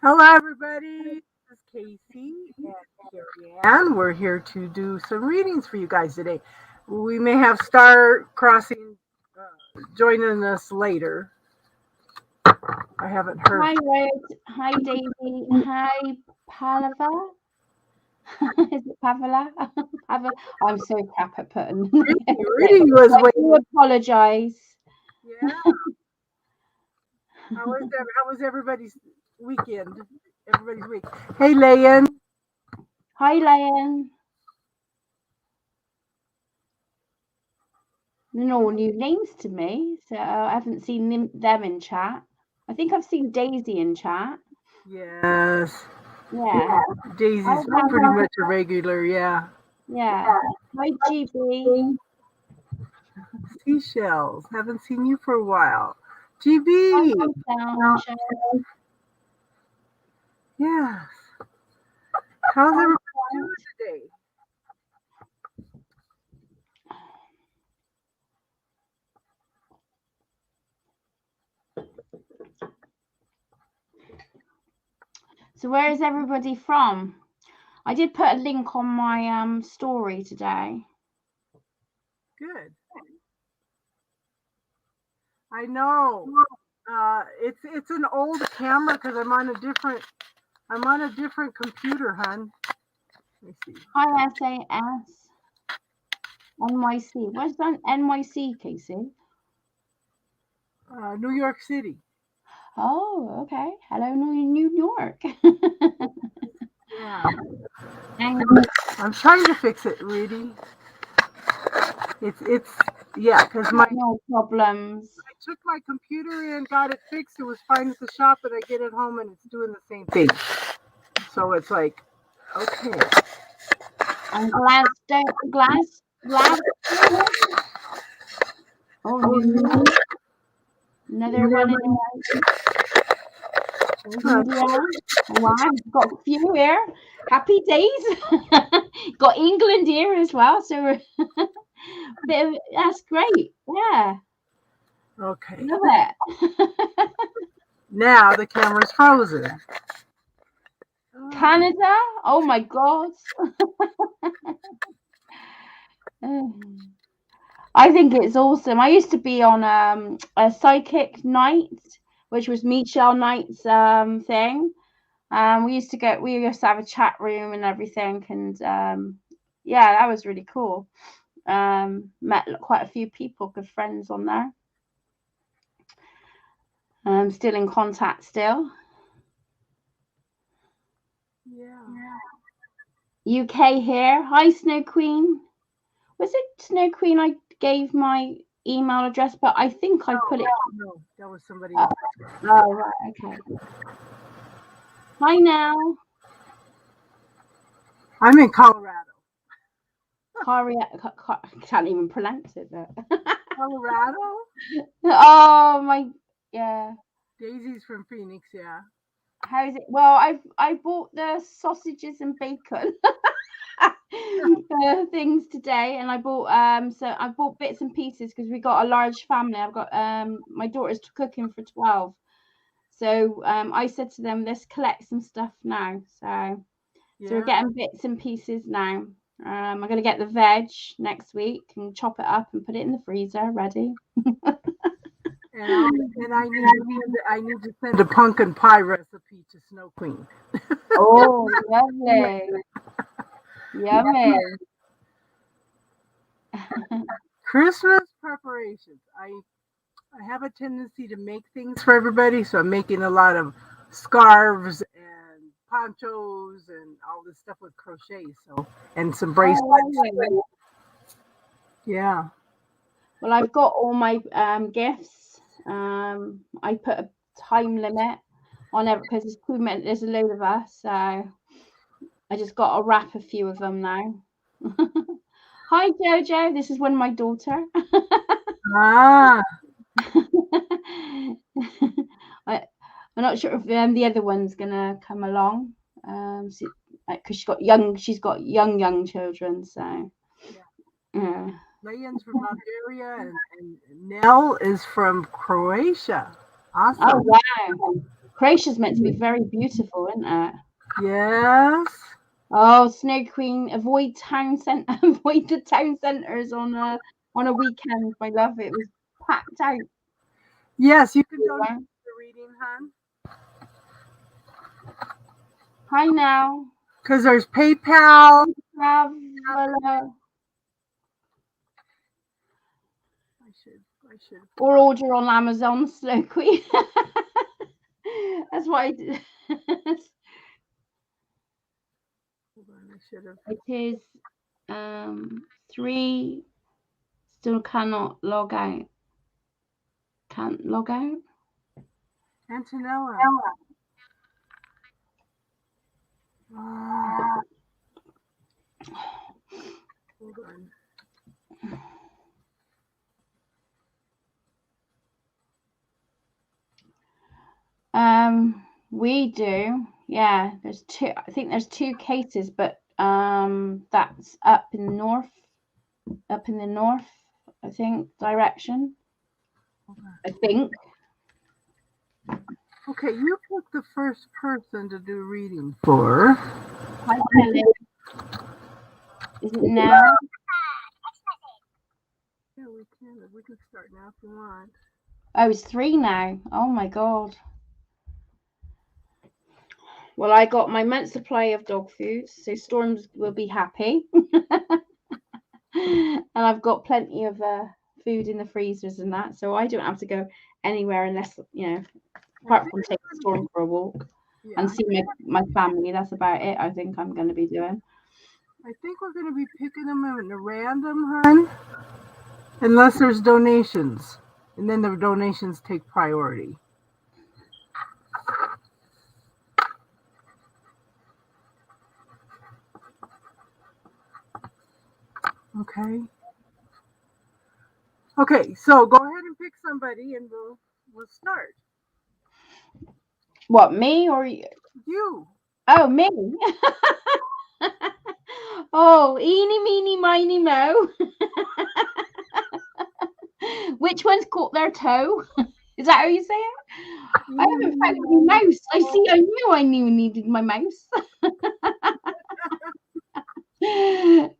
Hello, everybody. This is Casey and Carrie Ann. We're here to do some readings for you guys today. We may have Star Crossing joining us later. I haven't heard. Hi, Rose. Hi, Daisy. Hi, Palava. Is it Pavala? I'm so crap at putting. Reading was I do waiting. apologize. Yeah. How was everybody's weekend? Everybody's week. Hey, Layan. Hi, Lion. No new names to me, so I haven't seen them in chat. I think I've seen Daisy in chat. Yes. Yeah. Daisy's Hi, pretty Palava. much a regular. Yeah. Yeah. Hi, GB. Seashells. Haven't seen you for a while. Hi, GB. Sunshine. Yes. How's everybody doing today? So where is everybody from? I did put a link on my story today. Good. I know. It's an old camera because I'm on a different computer, hun. Let me see. Hi, SAS. NYC. Where's that NYC, Casey? New York City. Oh, okay. Hello, New York. Yeah. And I'm trying to fix it, Rudy. It's yeah, because no problems. I took my computer in, got it fixed. It was fine at the shop, and I get it home and it's doing the same thing. So it's like, okay. And glass. Oh, another one in India. Wow, got a few here. Happy days. Got England here as well, so that's great. Yeah, Okay. love it. Now the camera's frozen. Canada. Oh my God. I think it's awesome. I used to be on a psychic night, which was Michelle Knight's thing. We used to have a chat room and everything, and yeah, that was really cool. Met quite a few people, good friends on there. Still in contact still. Yeah. UK here. Hi, Snow Queen. Was it Snow Queen? I gave my email address, but I think I put it. No, that was somebody else. Oh, right. Okay. Hi now. I'm in Colorado. I can't even pronounce it. Colorado? Oh my, yeah. Daisy's from Phoenix, yeah. How is it? Well, I bought the sausages and bacon things today, and I bought bits and pieces because we got a large family. I've got my daughter's cooking for 12, so I said to them, let's collect some stuff now. So we're getting bits and pieces now. I'm going to get the veg next week and chop it up and put it in the freezer ready. And I need to send a pumpkin pie recipe to Snow Queen. Oh, lovely. Yummy. Christmas preparations. I have a tendency to make things for everybody, so I'm making a lot of scarves and ponchos and all this stuff with crochet. So and some bracelets. Oh, yeah. well, I've got all my gifts. I put a time limit on it because there's a load of us, so I just got to wrap a few of them now. Hi, Jojo. This is my daughter. Ah. I'm not sure if the other one's gonna come along. Because she's got young children, so yeah. Layan's from Bulgaria and Nell is from Croatia. Awesome. Oh wow, Croatia's meant to be very beautiful, isn't it? Yes. Oh, Snow Queen, avoid avoid the town centres on a weekend. My love, it was packed out. Yes, you can donate to the reading, hon. Hi now. Because there's PayPal. I should. Or order on Amazon, Snow Queen. That's what I did. Hold on, I should have. It is 3. Still cannot log out. Can't log out. Antonella. Hold on. We do. Yeah, there's 2. I think there's 2 cases, but that's up in the north. Up in the north, I think, direction. I think. Okay, you pick the first person to do reading for. Hi, Kelly. Is it now? Yeah, we can. We can start now if you want. Oh, it's 3 now. Oh my god. Well, I got my month's supply of dog food, so Storms will be happy. And I've got plenty of food in the freezers and that, so I don't have to go anywhere unless, apart from taking Storm for a walk and see my family. That's about it, I think I'm going to be doing. I think we're going to be picking them in a random, hun, unless there's donations. And then the donations take priority. Okay. Okay, so go ahead and pick somebody and we'll start. What, me or you? You. Oh, me. Oh, eeny, meeny, miny, mo. Which one's caught their toe? Is that how you say it? I haven't found my mouse. I knew I needed my mouse.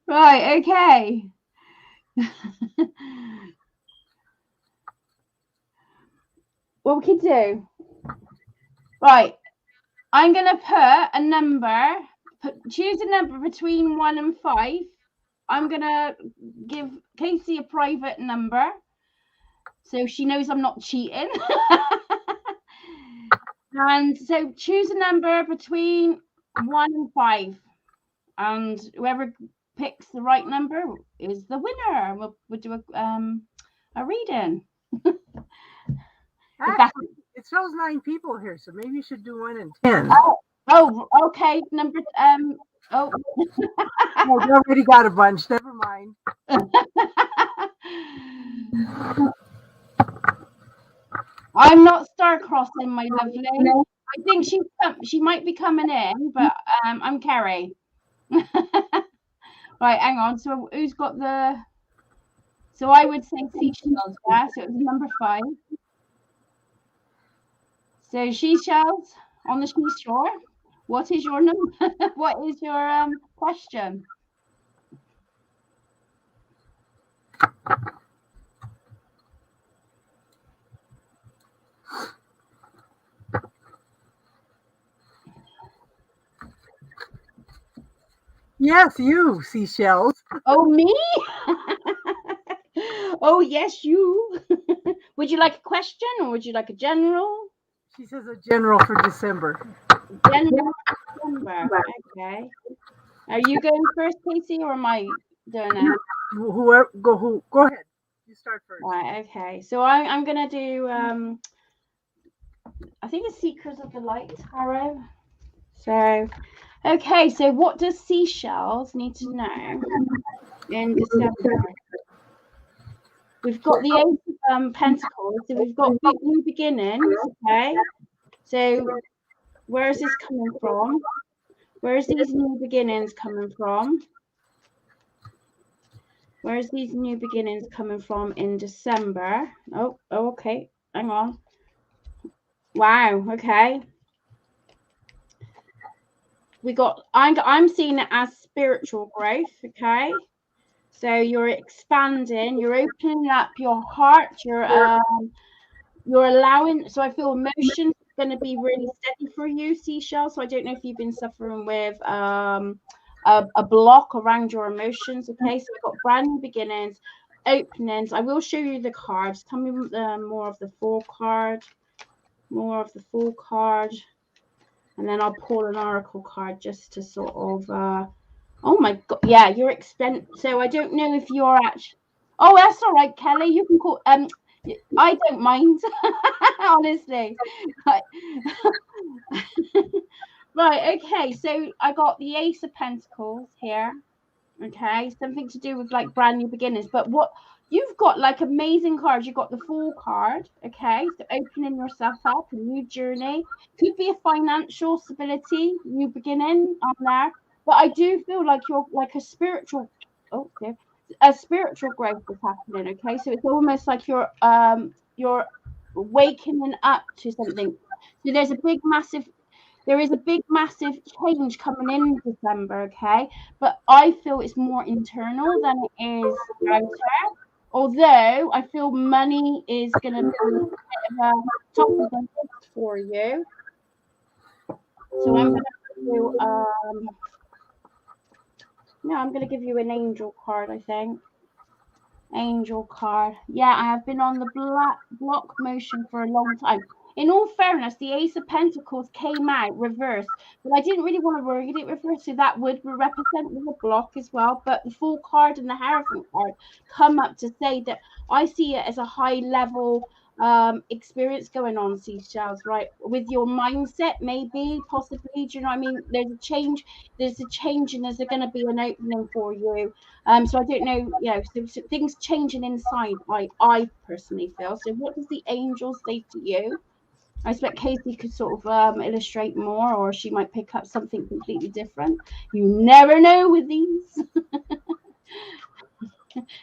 Right, okay. What we can do? Right, I'm going to put a number. Choose a number between 1 and 5. I'm going to give Casey a private number, so she knows I'm not cheating. And so choose a number between 1 and 5, and whoever picks the right number is the winner. We'll do a reading. Actually, it shows 9 people here, so maybe you should do 1 and 10. Oh, okay. Number oh. Oh, you already got a bunch. Never mind. I'm not star crossing, my lovely. I think she might be coming in, but I'm Carrie. Right, hang on. So who's got the? So I would say seashells. Yeah. So it was number 5. So seashells on the seashore. What is your number? What is your question? Yes, you, seashells. Oh, me? Oh, yes, you. Would you like a question or would you like a general? She says a general for December. General December. Okay. Are you going first, Casey, or am I doing it? Whoever, go ahead. You start first. Right. Okay. So I'm gonna do I think it's Secrets of the Light Tarot. So, okay. So what does seashells need to know in December? We've got the 8 of Pentacles, so we've got new beginnings. Okay. So where is this coming from? Where's these new beginnings coming from? Where's these new beginnings coming from in December? Oh, okay. Hang on. Wow. Okay. I'm seeing it as spiritual growth, okay? So you're expanding, you're opening up your heart, you're allowing. So I feel emotions going to be really steady for you, seashells. So I don't know if you've been suffering with a block around your emotions. Okay, so we've got brand new beginnings, openings. I will show you the cards. Tell me more of the Fool card, more of the Fool card, and then I'll pull an Oracle card just to sort of. Oh my god, yeah, you're expensive. So I don't know if you're actually. Oh, that's all right, Kelly. You can call. I don't mind, honestly. Right. Right. Okay. So I got the Ace of Pentacles here. Okay, something to do with like brand new beginnings. But what you've got like amazing cards. You've got the Fool card. Okay, so opening yourself up, a new journey. Could be a financial stability, new beginning on there. But I do feel like you're like a spiritual. Oh, dear, a spiritual growth is happening. Okay, so it's almost like you're waking up to something. So there's a big massive there is a big, massive change coming in December, okay? But I feel it's more internal than it is outer. Although I feel money is going to be a bit of a top of the list for you. So I'm going to do, no, I'm going to give you an angel card, I think. Angel card. Yeah, I have been on the block motion for a long time. In all fairness, the Ace of Pentacles came out reversed, but I didn't really want to read it reversed, so that would represent the block as well. But the Fool card and the Hierophant card come up to say that I see it as a high level experience going on, seashells, right? With your mindset, maybe, possibly. Do you know what I mean? There's a change, and there's going to be an opening for you. So I don't know, so things changing inside, I personally feel. So what does the angel say to you? I expect Casey could sort of illustrate more, or she might pick up something completely different. You never know with these.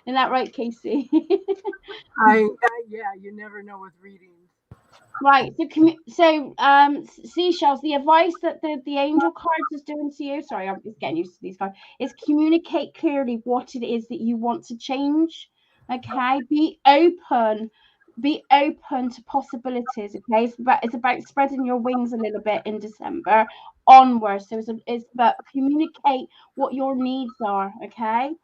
Isn't that right, Casey? Yeah, you never know with readings. Right. So seashells. The advice that the angel cards is doing to you. Sorry, I'm just getting used to these cards. Is communicate clearly what it is that you want to change. Okay. Be open. Be open to possibilities. Okay. It's about spreading your wings a little bit in December onwards. So it's about communicate what your needs are. Okay.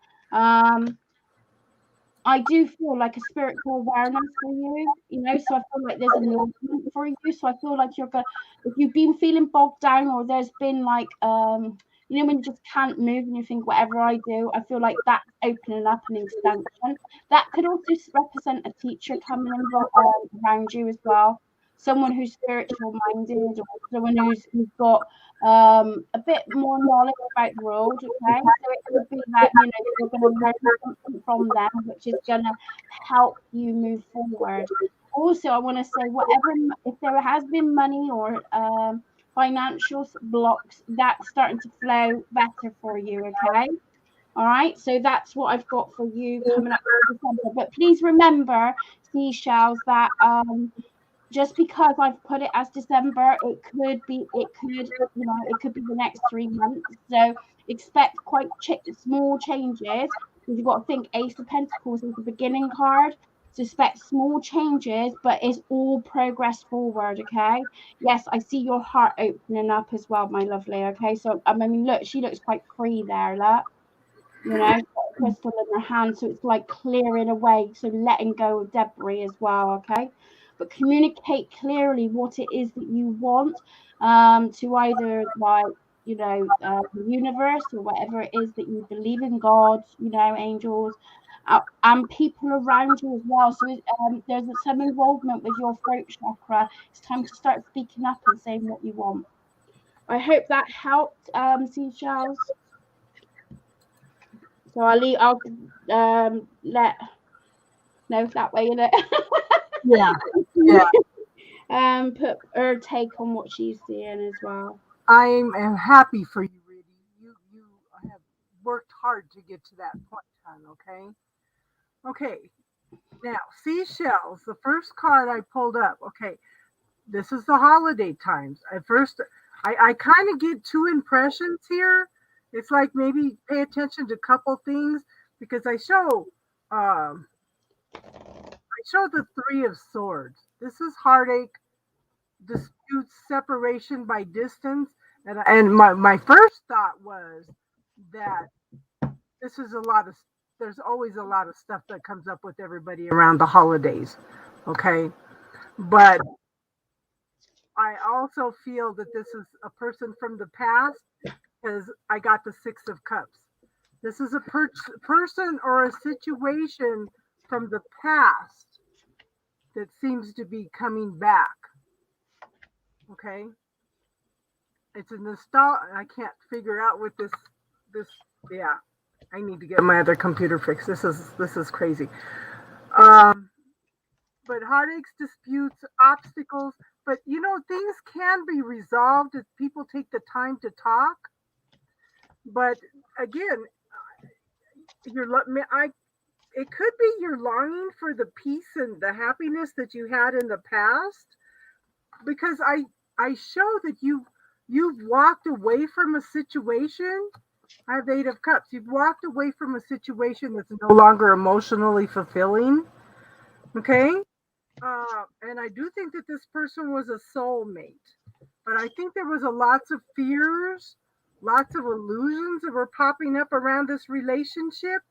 I do feel like a spiritual awareness for you, so I feel like there's enlightenment for you. So I feel like if you've been feeling bogged down, or there's been like, when you just can't move and you think, whatever I do, I feel like that's opening up an extension. That could also represent a teacher coming around you as well. Someone who's spiritual minded, or someone who's got a bit more knowledge about the world. Okay, so it could be that you're going to learn something from them, which is going to help you move forward. Also, I want to say, if there has been money or financial blocks, that's starting to flow better for you. Okay. All right, so that's what I've got for you coming up in December. But please remember, seashells, that just because I've put it as December, it could be the next 3 months. So expect quite small changes. You've got to think Ace of Pentacles is the beginning card. So expect small changes, but it's all progress forward. Okay. Yes, I see your heart opening up as well, my lovely. Okay. So I mean, look, she looks quite free there. Look. Got a crystal in her hand, so it's like clearing away, so letting go of debris as well. Okay, but communicate clearly what it is that you want, to either the universe, or whatever it is that you believe in, God, angels, and people around you as well. So there's some involvement with your throat chakra. It's time to start speaking up and saying what you want. I hope that helped, seashells. So I'll let no that way, Yeah, yeah. put her take on what she's seeing as well. I'm happy for you, Rudy. You have worked hard to get to that point, hon. Okay. Okay. Now, seashells. The first card I pulled up. Okay, this is the holiday times. At first, I kind of get two impressions here. It's like maybe pay attention to a couple things because I show the Three of Swords. This is heartache, disputes, separation by distance, and my first thought was that this is a lot of there's always a lot of stuff that comes up with everybody around the holidays, okay? But I also feel that this is a person from the past because I got the Six of Cups. This is a person or a situation from the past that seems to be coming back. Okay, it's a nostalgia. I can't figure out what this. Yeah, I need to get my other computer fixed. This is crazy. Um, but heartaches, disputes, obstacles. But things can be resolved if people take the time to talk. But again, I it could be you're longing for the peace and the happiness that you had in the past because I show that you've walked away from a situation. I have Eight of Cups. You've walked away from a situation that's no longer emotionally fulfilling. Okay, and I do think that this person was a soulmate, but I think there was a lots of fears, lots of illusions that were popping up around this relationship,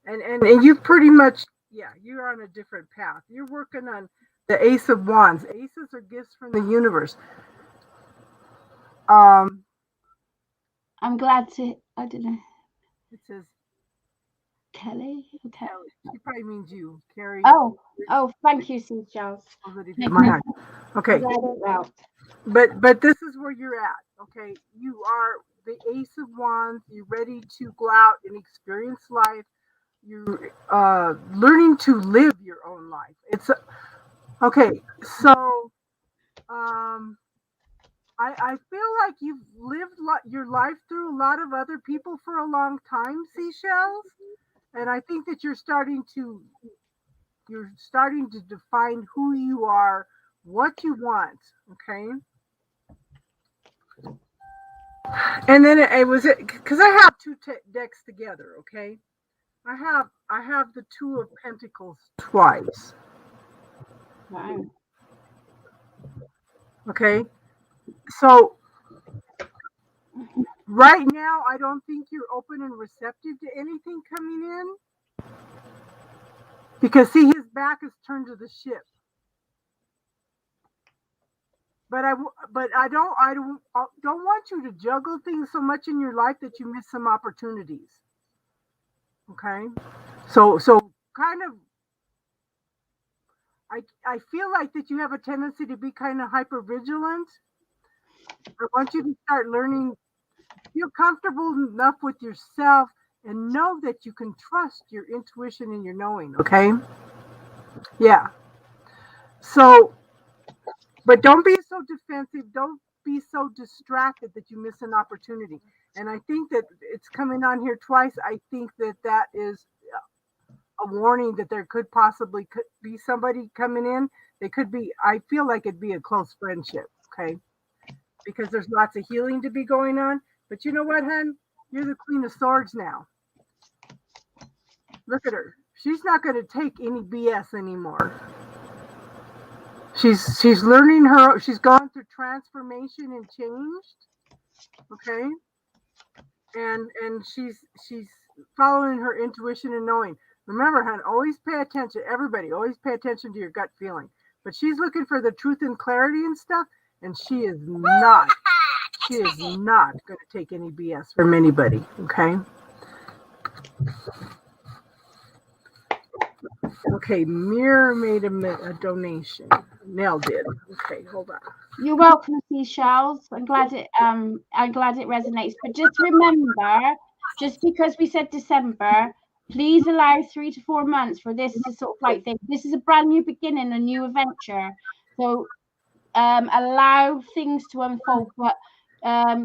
and you pretty much, yeah, you're on a different path. You're working on the Ace of Wands. Aces are gifts from the universe. Um, I'm glad to. I don't know. it says Kelly. Okay. Kelly. She probably means you, Carrie. Oh, thank you, seashells. Okay, but this is where you're at. Okay, you are the Ace of Wands. You're ready to go out and experience life. You're learning to live your own life. It's okay. So I feel like you've lived your life through a lot of other people for a long time, seashells, and I think that you're starting to define who you are, what you want. Okay, and then it was because I have two decks together. Okay, I have the Two of Pentacles twice. Wow. Okay, so right now I don't think you're open and receptive to anything coming in because see his back is turned to the ship. But I don't want you to juggle things so much in your life that you miss some opportunities. Okay, so kind of I feel like that you have a tendency to be kind of hyper vigilant. I want you to start learning, feel comfortable enough with yourself and know that you can trust your intuition and your knowing. Okay, yeah. So but don't be so defensive. Don't be so distracted that you miss an opportunity. And I think that it's coming on here twice. I think that is a warning that there could possibly be somebody coming in. They could be, I feel like it'd be a close friendship. Okay. Because there's lots of healing to be going on. But you know what, hun? You're the Queen of Swords now. Look at her. She's not going to take any BS anymore. She's learning she's gone through transformation and changed. Okay, and she's following her intuition and knowing. Remember, hon, always pay attention. Everybody, always pay attention to your gut feeling. But she's looking for the truth and clarity and stuff, and she is not going to take any BS from anybody. Okay. Okay, Mirror made a donation. Nell did. Okay, hold on. You're welcome, seashells. I'm glad it resonates. But just remember, just because we said December, please allow 3 to 4 months for this to sort of like think. This is a brand new beginning, a new adventure. So allow things to unfold, but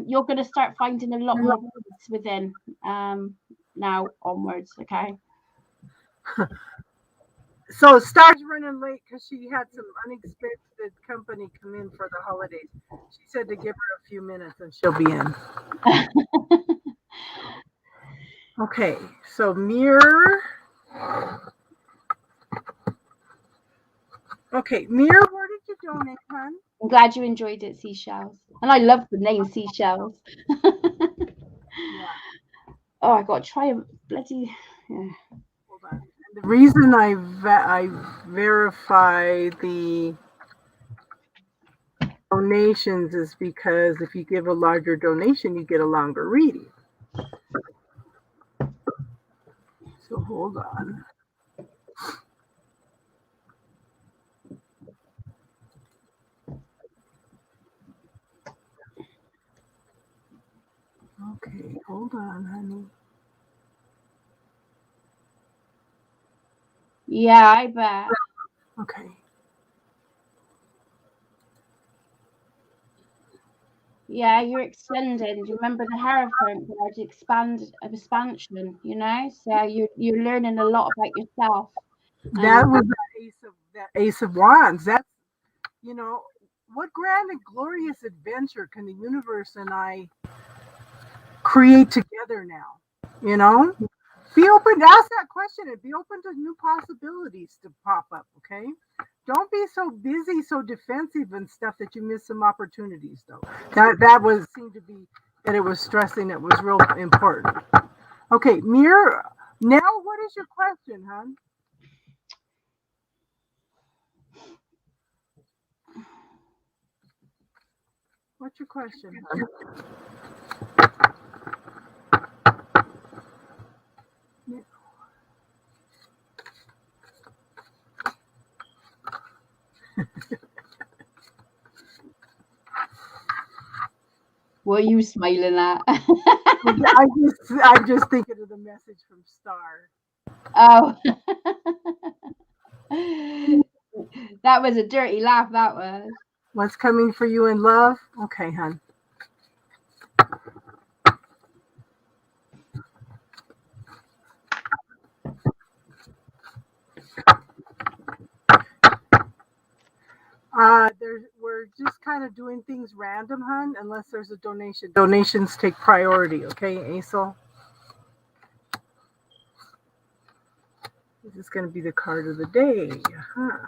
you're going to start finding a lot more peace within now onwards. Okay. So Star's running late because she had some unexpected company come in for the holidays. She said to give her a few minutes and she'll be in. Okay, so mirror. Okay, mirror, where did you donate, hon? I'm glad you enjoyed it, Seashells. And I love the name Seashells. Yeah, Oh, I got to try a bloody. Yeah. hold on. And the reason I verify the donations is because if you give a larger donation, you get a longer reading. So hold on. Okay, hold on, honey. Yeah, I bet. Okay. Yeah, you're extending. Do you remember the Hierophant card? Expansion, you know? So you're learning a lot about yourself. That was that Ace of Wands. That's, you know, what grand and glorious adventure can the universe and I create together now? You know? Be open, ask that question and be open to new possibilities to pop up, okay? Don't be so busy, so defensive and stuff that you miss some opportunities though. That was seemed to be that it was stressing it was real important. Okay, mirror. Now what is your question, hon? What's your question, hon? What are you smiling at? I'm just thinking of the message from Star. Oh. That was a dirty laugh, that was. What's coming for you in love? Okay, hon. We're just kind of doing things random, hon, unless there's a donation. Donations take priority, okay, Aisel? This is going to be the card of the day. Huh.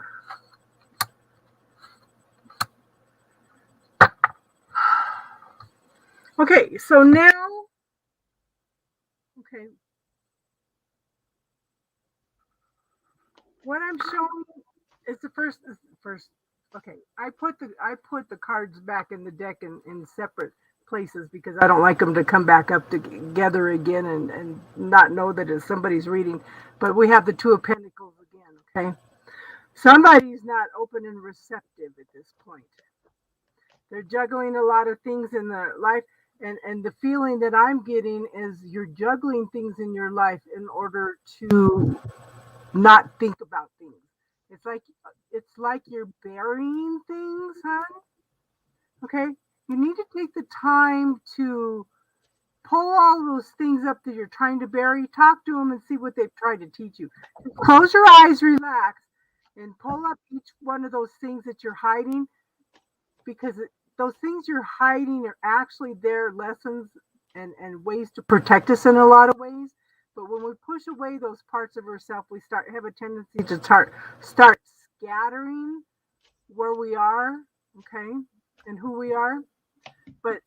Okay, so now, okay, what I'm showing is the first. Okay, I put the cards back in the deck in separate places because I don't like them to come back up together again and not know that it's somebody's reading. But we have the Two of Pentacles again. Okay, somebody's not open and receptive at this point. They're juggling a lot of things in their life. And the feeling that I'm getting is you're juggling things in your life in order to not think about things. It's like you're burying things, huh? Okay, you need to take the time to pull all those things up that you're trying to bury. Talk to them and see what they've tried to teach you. Just close your eyes, relax, and pull up each one of those things that you're hiding because those things you're hiding are actually their lessons and ways to protect us in a lot of ways. But when we push away those parts of ourselves, we have a tendency to start scattering where we are, okay, and who we are. But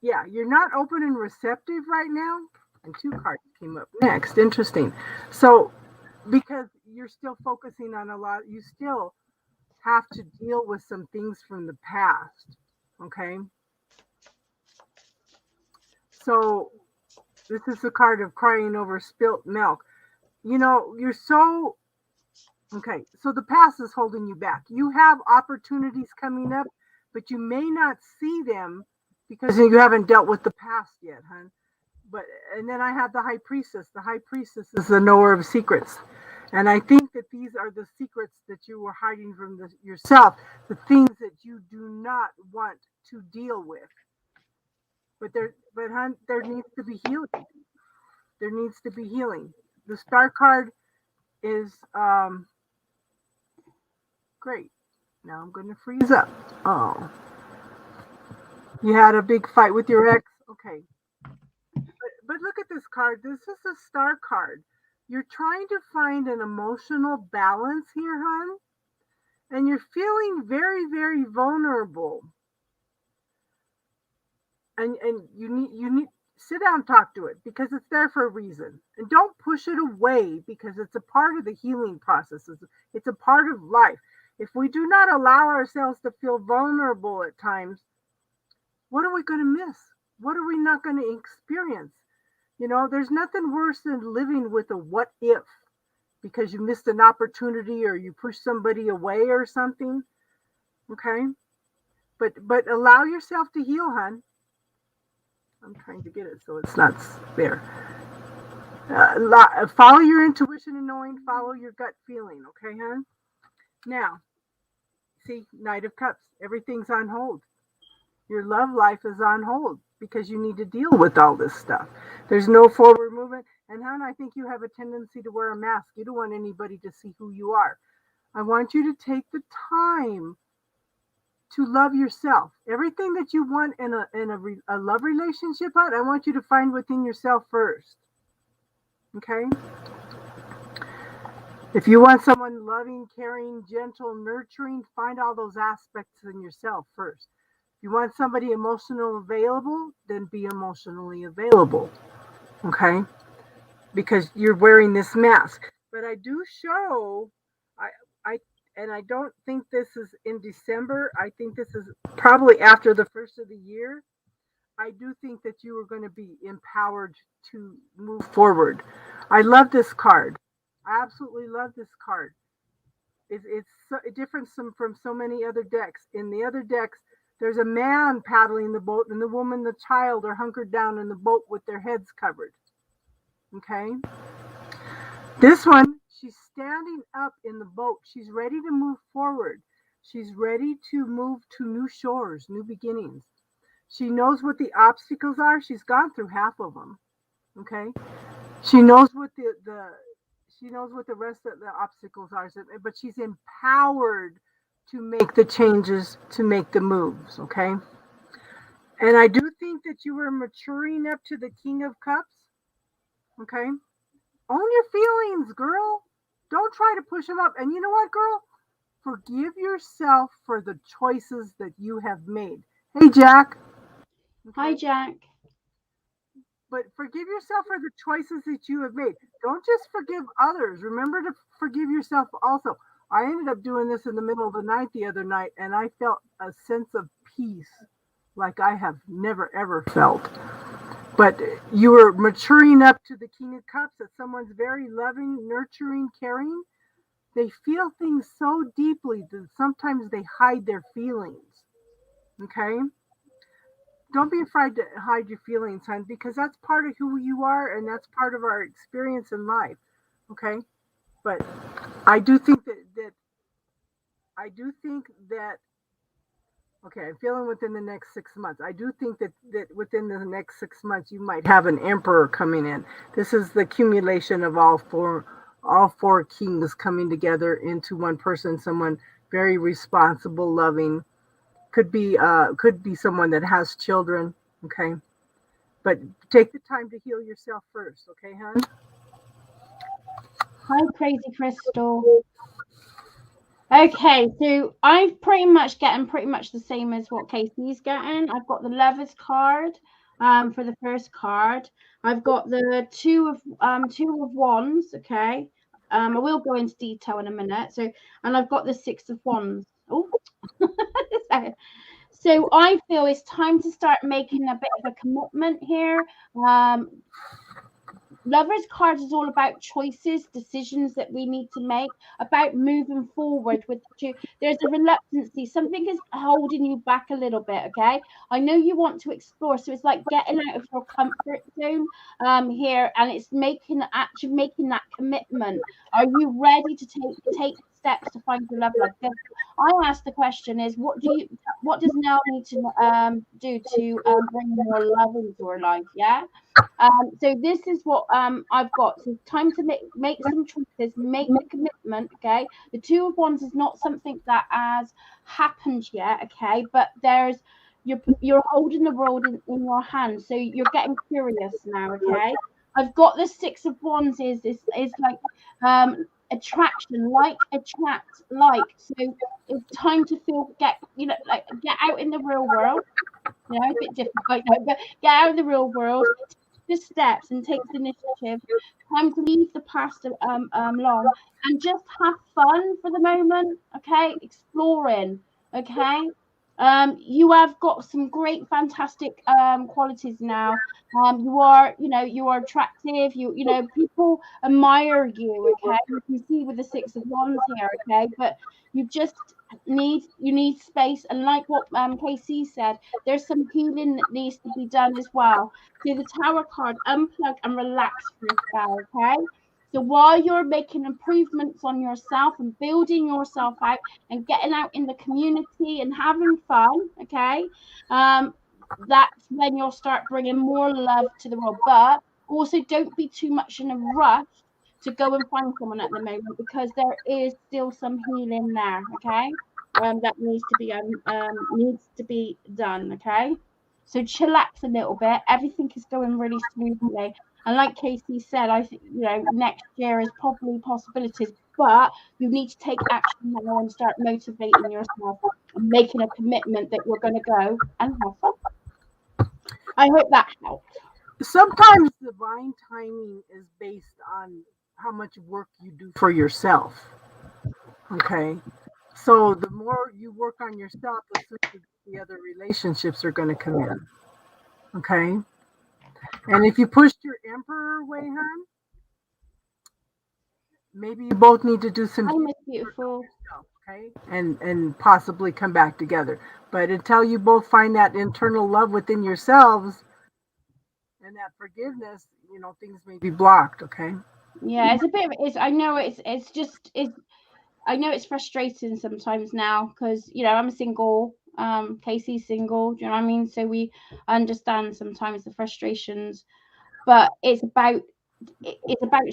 yeah, you're not open and receptive right now. And two cards came up next. Interesting. So because you're still focusing on a lot, you still have to deal with some things from the past. Okay. So this is the card of crying over spilt milk. You know, you're so okay. So the past is holding you back. You have opportunities coming up, but you may not see them because you haven't dealt with the past yet, hon. But and then I have the high priestess. The high priestess is the knower of secrets. And I think that these are the secrets that you were hiding from yourself, the things that you do not want to deal with. But there needs to be healing. There needs to be healing. The star card is great. Now I'm going to freeze up. Oh, you had a big fight with your ex? Okay. But look at this card. This is a star card. You're trying to find an emotional balance here, hon. And you're feeling very, very vulnerable. And you need sit down and talk to it because it's there for a reason. And don't push it away because it's a part of the healing process. It's a part of life. If we do not allow ourselves to feel vulnerable at times, what are we going to miss? What are we not going to experience? There's nothing worse than living with a what if because you missed an opportunity or you pushed somebody away or something. Okay? But allow yourself to heal, hon. I'm trying to get it so it's not there. Follow your intuition and knowing, follow your gut feeling, okay, hon? Now, see, Knight of Cups, everything's on hold. Your love life is on hold because you need to deal with all this stuff. There's no forward movement. And hon, I think you have a tendency to wear a mask. You don't want anybody to see who you are. I want you to take the time to love yourself. Everything that you want in a love relationship, hon, I want you to find within yourself first. Okay? If you want someone loving, caring, gentle, nurturing, find all those aspects in yourself first. If you want somebody emotional available, then be emotionally available. Okay? Because you're wearing this mask. But I do show, and I don't think this is in December. I think this is probably after the first of the year. I do think that you are going to be empowered to move forward. I love this card. I absolutely love this card. It's so different from so many other decks. In the other decks, there's a man paddling the boat, and the woman, the child, are hunkered down in the boat with their heads covered. Okay? This one, she's standing up in the boat. She's ready to move forward. She's ready to move to new shores, new beginnings. She knows what the obstacles are. She's gone through half of them. Okay? She knows what she knows what the rest of the obstacles are, but she's empowered to make the changes, to make the moves, okay? And I do think that you were maturing up to the King of Cups, okay? Own your feelings, girl. Don't try to push them up. And you know what, girl? Forgive yourself for the choices that you have made. Hey, Jack. Okay? Hi, Jack. But forgive yourself for the choices that you have made. Don't just forgive others. Remember to forgive yourself also. I ended up doing this in the middle of the night the other night, and I felt a sense of peace like I have never, ever felt. But you were maturing up to the King of Cups, that someone's very loving, nurturing, caring. They feel things so deeply that sometimes they hide their feelings. Okay? Don't be afraid to hide your feelings, hon, because that's part of who you are and that's part of our experience in life. Okay? But I do think that okay, I'm feeling within the next 6 months. I do think that within the next 6 months you might have an emperor coming in. This is the accumulation of all four kings coming together into one person, someone very responsible, loving. Could be someone that has children, okay? But take the time to heal yourself first, okay, hon? Hi, Crazy Crystal. Okay, so I'm pretty much getting the same as what Casey's getting. I've got the Lovers card for the first card. I've got the two of Wands, okay. I will go into detail in a minute. So, and I've got the Six of Wands. Oh, so I feel it's time to start making a bit of a commitment here. Lovers card is all about choices, decisions that we need to make, about moving forward with you. There's a reluctancy. Something is holding you back a little bit, okay? I know you want to explore, so it's like getting out of your comfort zone here, and it's making that commitment. Are you ready to take steps to find your love life. I asked the question is, what does Nell need to do to bring more love into her life? Yeah. So this is what I've got. So time to make some choices, make the commitment. Okay. The Two of Wands is not something that has happened yet. Okay, but you're holding the world in your hand, so you're getting curious now. Okay. I've got the Six of Wands is like attraction, like attract, like. So it's time to get out in the real world. You know, a bit difficult, but get out of the real world, take the steps and take the initiative. Time to leave the past long and just have fun for the moment. Okay, exploring. Okay. You have got some great, fantastic qualities now. You are attractive. People admire you. Okay, you can see with the Six of Wands here. Okay, but you just need space, and like what KC said, there's some healing that needs to be done as well. So the Tower card, unplug and relax for a spell. Okay. So while you're making improvements on yourself and building yourself out and getting out in the community and having fun, okay, that's when you'll start bringing more love to the world. But also, don't be too much in a rush to go and find someone at the moment, because there is still some healing there, okay, that needs to be done, okay. So chillax a little bit. Everything is going really smoothly. And like Casey said, I think next year is probably possibilities, but you need to take action now and start motivating yourself and making a commitment that you're going to go and have fun. I hope that helped. Sometimes divine timing is based on how much work you do for yourself. Okay. So the more you work on yourself, the sooner the other relationships are going to come in. Okay. And if you pushed your emperor way, hon, maybe you both need to do some I'm healing beautiful. yourself, okay? And possibly come back together. But until you both find that internal love within yourselves and that forgiveness, things may be blocked, okay? Yeah, it's a bit. I know I know it's frustrating sometimes now, because I'm single. Casey's single. Do you know what I mean? So we understand sometimes the frustrations, but it's about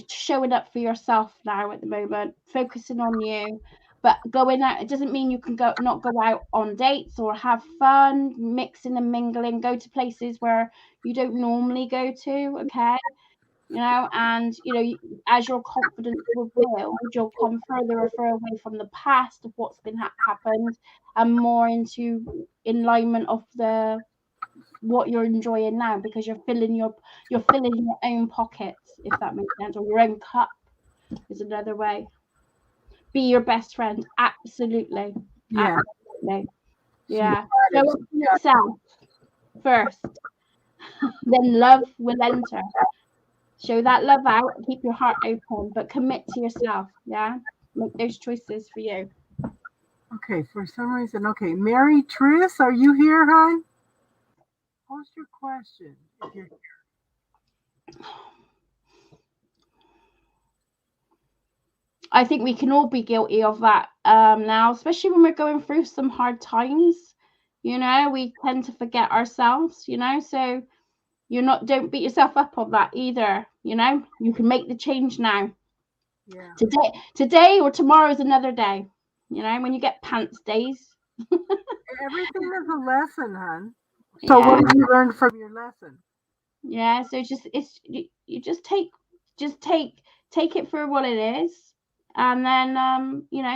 showing up for yourself now at the moment, focusing on you. But going out, it doesn't mean you can not go out on dates or have fun, mixing and mingling, go to places where you don't normally go to. Okay. And as your confidence will build, you'll come further and further away from the past of what's been happened, and more into alignment of the what you're enjoying now, because you're filling your own pockets, if that makes sense, or your own cup is another way. Be your best friend. Absolutely. Yeah. Absolutely. Yeah. Show up for yourself first, then love will enter. Show that love out, keep your heart open, but commit to yourself. Yeah. Make those choices for you. Okay, for some reason, okay. Mary Triss, are you here, hon? Post your question if you're here. I think we can all be guilty of that now, especially when we're going through some hard times. We tend to forget ourselves, so don't beat yourself up on that either. You can make the change now. Yeah. Today or tomorrow is another day. When you get pants days. Everything is a lesson, hon. So what have you learned from your lesson? Yeah, so you just take it for what it is, and then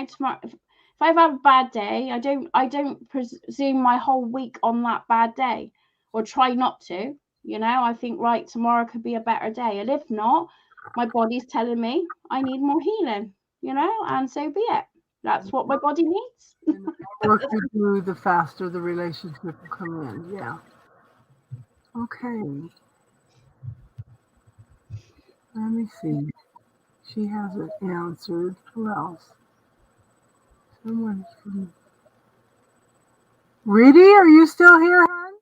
tomorrow, if I've had a bad day, I don't presume my whole week on that bad day, or try not to. I think, right, tomorrow could be a better day, and if not, my body's telling me I need more healing. And so be it. That's what my body needs. And the more work you do, the faster the relationship will come in. Yeah. Okay. Let me see. She hasn't answered. Who else? Someone from. Reedy, are you still here, hon?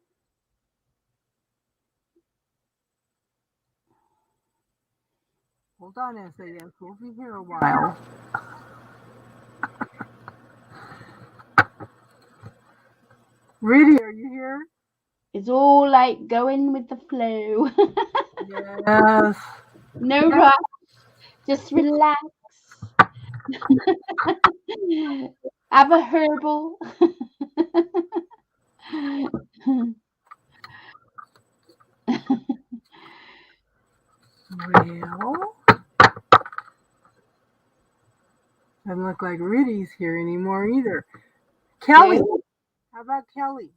Hold on, SAS. We'll be here a while. Riddy, are you here? It's all like going with the flow. Yes. No rush, just relax. Have a herbal. Well, doesn't look like Riddy's here anymore either. Kelly, how about Kelly?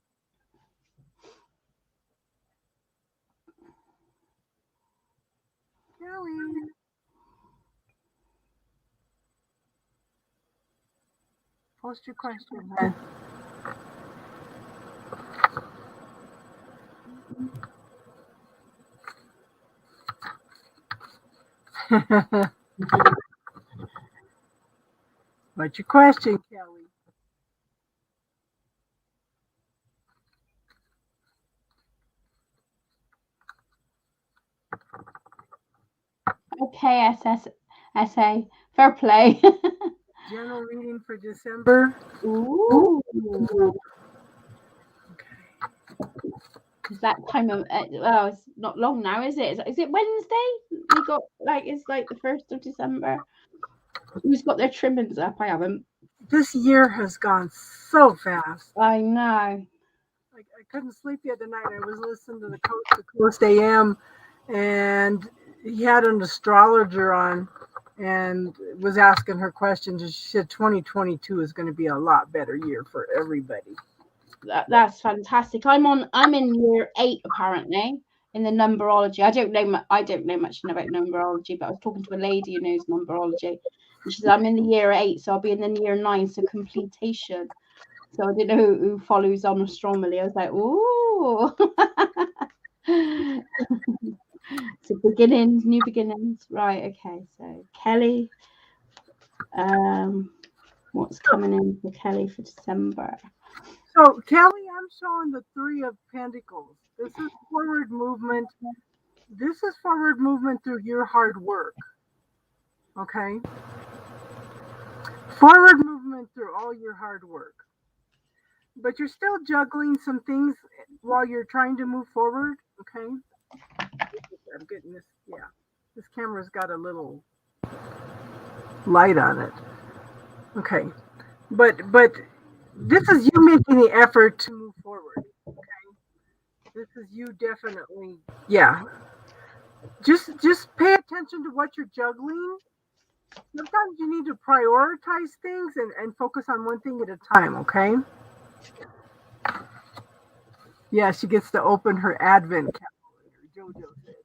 Kelly. Post your question, hon. What's your question, Kelly? Okay, SA. Fair play. General reading for December. Ooh. Okay. It's that time of well, it's not long now, is it? Is it Wednesday? We got like it's like the 1st of December. Who's got their trimmings up? I haven't. This year has gone so fast. I know. I couldn't sleep the other night. I was listening to the Coast AM, and he had an astrologer on and was asking her questions. And she said 2022 is going to be a lot better year for everybody. That's fantastic. I'm in year 8 apparently in the numerology. I don't know much about numerology, but I was talking to a lady who knows numerology, and she said I'm in the year 8, so I'll be in the year 9, so completion. So I didn't know who follows on astronomy. I was like, ooh. So beginnings, new beginnings. Right, okay. So Kelly, what's coming in for Kelly for December? So, Kelly, I'm showing the Three of Pentacles. This is forward movement. This is forward movement through your hard work. Okay? Forward movement through all your hard work. But you're still juggling some things while you're trying to move forward. Okay? I'm getting this. Yeah. This camera's got a little light on it. Okay. But this is you making the effort to move forward. Okay? This is you definitely. Yeah. Just pay attention to what you're juggling. Sometimes you need to prioritize things and focus on one thing at a time, okay? Yeah, she gets to open her advent calendar, JoJo said.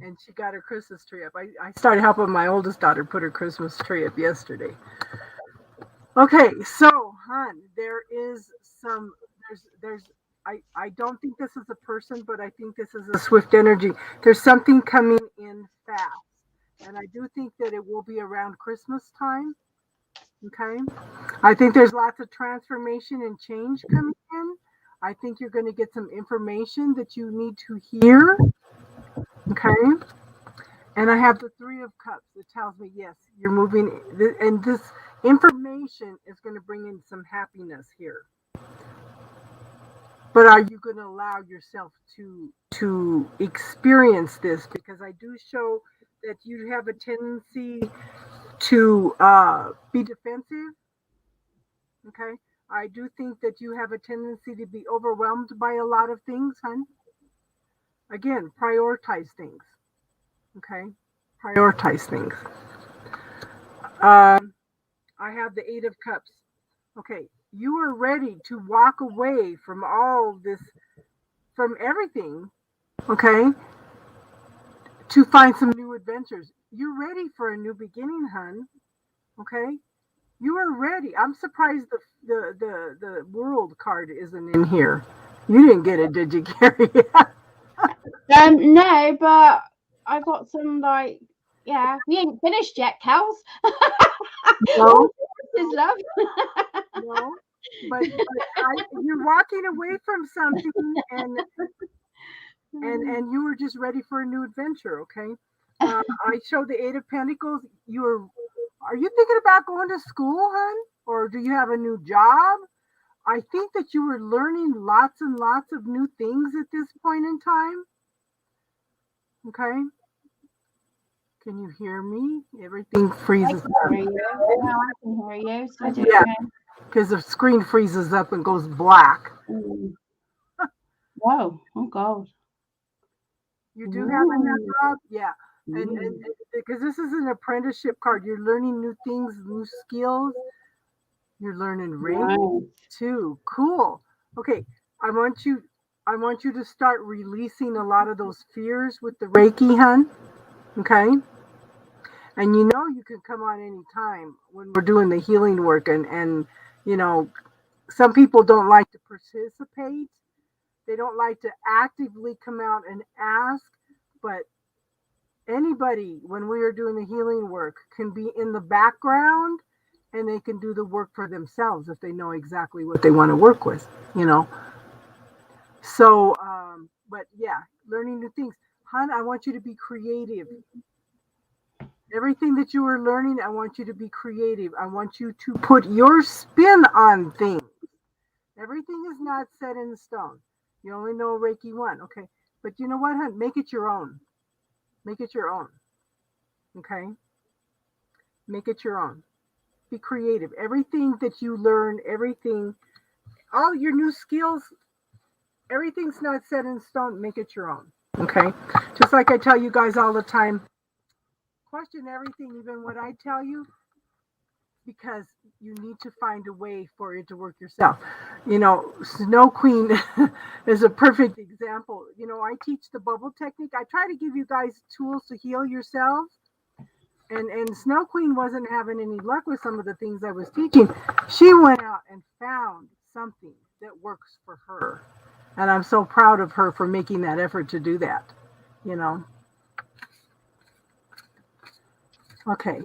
And she got her Christmas tree up. I started helping my oldest daughter put her Christmas tree up yesterday. Okay, so hon, there is some there's I don't think this is a person, but I think this is a swift energy. There's something coming in fast. And I do think that it will be around Christmas time. Okay. I think there's lots of transformation and change coming in. I think you're going to get some information that you need to hear. Okay. And I have the Three of Cups that tells me, yes, you're moving. And this information is going to bring in some happiness here. But are you going to allow yourself to experience this? Because I do show that you have a tendency to be defensive. Okay. I do think that you have a tendency to be overwhelmed by a lot of things, hon. Again, prioritize things. Okay. Prioritize things. I have the Eight of Cups. Okay. You are ready to walk away from all this, from everything. Okay. To find some new adventures. You're ready for a new beginning, hon. Okay. You are ready. I'm surprised the world card isn't in here. You didn't get it, did you, Carrie? No, but I got some like yeah. We ain't finished yet, Kels. No, This is love. no. You're walking away from something, and you were just ready for a new adventure. Okay. I show the Eight of Pentacles. Are you thinking about going to school, hon, or do you have a new job? I think that you were learning lots and lots of new things at this point in time. Okay. Can you hear me? Everything I freezes can up. hear you. Yeah, I can hear you. So I don't Yeah, know. because the screen freezes up and goes black. Mm. Whoa! Oh God! You do have that, Ooh. Rob? Yeah. And Mm. because this is an apprenticeship card, you're learning new things, new skills. You're learning Reiki Right. too. Cool. Okay, I want you I want you to start releasing a lot of those fears with the Reiki, hun. Okay? And you know you can come on anytime when we're doing the healing work and you know, some people don't like to participate. They don't like to actively come out and ask, but anybody when we are doing the healing work can be in the background and they can do the work for themselves if they know exactly what they want to work with, you know. So, but yeah, learning new things. Hun, I want you to be creative. Everything that you are learning, I want you to be creative. I want you to put your spin on things. Everything is not set in stone. You only know Reiki 1, okay? But you know what, hun? Make it your own. Make it your own, okay? Make it your own. Be creative. Everything that you learn, everything, all your new skills, everything's not set in stone. Make it your own, okay? Just like I tell you guys all the time, question everything, even what I tell you, because you need to find a way for it to work yourself. You know, Snow Queen is a perfect example. You know, I teach the bubble technique. I try to give you guys tools to heal yourselves. And Snow Queen wasn't having any luck with some of the things I was teaching. She went out and found something that works for her. And I'm so proud of her for making that effort to do that. You know. Okay.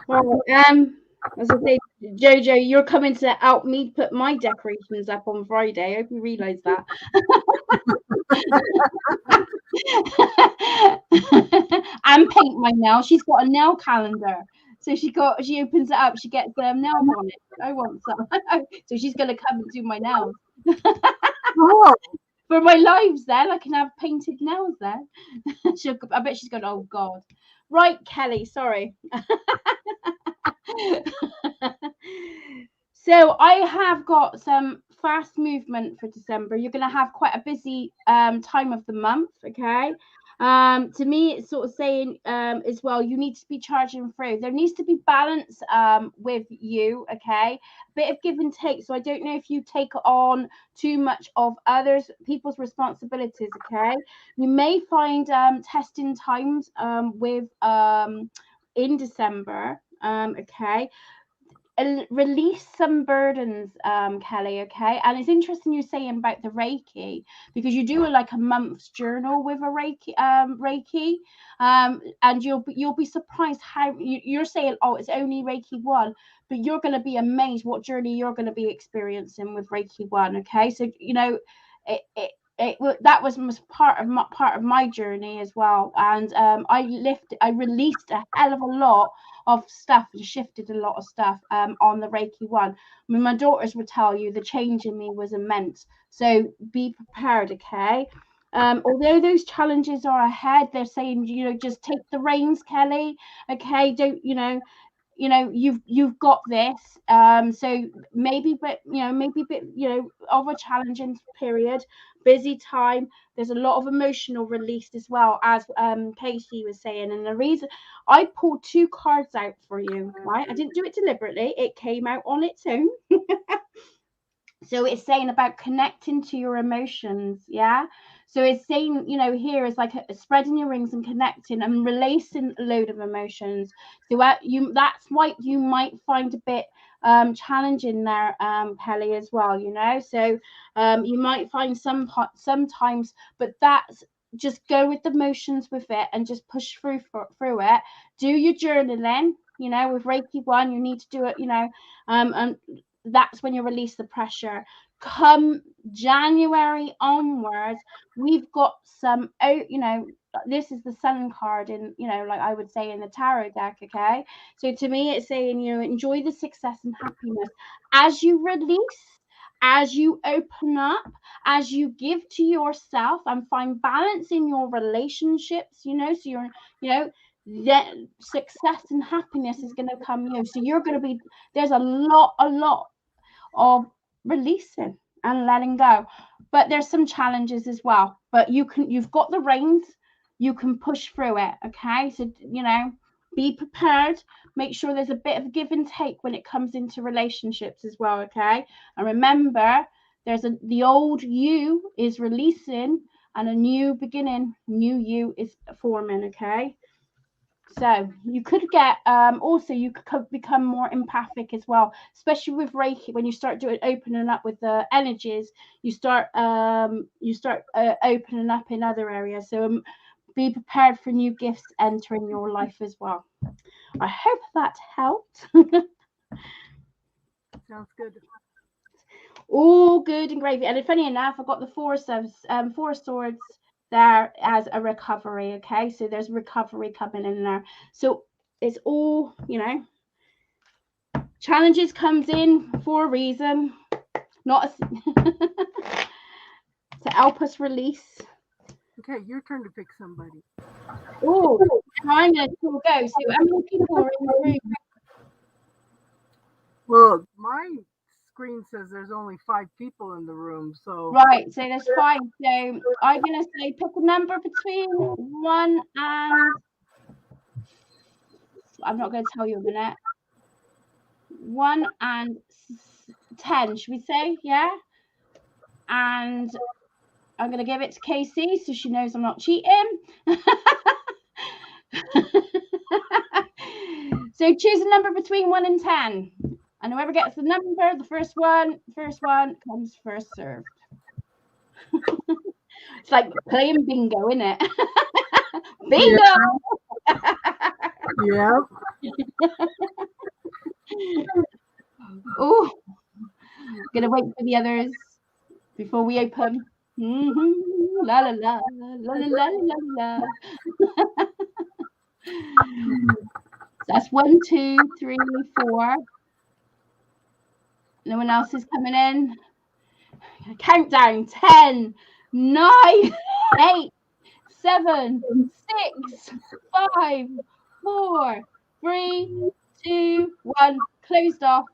Well, as I say, Jojo, you're coming to help me put my decorations up on Friday. I hope you realise that. And paint my nails. She's got a nail calendar. So she opens it up, she gets nails on it. I want some. So she's gonna come and do my nails. Oh, For my lives then, I can have painted nails then. I bet she's going, oh God. Right, Kelly, sorry. So I have got some fast movement for December. You're going to have quite a busy time of the month, okay? To me, it's sort of saying as well, you need to be charging through. There needs to be balance with you, okay? A bit of give and take. So I don't know if you take on too much of others people's responsibilities, okay? You may find testing times with in December, okay? Release some burdens, Kelly, okay? And it's interesting you're saying about the Reiki, because you do like a month's journal with a Reiki, and you'll be surprised how you're saying, oh, it's only Reiki 1, but you're going to be amazed what journey you're going to be experiencing with Reiki 1, okay? So you know that was part of my journey as well, and I released a hell of a lot of stuff and shifted a lot of stuff on the Reiki 1. I mean, my daughters would tell you the change in me was immense. So be prepared, okay? Although those challenges are ahead, they're saying, you know, just take the reins, Kelly. Okay, don't you've got this. So maybe, but maybe a bit, of a challenging period, busy time. There's a lot of emotional release as well, as Casey was saying. And the reason I pulled 2 cards out for you, right? I didn't do it deliberately, it came out on its own. So it's saying about connecting to your emotions, yeah. So it's saying, here is like spreading your wings and connecting and releasing a load of emotions. So that's why you might find a bit challenging there, Kelly, as well. So you might find sometimes, but that's just go with the motions with it and just push through it. Do your journaling. With Reiki 1, you need to do it. And that's when you release the pressure. Come January onwards, we've got some, this is the sun card in, like I would say in the tarot deck, okay? So to me, it's saying, enjoy the success and happiness as you release, as you open up, as you give to yourself and find balance in your relationships, so you're, that success and happiness is going to come. So you're going to be, there's a lot of releasing and letting go, but there's some challenges as well, but you've got the reins, you can push through it. Okay, so be prepared, make sure there's a bit of give and take when it comes into relationships as well. Okay, and remember, the old you is releasing and a new beginning, new you is forming. Okay, so you could get also you could become more empathic as well, especially with Reiki. When you start opening up with the energies, you start opening up in other areas. So be prepared for new gifts entering your life as well. I hope that helped. Sounds good. All good and gravy. And funny enough, I got the Four Swords there as a recovery. Okay, so there's recovery coming in there. So it's all, challenges comes in for a reason, not to help us release. Okay, your turn to pick somebody. Oh, I'm going to go. So how many people are in the room? Well, my screen says there's only 5 people in the room, so Right, so there's 5. So I'm going to say pick a number between 1 and, I'm not going to tell you a minute, 1 and 10, should we say? Yeah. And I'm going to give it to Casey so she knows I'm not cheating. So choose a number between 1 and 10. And whoever gets the number, the first one comes first served. It's like playing bingo, isn't it? Bingo! Yeah. Oh, gonna wait for the others before we open. La la la la la la la la. That's 1, 2, 3, 4. No one else is coming in. Countdown: 10, 9, 8, 7, 6, 5, 4, 3, 2, 1. Closed off.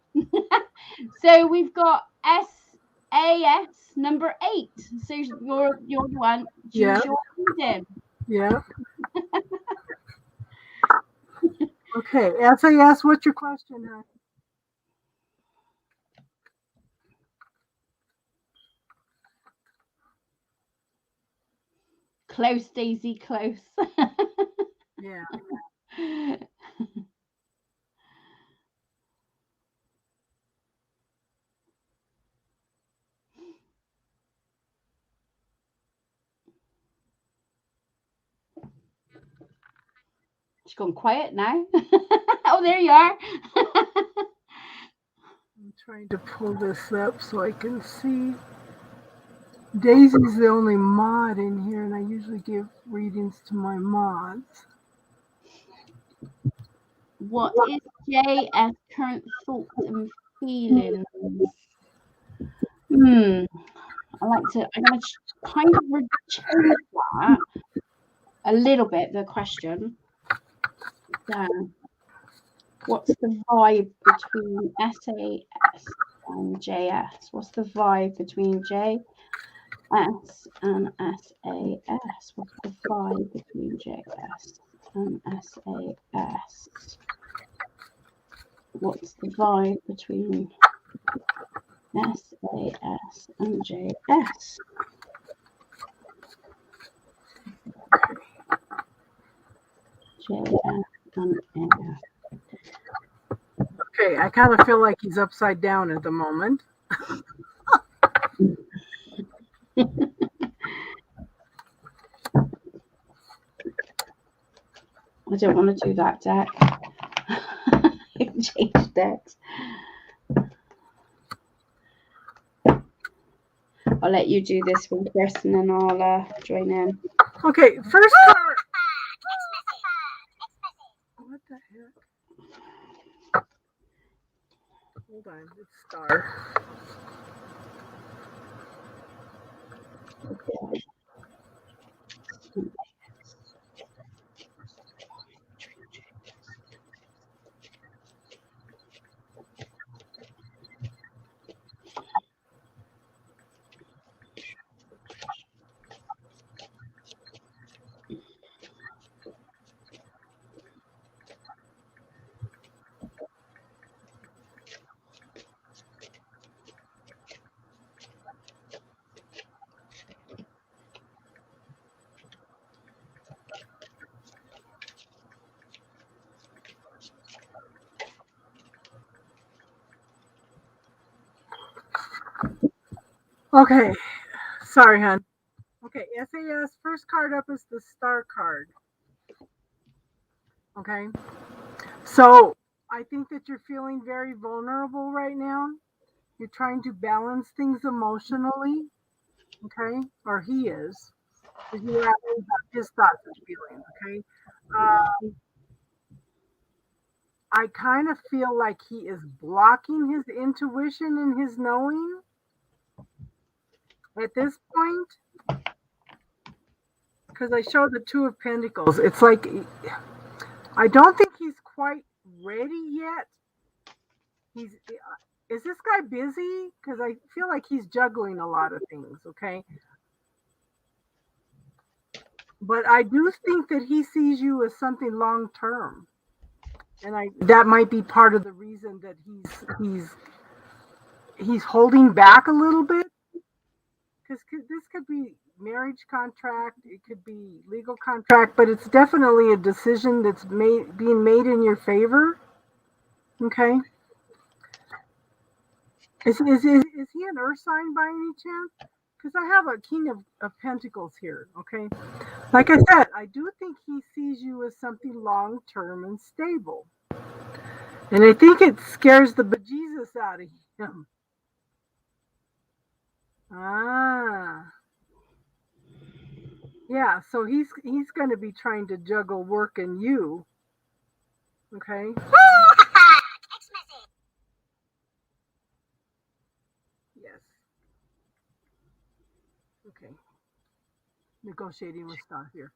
So we've got SAS number 8. So you're the one. Choose your reading. Yeah. Okay, SAS, what's your question, hon? Close, Daisy, close. Yeah. She's gone quiet now. Oh, there you are. I'm trying to pull this up so I can see. Daisy's the only mod in here, and I usually give readings to my mods. What is JS current thoughts and feelings? I'm going to kind of change that a little bit, the question. So, what's the vibe between SAS and JS? What's the vibe between JS and SAS? What's the vibe between JS and SAS? What's the vibe between SAS and JS? JS and AS. Okay, I kind of feel like he's upside down at the moment. I don't want to do that deck. Change decks. I'll let you do this one first and then I'll join in. Okay, first card. What the heck? Hold on. It's star. Okay. Sorry, hon. Okay, SAS, first card up is the star card. Okay. So I think that you're feeling very vulnerable right now. You're trying to balance things emotionally. Okay. Or he is. Because you're asking about his thoughts and feelings. Okay. I kind of feel like he is blocking his intuition and his knowing at this point. Because I show the Two of Pentacles. It's like I don't think he's quite ready yet. He's is this guy busy? Because I feel like he's juggling a lot of things. Okay, but I do think that he sees you as something long term, and that might be part of the reason that he's holding back a little bit. Because this could be marriage contract, it could be legal contract, but it's definitely a decision that's being made in your favor. Okay. Is he an earth sign by any chance? Because I have a king of pentacles here. Okay. Like I said, I do think he sees you as something long term and stable. And I think it scares the bejesus out of him. Ah. Yeah, so he's going to be trying to juggle work and you. Okay. Yes. Okay. Negotiating with Star here.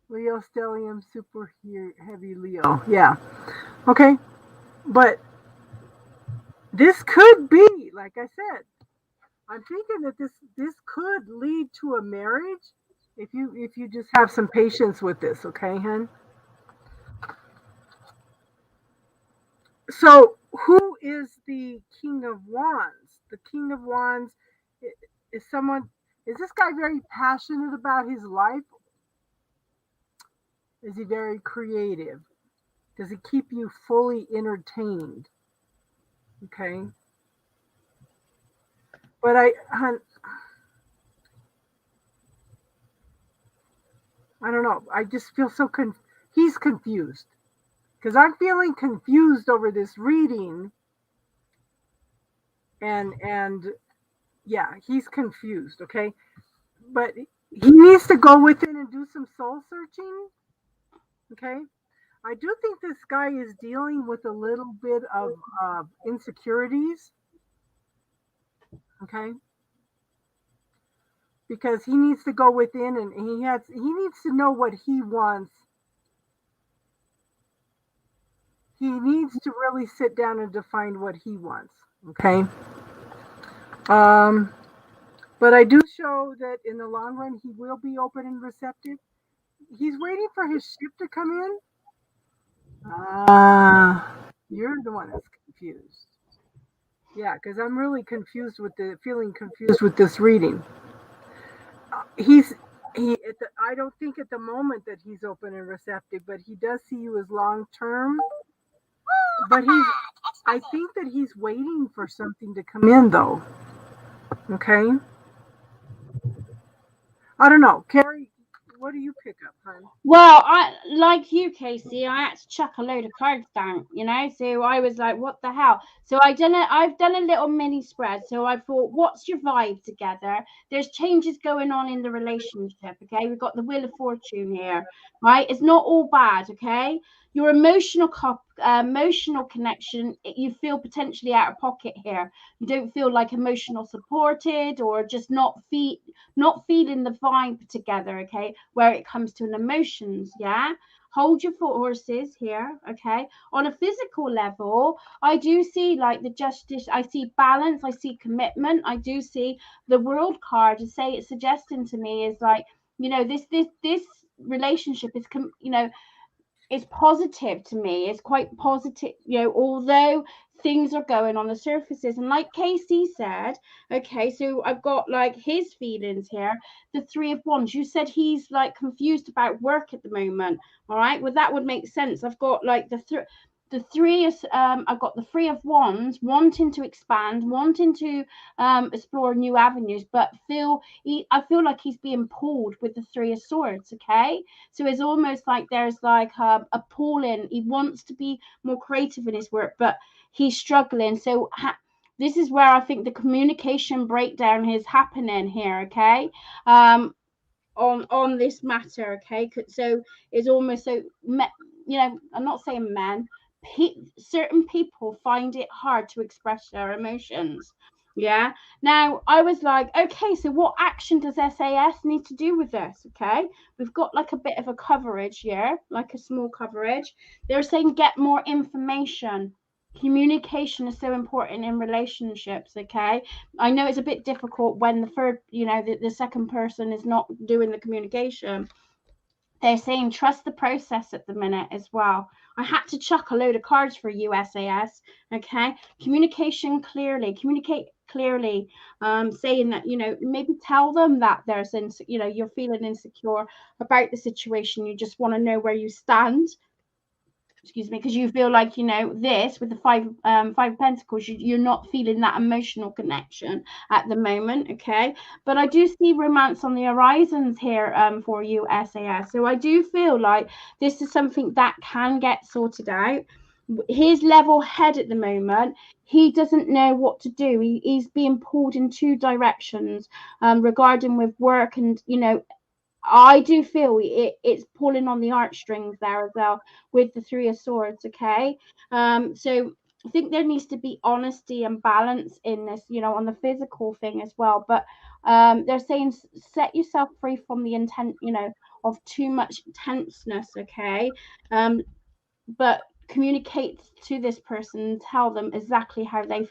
Leo, stellium, super heavy Leo. Yeah. Okay. But this could be, like I said, I'm thinking that this could lead to a marriage if you just have some patience with this, okay, hun? So, who is the King of Wands? The King of Wands is someone. Is this guy very passionate about his life? Is he very creative? Does he keep you fully entertained? Okay. But I don't know. I just feel so he's confused because I'm feeling confused over this reading, and yeah, he's confused. Okay, but he needs to go within and do some soul searching. Okay, I do think this guy is dealing with a little bit of insecurities. Okay, because he needs to go within and he needs to know what he wants. He needs to really sit down and define what he wants. Okay. Um, but I do show that in the long run he will be open and receptive. He's waiting for his ship to come in. Ah, you're the one that's confused. Yeah, because I'm really feeling confused with this reading. He's I don't think at the moment that he's open and receptive, but he does see you as long term. But I think that he's waiting for something to come in though. Okay. I don't know, Carrie. What do you pick up, hon? Well, I like you, Casey. I had to chuck a load of cards down, So I was like, "What the hell?" So I've done a little mini spread. So I thought, "What's your vibe together?" There's changes going on in the relationship. Okay, we've got the Wheel of Fortune here, right? It's not all bad. Okay, your emotional connection, you feel potentially out of pocket here. You don't feel like emotional supported, or just not feeling the vibe together, okay, where it comes to an emotions. Yeah, hold your horses here, okay. On a physical level, I do see like the justice, I see balance, I see commitment, I do see the world card to say it's suggesting to me is like, you know, this relationship is it's positive to me. It's quite positive, you know, although things are going on the surfaces. And like Casey said, okay, so I've got like his feelings here, the Three of Wands. You said he's like confused about work at the moment. All right, well, that would make sense. I've got like the three is I've got the Three of Wands, wanting to expand, wanting to explore new avenues, but I feel like he's being pulled with the Three of Swords. Okay, so it's almost like there's like a pulling. He wants to be more creative in his work, but he's struggling. So this is where I think the communication breakdown is happening here. Okay, on this matter. Okay, so it's almost so, you know, I'm not saying men. Certain people find it hard to express their emotions. Yeah. Now I was like, okay, so what action does SAS need to do with this? Okay, we've got like a bit of a coverage here, like a small coverage. They're saying get more information. Communication is so important in relationships. Okay, I know it's a bit difficult when the third, you know, the second person is not doing the communication. They're saying trust the process at the minute as well. I had to chuck a load of cards for USAS. Okay, communication clearly, communicate clearly, saying that, you know, maybe tell them that you know, you're feeling insecure about the situation. You just want to know where you stand, excuse me, because you feel like, you know, this with the five of pentacles, you're not feeling that emotional connection at the moment. Okay, but I do see romance on the horizons here for you, SAS. So I do feel like this is something that can get sorted out. His level head at the moment, he doesn't know what to do. He's being pulled in two directions regarding with work, and, you know, I do feel it's pulling on the heartstrings there as well with the Three of Swords. Okay, so I think there needs to be honesty and balance in this, you know, on the physical thing as well. But they're saying set yourself free from the intent, you know, of too much tenseness. Okay, but communicate to this person, tell them exactly how they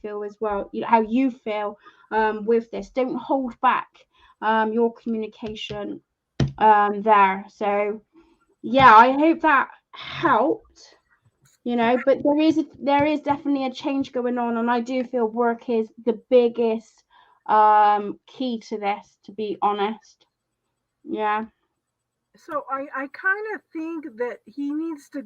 feel as well, you know, how you feel with this. Don't hold back your communication there. So yeah, I hope that helped, you know. But there is definitely a change going on, and I do feel work is the biggest key to this, to be honest. Yeah. So I kind of think that he needs to,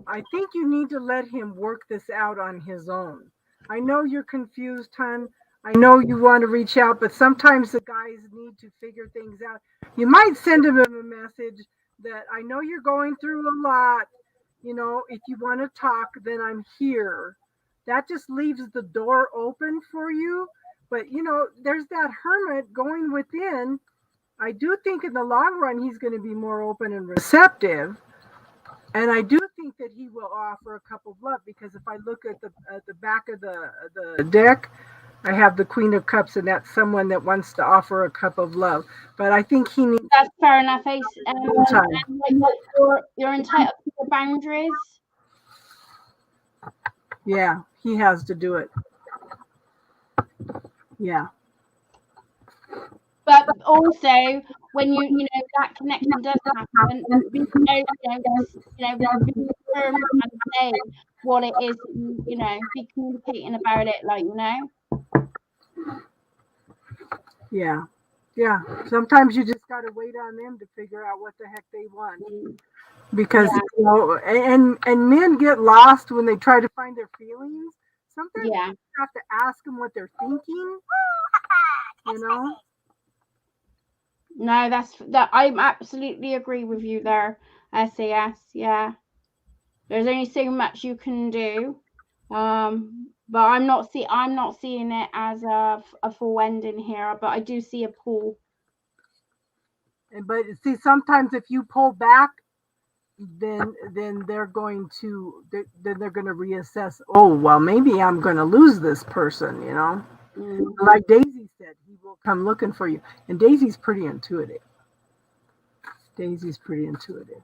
I think you need to let him work this out on his own. I know you're confused, hon. I know you want to reach out, but sometimes the guys need to figure things out. You might send him a message that I know you're going through a lot. You know, if you want to talk, then I'm here. That just leaves the door open for you. But, you know, there's that hermit going within. I do think in the long run, he's going to be more open and receptive. And I do think that he will offer a cup of love, because if I look at the back of the deck, I have the Queen of Cups, and that's someone that wants to offer a cup of love. But I think he needs That's fair enough, Ace. time. Like you're entitled to your boundaries. Yeah, he has to do it. Yeah. But also, when you know that connection does happen, be firm and say what it is. You know, be communicating about it, like, you know. Yeah. Yeah. Sometimes you just got to wait on them to figure out what the heck they want. Because, Yeah. you know, and men get lost when they try to find their feelings. Sometimes Yeah. you have to ask them what they're thinking, you know. No, that. I absolutely agree with you there, SAS. Yeah. There's only so much you can do. But I'm not seeing it as a full ending here, but I do see a pull. But see, sometimes if you pull back, then they're going to reassess. Oh well, maybe I'm going to lose this person. Like Daisy said, he will come looking for you, and Daisy's pretty intuitive. Daisy's pretty intuitive.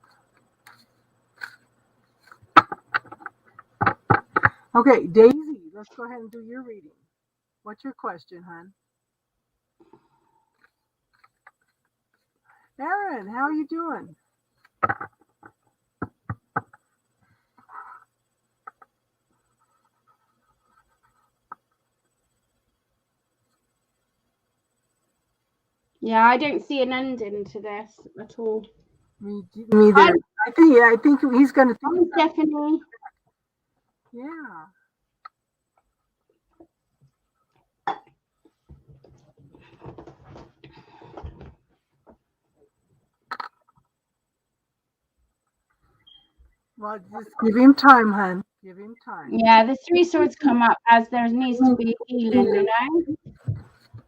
Okay, Daisy, let's go ahead and do your reading. What's your question, hon? Erin, how are you doing? Yeah, I don't see an ending to this at all. Me neither. I think he's going to think. Definitely. Yeah. Well, just give him time, hon. Give him time. Yeah, the three swords come up as there needs to be healing,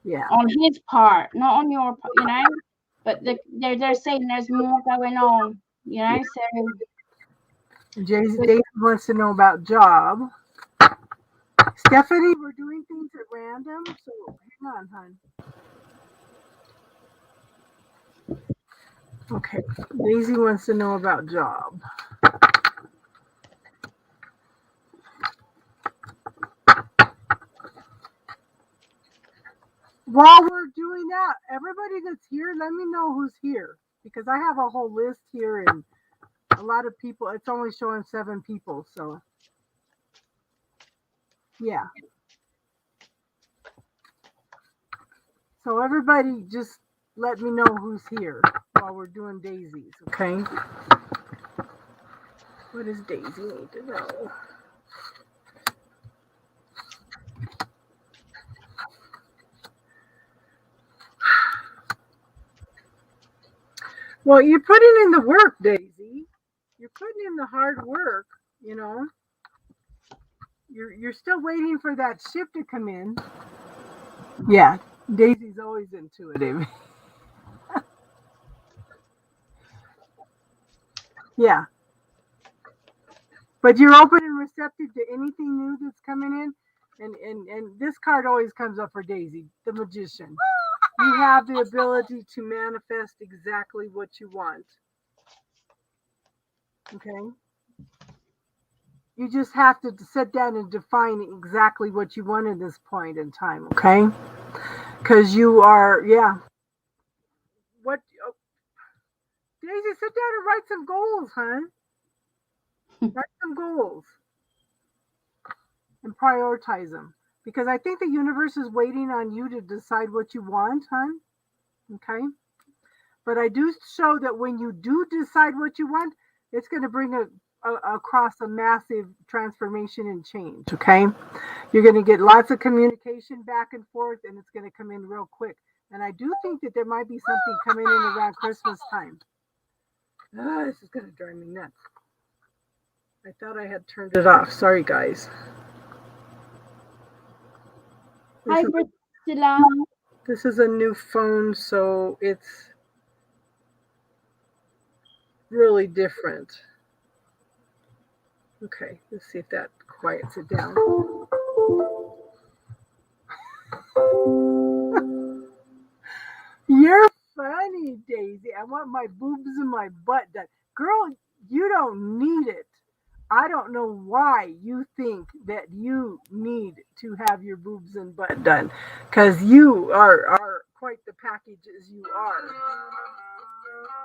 Yeah. on his part, not on your part, but they're saying there's more going on, so Daisy wants to know about job. Stephanie, we're doing things at random, so hang on, hon. Okay, Daisy wants to know about job. While we're doing that, everybody that's here, let me know who's here, because I have a whole list here and a lot of people. It's only showing 7 people, so yeah. So everybody just let me know who's here while we're doing daisies, okay? What does Daisy need to know? Well, you're putting in the work, Daisy. You're putting in the hard work, You're still waiting for that ship to come in. Yeah, Daisy's always intuitive. Yeah. But you're open and receptive to anything new that's coming in. And this card always comes up for Daisy, the magician. You have the ability to manifest exactly what you want. Okay? You just have to sit down and define exactly what you want at this point in time, okay? Because you are, yeah. What? Oh, Daisy, sit down and write some goals, hon. Write some goals and prioritize them. Because I think the universe is waiting on you to decide what you want, hon. Okay? But I do show that when you do decide what you want, it's going to bring across a massive transformation and change, okay? You're going to get lots of communication back and forth, and it's going to come in real quick. And I do think that there might be something coming in around Christmas time. This is going to drive me nuts. I thought I had turned it off. Sorry, guys. Hi, Priscilla. This is a new phone, so it's really different. Okay, let's see if that quiets it down. You're funny, Daisy. I want my boobs and my butt done. Girl, you don't need it. I don't know why you think that you need to have your boobs and butt done, because you are quite the package as you are.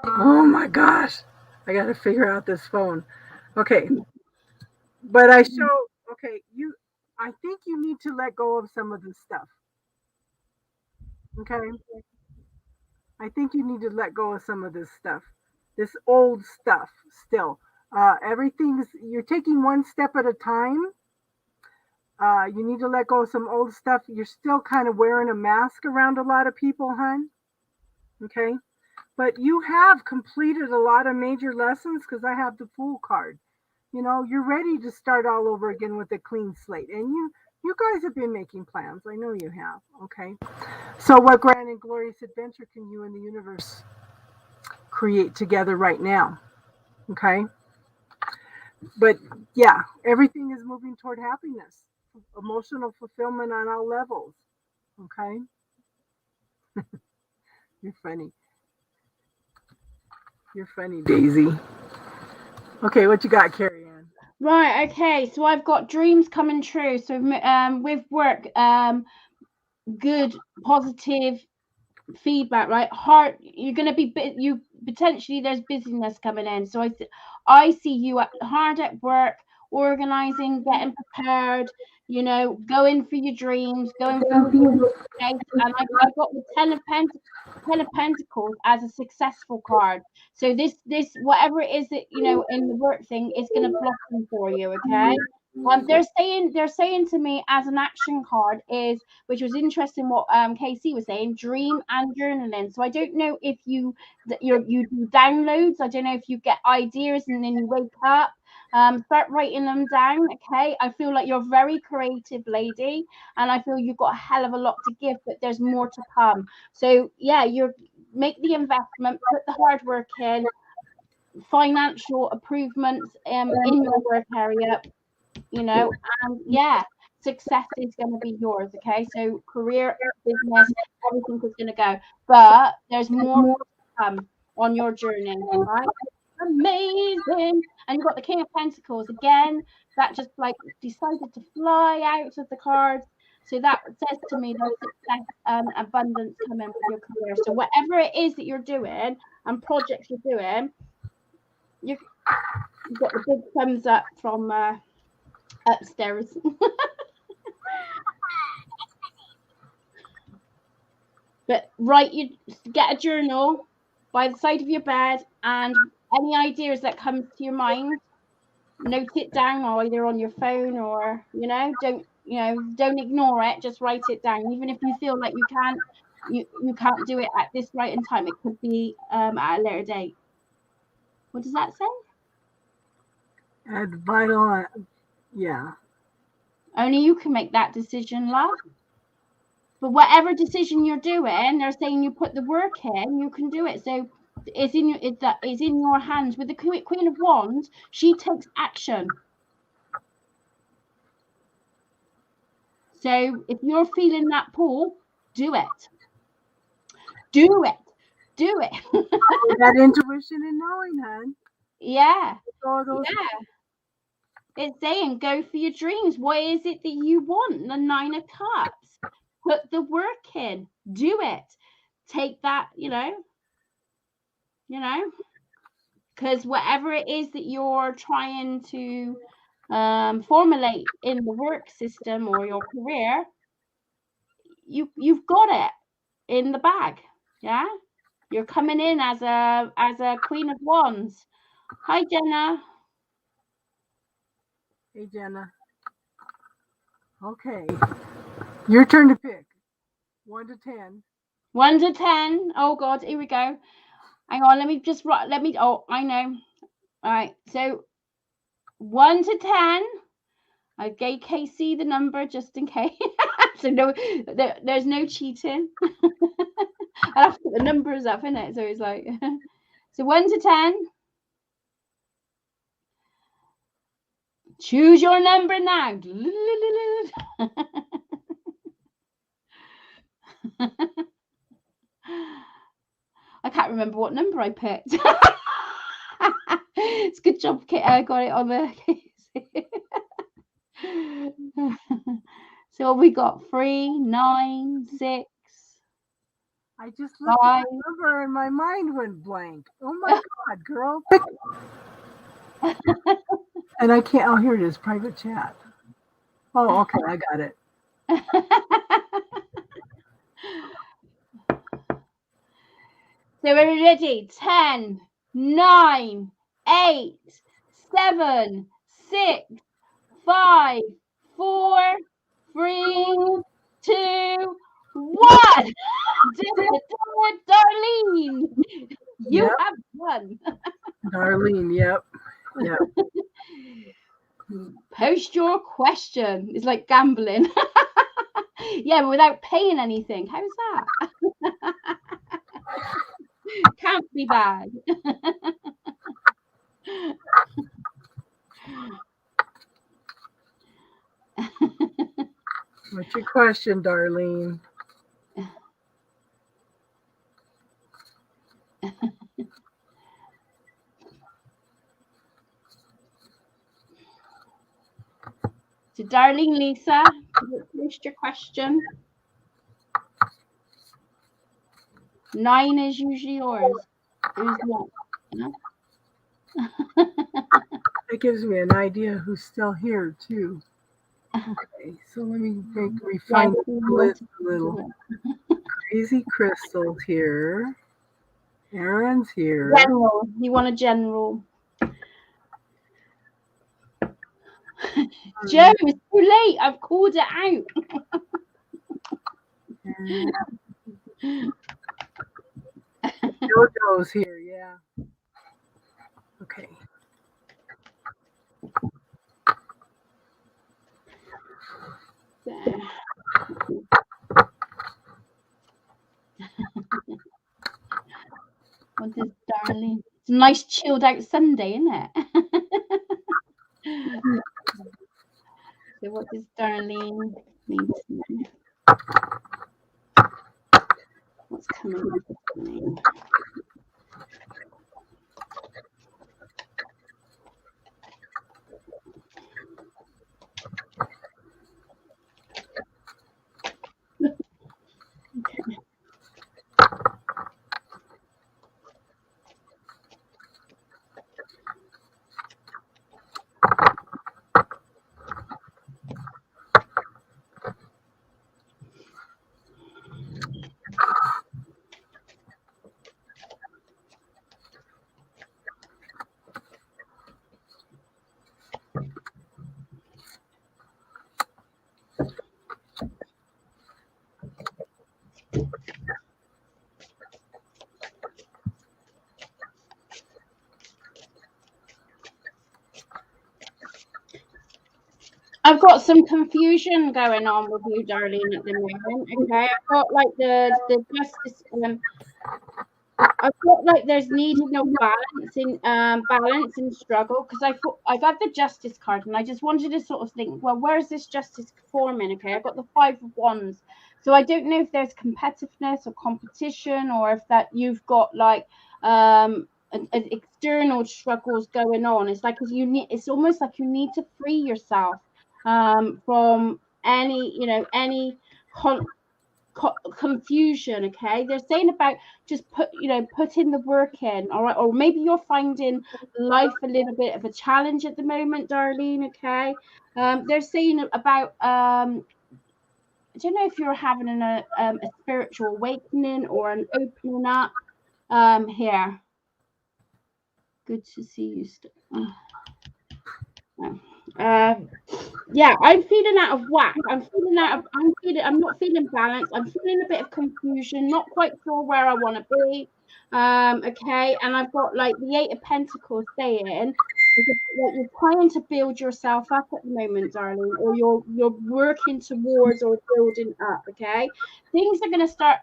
Oh my gosh. I got to figure out this phone. Okay. But I think you need to let go of some of this stuff. Okay? I think you need to let go of some of this stuff. This old stuff still. You're taking one step at a time. You need to let go of some old stuff. You're still kind of wearing a mask around a lot of people, hon. Okay? But you have completed a lot of major lessons because I have the Fool card. You're ready to start all over again with a clean slate. And you guys have been making plans. I know you have. Okay. So what grand and glorious adventure can you and the universe create together right now? Okay. But yeah, everything is moving toward happiness, emotional fulfillment on all levels. Okay. You're funny. You're funny, Daisy. Okay, what you got, Carrie Ann? Right. Okay. So I've got dreams coming true. So with work, good, positive feedback, right? You're going to be you potentially there's busyness coming in. So I see you hard at work, organizing, getting prepared. Going for your dreams, going for your and I've got the Ten of Pentacles as a successful card. So this whatever it is that in the work thing is going to blossom for you. Okay. They're saying to me as an action card is, which was interesting what KC was saying, dream and journaling. So I don't know if you do downloads. I don't know if you get ideas and then you wake up. Start writing them down. Okay. I feel like you're a very creative lady, and I feel you've got a hell of a lot to give, but there's more to come. So yeah, make the investment, put the hard work in, financial improvements in your work area, and yeah, success is going to be yours. Okay, so career, business, everything is going to go, but there's more to come on your journey, right? Amazing. And you've got the King of Pentacles again, that just like decided to fly out of the cards. So that says to me there's success and abundance coming with your career. So whatever it is that you're doing and projects you're doing, you've got the big thumbs up from upstairs. But get a journal by the side of your bed, and any ideas that come to your mind, note it down, or either on your phone, or don't ignore it, just write it down. Even if you feel like you can't do it at this right in time, it could be at a later date. What does that say? Add vital, yeah. Only you can make that decision, love. But whatever decision you're doing, they're saying you put the work in, you can do it. So it's in your hands. With the Queen of Wands, she takes action. So if you're feeling that pull, do it. Do it. Do it. That intuition and knowing, hon. Yeah. All those Yeah. It's saying go for your dreams. What is it that you want? The Nine of Cups. Put the work in. Do it. Take that, because whatever it is that you're trying to formulate in the work system or your career, you've got it in the bag. Yeah, you're coming in as a Queen of Wands. Hi, Jenna. Hey, Jenna. Okay. Your turn to pick. 1 to 10. 1 to 10. Oh God, here we go. Hang on, oh, I know. All right, so 1 to 10. I gave KC the number just in case. So no, there's no cheating. I have to put the numbers up in it, so it's like so 1 to 10. Choose your number now. I can't remember what number I picked. It's a good job, Kit. I got it on the So we got 3, 9, 6. I just looked at the number and my mind went blank. Oh my God, girl. And I can't. Oh, here it is. Private chat. Oh, okay. I got it. So we're ready. 10, 9, 8, 7, 6, 5, 4, 3, 2, 1. Darlene, you have won. Darlene, yep. Post your question. It's like gambling. Yeah, but without paying anything. How's that? Can't be bad. What's your question, Darlene? So, Darlene Lisa, what's your question? 9 is usually yours. Who's not? No? That gives me an idea who's still here too. Okay, so let me refine Yeah, the little crazy crystals here. Aaron's here. General. You want a general? Joe, it's too late. I've called it out. JoJo's here, yeah. Okay. What is Darlene? It's a nice chilled out Sunday, isn't it? So what does Darlene need to know? What's coming up with Darlene? Okay. I've got some confusion going on with you, Darlene, at the moment. Okay, I've got like the justice. I've got like there's needing no balance in struggle, because I got the justice card and I just wanted to sort of think, well, where's this justice forming? Okay, I've got the 5 of Wands, so I don't know if there's competitiveness or competition, or if that you've got like external struggles going on. It's like it's almost like you need to free yourself from any confusion. Okay, they're saying about just put in the work in. All right, or maybe you're finding life a little bit of a challenge at the moment, Darlene. Okay, they're saying about I don't know if you're having a spiritual awakening or an opening up here. Good to see you. Yeah, I'm feeling out of whack. I'm not feeling balanced. I'm feeling a bit of confusion, not quite sure where I want to be. Okay, and I've got like the 8 of Pentacles saying like you're trying to build yourself up at the moment, darling, or you're working towards or building up. Okay, things are going to start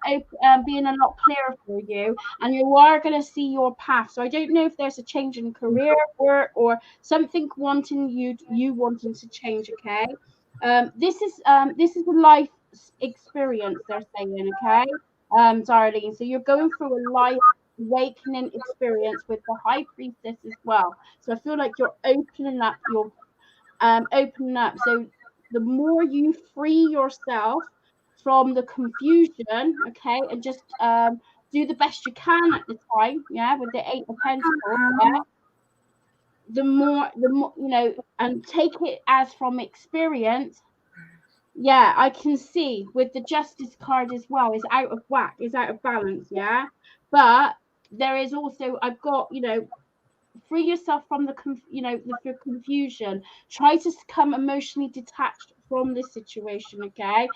being a lot clearer for you, and you are going to see your path. So I don't know if there's a change in career, work, or something wanting you wanting to change. Okay, this is a life experience, they're saying. Okay, darling, so you're going through a life awakening experience with the High Priestess as well. So I feel like you're opening up. So the more you free yourself from the confusion, okay, and just do the best you can at the time, yeah, with the 8 of Pentacles, yeah, the more and take it as from experience. Yeah, I can see with the Justice card as well, is out of whack, is out of balance, yeah. But there is also, I've got, free yourself from the confusion. Try to become emotionally detached from this situation, okay?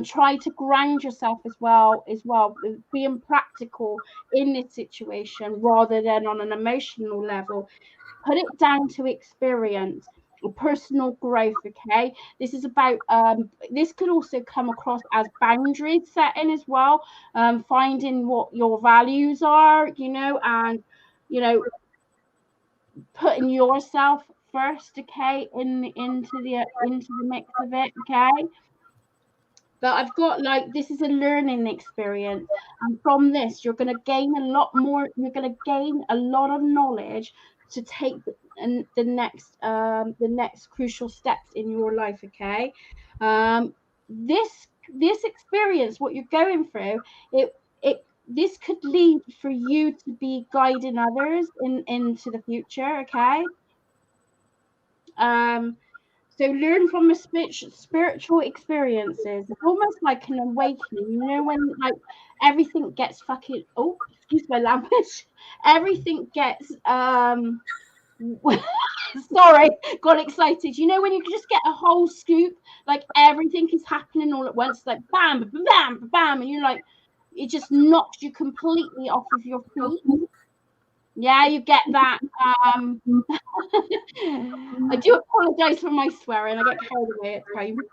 Try to ground yourself as well, being practical in this situation rather than on an emotional level. Put it down to experience, personal growth. Okay, this is about this could also come across as boundaries setting as well, finding what your values are, and putting yourself first, okay, into the mix of it, okay. But I've got like, this is a learning experience, and from this you're going to gain a lot more. You're going to gain a lot of knowledge to take the next crucial steps in your life, okay. um this experience, what you're going through, it this could lead for you to be guiding others into the future, okay. um so learn from a spiritual experiences. It's almost like an awakening. You know, when like everything gets fucking, oh, excuse my language. Everything gets sorry, got excited. You know, when you just get a whole scoop, like everything is happening all at once, like bam, bam, bam, bam, and you're like, it just knocks you completely off of your feet. Yeah, you get that. I do apologize for my swearing. I get carried away at times.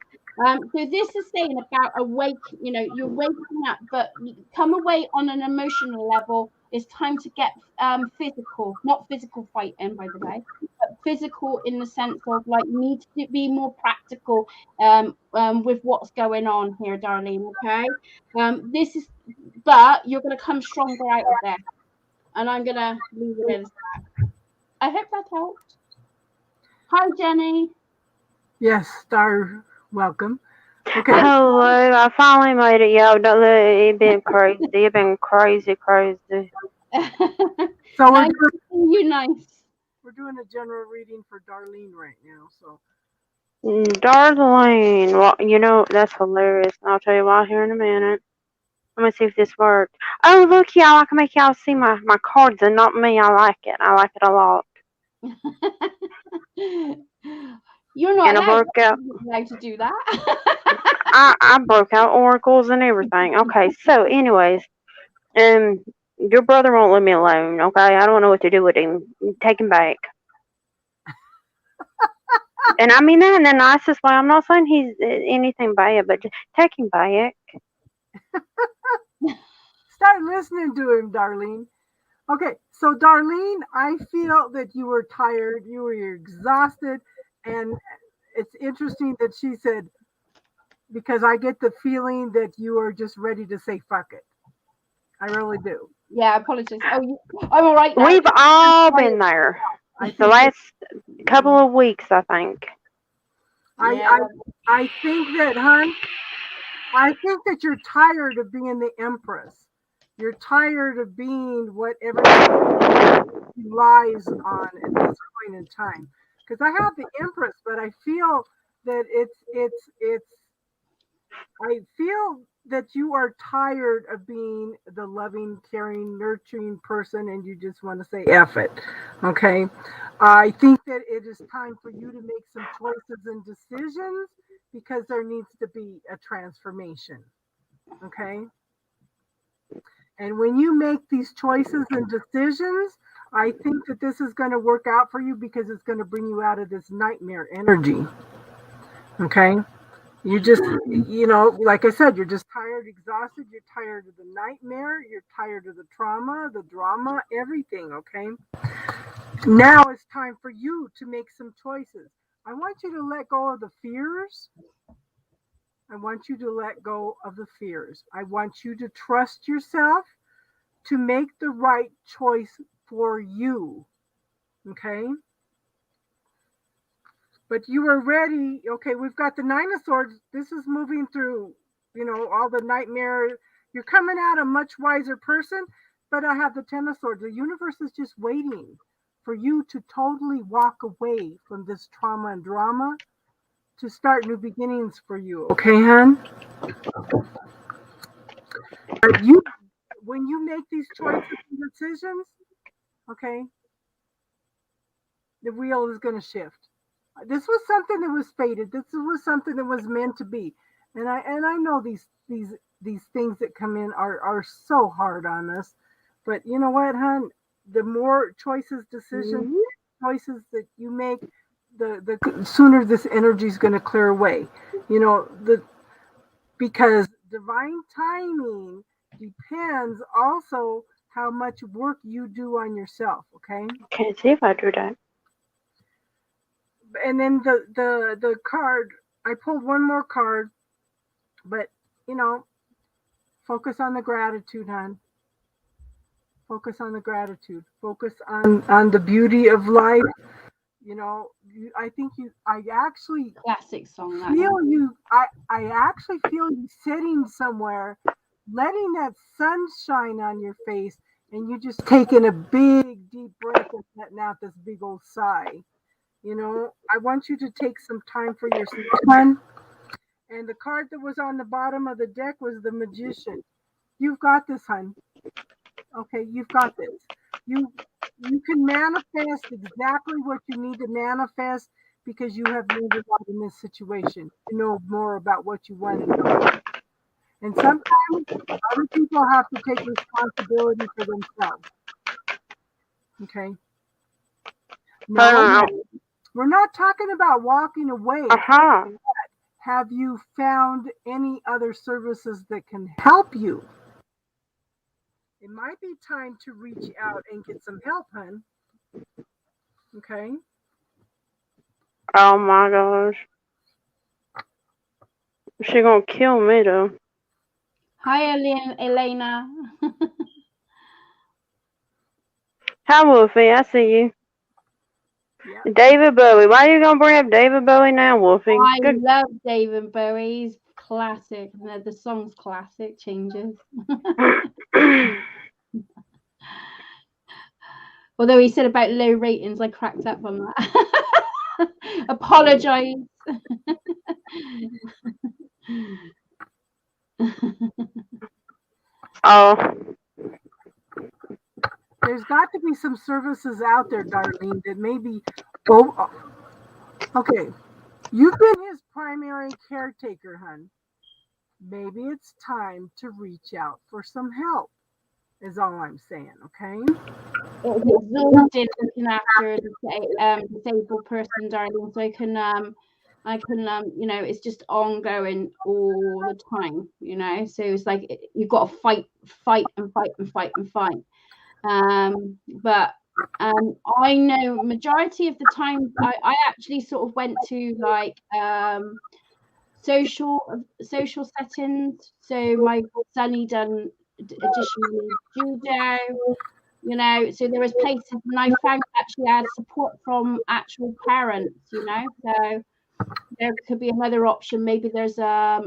So this is saying about awake. You know, you're waking up, but you come away on an emotional level. It's time to get physical, not physical fighting, by the way, but physical in the sense of like, you need to be more practical with what's going on here, Darlene. Okay. This is, but you're going to come stronger out of there. And I'm going to leave it as that. I hope that helped. Hi, Jenny. Yes, Star, welcome. Okay. Hello, I finally made it. Yeah, it's been crazy. It's been crazy. So nice to see you. Nice. We're doing a general reading for Darlene right now. So Darlene, well, you know, that's hilarious. I'll tell you why here in a minute. Let me see if this worked. Oh, look, y'all, I can make y'all see my cards and not me. I like it. I like it a lot. You're not allowed to do that. I broke out oracles and everything. Okay, so anyways, your brother won't leave me alone. Okay, I don't know what to do with him. Take him back. And I mean that in the nicest way. I'm not saying he's anything bad, but just take him back. Start listening to him, Darlene. Okay, so Darlene, I feel that you were tired, you were exhausted, and it's interesting that she said, because I get the feeling that you are just ready to say fuck it. I really do. Yeah, apologies. Oh, I'm all right now. We've all been there. The last couple of weeks, I think. I think that, hon, I think that you're tired of being the Empress. You're tired of being what everybody relies on at this point in time. Because I have the Empress, but I feel that I feel that you are tired of being the loving, caring, nurturing person, and you just want to say F it. Okay. I think that it is time for you to make some choices and decisions because there needs to be a transformation. Okay. And when you make these choices and decisions, I think that this is going to work out for you because it's going to bring you out of this nightmare energy. Okay. You just, like I said, you're just tired, exhausted. You're tired of the nightmare. You're tired of the trauma, the drama, everything. Okay. Now it's time for you to make some choices. I want you to let go of the fears. I want you to let go of the fears. I want you to trust yourself to make the right choice for you. Okay? But you are ready. Okay, we've got the Nine of Swords. This is moving through, all the nightmare. You're coming out a much wiser person, but I have the Ten of Swords. The universe is just waiting for you to totally walk away from this trauma and drama to start new beginnings for you. Okay, hon? When you make these choices and decisions, okay, the wheel is going to shift. This was something that was fated. This was something that was meant to be. And I know these things that come in are so hard on us. But you know what, hon? The more choices, decisions, choices that you make, the sooner this energy is going to clear away. Because divine timing depends also how much work you do on yourself, okay? Can't see if I do that. And then the card, I pulled one more card, but focus on the gratitude, hon. Focus on the gratitude. Focus on the beauty of life. I actually Classic song. That feel one. you. I actually feel you sitting somewhere, letting that sun shine on your face, and you just taking a big deep breath and letting out this big old sigh. I want you to take some time for yourself, hon. And the card that was on the bottom of the deck was the Magician. You've got this, hon. Okay, you've got this. You can manifest exactly what you need to manifest because you have learned a lot in this situation. You know more about what you want to know. And sometimes other people have to take responsibility for themselves. Okay? No, we're not talking about walking away. Have you found any other services that can help you? It might be time to reach out and get some help, hon. Okay? Oh my gosh. She gonna kill me though. Hi, Elena. Hi, Wolfie. I see you. Yeah. David Bowie. Why are you gonna bring up David Bowie now, Wolfie? I love David Bowie. He's classic. The song's classic. Changes. Although he said about low ratings, I cracked up on that. Apologise. Oh. There's got to be some services out there, Darlene, that maybe. Oh, okay. You've been his primary caretaker, hon. Maybe it's time to reach out for some help, is all I'm saying, okay? It's exhausted looking after the disabled person, darling. So I can it's just ongoing all the time, So it's like you've got to fight and fight and fight and fight. But I know majority of the time I actually sort of went to like social settings. So my sonny done additionally judo, so there was places, and I found actually I had support from actual parents, so there could be another option. Maybe there's a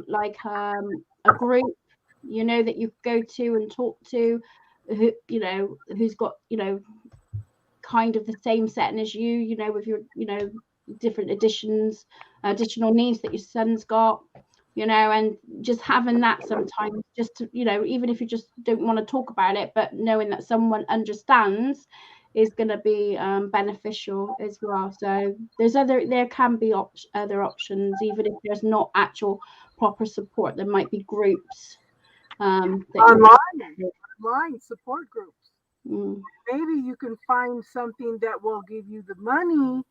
group, that you go to and talk to, who's got kind of the same setting as you, with your different additional needs that your son's got, and just having that sometimes, just to, even if you just don't want to talk about it, but knowing that someone understands is going to be beneficial as well. So there can be other options, even if there's not actual proper support. There might be groups online support groups. Maybe you can find something that will give you the money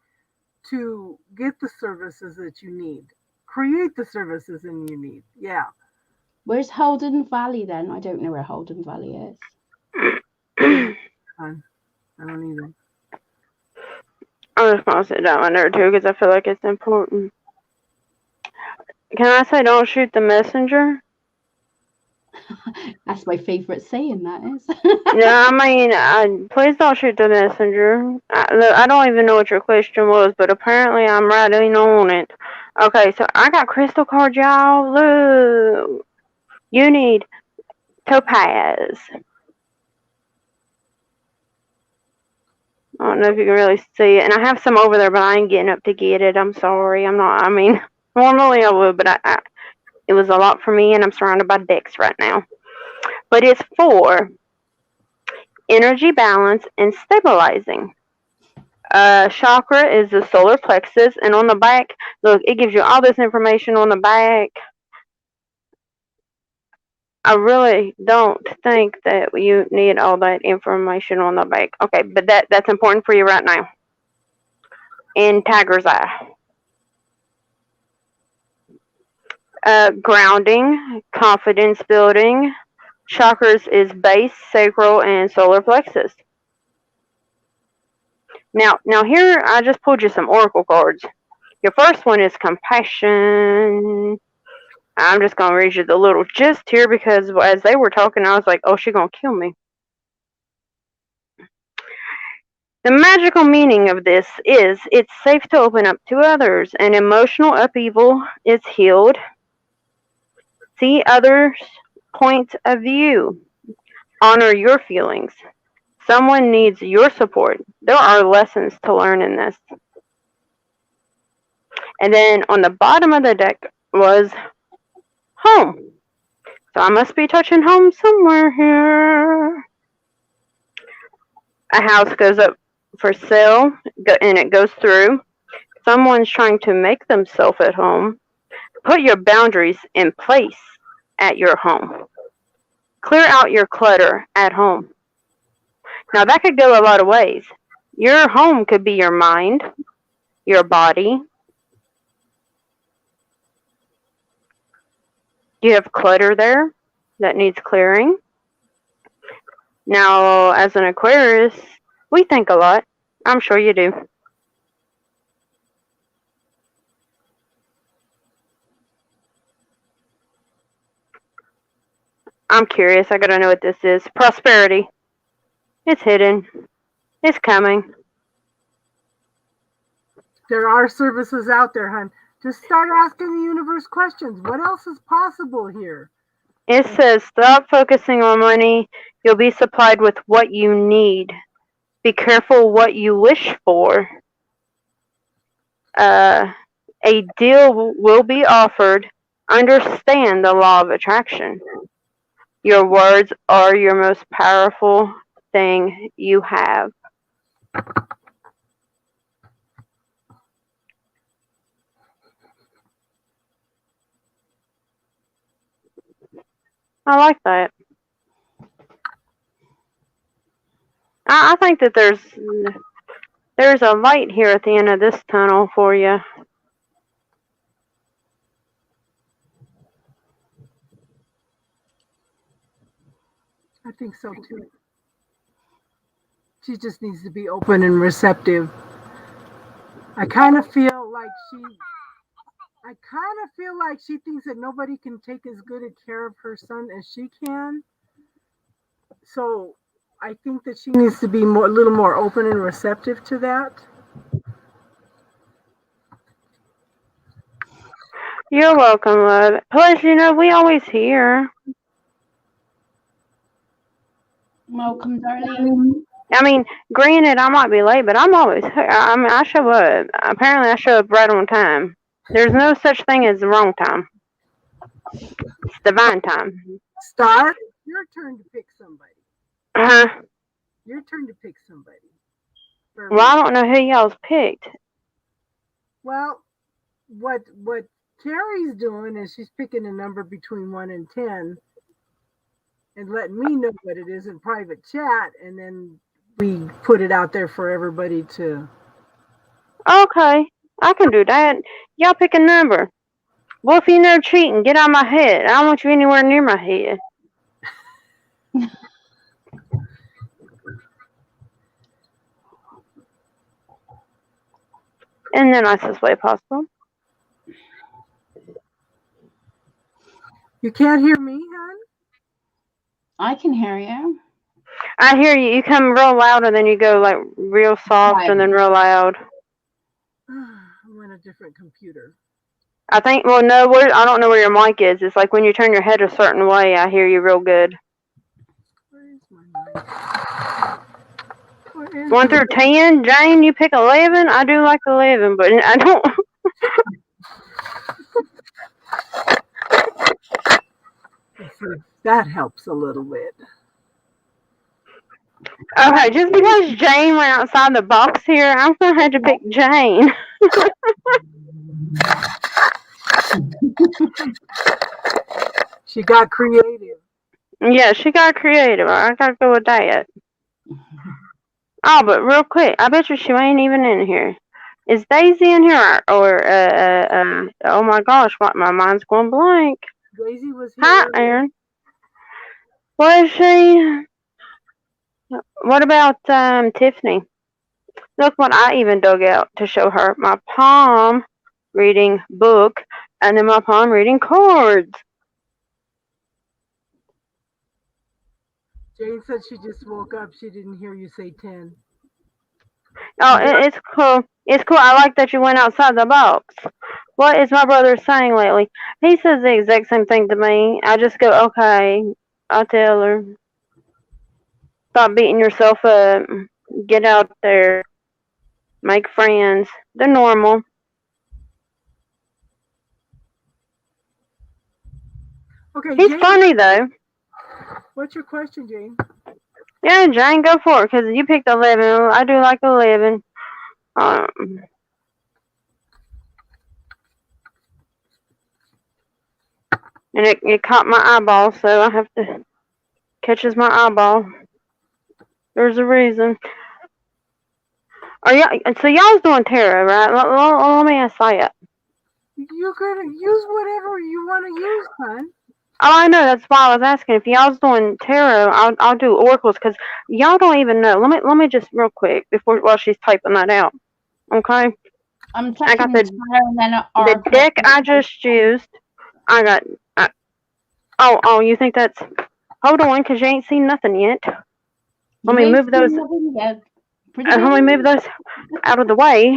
to get the services that you need, create the services that you need. Yeah. Where's Holden Valley then? I don't know where Holden Valley is. I don't either. I'm just gonna sit down on there too because I feel like it's important. Can I say don't shoot the messenger? That's my favorite saying, that is. Yeah, I mean, please don't shoot the messenger. I don't even know what your question was, but apparently I'm right in on it. Okay, so I got crystal cards, y'all. Look. You need topaz. I don't know if you can really see it. And I have some over there, but I ain't getting up to get it. I'm sorry. Normally I would, but it was a lot for me, and I'm surrounded by decks right now. But it's for energy balance and stabilizing. Chakra is the solar plexus, and on the back, look, it gives you all this information on the back. I really don't think that you need all that information on the back. Okay, but that's important for you right now. In Tiger's Eye. Grounding, confidence building, chakras is base, sacral, and solar plexus. Now here I just pulled you some oracle cards. Your first one is compassion. I'm just going to read you the little gist here because as they were talking, I was like, oh, she's going to kill me. The magical meaning of this is it's safe to open up to others, and emotional upheaval is healed. See others' point of view. Honor your feelings. Someone needs your support. There are lessons to learn in this. And then on the bottom of the deck was home. So I must be touching home somewhere here. A house goes up for sale and it goes through. Someone's trying to make themselves at home. Put your boundaries in place at your home. Clear out your clutter at home. Now that could go a lot of ways. Your home could be your mind, your body. You have clutter there that needs clearing. Now, as an Aquarius, we think a lot. I'm sure you do. I'm curious. I gotta know what this is. Prosperity. It's hidden. It's coming. There are services out there, hon. Just start asking the universe questions. What else is possible here? It says, stop focusing on money. You'll be supplied with what you need. Be careful what you wish for. A deal will be offered. Understand the law of attraction. Your words are your most powerful thing you have. I like that. I think that there's a light here at the end of this tunnel for you. I think so too. She just needs to be open and receptive. I kind of feel like she thinks that nobody can take as good a care of her son as she can. So I think that she needs to be a little more open and receptive to that. You're welcome, love. Plus, we always hear. Welcome, darling. I mean, granted, I might be late, but I'm always here. I mean, I show up. Apparently, I show up right on time. There's no such thing as the wrong time. It's divine time. Star, your turn to pick somebody. Uh-huh. Your turn to pick somebody. Well, I don't know who y'all's picked. Well, what Carrie's doing is she's picking a number between 1 and 10 and letting me know what it is in private chat, and then we put it out there for everybody to... Okay, I can do that. Y'all pick a number. Well, if you know cheating, get out of my head. I don't want you anywhere near my head. In the nicest way possible. You can't hear me, hon? I can hear you. I hear you. You come real loud and then you go like real soft Right. and then real loud. I'm on a different computer. I think, well, no, I don't know where your mic is. It's like when you turn your head a certain way, I hear you real good. Where is my mic? 1 through 10, Jane, you pick 11. I do like 11, but I don't. That helps a little bit. Okay, just because Jane went outside the box here, I'm going to have to pick Jane. She got creative. Yeah, she got creative. I got to go with that. Oh, but real quick, I bet you she ain't even in here. Is Daisy in here? Oh my gosh, my mind's going blank. Daisy was here. Hi, Aaron. What is she? What about Tiffany? Look what I even dug out to show her. My palm reading book, and then my palm reading cards. Jane said she just woke up. She didn't hear you say 10. Oh, it's cool. It's cool. I like that you went outside the box. What is my brother saying lately? He says the exact same thing to me. I just go, okay. I'll tell her. Stop beating yourself up. Get out there. Make friends. They're normal. Okay, He's Jane, funny, though. what's your question, Jane? Yeah, Jane, go for it, because you picked 11. I do like 11. And it caught my eyeball, so I have to catches my eyeball. There's a reason. So y'all's doing tarot, right? Let me ask that. You're going to use whatever you want to use, hon. Oh, I know. That's why I was asking. If y'all's doing tarot, I'll do oracles, because y'all don't even know. Let me just real quick while she's typing that out. Okay. I'm I got checking the deck I just used. I got. Oh, you think that's? Hold on, because you ain't seen nothing yet. Let me move those. Let me move those out of the way.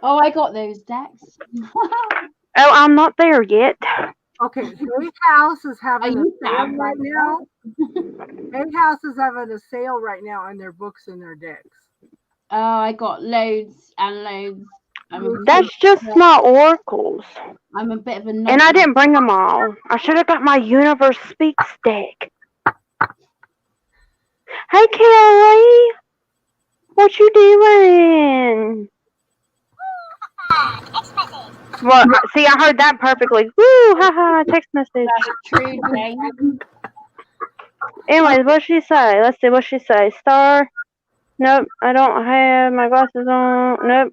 Oh, I got those decks. Oh, I'm not there yet. Okay, Hay House is having a sale right now. Hay House is having a sale right now on their books and their decks. Oh, I got loads and loads. That's just my oracles. I'm a bit of a nut. And I didn't bring them all. I should have got my Universe Speaks deck. Hey, Kelly. What you doing? Well, see, I heard that perfectly. Woo, haha, text message. That's true, Jane. Anyways, what'd she say? Let's see, what'd she say? Star? Nope, I don't have my glasses on. Nope,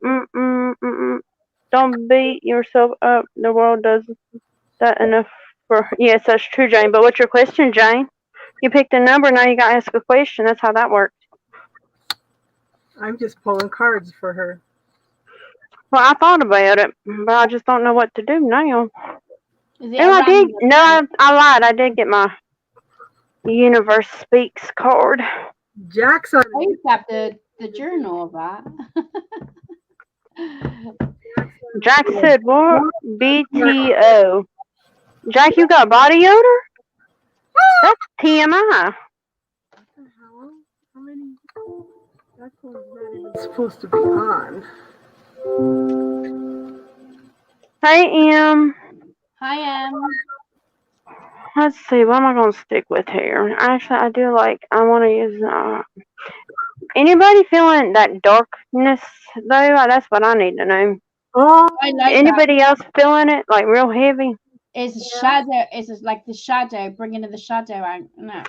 Don't beat yourself up. The world does that enough for... Yes, that's true, Jane. But what's your question, Jane? You picked a number, now you gotta ask a question. That's how that works. I'm just pulling cards for her. Well, I thought about it, but I just don't know what to do now. Is it I did. No, I lied. I did get my Universe Speaks card. Jackson. I used to have the journal of that. Jack said, what? BTO. Jack, you got body odor? That's TMI. How many? That one's not even supposed to be on. Hey, Em. Hi, Em. Let's see, what am I going to stick with here? Actually, I want to use, anybody feeling that darkness, though? That's what I need to know. Oh, I like anybody else feeling it, like real heavy? It's a shadow. It's like the shadow, bringing the shadow out. No.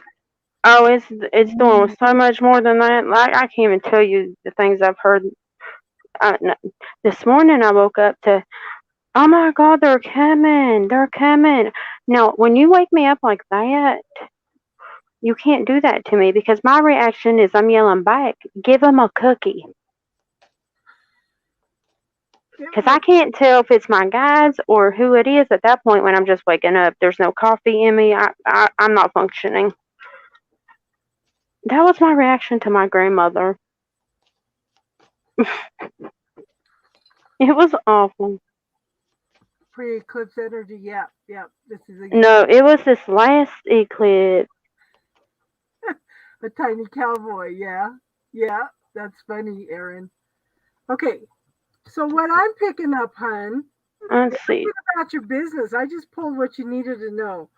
Oh, it's doing so much more than that. Like, I can't even tell you the things I've heard. No. This morning I woke up to, oh my God, they're coming. They're coming. Now, when you wake me up like that, you can't do that to me, because my reaction is I'm yelling back, give them a cookie. Because I can't tell if it's my guys or who it is at that point when I'm just waking up. There's no coffee in me. I'm not functioning. That was my reaction to my grandmother. It was awful. Pre-eclipse energy. Yep. This is No, it was this last eclipse. a tiny cowboy. Yeah. That's funny, Erin. Okay. So what I'm picking up, hon, Let's see. about your business. I just pulled what you needed to know.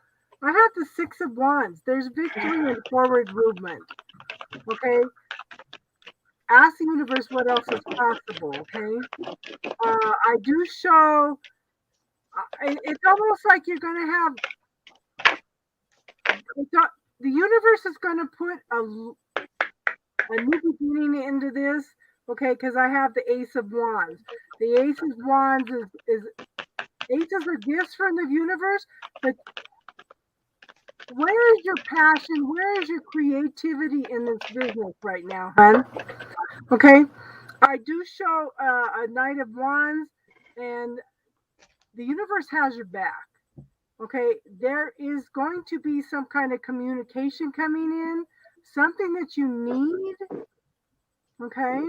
I have the Six of Wands. There's victory and forward movement. Okay. Ask the universe what else is possible. Okay. I do show. It's almost like you're going to have. The universe is going to put a new beginning into this. Okay, because I have the Ace of Wands. The Ace of Wands is aces are gifts from the universe, but where is your passion? Where is your creativity in this business right now, hon? Okay. I do show a Knight of Wands, and the universe has your back. Okay. There is going to be some kind of communication coming in, something that you need. Okay.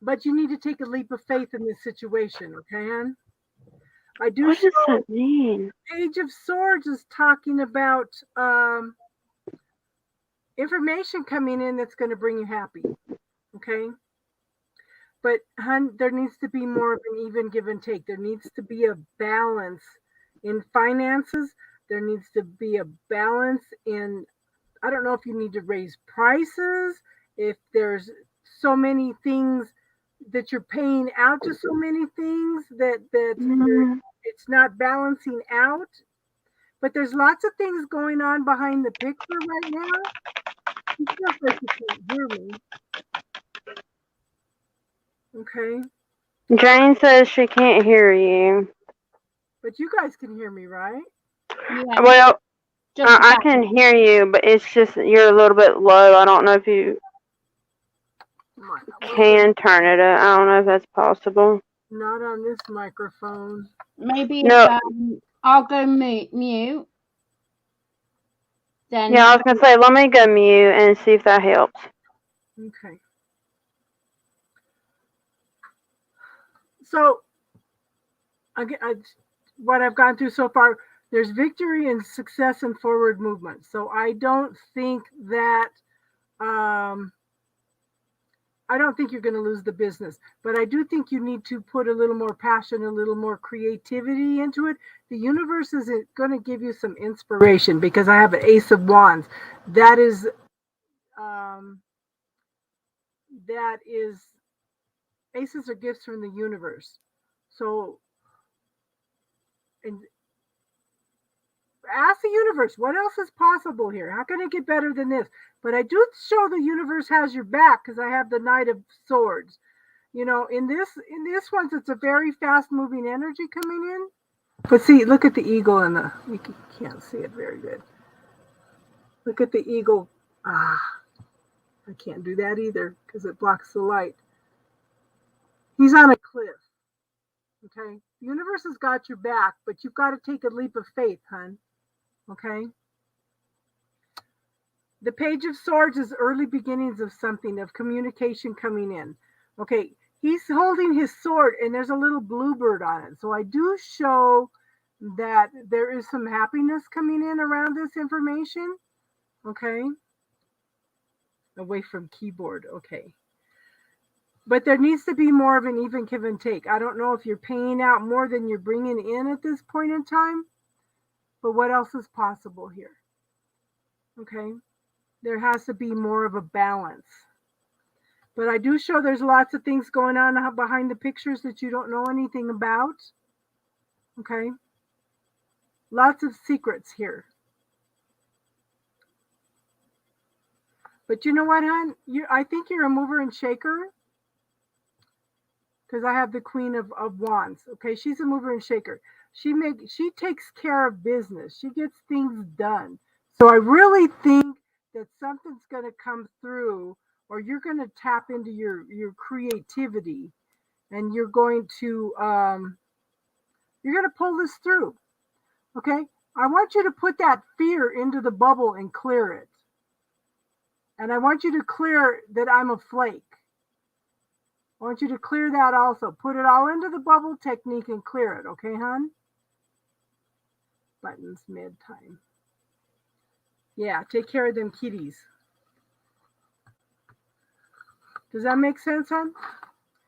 But you need to take a leap of faith in this situation. Okay, hon? I do What does show that mean? Page of Swords is talking about information coming in that's going to bring you happy. Okay. But, hun, there needs to be more of an even give and take. There needs to be a balance in finances. There needs to be a balance in, I don't know if you need to raise prices, if there's so many things that you're paying out to so many things that it's not balancing out. But there's lots of things going on behind the picture right now. It feels like you can't hear me. Okay. Jane says she can't hear you. But you guys can hear me, right? Yeah, Well, just I about. can hear you, but it's just you're a little bit low. I don't know if you can turn it up. I don't know if that's possible. Not on this microphone. Maybe No. if I'll go mute. Then Yeah, I was gonna say let me go mute and see if that helps. Okay. So, what I've gone through so far, there's victory and success and forward movement. So I don't think that I don't think you're going to lose the business, but I do think you need to put a little more passion, a little more creativity into it. The universe is going to give you some inspiration because I have an Ace of Wands. That is aces are gifts from the universe. So, and ask the universe, what else is possible here? How can it get better than this? But I do show the universe has your back because I have the Knight of Swords. You know, in this one, it's a very fast moving energy coming in. But see, look at the eagle and you can't see it very good. Look at the eagle. I can't do that either because it blocks the light. He's on a cliff. Okay, the universe has got your back, but you've got to take a leap of faith, hun. Okay. The Page of Swords is early beginnings of something, of communication coming in. Okay, he's holding his sword and there's a little bluebird on it. So I do show that there is some happiness coming in around this information. Okay. Away from keyboard. Okay. But there needs to be more of an even give and take. I don't know if you're paying out more than you're bringing in at this point in time, but what else is possible here? Okay. There has to be more of a balance. But I do show there's lots of things going on behind the pictures that you don't know anything about. Okay. Lots of secrets here. But you know what, hon? I think you're a mover and shaker. Because I have the Queen of Wands. Okay, she's a mover and shaker. She takes care of business. She gets things done. So I really think that something's going to come through, or you're going to tap into your creativity, and you're going to pull this through. Okay, I want you to put that fear into the bubble and clear it. And I want you to clear that I'm a flake. I want you to clear that also. Put it all into the bubble technique and clear it. Okay, hon? Buttons mid-time. Yeah, take care of them kitties. Does that make sense, hon?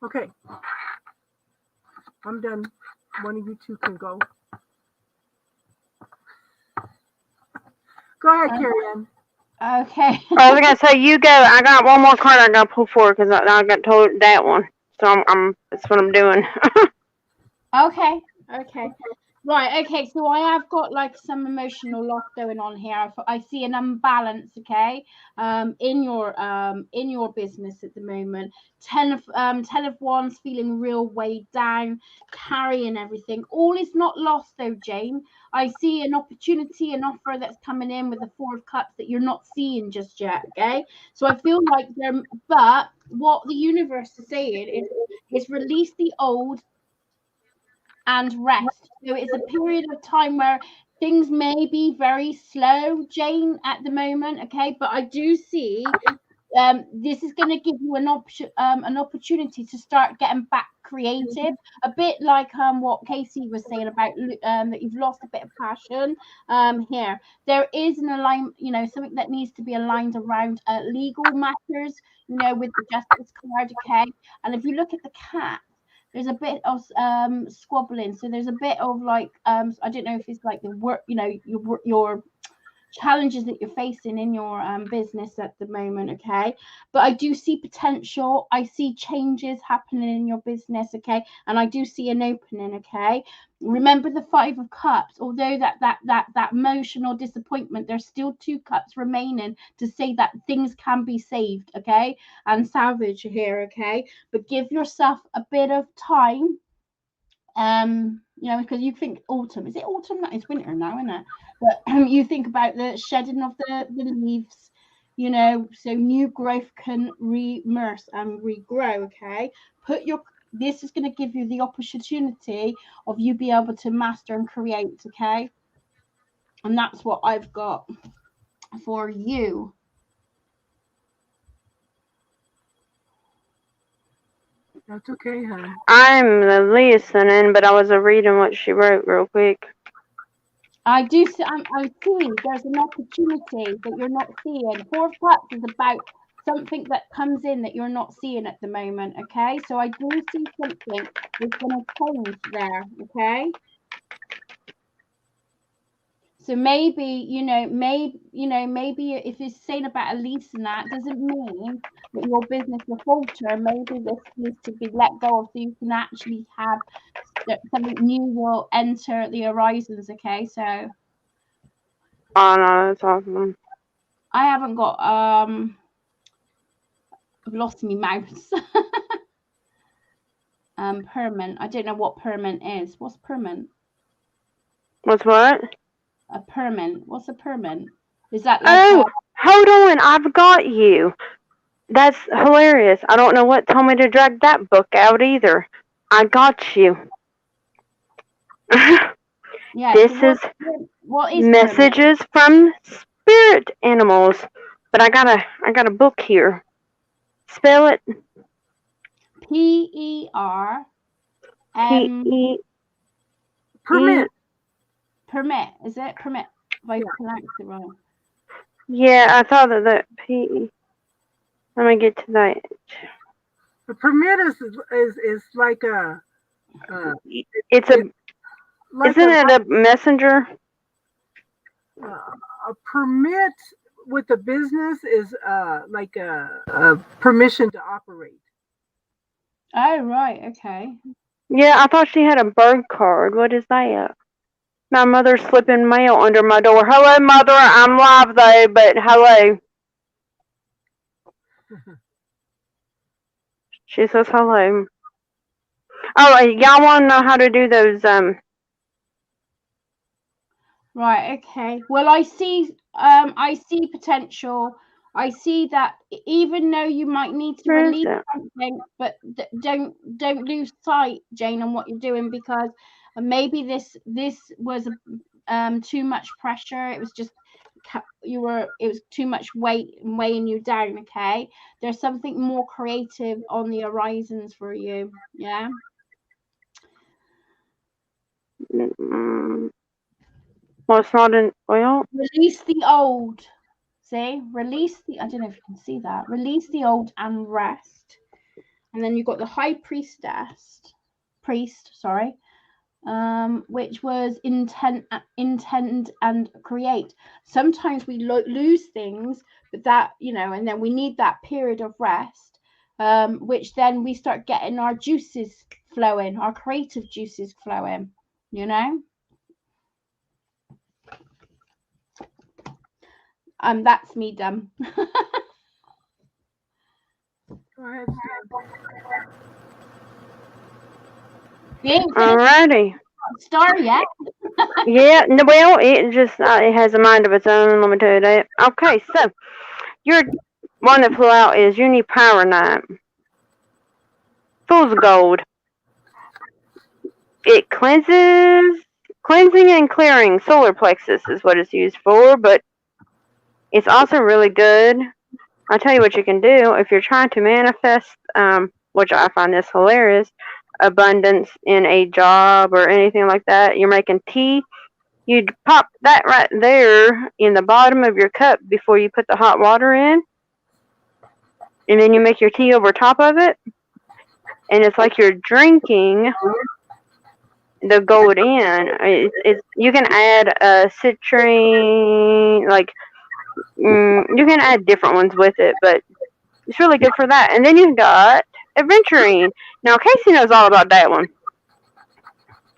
Okay. I'm done. One of you two can go. Go ahead, Carrie Ann. Okay. I was gonna say you go. I got one more card I gotta pull for because I got told that one. So I'm that's what I'm doing. Okay. Right, okay, so I have got like some emotional loss going on here. I see an imbalance, okay, in your business at the moment. Ten of Wands, feeling real weighed down, carrying everything. All is not lost though, Jane. I see an opportunity, an offer that's coming in with the Four of Cups that you're not seeing just yet, okay? So I feel like but what the universe is saying is release the old and rest. So it's a period of time where things may be very slow, Jane, at the moment. Okay, but I do see this is going to give you an opportunity to start getting back creative, a bit like what Casey was saying about that you've lost a bit of passion. Here there is an alignment, something that needs to be aligned around legal matters, with the justice card. Okay, and if you look at the cat, there's a bit of squabbling, so there's a bit of like I don't know if it's like the work, your challenges that you're facing in your business at the moment. Okay, but I do see potential, I see changes happening in your business. Okay, and I do see an opening. Okay, remember the Five of Cups. Although that emotional disappointment, there's still two cups remaining to say that things can be saved. Okay, and salvage here. Okay, but give yourself a bit of time, because you think autumn, is it autumn? That is winter now, isn't it? But you think about the shedding of the leaves, so new growth can re-immerse and regrow. Okay, this is going to give you the opportunity of you be able to master and create. Okay, and that's what I've got for you. That's okay, hon. I'm listening, but I was reading what she wrote real quick. I see there's an opportunity that you're not seeing. Four of Cups is about something that comes in that you're not seeing at the moment. Okay, so I do see something is going to change there. Okay, so maybe maybe if it's saying about a lease and that doesn't mean that your business will falter. Maybe this needs to be let go of so you can actually have something new will enter the horizons. Okay, so Oh no, that's awesome. I haven't got I've lost my mouse. Permanent. I don't know what permanent is. What's permanent? What's what? A permanent. What's a permanent? Is that like hold on, I've got you. That's hilarious. I don't know what told me to drag that book out either. I got you. yeah, This so is what is messages from spirit animals. But I got a book here. Spell it. PER Permit. Permit. Is it permit? If I pronounced it wrong. Yeah, I thought that P. Let me get to that. The permit is like a. It's a. Like isn't it a messenger? A permit with a business is like a permission to operate. Oh right, okay. Yeah, I thought she had a bird card. What is that? My mother's slipping mail under my door. Hello, Mother. I'm live though, but hello. She says hello. Oh, y'all want to know how to do those? Right. Okay. Well, I see potential. I see that even though you might need to release something, but don't lose sight, Jane, on what you're doing, because maybe this was too much pressure. It was just it was too much weight weighing you down. Okay, there's something more creative on the horizons for you. Yeah. Well, it's not in. Well, Release the old. See, release the. I don't know if you can see that. Release the old and rest. And then you've got the high priest, sorry, which was intend and create. Sometimes we lose things, but that and then we need that period of rest, which then we start getting our juices flowing, our creative juices flowing. That's me done. Go ahead, Stan. We ain't Alrighty. star yet. Yeah, well, it just it has a mind of its own. Let me tell you that. Okay, so your one that flew out is Unipower Fool's Gold. It cleansing and clearing solar plexus is what it's used for, but it's also really good. I'll tell you what you can do if you're trying to manifest, which I find this hilarious, abundance in a job or anything like that. You're making tea. You'd pop that right there in the bottom of your cup before you put the hot water in, and then you make your tea over top of it, and it's like you're drinking the gold in. You can add citrine, like you can add different ones with it, but it's really good for that. And then you've got Adventuring. Now Casey knows all about that one.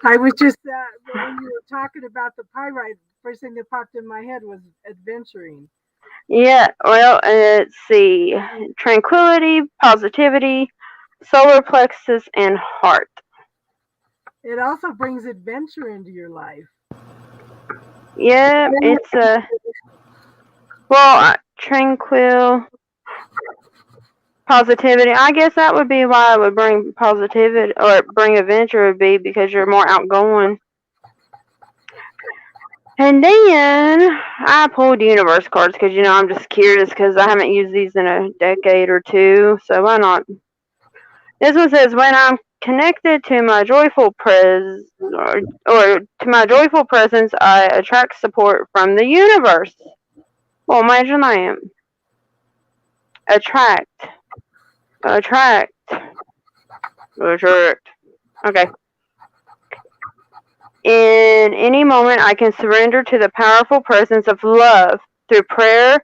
I was just when you were talking about the pyrite, first thing that popped in my head was adventuring. Yeah, well, let's see. Tranquility, positivity, solar plexus, and heart. It also brings adventure into your life. Yeah, it's tranquil, positivity. I guess that would be why it would bring positivity or bring adventure, would be because you're more outgoing. And then I pulled universe cards because, I'm just curious because I haven't used these in a decade or two. So why not? This one says, when I'm connected to my joyful presence, or to my joyful presence, I attract support from the universe. Well, imagine that. Attract. Okay. In any moment, I can surrender to the powerful presence of love through prayer,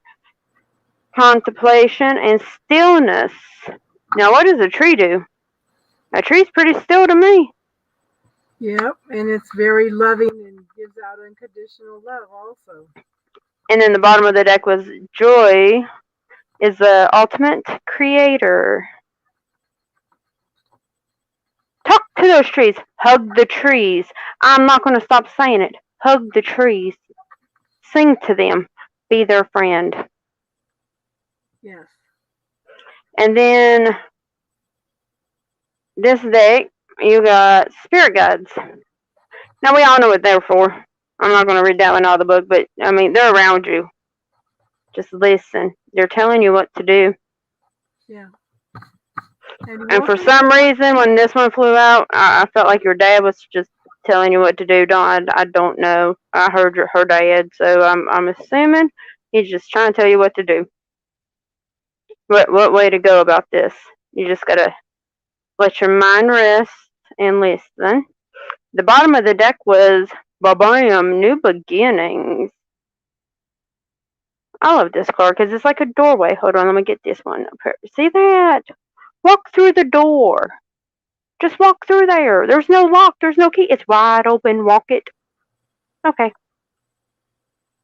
contemplation, and stillness. Now, what does a tree do? A tree's pretty still to me. Yep, and it's very loving and gives out unconditional love also. And then the bottom of the deck was joy is the ultimate creator. Talk to those trees. Hug the trees. I'm not going to stop saying it. Hug the trees. Sing to them. Be their friend. Yes. And then this deck, you got spirit guides. Now, we all know what they're for. I'm not going to read that one out of the book, but, they're around you. Just listen. They're telling you what to do. Yeah. And for some reason, when this one flew out, I felt like your dad was just telling you what to do. I don't know. I heard her dad, so I'm assuming he's just trying to tell you what to do. What way to go about this? You just gotta let your mind rest and listen. The bottom of the deck was Babam, New Beginnings. I love this card because it's like a doorway. Hold on, let me get this one up here. See that? Walk through the door. Just walk through there. There's no lock. There's no key. It's wide open. Walk it. Okay.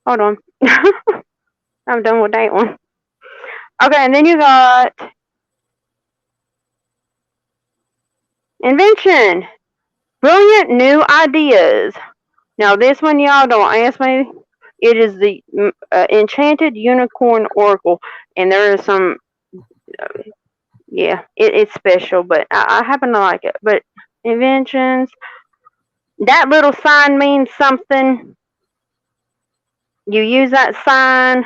Hold on. I'm done with that one. Okay, and then you got Invention. Brilliant new ideas. Now, this one, y'all, don't ask me. It is the Enchanted Unicorn Oracle. And there is some... it's special, but I happen to like it. But inventions, that little sign means something. You use that sign,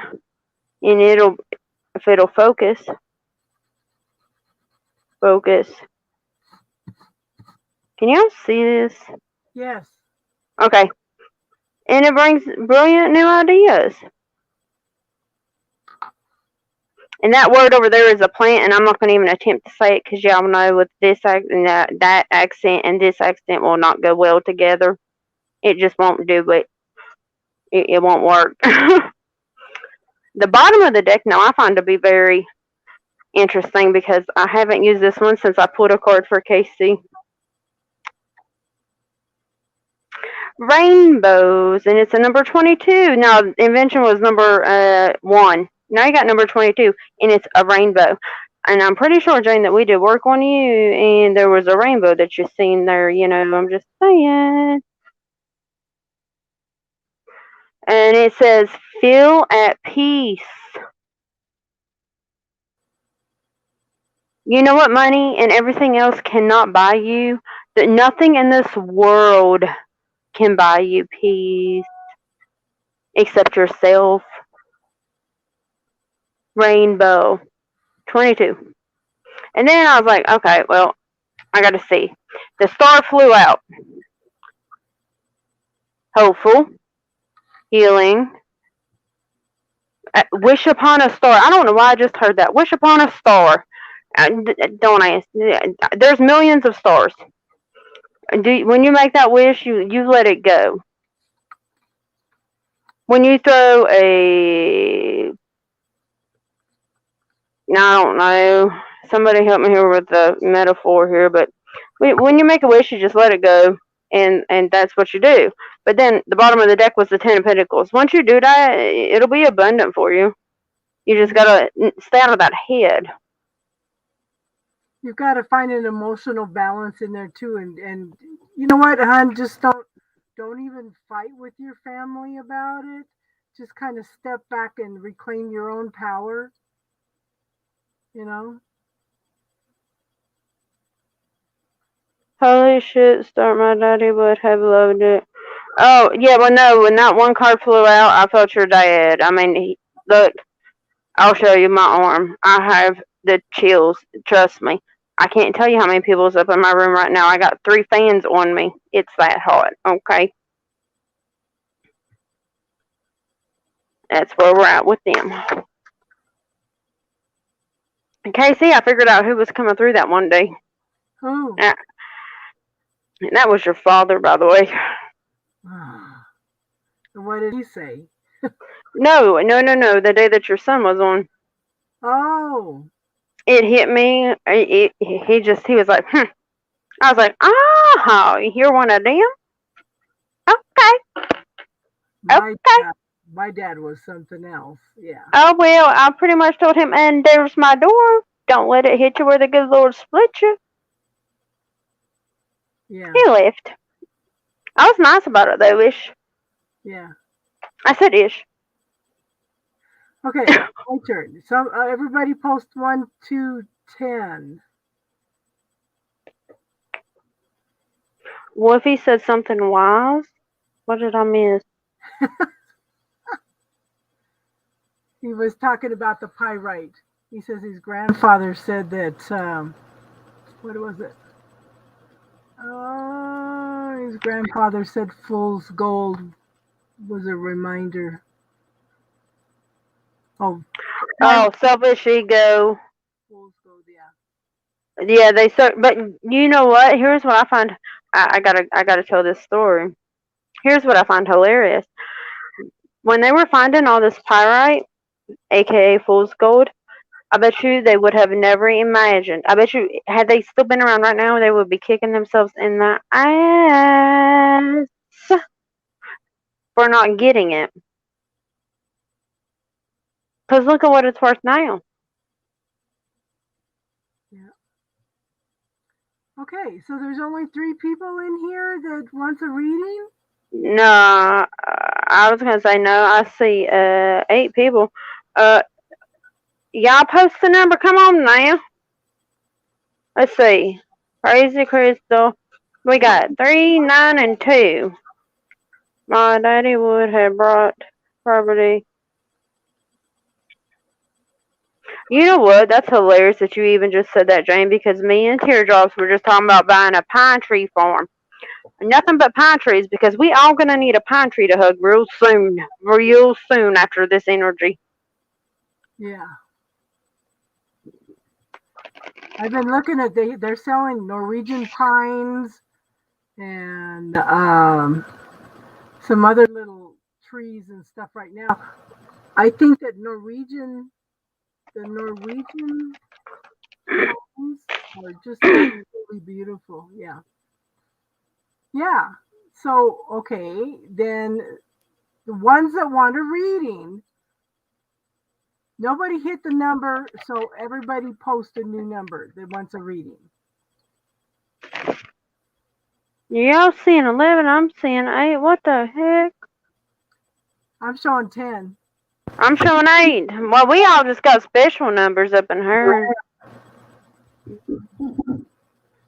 and if it'll focus. Can y'all see this? Yes. Okay. And it brings brilliant new ideas. And that word over there is a plant, and I'm not going to even attempt to say it because y'all know with this accent, that accent and this accent will not go well together. It just won't do it. It won't work. The bottom of the deck now I find to be very interesting because I haven't used this one since I pulled a card for Casey. rainbows, and it's a number 22. Now, invention was number 1. Now you got number 22, and it's a rainbow. And I'm pretty sure, Jane, that we did work on you, and there was a rainbow that you seen there. I'm just saying. And it says, feel at peace. You know what money and everything else cannot buy you? That nothing in this world can buy you peace except yourself. Rainbow. 22. And then I was like, okay, well, I got to see. The star flew out. Hopeful. Healing. Wish upon a star. I don't know why I just heard that. Wish upon a star. Don't ask. There's millions of stars. When you make that wish, you let it go. When you throw I don't know. Somebody help me here with the metaphor here, but when you make a wish, you just let it go, and that's what you do. But then the bottom of the deck was the Ten of Pentacles. Once you do that, it'll be abundant for you. You just gotta stay out of that head. You've got to find an emotional balance in there too, and you know what, hon? Just don't even fight with your family about it. Just kind of step back and reclaim your own power. Holy shit, Start, my daddy would have loved it. Oh, yeah, well, no, when that one card flew out, I felt your dad. I mean, look, I'll show you my arm. I have the chills, trust me. I can't tell you how many people's up in my room right now. I got 3 fans on me. It's that hot, okay? That's where we're at with them. Casey, I figured out who was coming through that one day. Who? And that was your father, by the way. What did he say? No. The day that your son was on. Oh. It hit me. He was like, I was like, oh, you're one of them? Okay. My dad was something else. Yeah. Oh, well, I pretty much told him, and there's my door. Don't let it hit you where the good Lord split you. Yeah. He left. I was nice about it, though, Ish. Yeah. I said Ish. Okay, my turn. So everybody post 1, 2, 10. Wolfie said something wise. What did I miss? He was talking about the pyrite. He says his grandfather said that, what was it? His grandfather said fool's gold was a reminder. Oh, selfish ego. Fool's gold, yeah. Yeah, but you know what? Here's what I find. I gotta tell this story. Here's what I find hilarious. When they were finding all this pyrite, aka fool's gold, I bet you they would have never imagined. I bet you, had they still been around right now, they would be kicking themselves in the ass for not getting it. Because look at what it's worth now. Yeah. Okay, so there's only 3 people in here that wants a reading? No, I was going to say no. I see 8 people. Y'all post the number. Come on now. Let's see. Crazy Crystal. We got 3, 9, and 2. My daddy would have brought property. You know what? That's hilarious that you even just said that, Jane, because me and Teardrops were just talking about buying a pine tree farm. Nothing but pine trees, because we all gonna need a pine tree to hug real soon after this energy. Yeah. I've been looking at they're selling Norwegian pines and some other little trees and stuff right now. I think that the Norwegian pines are just really beautiful. Yeah. Yeah. So, okay, then the ones that want a reading, nobody hit the number, so everybody post a new number that wants a reading. Y'all seeing 11, I'm seeing 8. What the heck? I'm showing 10. I'm showing 8. Well, we all just got special numbers up in here.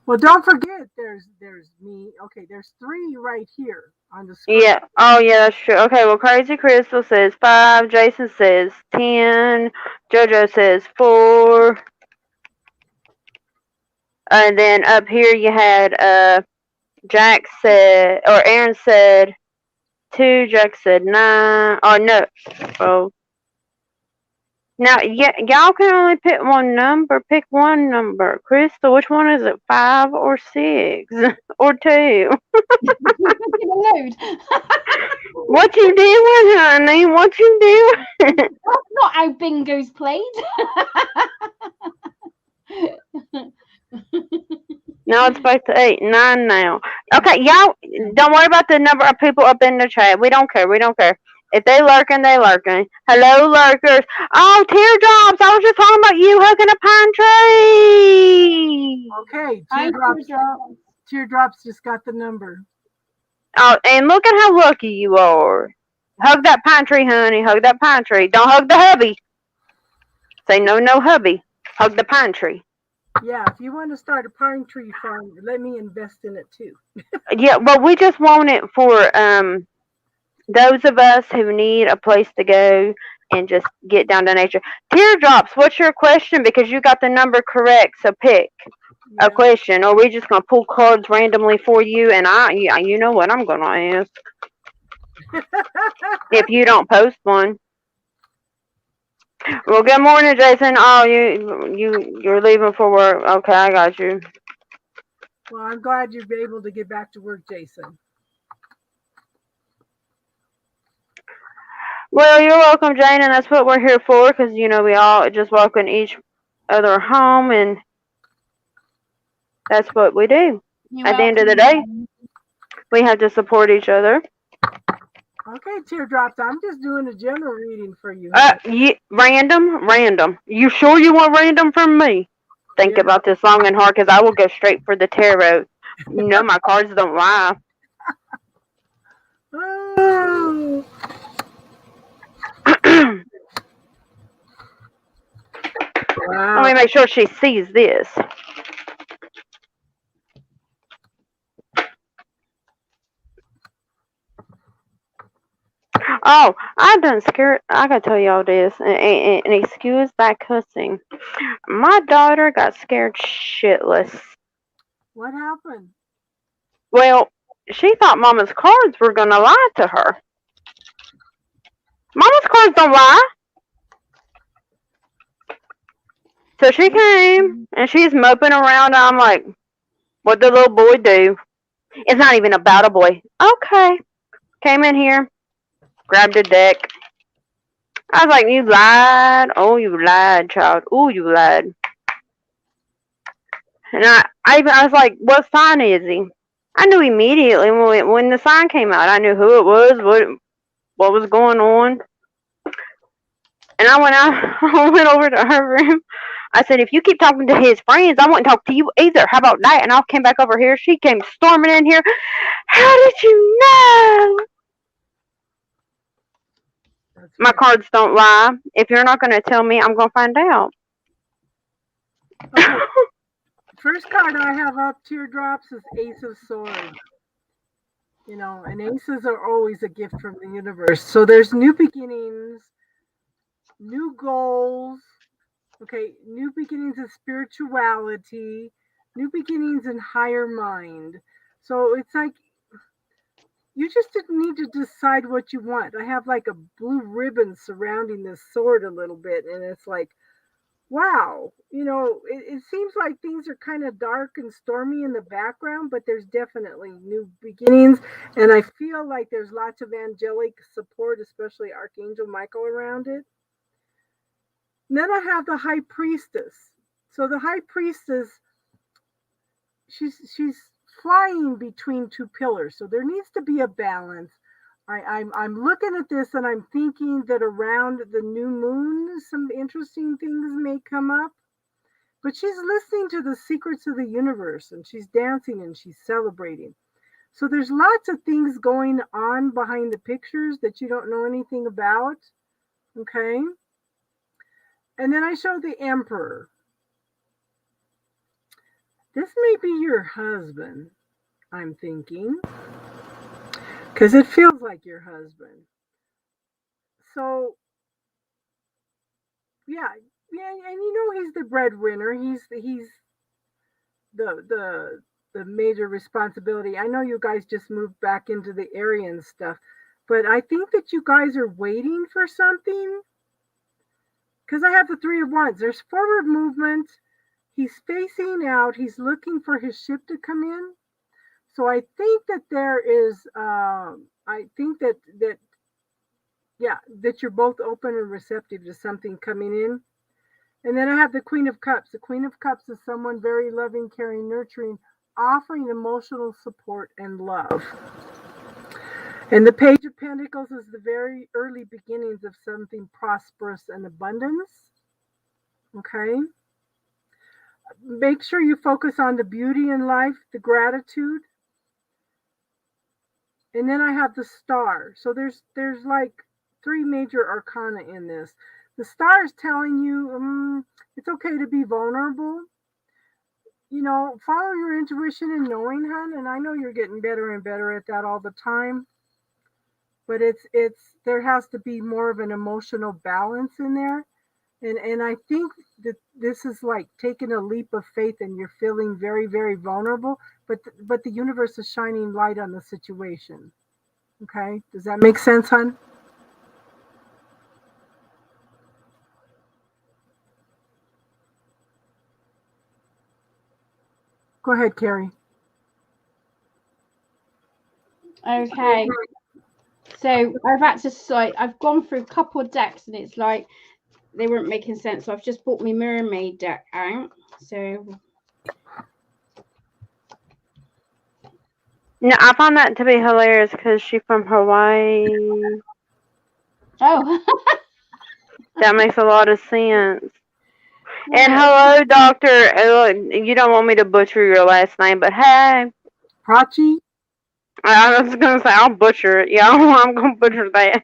Well, don't forget, there's me. Okay, there's 3 right here on the screen. Yeah. Oh, yeah, that's true. Okay, well, Crazy Crystal says 5. Jason says 10. JoJo says 4. And then up here you had Jack said, or Aaron said 2. Jack said 9. Oh, no. Oh. Now, yeah, y'all can only pick one number. Pick one number. Crystal, which one is it? 5 or 6? Or 2? What you doing, honey? What you doing? That's not how bingo's played. No, it's back to 8. 9 now. Okay, y'all, don't worry about the number of people up in the chat. We don't care. We don't care. If they lurking, they lurking. Hello, lurkers. Oh, teardrops. I was just talking about you hugging a pine tree. Okay, Hi, teardrops just got the number. Oh, and look at how lucky you are. Hug that pine tree, honey. Hug that pine tree. Don't hug the hubby. Say no, no hubby. Hug the pine tree. Yeah, if you want to start a pine tree farm, let me invest in it too. Yeah, well, we just want it for those of us who need a place to go and just get down to nature. Teardrops, what's your question? Because you got the number correct, so pick a question. Or we just gonna pull cards randomly for you, and you know what I'm gonna ask if you don't post one. Well, good morning, Jason. Oh, you're leaving for work. Okay, I got you. Well, I'm glad you're able to get back to work, Jason. Well, you're welcome, Jane, and that's what we're here for, because, you know, we all just welcome each other home, and that's what we do. At the end of the day, we have to support each other. Okay, teardrops, I'm just doing a general reading for you. Random. You sure you want random from me? Think about this long and hard, because I will go straight for the tarot. You know my cards don't lie. Oh. Wow. Let me make sure she sees this. Oh, I done scared. I gotta tell y'all this, and excuse that cussing. My daughter got scared shitless. What happened? Well, she thought Mama's cards were gonna lie to her. Mama's cards don't lie. So she came, and she's moping around. I'm like, what'd the little boy do? It's not even about a boy. Okay. Came in here, grabbed a deck. I was like, you lied. Oh, you lied, child. Oh, you lied. And I was like, what sign is he? I knew immediately when the sign came out. I knew who it was, what was going on. And I went out. I went over to her room. I said, if you keep talking to his friends, I won't talk to you either. How about that? And I came back over here. She came storming in here. How did you know? My cards don't lie. If you're not going to tell me, I'm going to find out. Okay. First card I have up, teardrops, is Ace of Swords. You know, and aces are always a gift from the universe. So there's new beginnings, new goals, okay, new beginnings of spirituality, new beginnings in higher mind. So it's like you just didn't need to decide what you want. I have like a blue ribbon surrounding this sword a little bit, and it's like, wow, you know, it seems like things are kind of dark and stormy in the background, but there's definitely new beginnings. And I feel like there's lots of angelic support, especially Archangel Michael around it. And then I have the High Priestess. So the High Priestess, she's flying between two pillars. So there needs to be a balance. I'm looking at this and I'm thinking that around the new moon, some interesting things may come up. But she's listening to the secrets of the universe and she's dancing and she's celebrating. So there's lots of things going on behind the pictures that you don't know anything about. Okay. And then I show the Emperor. This may be your husband, I'm thinking, because it feels like your husband. So, yeah, and you know he's the breadwinner. He's the major responsibility. I know you guys just moved back into the area and stuff, but I think that you guys are waiting for something. Because I have the Three of Wands. There's forward movement. He's facing out. He's looking for his ship to come in. So I think that there is, I think that you're both open and receptive to something coming in. And then I have the Queen of Cups. The Queen of Cups is someone very loving, caring, nurturing, offering emotional support and love. And the Page of Pentacles is the very early beginnings of something prosperous and abundance. Okay. Make sure you focus on the beauty in life, the gratitude. And then I have the Star. So there's like three major arcana in this. The Star is telling you it's okay to be vulnerable. You know, follow your intuition and knowing, hun. And I know you're getting better and better at that all the time. But there has to be more of an emotional balance in there. And I think that this is like taking a leap of faith and you're feeling very, very vulnerable, but the universe is shining light on the situation. Okay? Does that make sense, hon? Go ahead, Carrie. Okay. So I've gone through a couple of decks and it's like they weren't making sense. So I've just bought my mermaid deck out. So No, I find that to be hilarious because she's from Hawaii. oh. That makes a lot of sense. And hello, Doctor. You don't want me to butcher your last name, but hey. Prachi? I was going to say, I'll butcher it. Yeah, I'm going to butcher that.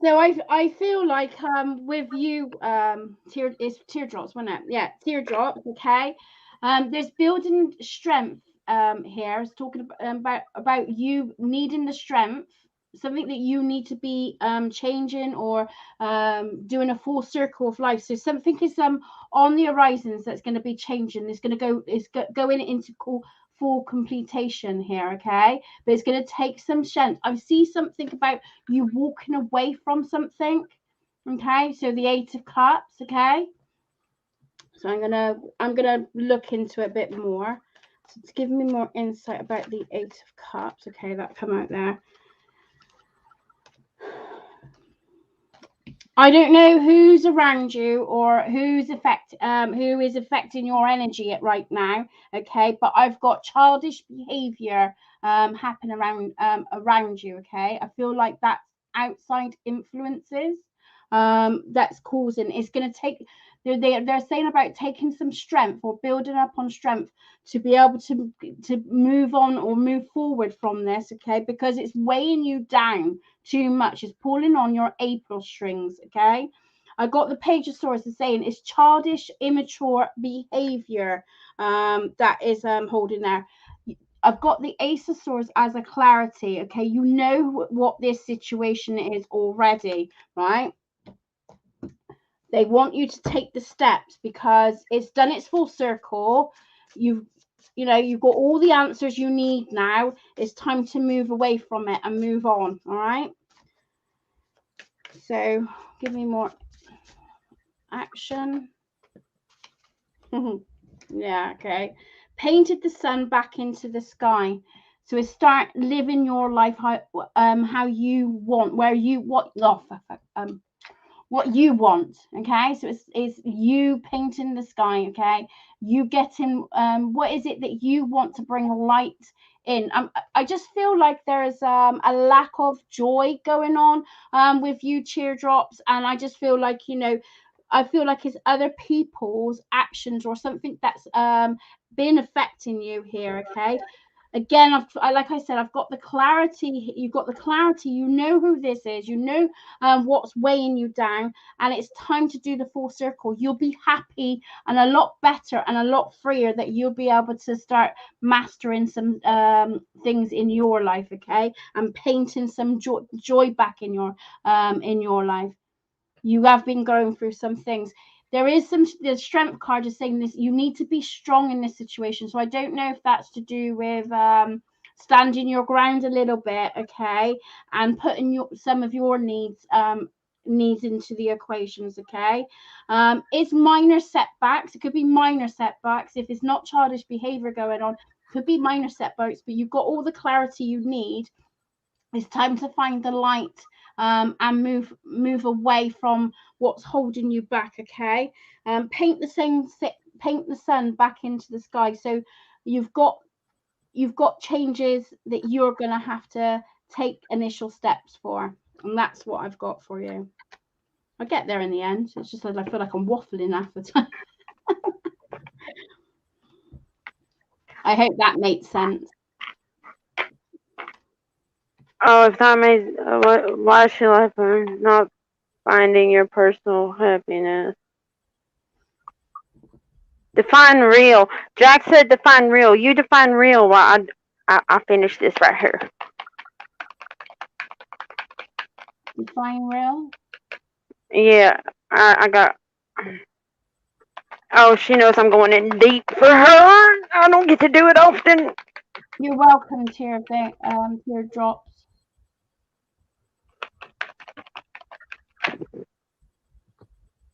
So I feel like with you it's teardrops, wasn't it? Yeah, teardrops. Okay. There's building strength here. It's talking about you needing the strength, something that you need to be changing or doing a full circle of life. So something is on the horizons that's going to be changing. It's going to going into full completion here, okay? But it's going to take some strength. I see something about you walking away from something, okay? So the Eight of Cups, okay? So I'm gonna look into it a bit more. So to give me more insight about the Eight of Cups, okay, that come out there. I don't know who's around you or who is affecting your energy right now, okay? But I've got childish behavior happen around you, okay? I feel like that's outside influences that's causing. It's going to take. They're saying about taking some strength or building up on strength to be able to move on or move forward from this, okay? Because it's weighing you down too much. It's pulling on your April strings, okay? I got the Page of Swords saying it's childish, immature behavior that is holding there. I've got the Ace of Swords as a clarity, okay? You know what this situation is already, right? They want you to take the steps because it's done its full circle. You've got all the answers you need now. It's time to move away from it and move on, all right? So give me more action. Yeah, okay. Painted the sun back into the sky. So it's start living your life how you want, what you want. Okay, so it's you painting the sky. Okay, you getting what is it that you want to bring light in. I just feel like there's a lack of joy going on with you, Teardrops, and I just feel like, you know, I feel like it's other people's actions or something that's been affecting you here. Okay, again, like I said, I've got the clarity. You've got the clarity. You know who this is. You know what's weighing you down, and it's time to do the full circle. You'll be happy and a lot better and a lot freer, that you'll be able to start mastering some things in your life, okay, and painting some joy back in your life. You have been going through some things. There is the strength card is saying this, you need to be strong in this situation. So I don't know if that's to do with standing your ground a little bit, okay, and putting some of your needs into the equations, okay. It's minor setbacks. It could be minor setbacks. If it's not childish behavior going on, it could be minor setbacks, but you've got all the clarity you need. It's time to find the light and move away from what's holding you back, okay. Paint the sun back into the sky. So you've got changes that you're going to have to take initial steps for, and that's what I've got for you. I'll get there in the end. It's just that I feel like I'm waffling half the time. I hope that makes sense. Oh, if that makes, why is she laughing? Not finding your personal happiness. Define real. Jack said define real. You define real while I finish this right here. Define real? Yeah, I got... Oh, she knows I'm going in deep for her. I don't get to do it often. You're welcome, Teardrops.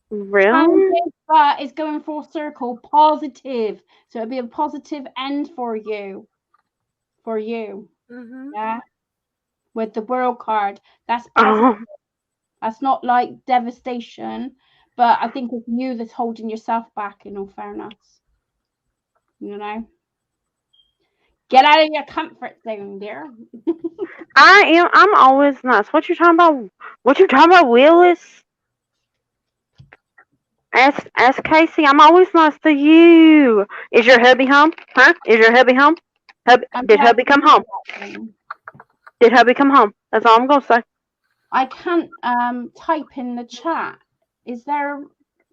Really? But it's going full circle, positive. So it'll be a positive end for you. Mm-hmm. Yeah. With the world card, that's positive. That's not like devastation, but I think it's you that's holding yourself back, in all fairness. You know? Get out of your comfort zone, dear. I'm always nice. What you talking about? What you talking about, Willis? Ask Casey. I'm always nice to you. Is your hubby home? Huh? Is your hubby home? Did hubby come home? Did hubby come home? That's all I'm gonna say. I can't type in the chat. Is there?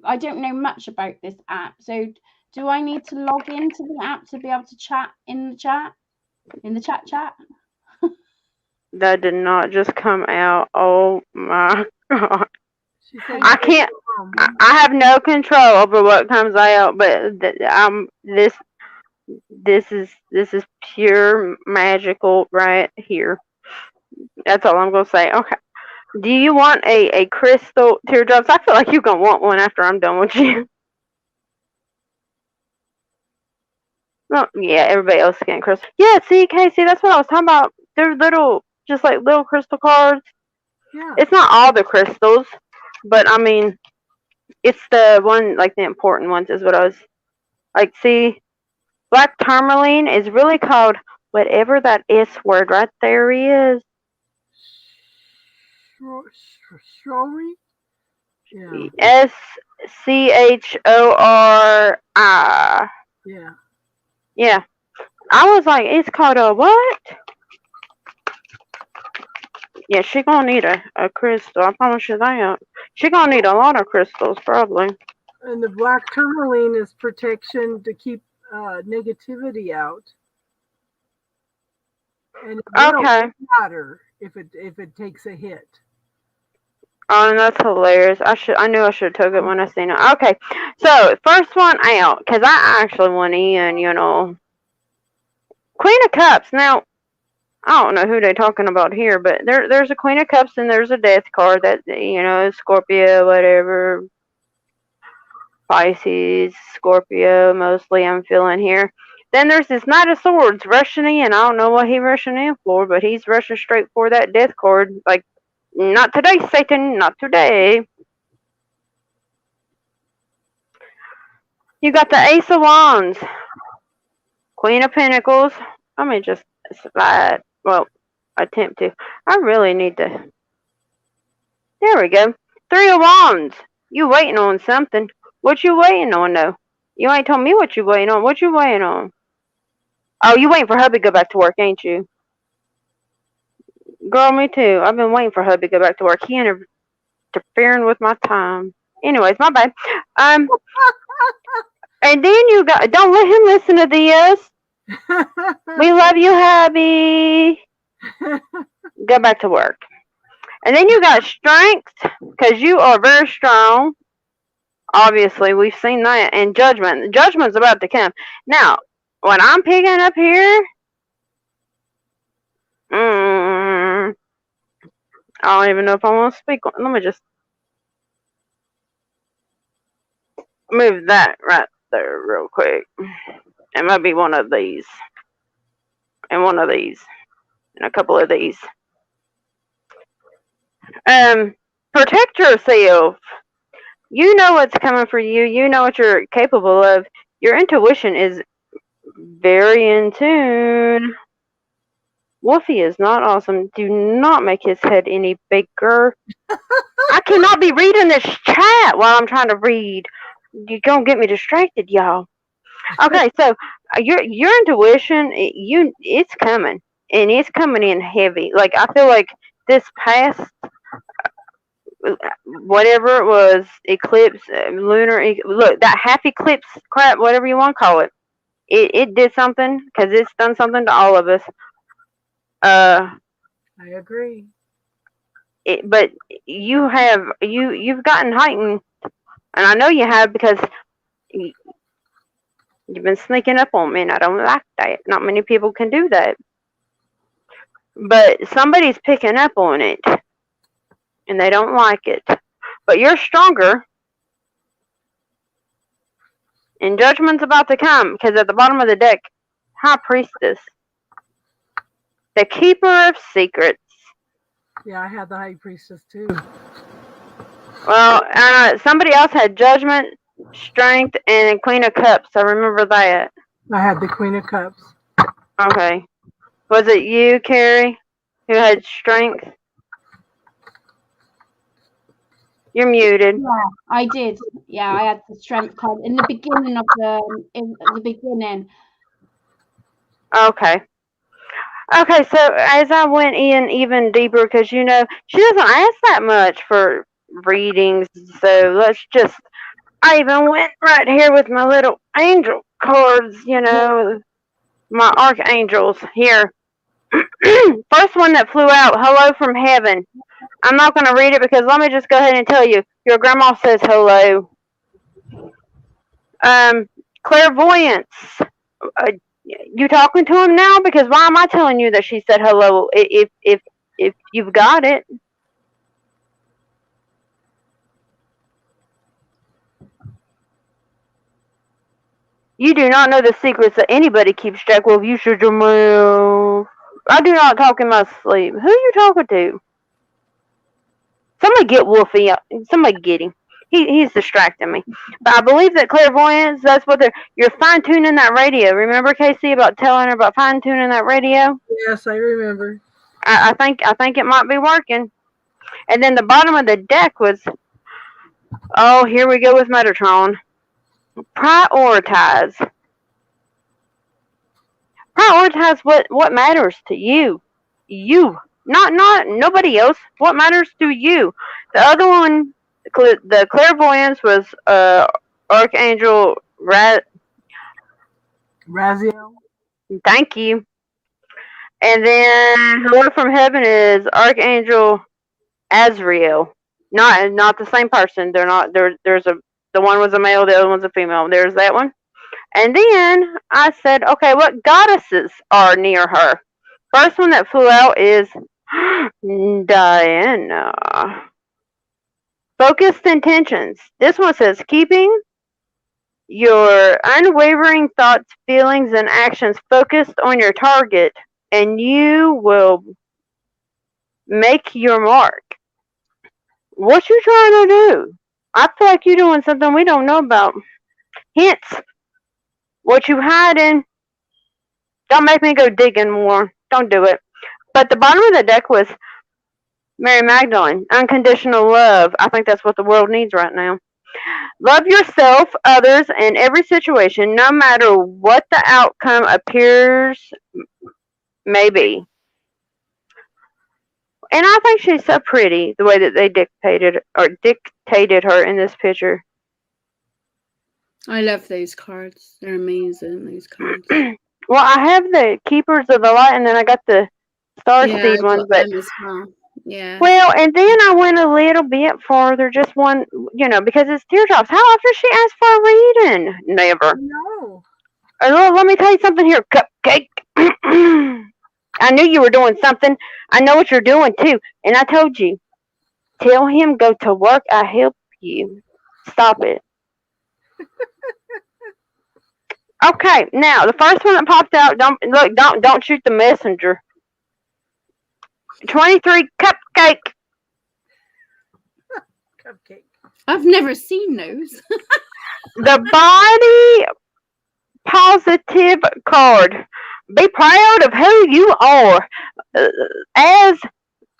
I don't know much about this app. So do I need to log into the app to be able to chat in the chat? In the chat? That did not just come out. Oh my god. I can't. I have no control over what comes out, but this is pure magical right here. That's all I'm gonna say. Okay. Do you want a crystal Teardrops? I feel like you're gonna want one after I'm done with you. Well, yeah, everybody else is getting crystal. Yeah, see, Casey, that's what I was talking about. They're little, just like little crystal cards. Yeah. It's not all the crystals, but I mean, it's the one, like the important ones is what I was, like, see, black tourmaline is really called whatever that S word right there is. Schori? Yeah. SCHORI. Yeah. Yeah. I was like, it's called a what? Yeah, she gonna need a crystal. I promise you that. She gonna need a lot of crystals, probably. And the black tourmaline is protection to keep negativity out. And it will matter if it takes a hit. Oh, that's hilarious. I knew I should have took it when I seen it. Okay, so first one out, because I actually went in, you know. Queen of Cups. Now, I don't know who they're talking about here, but there's a Queen of Cups and there's a Death card that, you know, Scorpio, whatever. Pisces, Scorpio, mostly I'm feeling here. Then there's this Knight of Swords rushing in. I don't know what he's rushing in for, but he's rushing straight for that Death card. Like, not today, Satan, not today. You got the Ace of Wands, Queen of Pentacles. Let me just slide. Well, attempt to. I really need to. There we go. Three of Wands. You waiting on something. What you waiting on, though? You ain't told me what you waiting on. What you waiting on? Oh, you waiting for hubby to go back to work, ain't you? Girl, me too. I've been waiting for hubby to go back to work. He interfering with my time. Anyways, my bad. And then you got, don't let him listen to this. We love you, hubby. Go back to work. And then you got strength, because you are very strong. Obviously, we've seen that. And judgment. Judgment's about to come. Now, what I'm picking up here, I don't even know if I want to speak on. Let me just move that right there real quick. It might be one of these. And one of these. And a couple of these. Protect yourself. You know what's coming for you. You know what you're capable of. Your intuition is very in tune. Wolfie is not awesome. Do not make his head any bigger. I cannot be reading this chat while I'm trying to read. You're gonna get me distracted, y'all. Okay, so your intuition, it's coming, and it's coming in heavy. Like, I feel like this past, whatever it was, eclipse, lunar, look, that half eclipse crap, whatever you want to call it, it did something, because it's done something to all of us. I agree. But you've gotten heightened, and I know you have, because you've been sneaking up on me, and I don't like that. Not many people can do that. But somebody's picking up on it, and they don't like it. But you're stronger, and judgment's about to come, because at the bottom of the deck, High Priestess, the Keeper of Secrets. Yeah, I had the High Priestess too. Well, somebody else had Judgment, Strength, and Queen of Cups. I remember that. I had the Queen of Cups. Okay. Was it you, Carrie, who had Strength? You're muted. Yeah, I did. Yeah, I had the strength card in the beginning of the beginning. Okay. Okay, so as I went in even deeper, because, she doesn't ask that much for readings, so I even went right here with my little angel cards, my archangels here. First one that flew out, hello from heaven. I'm not going to read it, because let me just go ahead and tell you, your grandma says hello. Clairvoyance. You talking to him now? Because why am I telling you that she said hello if you've got it? You do not know the secrets that anybody keeps track of. You should your mouth. I do not talk in my sleep. Who are you talking to? Somebody get Wolfie. Somebody get him. He's distracting me. But I believe that clairvoyance, that's what you're fine-tuning that radio. Remember, Casey, about telling her about fine-tuning that radio? Yes, I remember. I think it might be working. And then the bottom of the deck was, oh, here we go with Metatron. Prioritize. Prioritize what matters to you. You. Not nobody else. What matters to you. The other one, the clairvoyance, was Archangel Raziel. Thank you. And then hello from heaven is Archangel Azrael. Not the same person. They're not. There's the one was a male, the other one's a female. There's that one. And then I said, okay, what goddesses are near her? First one that flew out is Diana. Focused intentions. This one says keeping your unwavering thoughts, feelings, and actions focused on your target, and you will make your mark. What you trying to do? I feel like you're doing something we don't know about. Hence, what you hiding? Don't make me go digging more. Don't do it. But the bottom of the deck was Mary Magdalene, unconditional love. I think that's what the world needs right now. Love yourself, others, and every situation, no matter what the outcome appears may be. And I think she's so pretty, the way that they dictated her in this picture. I love those cards. They're amazing, those cards. Well, I have the Keepers of the Light, and then I got the Star Yeah, Seed I one. got But them as well. Yeah. well, and then I went a little bit farther, just one, because it's teardrops. How often she asked for a reading? Never. No. Let me tell you something here, Cupcake. I knew you were doing something. I know what you're doing too. And I told you, tell him go to work. I help you. Stop it. Okay, now the first one that popped out. Don't shoot the messenger. 23 Cupcake. Cupcake. I've never seen those. The body positive card. Be proud of who you are. As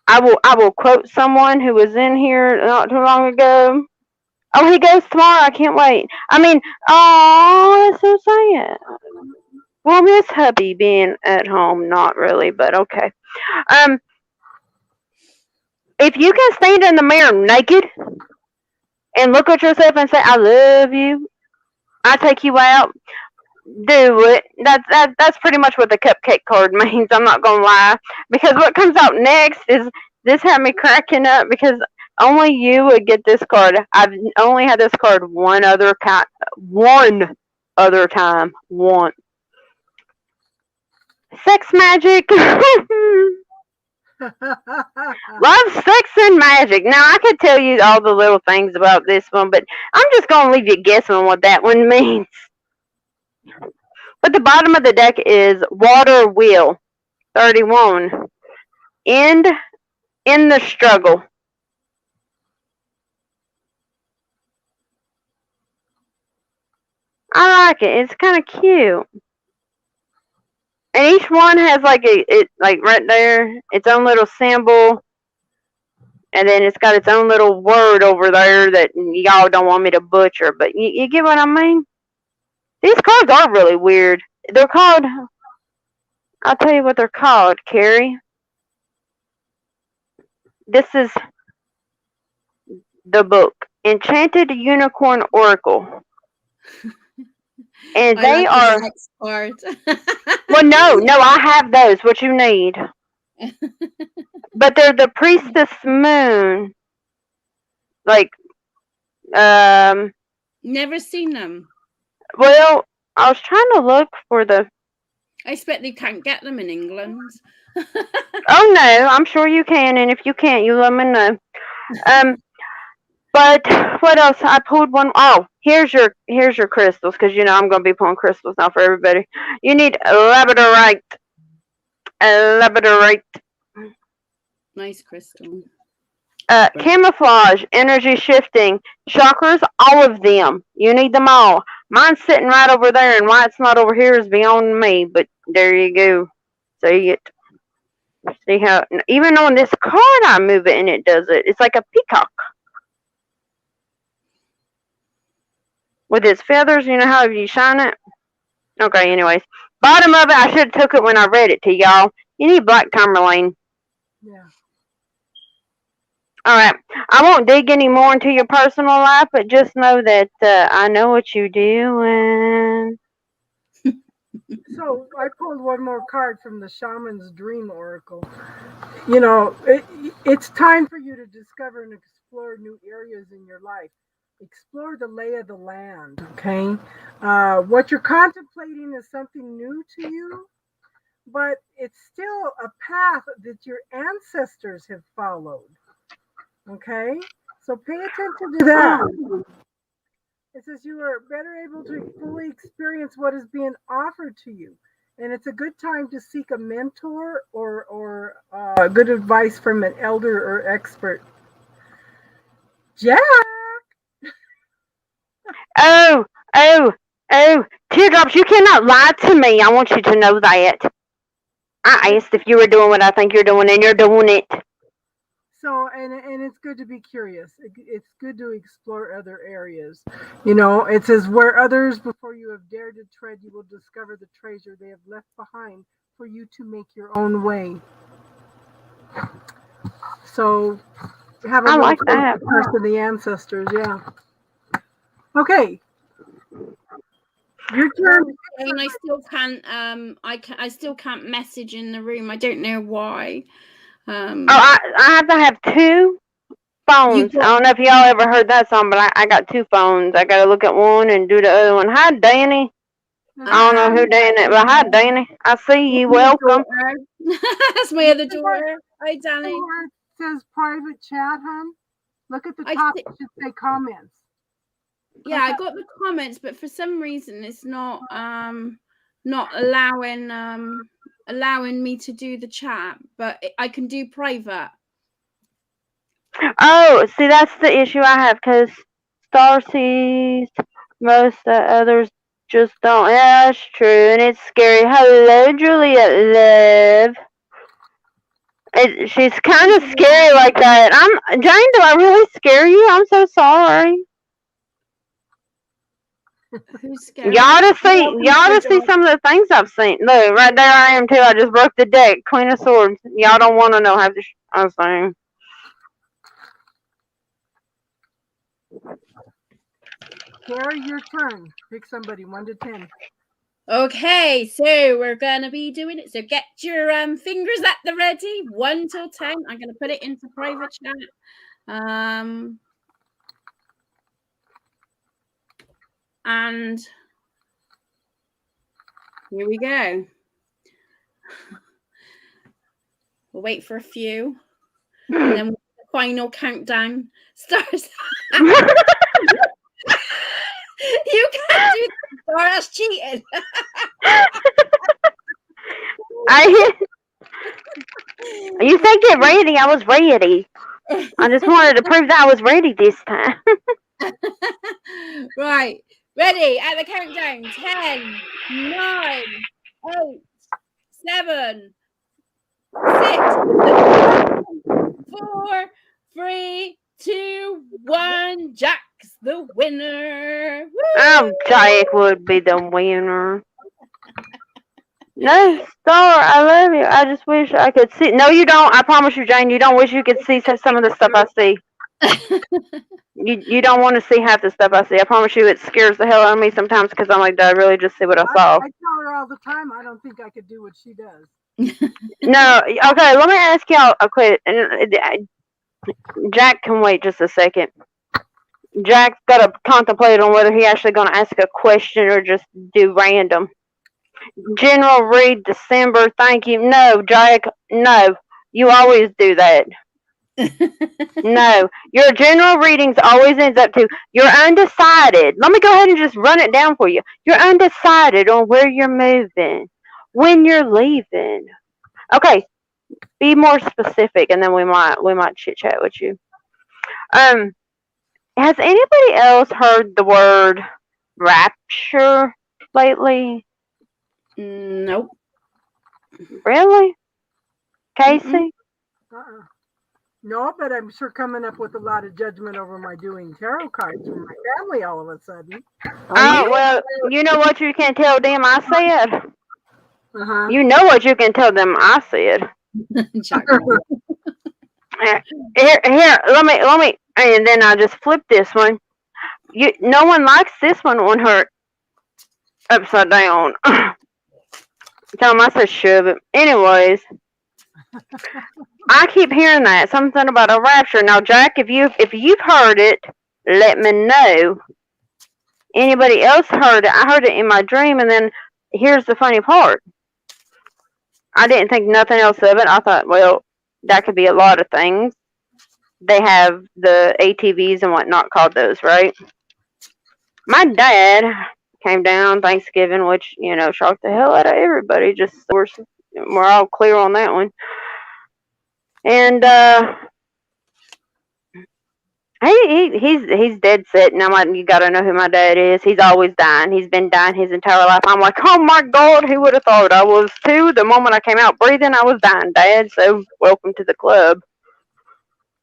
I will quote someone who was in here not too long ago. Oh, he goes tomorrow. I can't wait. I mean, oh, that's so sad. Well, miss hubby being at home, not really, but okay. If you can stand in the mirror naked and look at yourself and say, "I love you," I take you out. Do it. That's pretty much what the cupcake card means. I'm not gonna lie, because what comes out next is this had me cracking up because only you would get this card. I've only had this card one other time. One. Sex magic. Love, sex, and magic. Now I could tell you all the little things about this one, but I'm just gonna leave you guessing what that one means. But the bottom of the deck is Water Wheel 31. End in the struggle. I like it. It's kind of cute. And each one has like right there, its own little symbol. And then it's got its own little word over there that y'all don't want me to butcher. But you get what I mean? These cards are really weird. They're called, I'll tell you what they're called, Carrie. This is the book, Enchanted Unicorn Oracle. And they are... Next part. Well, no, I have those, what you need. But they're the Priestess Moon. Like, Never seen them. well, I was trying to look for the... I expect they can't get them in England. Oh, no, I'm sure you can, and if you can't, you let me know. But what else? I pulled one. Oh, here's your crystals, because I'm going to be pulling crystals now for everybody. You need labradorite. Nice crystal. Camouflage, energy shifting, chakras, all of them. You need them all. Mine's sitting right over there, and why it's not over here is beyond me, but there you go. See it. See how, even on this card I move it and it does it. It's like a peacock. With its feathers, you know how you shine it? Okay, anyways. Bottom of it, I should have took it when I read it to y'all. You need black tourmaline. Yeah. Alright, I won't dig any more into your personal life, but just know that I know what you're doing. So I pulled one more card from the Shaman's Dream Oracle. It's time for you to discover and explore new areas in your life. Explore the lay of the land, okay? What you're contemplating is something new to you, but it's still a path that your ancestors have followed, okay? So pay attention to that. It says you are better able to fully experience what is being offered to you. And it's a good time to seek a mentor or good advice from an elder or expert. Jack! Oh, Oh, Teardrops, you cannot lie to me. I want you to know that. I asked if you were doing what I think you're doing, and you're doing it. So, and it's good to be curious. It's good to explore other areas. You know, it says, where others before you have dared to tread, you will discover the treasure they have left behind for you to make your own way. So, have a I little like that. trust in the ancestors. Yeah. Okay. Your turn. And I still can't. I still can't message in the room. I don't know why. I have to have two phones. I don't know if y'all ever heard that song, but I got two phones. I got to look at one and do the other one. Hi, Danny. I don't know who Danny is, but hi, Danny. I see you. Welcome. That's my other daughter. Hi, Danny. It says private chat, hon. Look at the top. It should say comments. Yeah, I got the comments, but for some reason it's not allowing me to do the chat, but I can do private. Oh, see, that's the issue I have, because Star sees most others just don't. Yeah, that's true, and it's scary. Hello, Juliet Love. She's kind of scary like that. Jane, do I really scare you? I'm so sorry. Who's scared? Y'all to see some of the things I've seen. Look, right there I am too. I just broke the deck. Queen of Swords. Y'all don't want to know how I was saying. Carrie, your turn. Pick somebody, 1 to 10. Okay, so we're gonna be doing it. So get your fingers at the ready. 1 till 10. I'm gonna put it into private chat. And here we go. We'll wait for a few, and then the final countdown starts. You can't do that, Star. That's cheating. You said get ready. I was ready. I just wanted to prove that I was ready this time. Right. Ready at the countdown. 10, 9, 8, 7, 6, 4, 3, 2, 1. Jack's the winner. Woo! Oh, Jack would be the winner. No, Star, I love you. I just wish I could see. No, you don't. I promise you, Jane, you don't wish you could see some of the stuff I see. You don't want to see half the stuff I see. I promise you, it scares the hell out of me sometimes because I'm like, did I really just see what I saw? I tell her all the time, I don't think I could do what she does. No, okay, let me ask y'all a question. Jack can wait just a second. Jack's got to contemplate on whether he actually going to ask a question or just do random. General read December, thank you. No, Jack, no. You always do that. No, your general readings always ends up to you're undecided. Let me go ahead and just run it down for you. You're undecided on where you're moving, when you're leaving. Okay, be more specific, and then we might chit chat with you. Has anybody else heard the word rapture lately? Nope. Really, Casey? No, but I'm sure coming up with a lot of judgment over my doing tarot cards for my family all of a sudden. Oh, well, you know what you can tell them I said? Uh-huh. You know what you can tell them I said. Here, let me, and then I just flip this one. No one likes this one on her upside down. Tell them I said shove it. Anyways. I keep hearing that something about a rapture. Now, Jack, if you've heard it, let me know. Anybody else heard it? I heard it in my dream, and then here's the funny part. I didn't think nothing else of it. I thought, well, that could be a lot of things. They have the ATVs and whatnot called those, right? My dad came down on Thanksgiving, which shocked the hell out of everybody. Just so we're all clear on that one. And he's dead set, and I'm like, you gotta know who my dad is. He's always dying. He's been dying his entire life. I'm like, oh my God, who would have thought I was too? The moment I came out breathing, I was dying, Dad. So welcome to the club.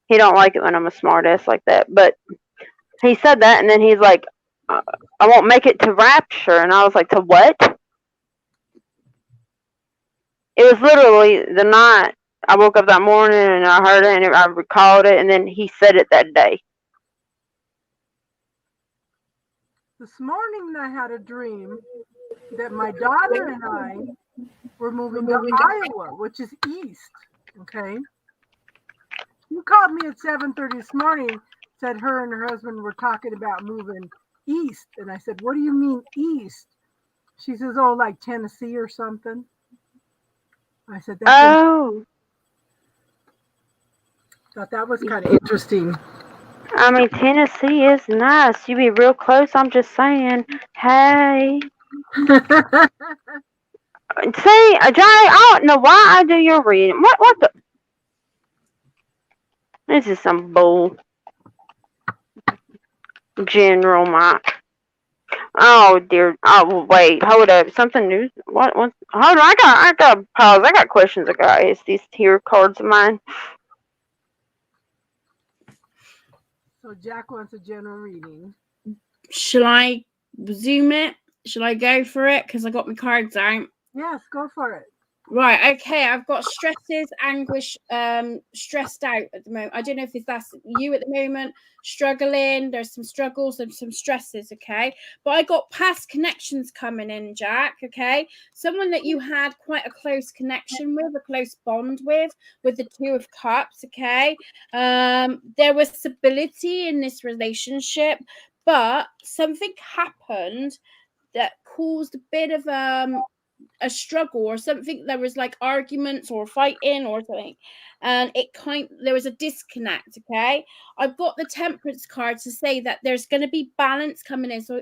He don't like it when I'm a smart ass like that, but he said that, and then he's like, I won't make it to rapture, and I was like, to what? It was literally the night I woke up that morning and I heard it and I recalled it, and then he said it that day. This morning I had a dream that my daughter and I were moving to Iowa, which is east. Okay. You called me at 7:30 this morning, said her and her husband were talking about moving east. And I said, what do you mean east? She says, oh, like Tennessee or something. I said, Oh. Thought that was kind of interesting. I mean, Tennessee is nice. You be real close. I'm just saying. Hey. See, Johnny, I don't know why I do your reading. What the? This is some bull. General Mike. Oh dear. Oh wait. Hold up. Something new. What? Hold on. I got pause. I got questions. I got ask these tier cards of mine. So Jack wants a general reading. Shall I zoom it? Shall I go for it? Because I got my cards out. Yes, go for it. Right, okay, I've got stresses, anguish, stressed out at the moment. I don't know if that's you at the moment, struggling, there's some struggles and some stresses, okay? But I got past connections coming in, Jack, okay? Someone that you had quite a close connection with, a close bond with the Two of Cups, okay? There was stability in this relationship, but something happened that caused a bit of a struggle or something. There was like arguments or fighting or something, and there was a disconnect. Okay, I've got the Temperance card to say that there's going to be balance coming in, so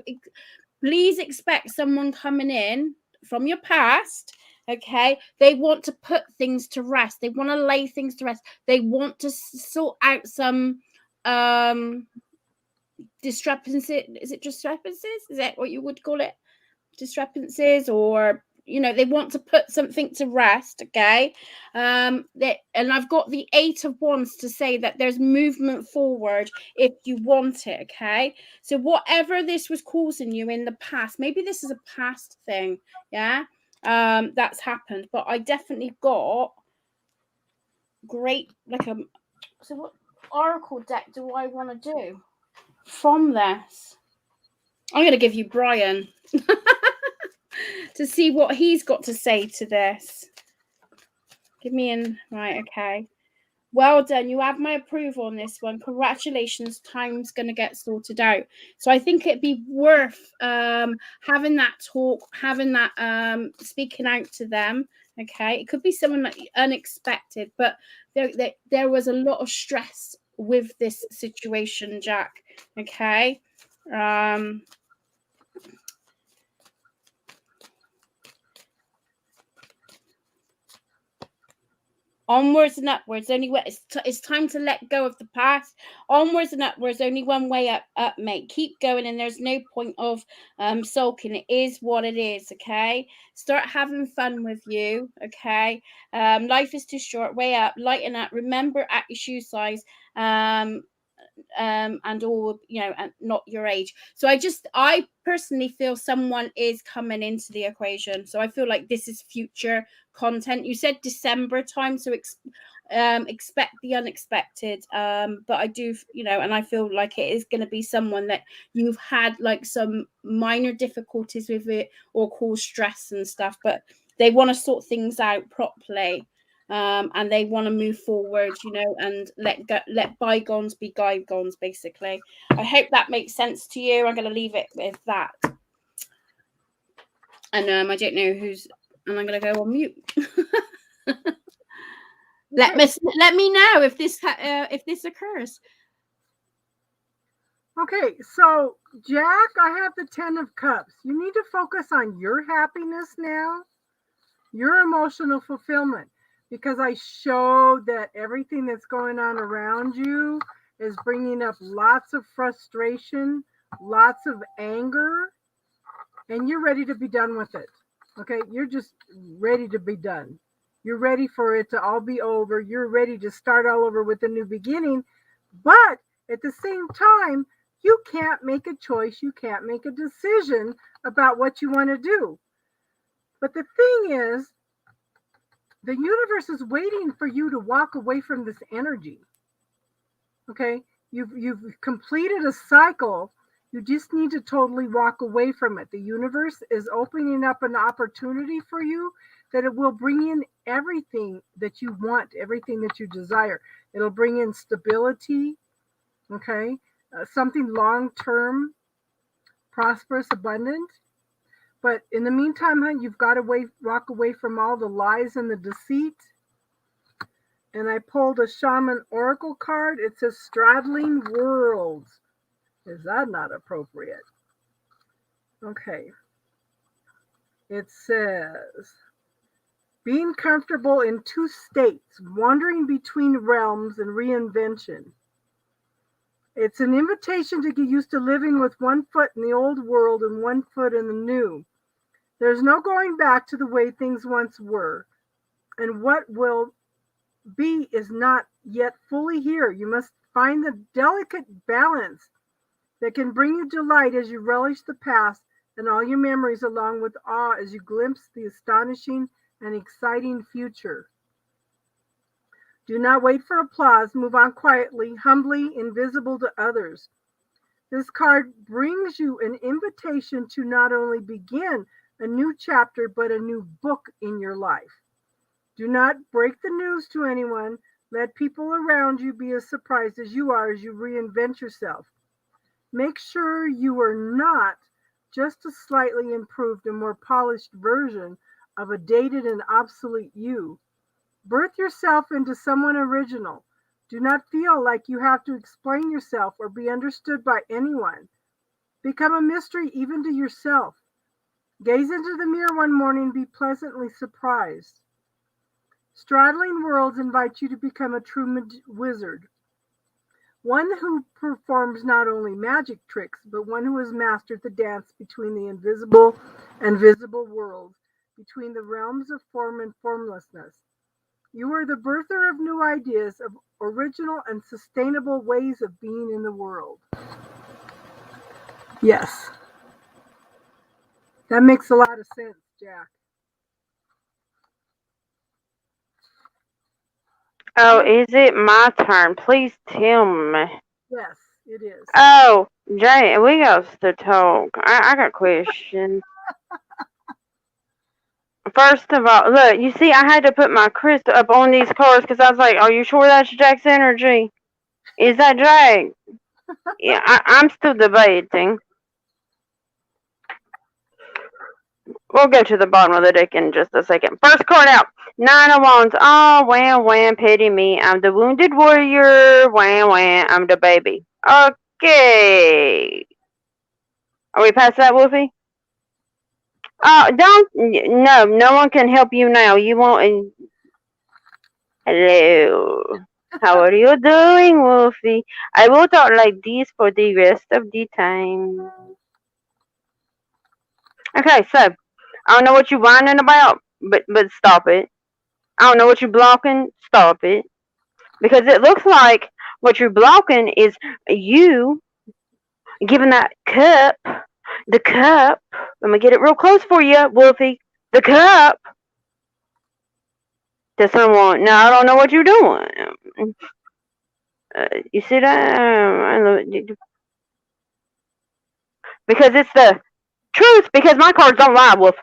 please expect someone coming in from your past. Okay, they want to put things to rest, they want to lay things to rest, they want to sort out some discrepancies. Is it discrepancies? Is that what you would call it? Discrepancies, or they want to put something to rest. Okay, and I've got the Eight of Wands to say that there's movement forward if you want it. Okay, so whatever this was causing you in the past, maybe this is a past thing, that's happened, but I definitely got great so what oracle deck do I want to do from this? I'm going to give you Brian to see what he's got to say to this. Give me in. Right, okay. Well done. You have my approval on this one. Congratulations. Time's going to get sorted out. So I think it'd be worth having that talk, having that speaking out to them. Okay. It could be someone unexpected, but there was a lot of stress with this situation, Jack. Okay. Onwards and upwards, only way. It's time to let go of the past. Onwards and upwards, only one way up, mate. Keep going, and there's no point of sulking. It is what it is, okay? Start having fun with you, okay? Life is too short. Way up, lighten up. Remember at your shoe size. And all, and not your age. So I personally feel someone is coming into the equation. So I feel like this is future content. You said December time, so expect the unexpected. But I do, and I feel like it is going to be someone that you've had like some minor difficulties with it or cause stress and stuff, but they want to sort things out properly. And they want to move forward, and let bygones be bygones, basically. I hope that makes sense to you. I'm going to leave it with that. And I don't know and I'm going to go on mute. Let me know if this occurs. Okay, so Jack, I have the 10 of Cups. You need to focus on your happiness now, your emotional fulfillment. Because I showed that everything that's going on around you is bringing up lots of frustration, lots of anger, and you're ready to be done with it. Okay, you're just ready to be done. You're ready for it to all be over. You're ready to start all over with a new beginning. But at the same time, you can't make a choice. You can't make a decision about what you want to do. But the thing is, the universe is waiting for you to walk away from this energy. Okay? You've completed a cycle. You just need to totally walk away from it. The universe is opening up an opportunity for you that it will bring in everything that you want, everything that you desire. It'll bring in stability, okay? Something long-term, prosperous, abundant. But in the meantime, you've got to walk away from all the lies and the deceit. And I pulled a Shaman Oracle card. It says Straddling Worlds. Is that not appropriate? Okay. It says, being comfortable in two states, wandering between realms and reinvention. It's an invitation to get used to living with one foot in the old world and one foot in the new. There's no going back to the way things once were. And what will be is not yet fully here. You must find the delicate balance that can bring you delight as you relish the past and all your memories, along with awe as you glimpse the astonishing and exciting future. Do not wait for applause. Move on quietly, humbly, invisible to others. This card brings you an invitation to not only begin a new chapter, but a new book in your life. Do not break the news to anyone. Let people around you be as surprised as you are as you reinvent yourself. Make sure you are not just a slightly improved and more polished version of a dated and obsolete you. Birth yourself into someone original. Do not feel like you have to explain yourself or be understood by anyone. Become a mystery even to yourself. Gaze into the mirror one morning and be pleasantly surprised. Straddling Worlds invite you to become a true wizard. One who performs not only magic tricks, but one who has mastered the dance between the invisible and visible worlds, between the realms of form and formlessness. You are the birther of new ideas, of original and sustainable ways of being in the world. Yes. That makes a lot of sense, Jack. Oh, is it my turn? Please tell me. Yes, it is. Oh, Jay, we got to talk. I got questions. First of all, look, you see, I had to put my crystal up on these cards because I was like, are you sure that's Jack's energy? Is that Jack? Yeah, I'm still debating. We'll go to the bottom of the deck in just a second. First card out. Nine of Wands. Oh, wham, wham, pity me. I'm the wounded warrior. Wham, wham, I'm the baby. Okay. Are we past that, Wolfie? No one can help you now. You won't. Hello. How are you doing, Wolfie? I will talk like this for the rest of the time. Okay, so I don't know what you're whining about, but stop it. I don't know what you're blocking. Stop it. Because it looks like what you're blocking is you giving that cup, the cup. Let me get it real close for you, Wolfie. The cup to someone. Now, I don't know what you're doing. You see that? Because it's the truth, because my cards don't lie, Wolf.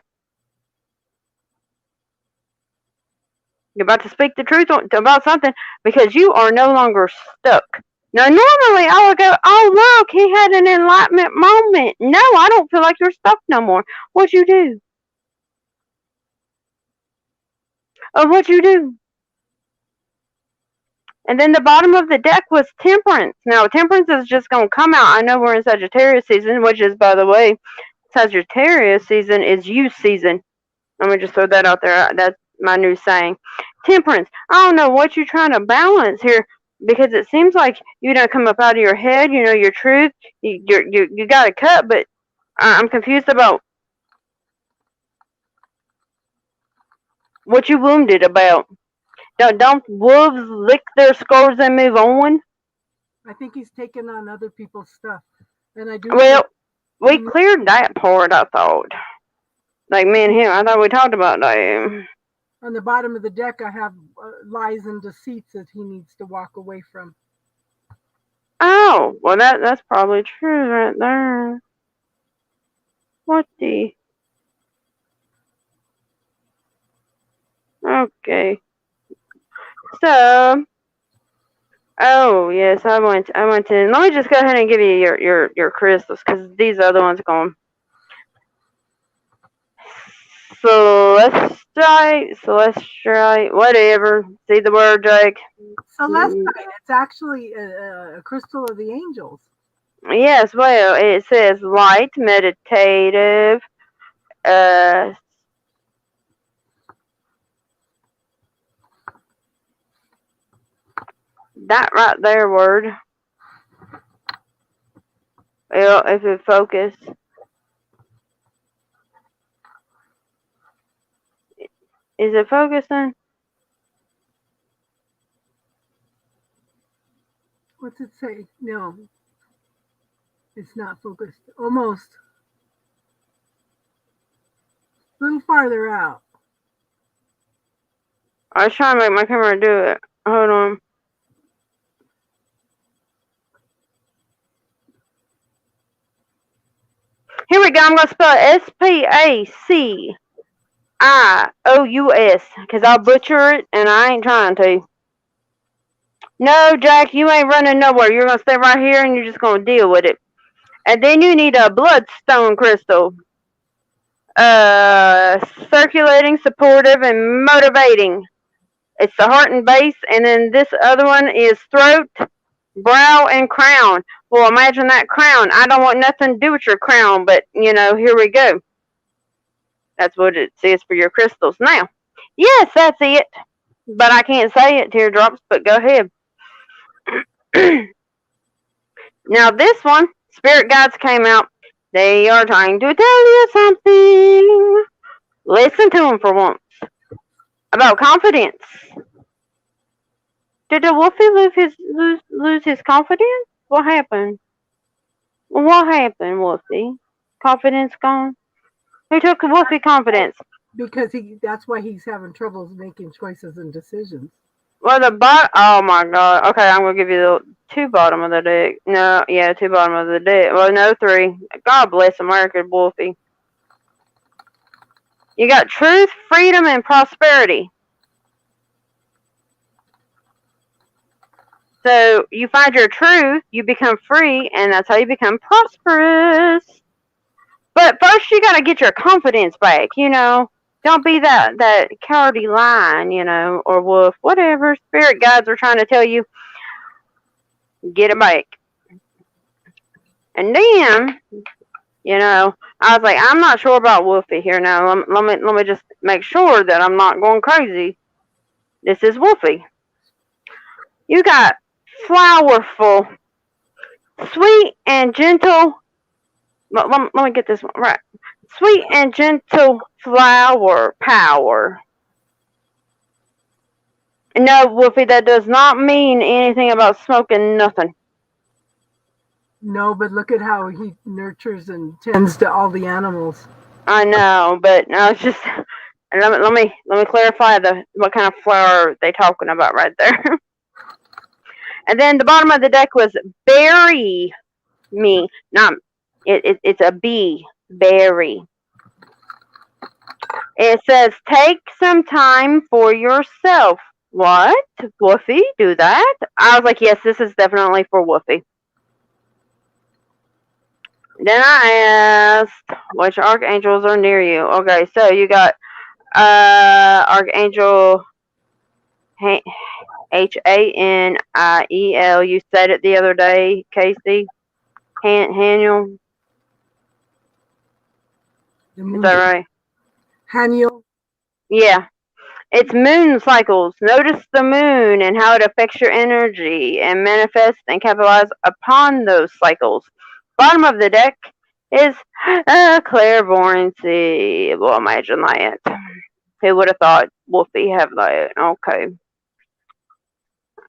You're about to speak the truth about something because you are no longer stuck. Now, normally I would go, oh, look, he had an enlightenment moment. No, I don't feel like you're stuck no more. What'd you do? Oh, what'd you do? And then the bottom of the deck was Temperance. Now, Temperance is just going to come out. I know we're in Sagittarius season, which is, by the way, Sagittarius season is you season. Let me just throw that out there. That's my new saying. Temperance. I don't know what you're trying to balance here. because it seems like you don't come up out of your head. You know your truth. You got a cut, but I'm confused about what you wounded about. Don't wolves lick their scars and move on? I think he's taken on other people's stuff, and I do. Well, we cleared that part. I thought, like me and him. I thought we talked about that. On the bottom of the deck, I have lies and deceits that he needs to walk away from. Oh, well that's probably true right there. What the? Okay. So, oh yes, I went to. Let me just go ahead and give you your crystals, because these other ones going. Celestite, whatever. See the word, Jake? Celestite. It's actually a crystal of the angels. Yes, well, it says light, meditative, that right there word. Well, if it focus. Is it focusing? What's it say? No. It's not focused. Almost. A little farther out. I was trying to make my camera do it. Hold on. Here we go. I'm going to spell S-P-A-C-I-O-U-S, because I'll butcher it, and I ain't trying to. No, Jack, you ain't running nowhere. You're going to stay right here, and you're just going to deal with it. And then you need a bloodstone crystal. Circulating, supportive, and motivating. It's the heart and base, and then this other one is throat, brow, and crown. Well, imagine that crown. I don't want nothing to do with your crown, but, here we go. That's what it says for your crystals. Now, yes, that's it. But I can't say it, teardrops, but go ahead. Now, this one, Spirit Guides came out. They are trying to tell you something. Listen to them for once. About confidence. Did the Wolfie lose his confidence? What happened? What happened, Wolfie? Confidence gone? Who took Wolfie confidence? Because that's why he's having troubles making choices and decisions. Well, oh my god. Okay, I'm gonna give you the two bottom of the deck. No, yeah, two bottom of the deck. Well, no, three. God bless America, Wolfie. You got truth, freedom, and prosperity. So you find your truth, you become free, and that's how you become prosperous. But first, you gotta get your confidence back. Don't be that cowardly lion, or wolf, whatever. Spirit guides are trying to tell you, get it back. And then, I was like, I'm not sure about Wolfie here now. Let me just make sure that I'm not going crazy. This is Wolfie. You got flowerful, sweet and gentle. Let me get this one right. Sweet and gentle flower power. No, Wolfie, that does not mean anything about smoking nothing. No, but look at how he nurtures and tends to all the animals. I know, but no, it's just let me clarify what kind of flower they talking about right there. And then the bottom of the deck was bury me. Not it's a B, berry. It says take some time for yourself. What? Wolfie, do that? I was like, yes, this is definitely for Wolfie. Then I asked which archangels are near you. Okay, so you got Archangel Haniel. You said it the other day, Casey. Haniel. Is that right? Haniel. Yeah. It's moon cycles. Notice the moon and how it affects your energy and manifest and capitalize upon those cycles. Bottom of the deck is clairvoyancy. Well, imagine that. Who would have thought Wolfie have that? Okay.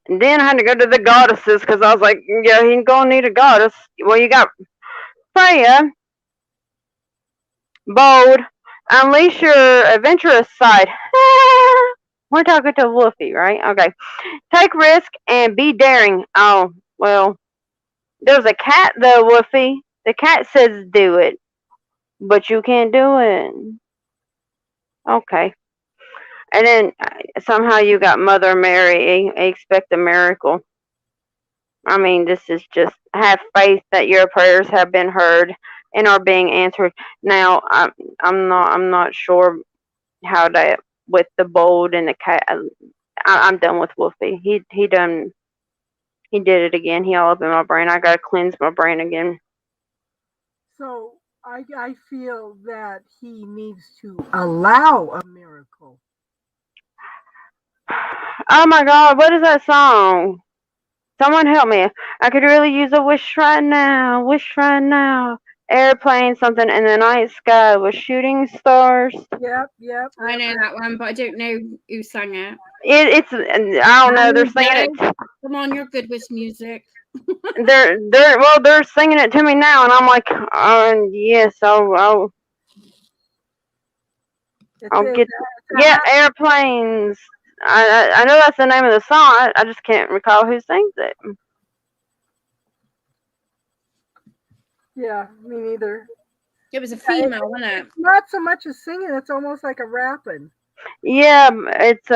And then I had to go to the goddesses because I was like, yeah, he's gonna need a goddess. Well, you got Freya, bold, unleash your adventurous side. We're talking to Wolfie, right? Okay. Take risk and be daring. Oh, well, there's a cat though, Wolfie. The cat says do it, but you can't do it. Okay. And then somehow you got Mother Mary. Expect a miracle. I mean, this is just have faith that your prayers have been heard and are being answered. Now, I'm not sure how that with the bold and the cat. I'm done with Wolfie. He did it again. He all up in my brain. I gotta cleanse my brain again. So I feel that he needs to allow a miracle. Oh my God, what is that song? Someone help me. I could really use a wish right now. Wish right now. Airplane, something in the night sky with shooting stars. Yep. I know that one, but I don't know who sang it. It's I don't know. They're singing it. Come on, you're good with music. They're singing it to me now, and I'm like, yes, I'll get. Yeah, airplanes. I know that's the name of the song. I just can't recall who sings it. Yeah, me neither. It was a female, wasn't it? It's not so much as singing; it's almost like a rapping. Yeah, it's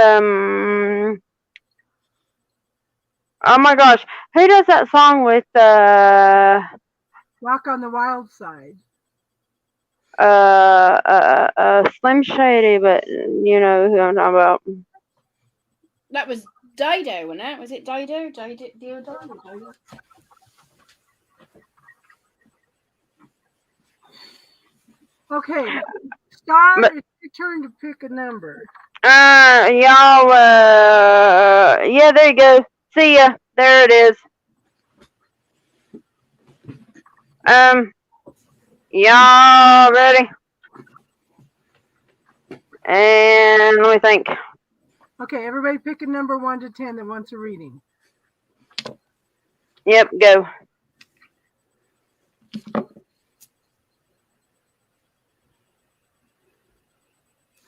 Oh my gosh, who does that song with Walk on the Wild Side. Slim Shady, but you know who I'm talking about. That was Dido, wasn't it? Was it Dido? Dido. Okay, Star, it's your turn to pick a number. Y'all, yeah, there you go. See ya. There it is. Y'all ready? And let me think. Okay, everybody pick a number 1 to 10 that wants a reading. Yep, go.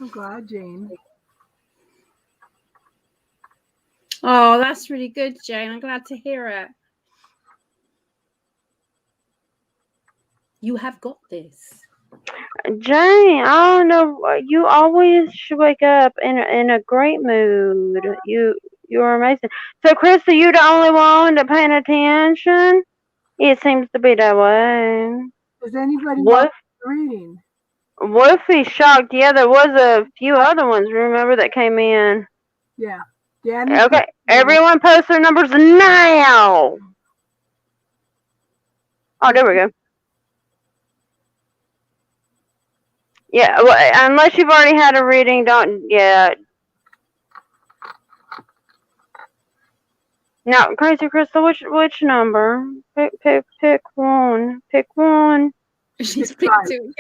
I'm glad, Jane. Oh, that's really good, Jane. I'm glad to hear it. You have got this. Jane, I don't know. You always should wake up in a great mood. You're amazing. So, Krista, you the only one that paying attention? It seems to be that way. Does anybody want a reading? Wolfie's shocked. Yeah, there was a few other ones, remember, that came in. Yeah. Danny. Okay, everyone post their numbers now. Oh, there we go. Yeah, well, unless you've already had a reading, don't. Yeah. Now, Crazy Crystal, which number? Pick one. Pick one. She's picked two.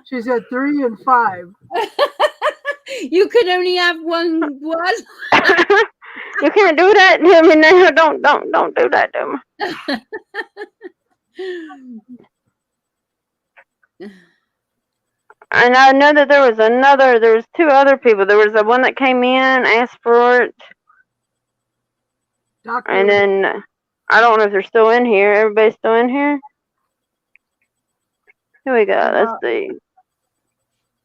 She said 3 and 5. You could only have one. You can't do that to me now. Don't do that to me. And I know that there was 2 other people. There was the one that came in, asked for it. Doctor. And then, I don't know if they're still in here. Everybody's still in here? Here we go. Let's see.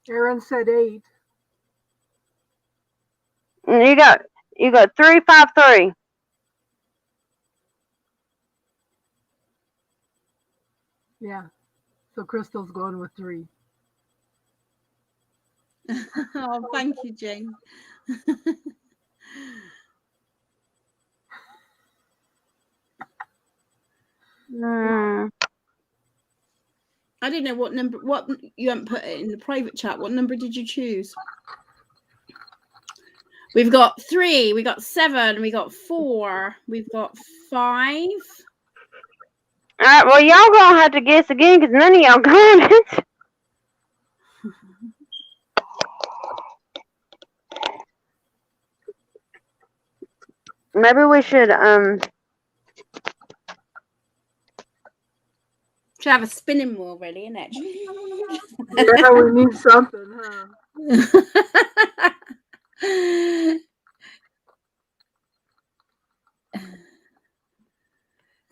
Aaron said 8. You got 353. Yeah. So Crystal's going with 3. Oh, thank you, Jane. I didn't know what number. What you haven't put it in the private chat. What number did you choose? We've got 3. We got 7. We got 4. We've got 5. All right. Well, y'all gonna have to guess again because none of y'all got it. Maybe we should Should have a spinning wheel ready, innit? Yeah, we need something, huh?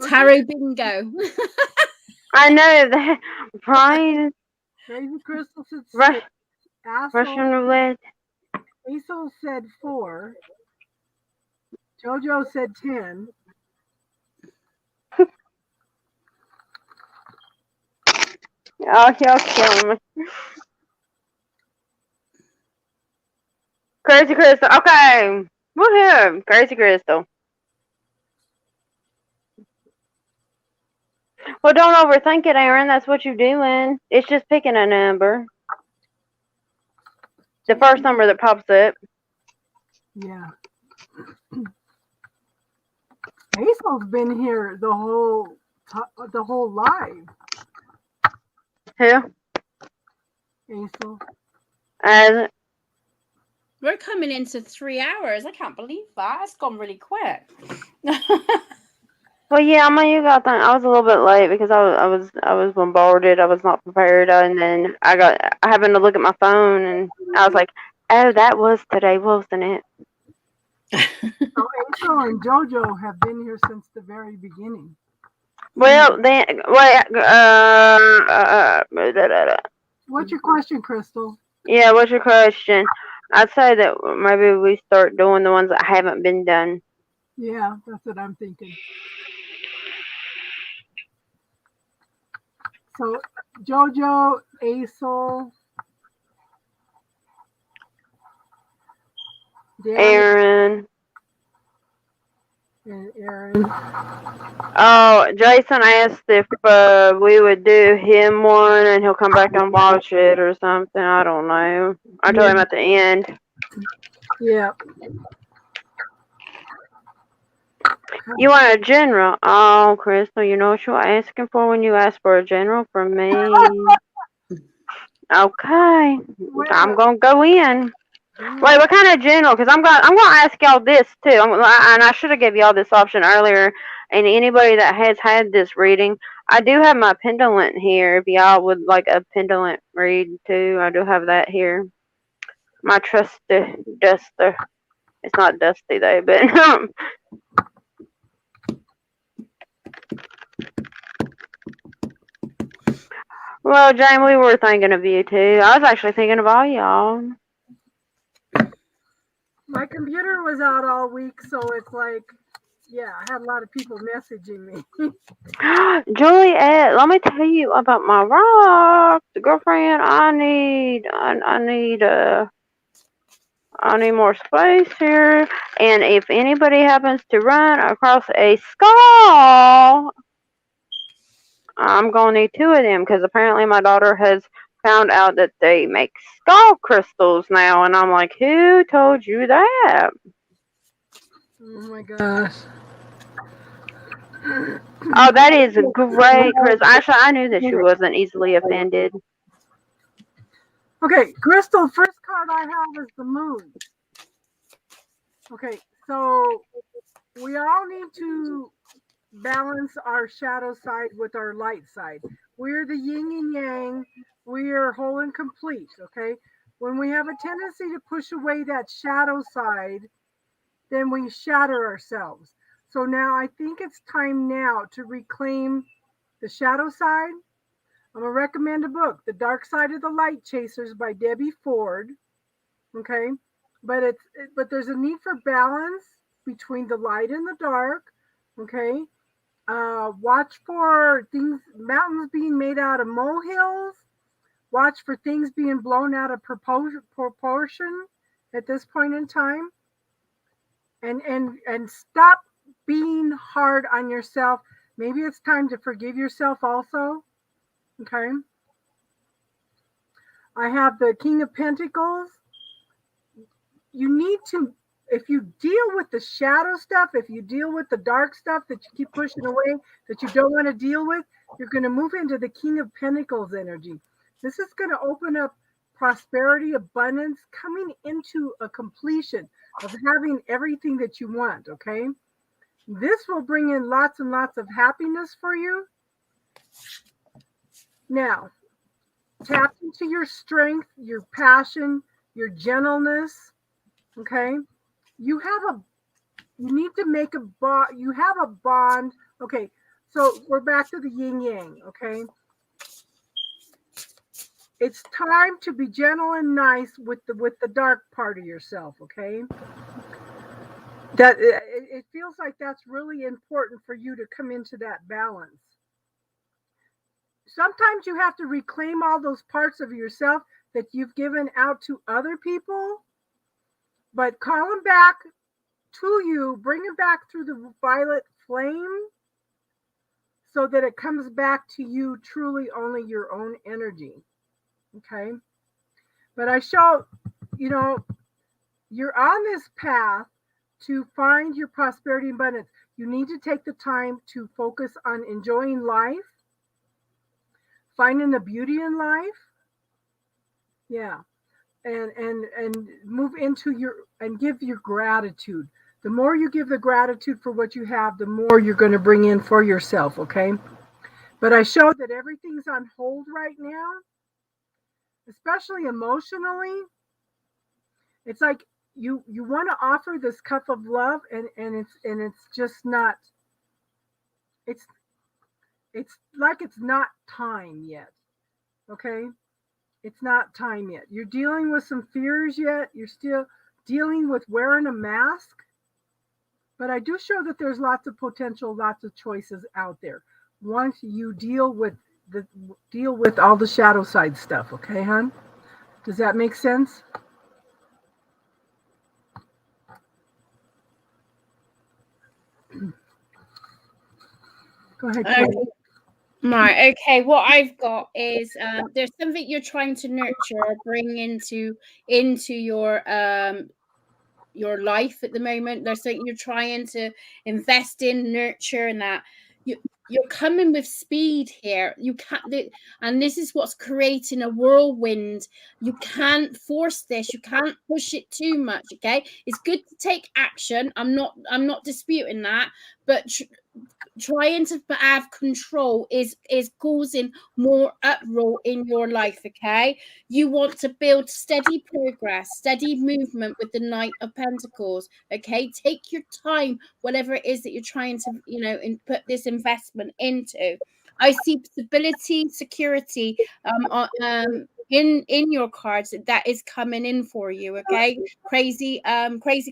Tarot bingo. I know that. Brian. Crazy Crystal said 6. Russian roulette. Hazel said 4. Jojo said 10. Oh, y'all killing me. Crazy Crystal. Okay. Woohoo. Crazy Crystal. Well, don't overthink it, Aaron. That's what you're doing. It's just picking a number. The first number that pops up. Yeah. Hazel's been here the whole live. Who? Hazel. As We're coming into 3 hours. I can't believe that. It's gone really quick. well, yeah. I mean, you got that. I was a little bit late because I was bombarded. I was not prepared, and then I happened to look at my phone, and I was like, "Oh, that was today, wasn't it?" So Hazel and Jojo have been here since the very beginning. Well, then, wait. What's your question, Crystal? Yeah, what's your question? I'd say that maybe we start doing the ones that haven't been done. Yeah, that's what I'm thinking. So, Jojo, Hazel, Aaron. And Aaron. Oh, Jason asked if we would do him one and he'll come back and watch it or something. I don't know. I told him at the end. Yeah. You want a general? Oh, Crystal, you know what you're asking for when you ask for a general from me. Okay. I'm going to go in. Wait, what kind of general? Because I'm gonna ask y'all this too. And I should have gave y'all this option earlier. And anybody that has had this reading, I do have my pendulum here. If y'all would like a pendulum read too, I do have that here. My trusty duster. It's not dusty though, but well, Jane, we were thinking of you too. I was actually thinking of all y'all. My computer was out all week, so it's like, yeah, I had a lot of people messaging me. Juliet, let me tell you about my rocks, girlfriend. I need more space here. And if anybody happens to run across a skull, I'm gonna need 2 of them because apparently my daughter has found out that they make skull crystals now, and I'm like, who told you that? Oh my gosh. Oh, that is great, Chris. Actually, I knew that she wasn't easily offended. Okay, Crystal, first card I have is the moon. Okay, so we all need to balance our shadow side with our light side. We're the yin and yang. We are whole and complete, okay? When we have a tendency to push away that shadow side, then we shatter ourselves. So now I think it's time now to reclaim the shadow side. I'm going to recommend a book, The Dark Side of the Light Chasers by Debbie Ford. Okay? But there's a need for balance between the light and the dark. Okay? Watch for mountains being made out of molehills. Watch for things being blown out of proportion at this point in time. And stop being hard on yourself. Maybe it's time to forgive yourself also. Okay. I have the King of Pentacles. You need to, if you deal with the shadow stuff, if you deal with the dark stuff that you keep pushing away, that you don't want to deal with, you're going to move into the King of Pentacles energy. This is going to open up prosperity, abundance, coming into a completion of having everything that you want, okay? This will bring in lots and lots of happiness for you. Now, tap into your strength, your passion, your gentleness, okay? You need to make a bond. You have a bond. Okay, so we're back to the yin yang, okay? It's time to be gentle and nice with the dark part of yourself, okay? That it feels like that's really important for you to come into that balance. Sometimes you have to reclaim all those parts of yourself that you've given out to other people, but call them back to you, bring it back through the violet flame so that it comes back to you truly only your own energy. Okay? But I show, you're on this path to find your prosperity and abundance. You need to take the time to focus on enjoying life, finding the beauty in life. Yeah. And move into and give your gratitude. The more you give the gratitude for what you have, the more you're going to bring in for yourself, okay? But I show that everything's on hold right now, especially emotionally. It's like you want to offer this cup of love, and it's just not. It's like it's not time yet, okay? It's not time yet. You're dealing with some fears yet. You're still dealing with wearing a mask. But I do show that there's lots of potential, lots of choices out there. Once you deal with all the shadow side stuff, okay, hon? Does that make sense? Go ahead, Kate. Right. Okay. What I've got is there's something you're trying to nurture or bring into your life at the moment. There's something you're trying to invest in, nurture, and that you're coming with speed here. You can't, and this is what's creating a whirlwind. You can't force this. You can't push it too much. Okay, it's good to take action. I'm not disputing that, but trying to have control is causing more uproar in your life. Okay, you want to build steady progress, steady movement with the Knight of Pentacles. Okay, take your time, whatever it is that you're trying to put this investment into. I see stability, security in your cards that is coming in for you. Okay, crazy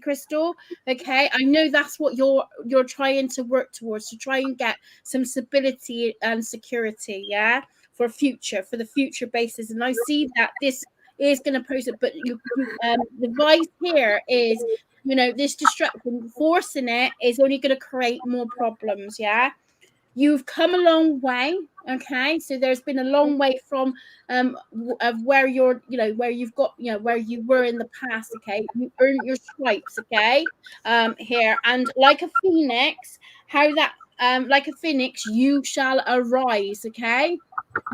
crystal. Okay, I know that's what you're trying to work towards, to try and get some stability and security, yeah, for the future basis. And I see that this is going to pose it, but the advice here is, this distraction, forcing it is only going to create more problems, yeah. You've come a long way, okay? So there's been a long way from of where you're, where you've got, where you were in the past, okay? You earned your stripes, okay? Here, and like a phoenix, like a phoenix, you shall arise, okay?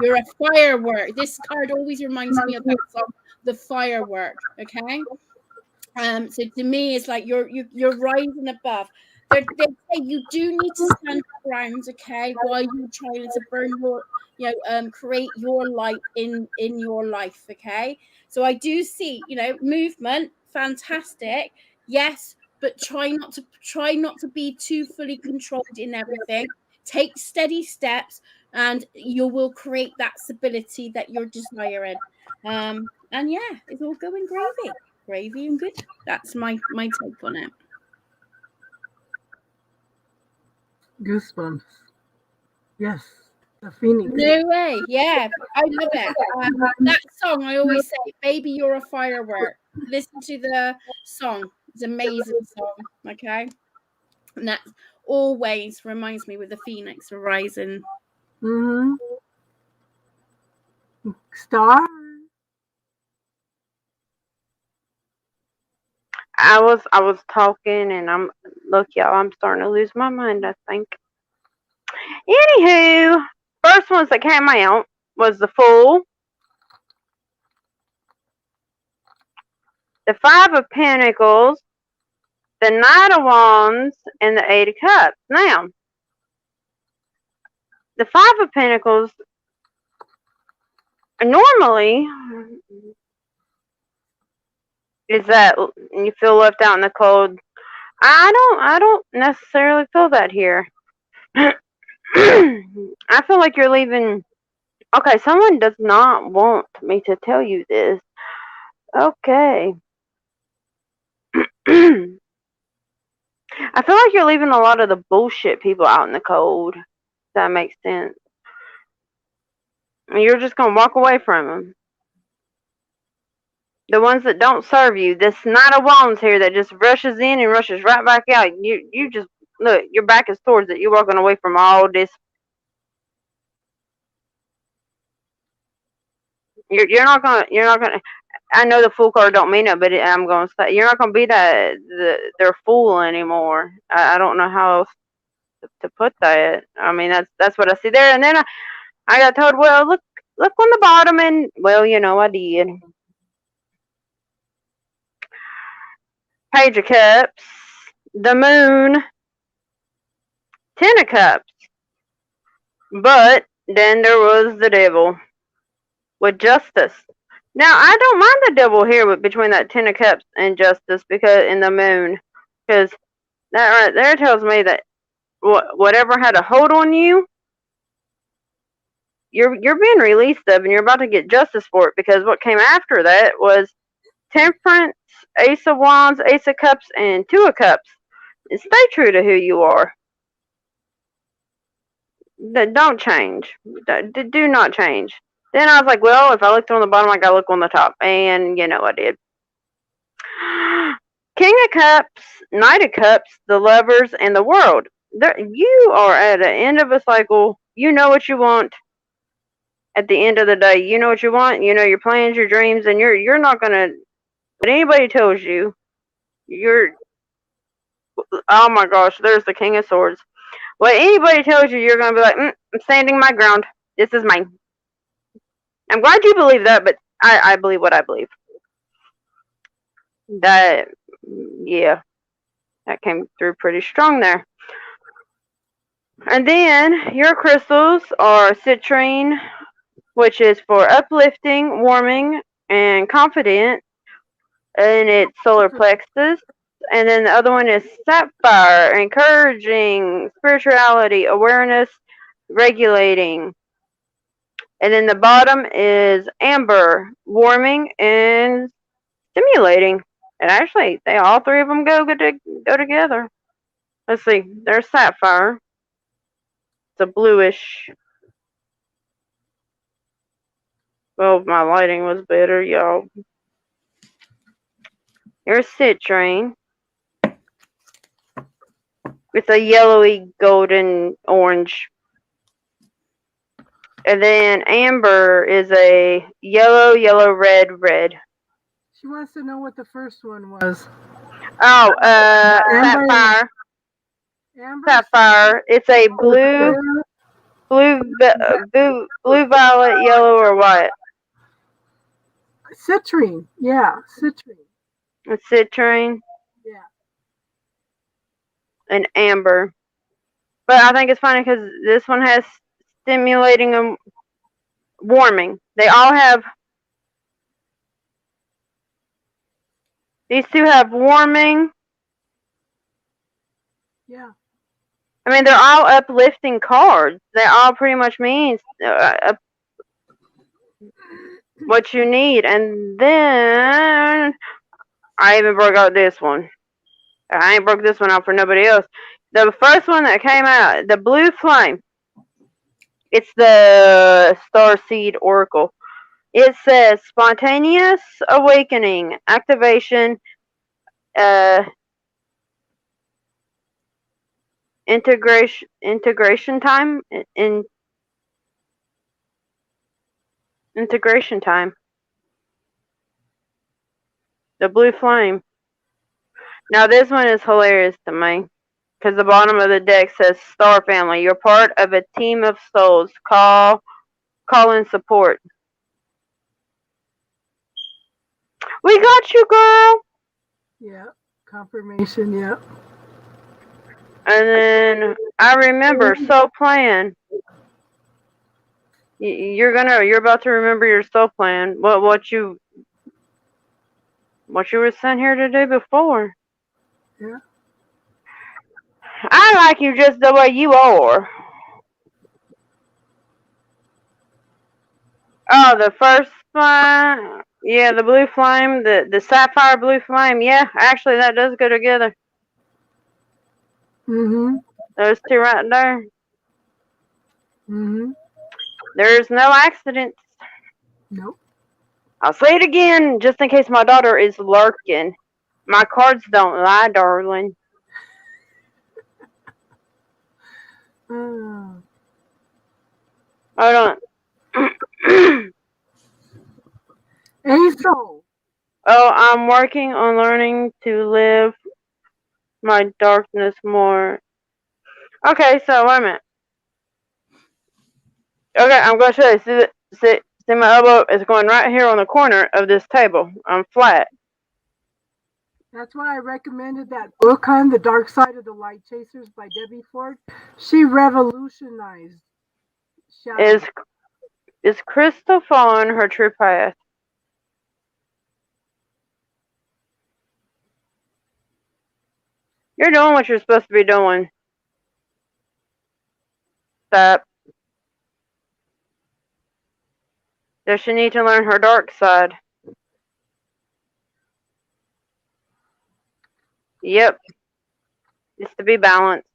You're a firework. This card always reminds me of that song, The Firework, okay? So to me, it's like you're rising above. They say you do need to stand around, okay, while you're trying to burn your, create your light in your life, okay. So I do see, movement, fantastic, yes, but try not to be too fully controlled in everything. Take steady steps, and you will create that stability that you're desiring. And yeah, it's all going gravy and good. That's my take on it. Goosebumps. Yes, the Phoenix. No way. Yeah, I love it. That song, I always say, "Baby, you're a firework." Listen to the song; it's an amazing song. Okay, and that always reminds me with the Phoenix rising. Mm-hmm. Star. I was talking, and look, y'all, I'm starting to lose my mind, I think. Anywho, first ones that came out was the Fool, the Five of Pentacles, the Knight of Wands, and the Eight of Cups. Now, the Five of Pentacles normally is that you feel left out in the cold. I don't necessarily feel that here. I feel like you're leaving. Okay, someone does not want me to tell you this. Okay. I feel like you're leaving a lot of the bullshit people out in the cold. If that makes sense. You're just gonna walk away from them. The ones that don't serve you. This Knight of Wands here that just rushes in and rushes right back out. You just look. Your back is towards it. You're walking away from all this. You're not gonna. I know the Fool card don't mean it, but I'm gonna say you're not gonna be their fool anymore. I don't know how else to put that. I mean that's what I see there. And then I got told, well, look on the bottom, and well, I did. Page of Cups, the Moon, Ten of Cups. But then there was the Devil with Justice. Now I don't mind the Devil here between that Ten of Cups and Justice in the Moon, because that right there tells me that whatever had a hold on you, you're being released of, and you're about to get justice for it, because what came after that was Temperance, Ace of Wands, Ace of Cups, and Two of Cups. And stay true to who you are. Don't change. Do not change. Then I was like, well, if I looked on the bottom, I gotta look on the top. And I did. King of Cups, Knight of Cups, the Lovers, and the World. You are at the end of a cycle. You know what you want. At the end of the day, you know what you want. You know your plans, your dreams, and you're not gonna. What anybody tells you, oh my gosh, there's the King of Swords. What anybody tells you, you're gonna be like, I'm standing my ground. This is mine. I'm glad you believe that, but I believe what I believe. That came through pretty strong there. And then your crystals are citrine, which is for uplifting, warming, and confident, and it's solar plexus. And then the other one is sapphire, encouraging spirituality, awareness, regulating. And then the bottom is amber, warming and stimulating. And actually, all three of them go together. Let's see. There's sapphire. It's a bluish. Well, my lighting was better, y'all. Here's citrine. It's a yellowy, golden, orange. And then amber is a yellow, red. She wants to know what the first one was. Oh, sapphire. Amber? Sapphire. It's a blue, violet, yellow, or what? Citrine. Yeah, citrine. It's citrine. Yeah. And amber. But I think it's funny because this one has stimulating and warming. They all have. These two have warming. Yeah. I mean, they're all uplifting cards. They all pretty much mean what you need. And then I even broke out this one. I ain't broke this one out for nobody else. The first one that came out, the Blue Flame. It's the Starseed Oracle. It says spontaneous awakening, activation, integration time, integration time. The Blue Flame. Now this one is hilarious to me. Because the bottom of the deck says Star Family. You're part of a team of souls. Call in support. We got you, girl. Yeah. Confirmation. Yeah. And then I remember soul plan. You're about to remember your soul plan. What you were sent here to do before. Yeah. I like you just the way you are. Oh, the first one. Yeah, the blue flame, the sapphire blue flame. Yeah, actually that does go together. Mm-hmm. Those two right there. Mm-hmm. There's no accidents. Nope. I'll say it again, just in case my daughter is lurking. My cards don't lie, darling. Oh. Hold on. Aso. Oh, I'm working on learning to live my darkness more. Okay, so wait a minute. Okay, I'm going to show you. See, my elbow is going right here on the corner of this table. I'm flat. That's why I recommended that book on The Dark Side of the Light Chasers by Debbie Ford. She revolutionized shadow. Is Crystal following her true path? You're doing what you're supposed to be doing. Stop. Does she need to learn her dark side? Yep. It's to be balanced.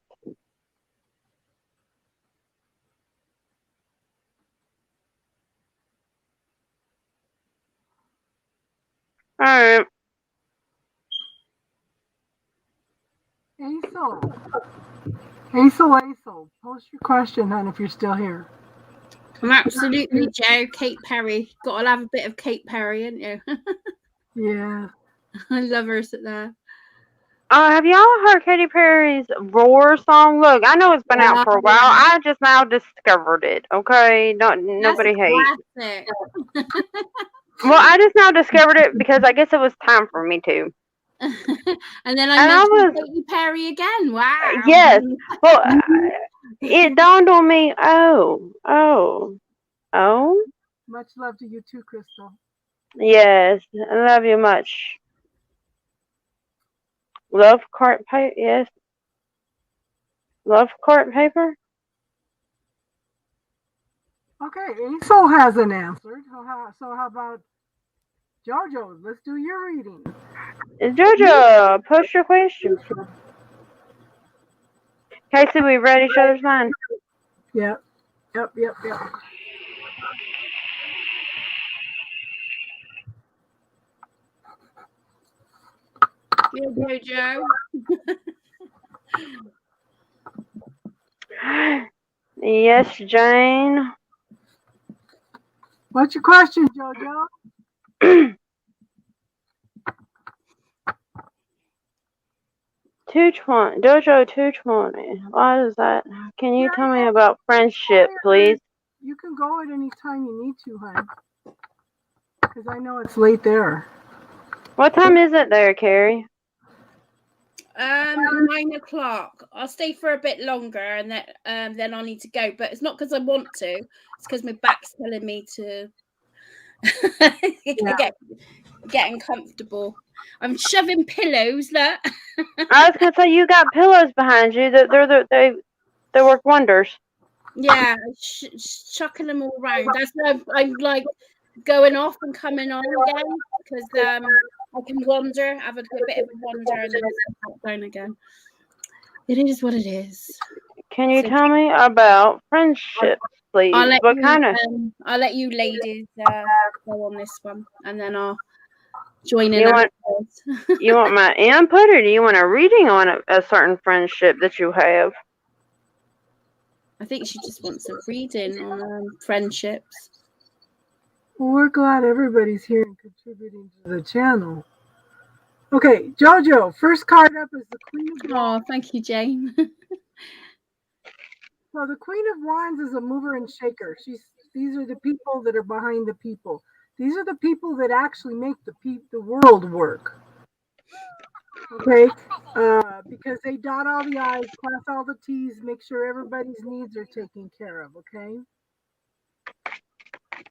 Alright. Aso. Post your question, hon, if you're still here. I'm absolutely Joe. Kate Perry. Gotta have a bit of Kate Perry, ain't you? Yeah. I love her sit there. Have y'all heard Katy Perry's Roar song? Look, I know it's been out for a while. I just now discovered it. Okay, nobody hate. Classic. Well, I just now discovered it because I guess it was time for me to. And then I mentioned Katy Perry again. Wow. Yes. Well, it dawned on me. Oh. Much love to you too, Crystal. Yes, I love you much. Love cart paper. Yes. Love cart paper. Okay, Aso hasn't answered. So how about Jojo? Let's do your reading. Jojo, post your question. Casey, we read each other's mind. Yep. Yeah, Jojo. Yes, Jane. What's your question, Jojo? Jojo 220. Why is that? Can you tell me about friendship, please? You can go at any time you need to, hon. Because I know it's late there. What time is it there, Carrie? 9 o'clock. I'll stay for a bit longer, and then I'll need to go. But it's not because I want to. It's because my back's telling me to get uncomfortable. I'm shoving pillows. Look. I was gonna say you got pillows behind you. They work wonders. Yeah, chucking them all around. That's why I'm like going off and coming on again because I can wander, have a bit of a wander, and then back down again. It is what it is. Can you tell me about friendships, please? I'll let you ladies go on this one, and then I'll join in. You want my input, or do you want a reading on a certain friendship that you have? I think she just wants a reading on friendships. Well, we're glad everybody's here and contributing to the channel. Okay, Jojo, first card up is the Queen of Wands. Oh, thank you, Jane. So the Queen of Wands is a mover and shaker. These are the people that are behind the people. These are the people that actually make the world work. Okay, because they dot all the I's, cross all the T's, make sure everybody's needs are taken care of. Okay.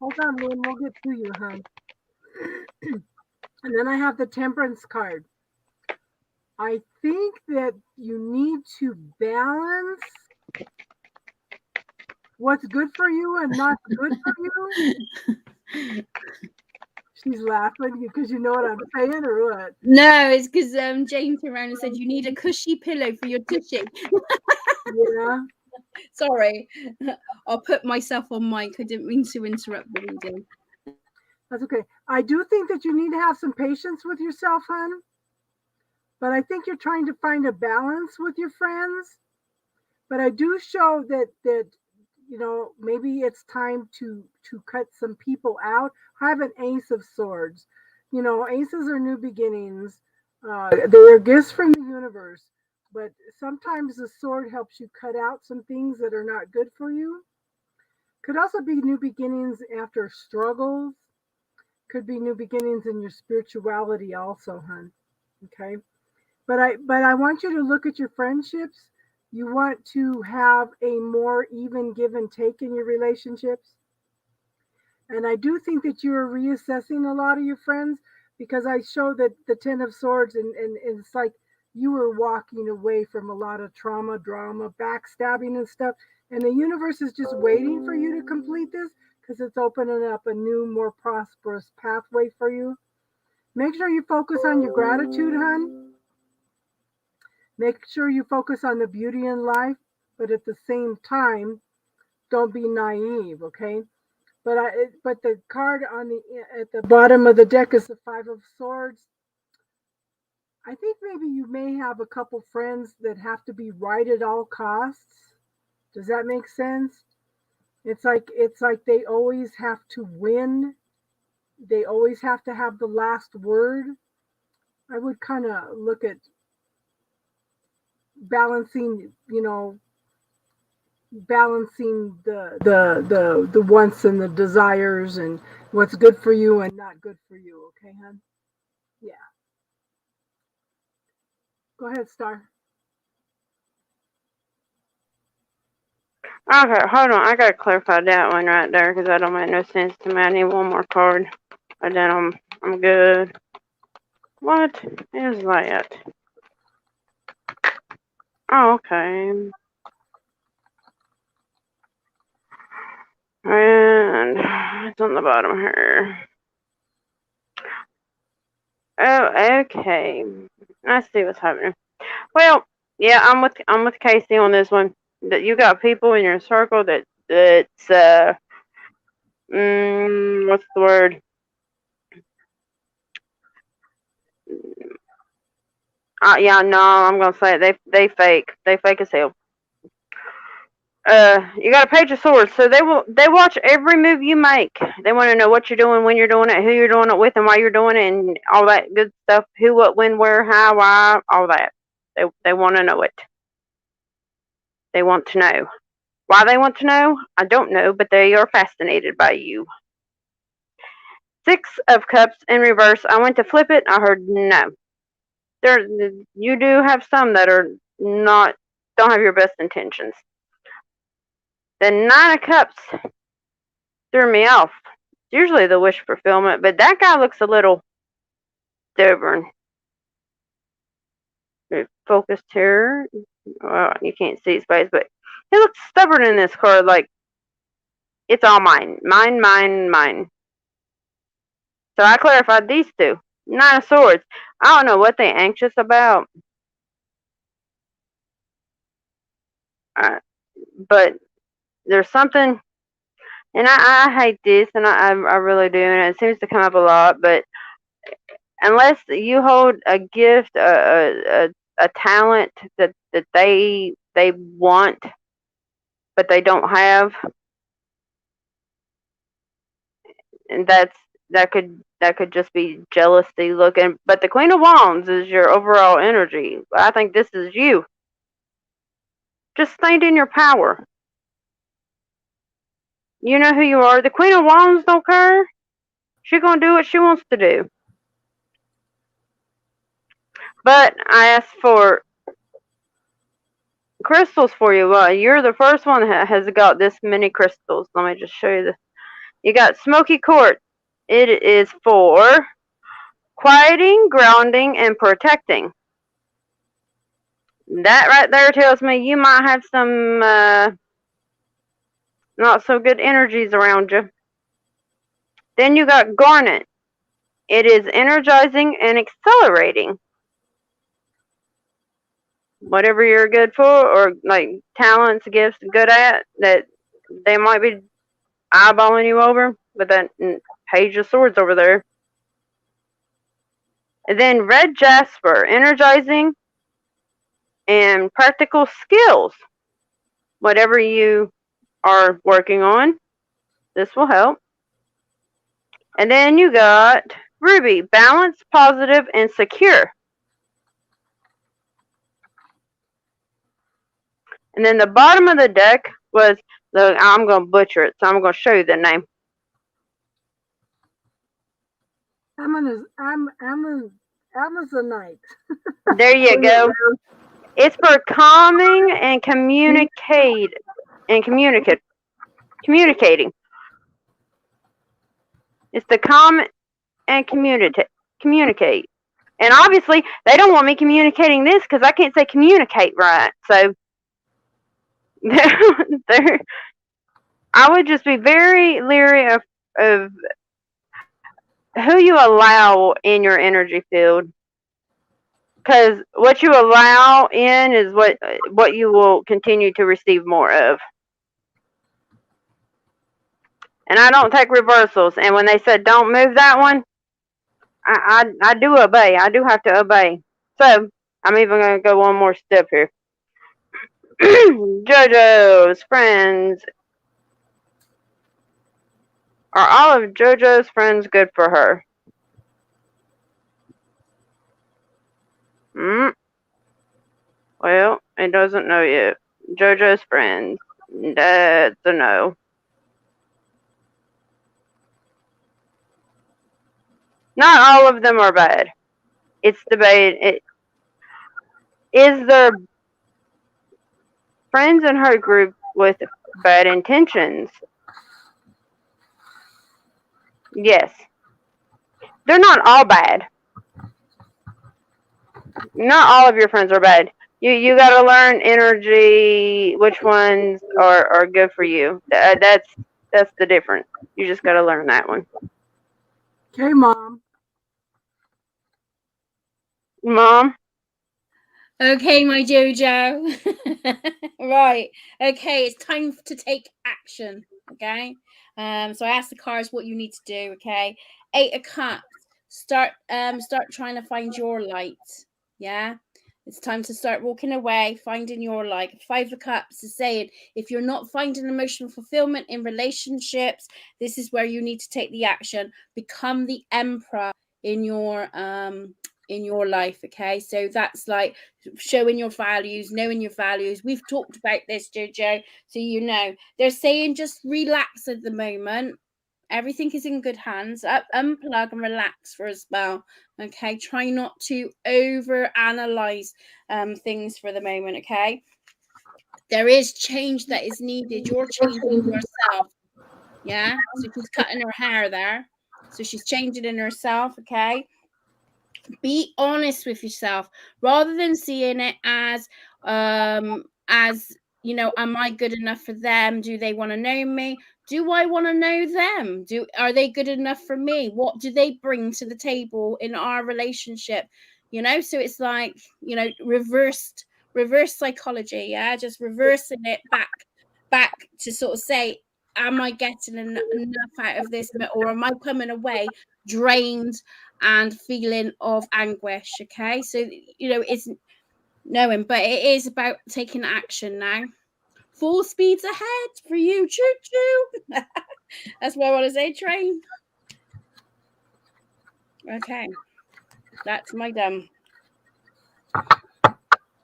Hold on, Lynn. We'll get to you, hon. And then I have the Temperance card. I think that you need to balance what's good for you and not good for you. She's laughing because you know what I'm saying, or what? No, it's because Jane turned around and said you need a cushy pillow for your tushy. Yeah. Sorry, I'll put myself on mic. I didn't mean to interrupt the reading. That's okay. I do think that you need to have some patience with yourself, hon. But I think you're trying to find a balance with your friends. But I do show that maybe it's time to cut some people out. I have an Ace of Swords. Aces are new beginnings. They are gifts from the universe. But sometimes the sword helps you cut out some things that are not good for you. Could also be new beginnings after struggles. Could be new beginnings in your spirituality also, hon. Okay. But I want you to look at your friendships. You want to have a more even give and take in your relationships. And I do think that you are reassessing a lot of your friends because I show that the Ten of Swords and it's like you were walking away from a lot of trauma, drama, backstabbing and stuff. And the universe is just waiting for you to complete this because it's opening up a new, more prosperous pathway for you. Make sure you focus on your gratitude, hon. Make sure you focus on the beauty in life, but at the same time, don't be naive, okay? But the card at the bottom of the deck is the Five of Swords. I think maybe you may have a couple friends that have to be right at all costs. Does that make sense? It's like they always have to win. They always have to have the last word. I would kind of look at balancing, balancing the wants and the desires and what's good for you and not good for you. Okay, hon? Yeah. Go ahead, Star. Okay, hold on. I gotta clarify that one right there because that don't make no sense to me. I need one more card, and then I'm good. What is that? Oh, okay. And it's on the bottom here. Oh, okay. I see what's happening. Well, yeah, I'm with Casey on this one. That you got people in your circle that's what's the word? Yeah, no, I'm gonna say it. They fake. They fake as hell. You got a page of swords, so they watch every move you make. They want to know what you're doing, when you're doing it, who you're doing it with, and why you're doing it, and all that good stuff. Who, what, when, where, how, why, all that. They want to know it. They want to know. Why they want to know, I don't know, but they are fascinated by you. Six of Cups in reverse. I went to flip it. I heard no. There, you do have some that are not don't have your best intentions. The Nine of Cups threw me off. It's usually the wish fulfillment, but that guy looks a little stubborn. Focused here. Well, you can't see his face, but he looks stubborn in this card. Like it's all mine, mine, mine, mine. So I clarified these two. Nine of Swords. I don't know what they're anxious about, but there's something, and I hate this, and I really do, and it seems to come up a lot. But unless you hold a gift, a talent that they want, but they don't have, and that could just be jealousy looking. But the Queen of Wands is your overall energy. I think this is you. Just stand in your power. You know who you are. The Queen of Wands don't care. She's gonna do what she wants to do. But I asked for crystals for you. Well, you're the first one that has got this many crystals. Let me just show you this. You got smoky quartz. It is for quieting, grounding, and protecting. That right there tells me you might have some not so good energies around you. Then you got garnet. It is energizing and accelerating. Whatever you're good for, or like talents, gifts, good at, that they might be eyeballing you over, but that Page of Swords over there. And then red jasper, energizing and practical skills. Whatever you are working on, this will help. And then you got ruby, balanced, positive, and secure. And then the bottom of the deck was, look, I'm going to butcher it, so I'm going to show you the name. Amazonite. There you go. It's for calming and communicating. It's to calm and communicate. And obviously, they don't want me communicating this because I can't say communicate right. So, I would just be very leery of who you allow in your energy field. Because what you allow in is what you will continue to receive more of. And I don't take reversals. And when they said don't move that one, I do obey. I do have to obey. So I'm even going to go one more step here. JoJo's friends. Are all of JoJo's friends good for her? Well, it doesn't know yet. JoJo's friends. That's a no. Not all of them are bad. It's debated. Is there friends in her group with bad intentions? Yes. They're not all bad. Not all of your friends are bad. You got to learn energy, which ones are good for you. That's the difference. You just got to learn that one. Okay, Mom. Mom? Okay, my JoJo. Right. Okay, it's time to take action. Okay. So I asked the cards what you need to do. Okay. 8 of Cups. Start trying to find your light. Yeah. It's time to start walking away, finding your light. 5 of Cups is saying if you're not finding emotional fulfillment in relationships, this is where you need to take the action. Become the emperor in your life. Okay, so that's like showing your values, knowing your values. We've talked about this, JoJo, so you know. They're saying just relax at the moment. Everything is in good hands. Unplug and relax for a spell. Okay, try not to over analyze things for the moment. Okay, there is change that is needed. You're changing yourself. Yeah, so she's cutting her hair there, so she's changing in herself. Okay, be honest with yourself rather than seeing it as you know, am I good enough for them? Do they want to know me? Do I want to know them? Are they good enough for me? What do they bring to the table in our relationship? You know, so it's like, you know, reverse psychology. Yeah, just reversing it back to sort of say, am I getting enough out of this, or am I coming away drained and feeling of anguish? Okay, so you know, it's knowing, but it is about taking action now. Full speeds ahead for you, choo choo. That's what I want to say, train. Okay. That's my done.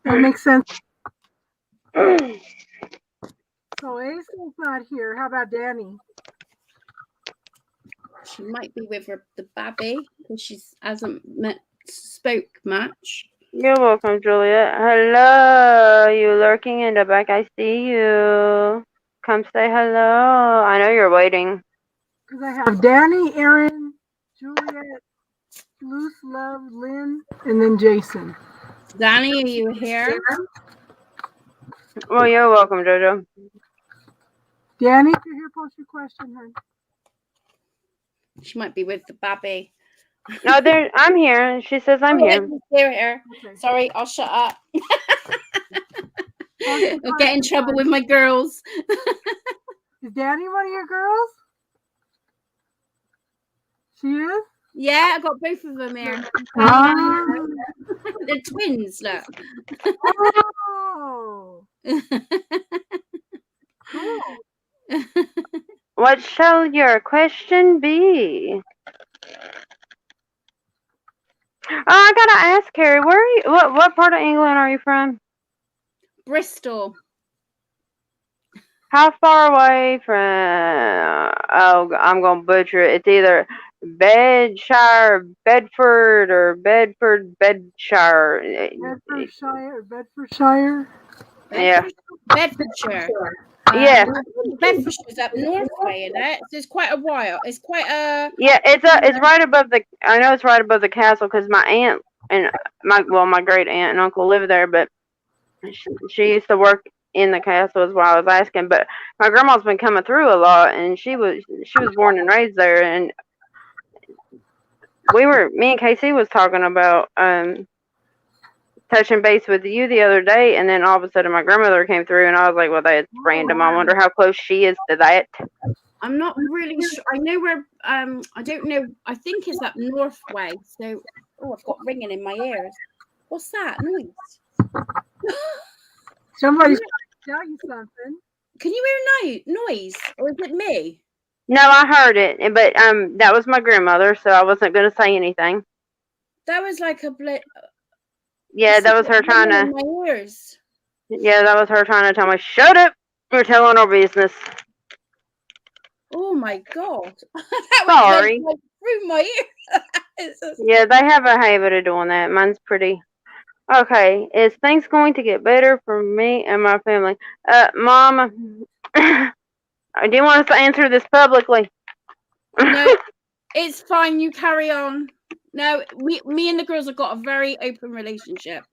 That makes sense. So Asa's not here. How about Danny? She might be with the babby because she hasn't spoke much. You're welcome, Juliet. Hello, you lurking in the back. I see you. Come say hello. I know you're waiting. Because I have Danny, Aaron, Juliet, Loose Love, Lynn, and then Jason. Danny, are you here? Well, you're welcome, Jojo. Danny, if you're here, post your question, hon. She might be with the babby. No, I'm here. She says I'm here. Here. Okay. Sorry, I'll shut up. I'll get in trouble with my girls. Is Danny one of your girls? She is? Yeah, I got both of them here. They're twins, look. Oh. Cool. What shall your question be? Oh, I gotta ask, Carrie, where are you? What part of England are you from? Bristol. How far away from? Oh, I'm gonna butcher it. It's either Bedshire, Bedford, or Bedshire. Bedfordshire. Yeah. Bedfordshire. Yeah. Bedfordshire's up north way, isn't it? So it's quite a while. It's quite a. Yeah, it's right above the. I know it's right above the castle because my aunt and my great aunt and uncle live there, but she used to work in the castle is why I was asking. But my grandma's been coming through a lot, and she was born and raised there, and me and Casey was talking about touching base with you the other day, and then all of a sudden my grandmother came through, and I was like, well, that's random. I wonder how close she is to that. I'm not really sure. I know where. I don't know. I think it's up north way. So, I've got ringing in my ears. What's that noise? Somebody's trying to tell you something. Can you hear noise, or is it me? No, I heard it, but that was my grandmother, so I wasn't going to say anything. That was like a Yeah, that was her trying to. In my ears. Yeah, that was her trying to tell me, shut up. We're telling our business. Oh my god! That Sorry. went through my ear. Yeah, they have a habit of doing that. Mine's pretty. Okay, is things going to get better for me and my family? Mom, I didn't want us to answer this publicly. No, it's fine. You carry on. No, me and the girls have got a very open relationship.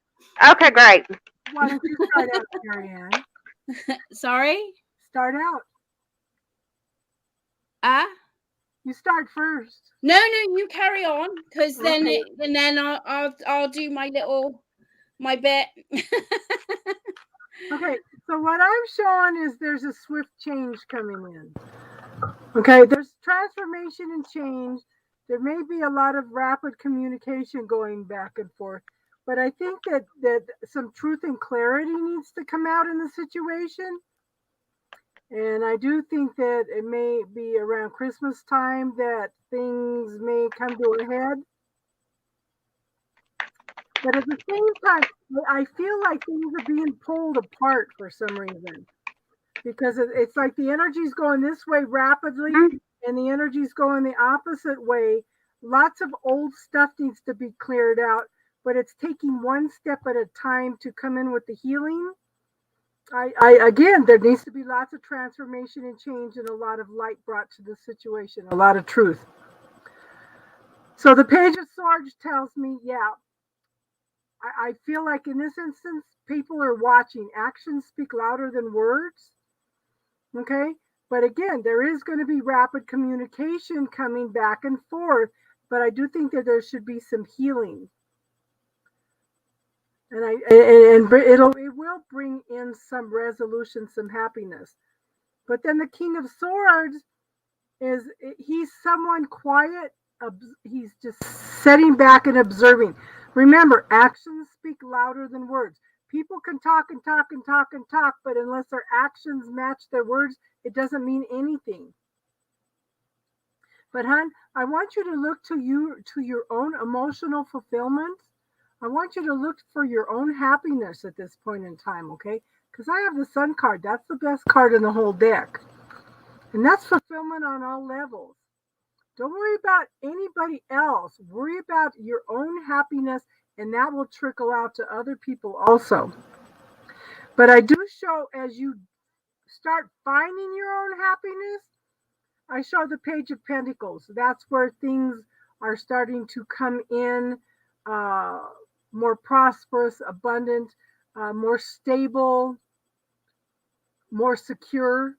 Okay, great. Why don't you start out, Marianne? Sorry? Start out. You start first. No, you carry on, because then I'll do my bit. Okay, so what I'm showing is there's a swift change coming in. Okay, there's transformation and change. There may be a lot of rapid communication going back and forth, but I think that some truth and clarity needs to come out in the situation. And I do think that it may be around Christmas time that things may come to a head. But at the same time, I feel like things are being pulled apart for some reason. Because it's like the energy's going this way rapidly and the energy's going the opposite way. Lots of old stuff needs to be cleared out, but it's taking one step at a time to come in with the healing. Again, there needs to be lots of transformation and change and a lot of light brought to the situation, a lot of truth. So the Page of Swords tells me, yeah, I feel like in this instance, people are watching. Actions speak louder than words. Okay, but again, there is going to be rapid communication coming back and forth, but I do think that there should be some healing. And it will bring in some resolution, some happiness. But then the King of Swords he's someone quiet. He's just sitting back and observing. Remember, actions speak louder than words. People can talk and talk and talk and talk, but unless their actions match their words, it doesn't mean anything. But hon, I want you to look to your own emotional fulfillment. I want you to look for your own happiness at this point in time, okay? Because I have the Sun card. That's the best card in the whole deck. And that's fulfillment on all levels. Don't worry about anybody else. Worry about your own happiness, and that will trickle out to other people also. But I do show as you start finding your own happiness, I show the Page of Pentacles. That's where things are starting to come in more prosperous, abundant, more stable, more secure.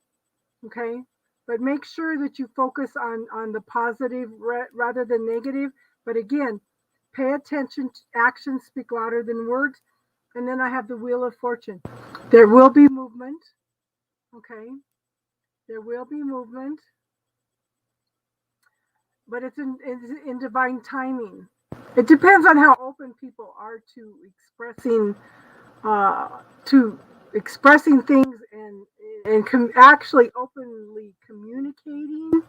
Okay. But make sure that you focus on the positive rather than negative. But again, pay attention to actions speak louder than words. And then I have the Wheel of Fortune. There will be movement. Okay. There will be movement. But it's in divine timing. It depends on how open people are to expressing things and actually openly communicating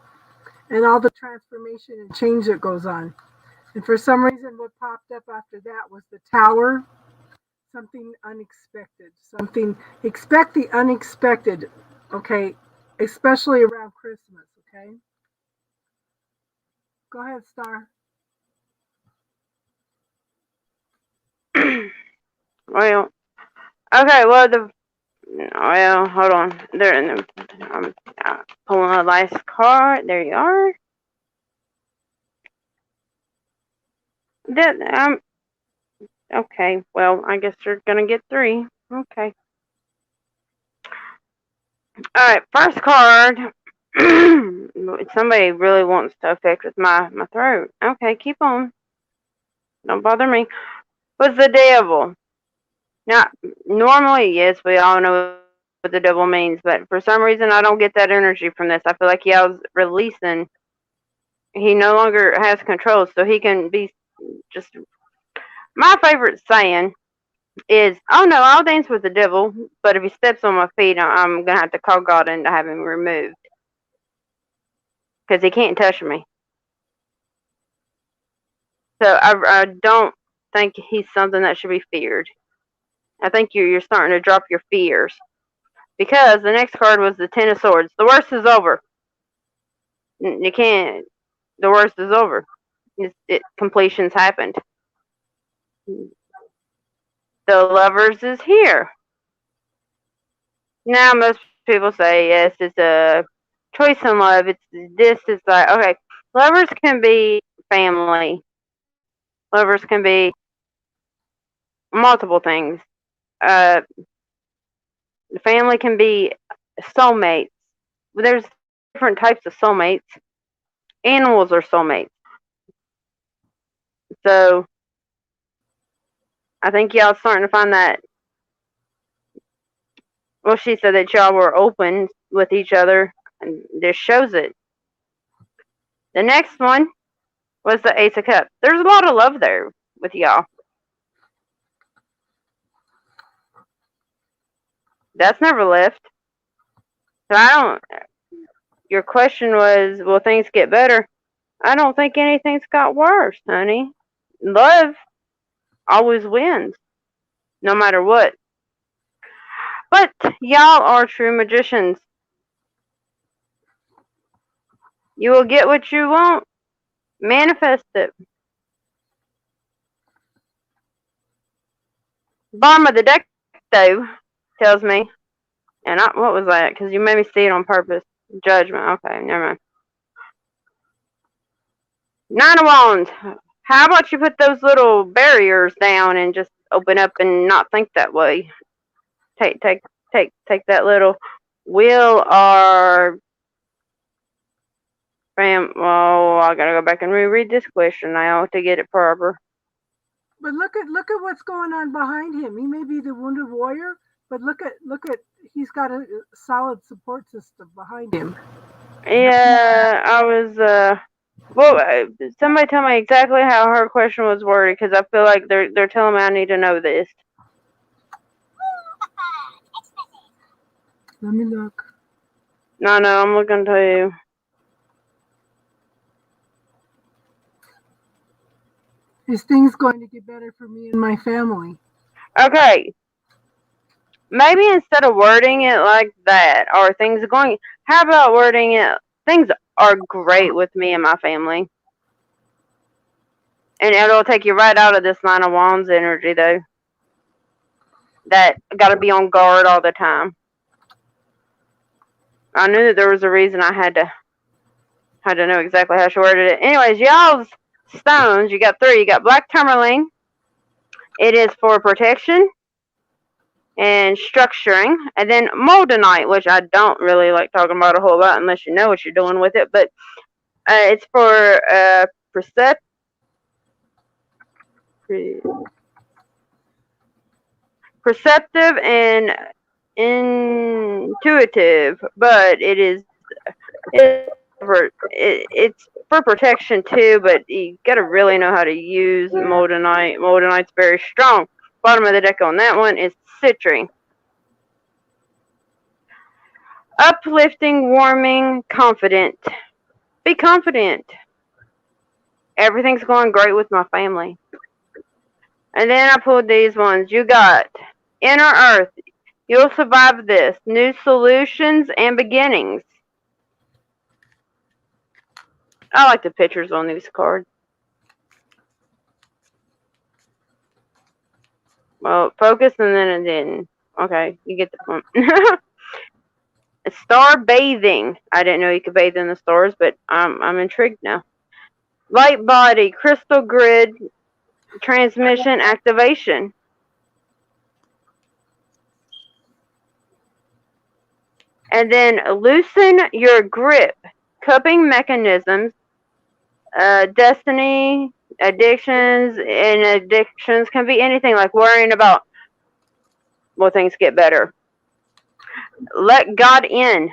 and all the transformation and change that goes on. And for some reason, what popped up after that was the Tower, something unexpected, expect the unexpected, okay, especially around Christmas, okay? Go ahead, Star. Well, okay. Well, hold on. I'm pulling a last card. There you are. Okay. Well, I guess you're gonna get 3. Okay. All right. First card. Somebody really wants to affect with my throat. Okay, keep on. Don't bother me. Was the devil? Now, normally, yes, we all know what the devil means, but for some reason, I don't get that energy from this. I feel like y'all's releasing. He no longer has control, so he can be just. My favorite saying is, "Oh no, I'll dance with the devil, but if he steps on my feet, I'm gonna have to call God in to have him removed because he can't touch me." So I don't think he's something that should be feared. I think you're starting to drop your fears because the next card was the Ten of Swords. The worst is over. You can't. The worst is over. Completion's happened. The Lovers is here. Now most people say yes, it's a choice in love. It's like okay, lovers can be family. Lovers can be multiple things. Uh, the family can be soulmates. There's different types of soulmates. Animals are soulmates. So I think y'all starting to find that. Well, she said that y'all were open with each other, and this shows it. The next one was the Ace of Cups. There's a lot of love there with y'all. That's never left. So I don't. Your question was, will things get better? I don't think anything's got worse, honey. Love always wins, no matter what. But y'all are true magicians. You will get what you want. Manifest it. Bottom of the deck, though, tells me. And what was that? Because you made me see it on purpose. Judgment. Okay, never mind. 9 of Wands. How about you put those little barriers down and just open up and not think that way? Take that little will or oh, I gotta go back and reread this question now to get it proper. But look at what's going on behind him. He may be the wounded warrior, but look at he's got a solid support system behind him. Yeah, I was well, somebody tell me exactly how her question was worded because I feel like they're telling me I need to know this. Let me look. No, I'm looking to you. Is things going to get better for me and my family? Okay, maybe instead of wording it like that, or things are going, how about wording it, things are great with me and my family. And it'll take you right out of this Nine of Wands energy, though. That got to be on guard all the time. I knew that there was a reason I had to know exactly how she worded it. Anyways, y'all's stones, you got 3. You got black tourmaline. It is for protection and structuring. And then moldonite, which I don't really like talking about a whole lot unless you know what you're doing with it. But it's for perceptive and intuitive, but it's for protection too, but you gotta really know how to use moldonite. Moldonite's very strong. Bottom of the deck on that one is citrine. Uplifting, warming, confident. Be confident. Everything's going great with my family. And then I pulled these ones. You got Inner Earth. You'll survive this. New solutions and beginnings. I like the pictures on these cards. Well, focus and then it didn't. Okay, you get the point. Star bathing. I didn't know you could bathe in the stars, but I'm intrigued now. Light body, crystal grid, transmission activation. And then loosen your grip. Coping mechanisms, destiny, addictions, and addictions can be anything like worrying about will things get better. Let God in.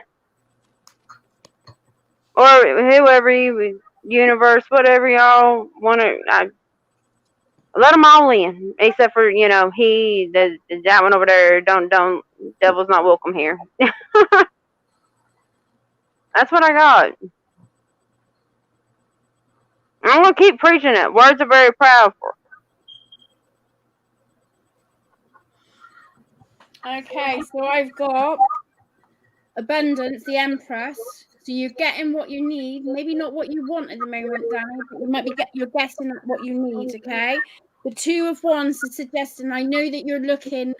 Or whoever you, universe, whatever y'all want to, let them all in. Except for, that one over there, don't, devil's not welcome here. That's what I got. I'm going to keep preaching it. Words are very powerful. Okay, so I've got abundance, the Empress. So you're getting what you need, maybe not what you want at the moment, Danny, but you might be you're guessing at what you need. Okay. The Two of Wands is suggesting. I know that you're looking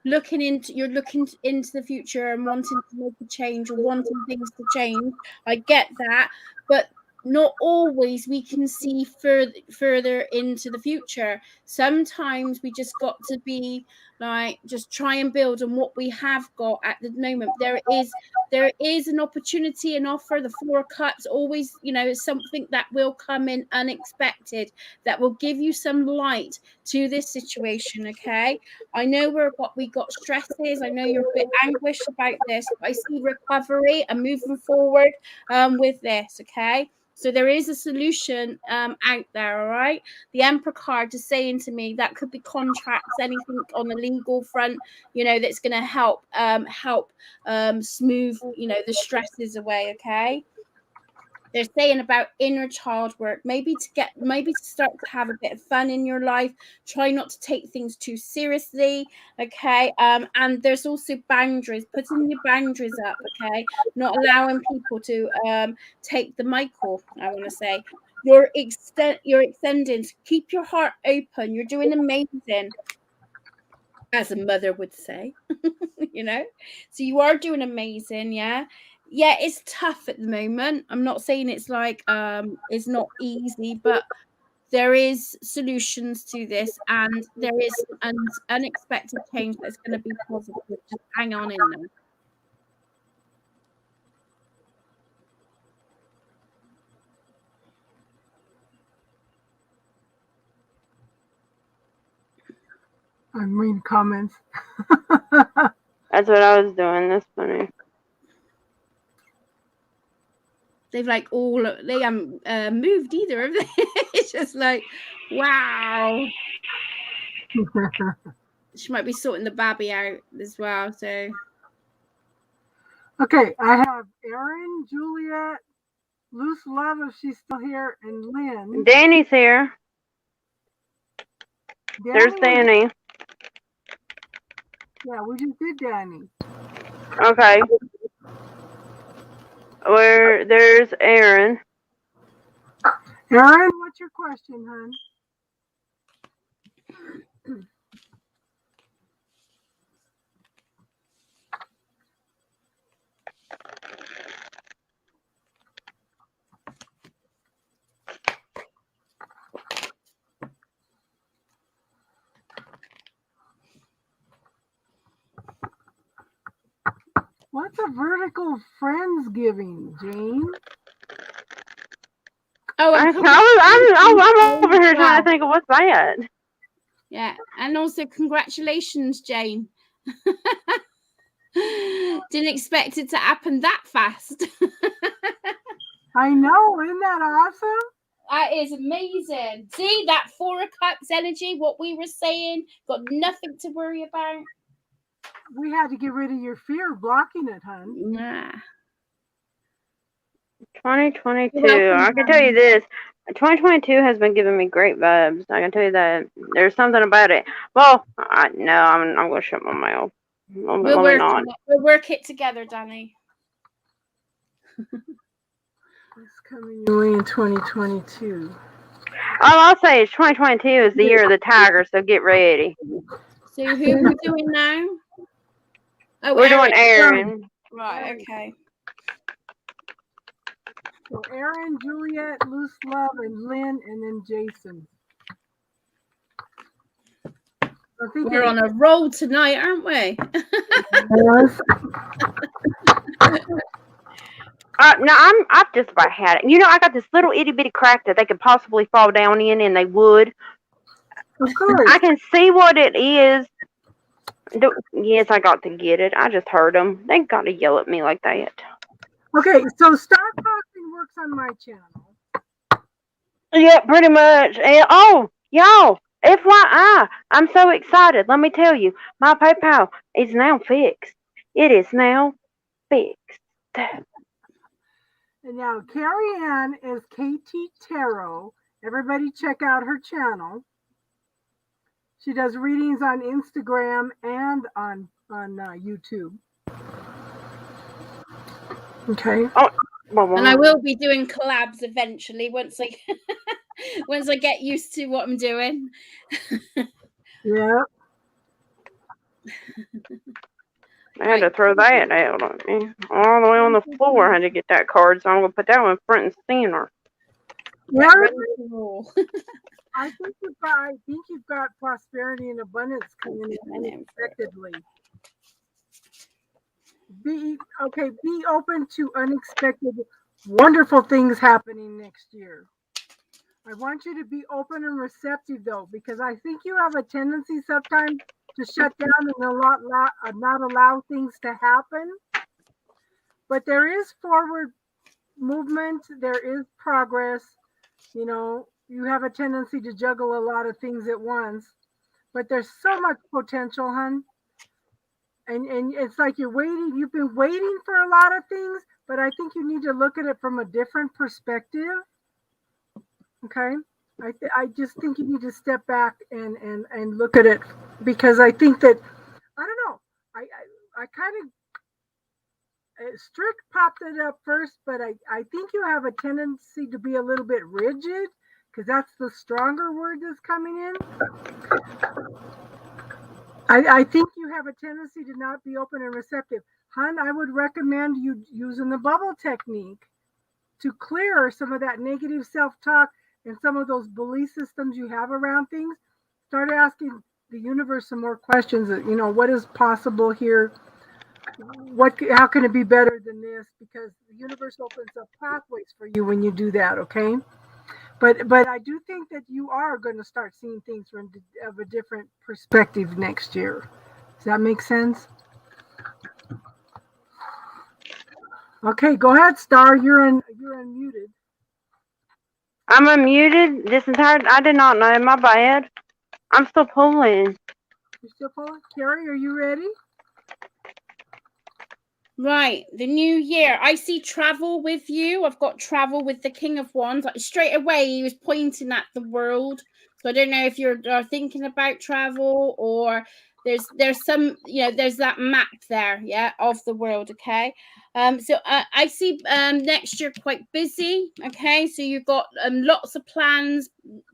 into the future and wanting to make a change or wanting things to change. I get that, but not always we can see further into the future. Sometimes we just got to be like, just try and build on what we have got at the moment. There is an opportunity, an offer. The Four of Cups always, is something that will come in unexpected, that will give you some light to this situation. Okay, I know we got stresses. I know you're a bit anguished about this, but I see recovery and moving forward with this. Okay. So there is a solution out there, all right? The Emperor card is saying to me that could be contracts, anything on the legal front, that's going to help smooth, the stresses away, okay? They're saying about inner child work, maybe to start to have a bit of fun in your life. Try not to take things too seriously, okay? And there's also boundaries, putting your boundaries up, okay? Not allowing people to take the mic off, I want to say. You're extending. Keep your heart open. You're doing amazing, as a mother would say. So you are doing amazing. Yeah, it's tough at the moment. I'm not saying it's like it's not easy, but there is solutions to this, and there is an unexpected change that's going to be positive. Just hang on in there. I'm reading comments. That's what I was doing. That's funny. They've they haven't moved either, have they? It's just like, wow. She might be sorting the baby out as well. So, okay, I have Erin, Juliet, Loose Love if she's still here, and Lynn. Danny's here. There's Danny. Yeah, we just did Danny. Okay. There's Aaron. Aaron, what's your question, hon? What's a vertical friendsgiving, Jane? Oh, and I'm over here trying to think of what's that. Yeah, and also congratulations, Jane. Didn't expect it to happen that fast. I know, isn't that awesome? That is amazing. See, that 4 of Cups energy, what we were saying, got nothing to worry about. We had to get rid of your fear blocking it, hon. Nah. 2022. I can tell you this. 2022 has been giving me great vibes. I can tell you that. There's something about it. Well, I'm going to shut my mouth. We'll work it together, Danny. What's coming your way in 2022? All I'll say is 2022 is the year of the tiger, so get ready. So who are we doing now? Oh, we're doing Aaron. Right, okay. So Aaron, Juliet, Loose Love, and Lynn, and then Jason. We're on a roll tonight, aren't we? Yes. No, I've just about had it. You know, I got this little itty bitty crack that they could possibly fall down in, and they would. Of course. I can see what it is. Yes, I got to get it. I just heard them. They got to yell at me like that. Okay, so Star Crossing works on my channel. Yeah, pretty much. And, oh, y'all, FYI, I'm so excited. Let me tell you, my PayPal is now fixed. It is now fixed. And now Carrie Ann is KTTAROT. Everybody check out her channel. She does readings on Instagram and on YouTube. Okay. Oh, and I will be doing collabs eventually once I get used to what I'm doing. Yeah. I had to throw that out on me. All the way on the floor. I had to get that card, so I'm going to put that one front and center. Yeah. I think you've got prosperity and abundance coming in unexpectedly. Be open to unexpected, wonderful things happening next year. I want you to be open and receptive, though, because I think you have a tendency sometimes to shut down and not allow things to happen. But there is forward movement. There is progress. You know, you have a tendency to juggle a lot of things at once. But there's so much potential, hon. And it's like you've been waiting for a lot of things, but I think you need to look at it from a different perspective. Okay? I just think you need to step back and look at it, because I think that, I don't know, I kind of, Strick popped it up first, but I think you have a tendency to be a little bit rigid, because that's the stronger word that's coming in. I think you have a tendency to not be open and receptive. Hun, I would recommend you using the bubble technique to clear some of that negative self-talk and some of those belief systems you have around things. Start asking the universe some more questions. You know, what is possible here? How can it be better than this? Because the universe opens up pathways for you when you do that, okay? But I do think that you are going to start seeing things from a different perspective next year. Does that make sense? Okay, go ahead, Star. You're unmuted. I'm unmuted this entire. I did not know. My bad. I'm still pulling. You're still pulling? Carrie, are you ready? Right, the new year. I see travel with you. I've got travel with the King of Wands. Like, straight away, he was pointing at the world, So I don't know if you're thinking about travel, or there's some, there's that map there, yeah, of the world. Okay. So I see next year quite busy. Okay, so you've got lots of plans,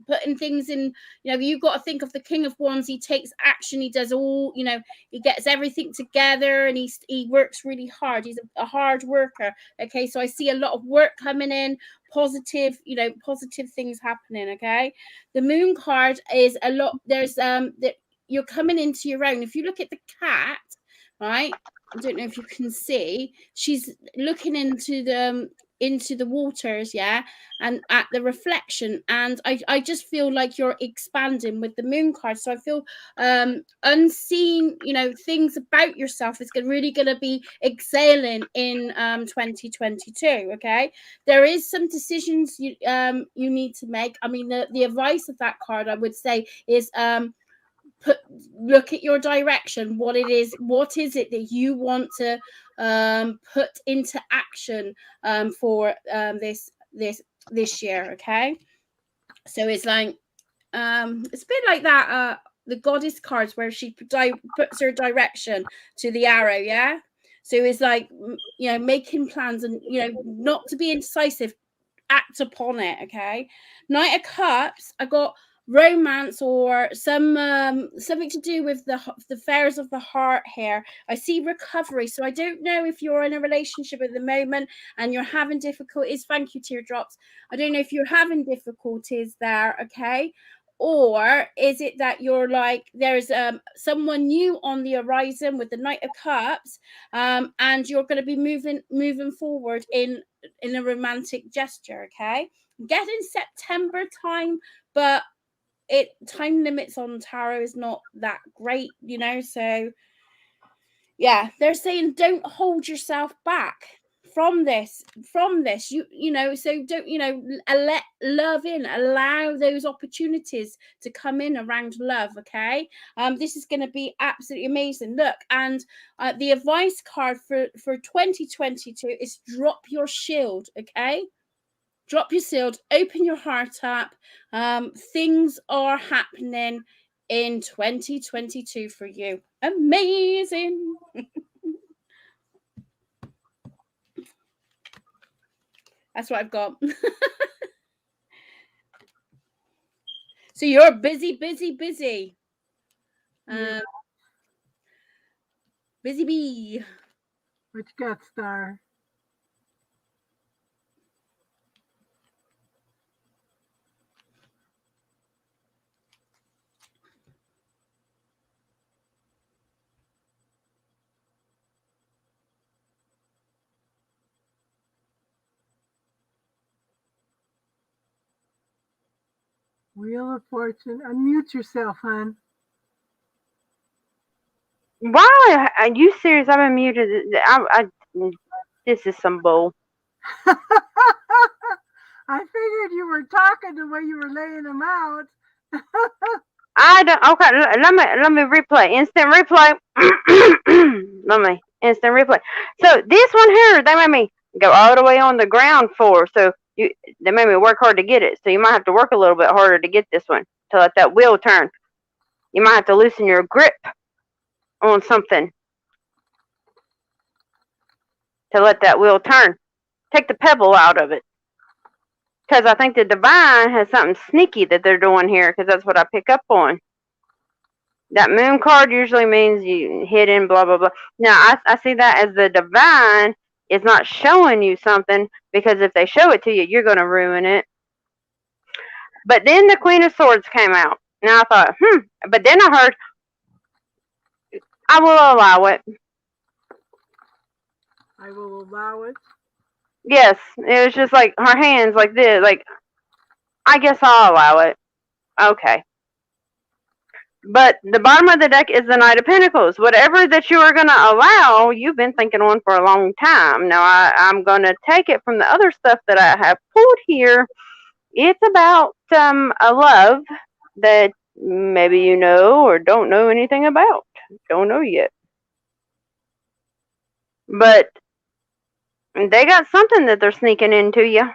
putting things in. You've got to think of the King of Wands. He takes action. He does all. He gets everything together, and he works really hard. He's a hard worker. Okay, so I see a lot of work coming in, positive, positive things happening. Okay, the Moon card is a lot. There's that you're coming into your own. If you look at the cat, right, I don't know if you can see, she's looking into the waters, yeah, and at the reflection, and I just feel like you're expanding with the Moon card. So I feel unseen, things about yourself is really going to be exhaling in 2022. Okay, there is some decisions you need to make. I mean, the advice of that card, I would say, is look at your direction. What is it that you want to put into action for this year? Okay, so it's like it's a bit like that the Goddess cards, where she puts her direction to the arrow, yeah. So it's like, making plans, and not to be indecisive, act upon it. Okay, Knight of Cups, I got romance, or some something to do with the affairs of the heart here. I see recovery. So I don't know if you're in a relationship at the moment and you're having difficulties. Thank you, teardrops. I don't know if you're having difficulties there. Okay, or is it that you're like, there's someone new on the horizon with the Knight of Cups, and you're going to be moving forward in a romantic gesture. Okay, getting September time, but time limits on tarot is not that great, so yeah, they're saying don't hold yourself back from this, so don't, let love in, allow those opportunities to come in around love. Okay, this is going to be absolutely amazing. Look, and the advice card for 2022 is drop your shield. Okay, drop your shield, open your heart up. Things are happening in 2022 for you. Amazing. That's what I've got. So you're busy. Yeah. Busy bee. What you got, Star? Wheel of Fortune. Unmute yourself, hon. Why are you serious? I've been muted. This is some bull. I figured you were talking the way you were laying them out. I don't. Okay, let me replay. Instant replay. Let me instant replay. So this one here, they made me go all the way on the ground for. So they made me work hard to get it. So you might have to work a little bit harder to get this one, to let that wheel turn. You might have to loosen your grip on something to let that wheel turn. Take the pebble out of it. Because I think the divine has something sneaky that they're doing here, because that's what I pick up on. That moon card usually means you hidden, blah, blah, blah. Now, I see that as the divine is not showing you something, because if they show it to you, you're going to ruin it. But then the Queen of Swords came out. Now I thought, But then I heard, I will allow it. I will allow it. Yes, it was just like her hands like this. Like, I guess I'll allow it. Okay. But the bottom of the deck is the Knight of Pentacles. Whatever that you are going to allow, you've been thinking on for a long time. Now, I'm going to take it from the other stuff that I have pulled here. It's about a love that maybe you know or don't know anything about. Don't know yet. But they got something that they're sneaking into you.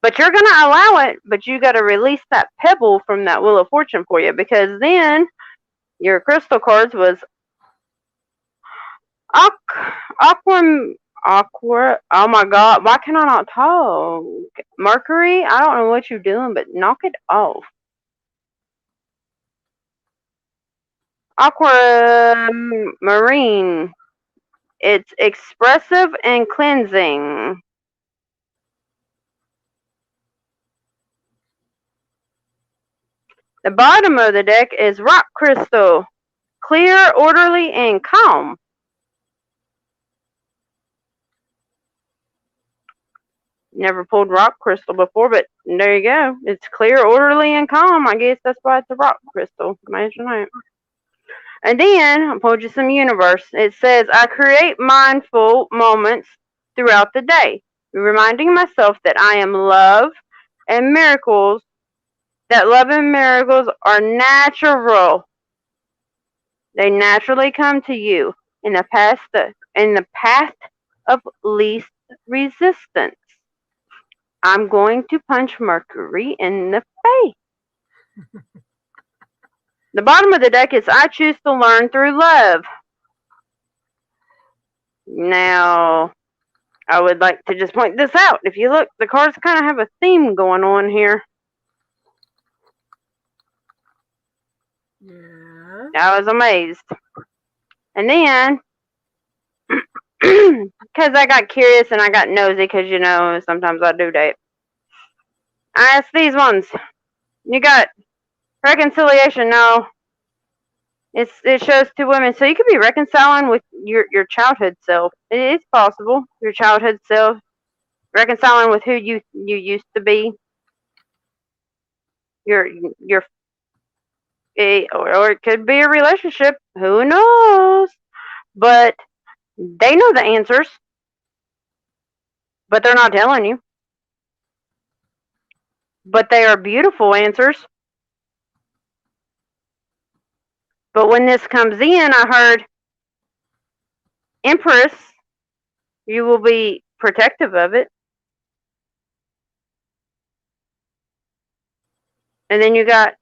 But you're going to allow it, but you got to release that pebble from that Wheel of Fortune for you, because then your crystal cards was awkward. Oh my God, why can I not talk? Mercury, I don't know what you're doing, but knock it off. Aquamarine, it's expressive and cleansing. The bottom of the deck is rock crystal, clear, orderly, and calm. Never pulled rock crystal before, but there you go. It's clear, orderly, and calm. I guess that's why it's a rock crystal. Imagine that. And then I pulled you some universe. It says, I create mindful moments throughout the day, reminding myself that I am love and miracles, that love and miracles are natural. They naturally come to you in the path of least resistance. I'm going to punch Mercury in the face. The bottom of the deck is I choose to learn through love. Now, I would like to just point this out. If you look, the cards kind of have a theme going on here. Yeah. I was amazed. And then, because I got curious and I got nosy, because, you know, sometimes I do that. I asked these ones. You got reconciliation. No. It shows two women. So you could be reconciling with your childhood self. It's possible. Your childhood self. Reconciling with who you used to be. Or it could be a relationship. Who knows? But they know the answers. But they're not telling you. But they are beautiful answers. But when this comes in, I heard, Empress, you will be protective of it. And then you got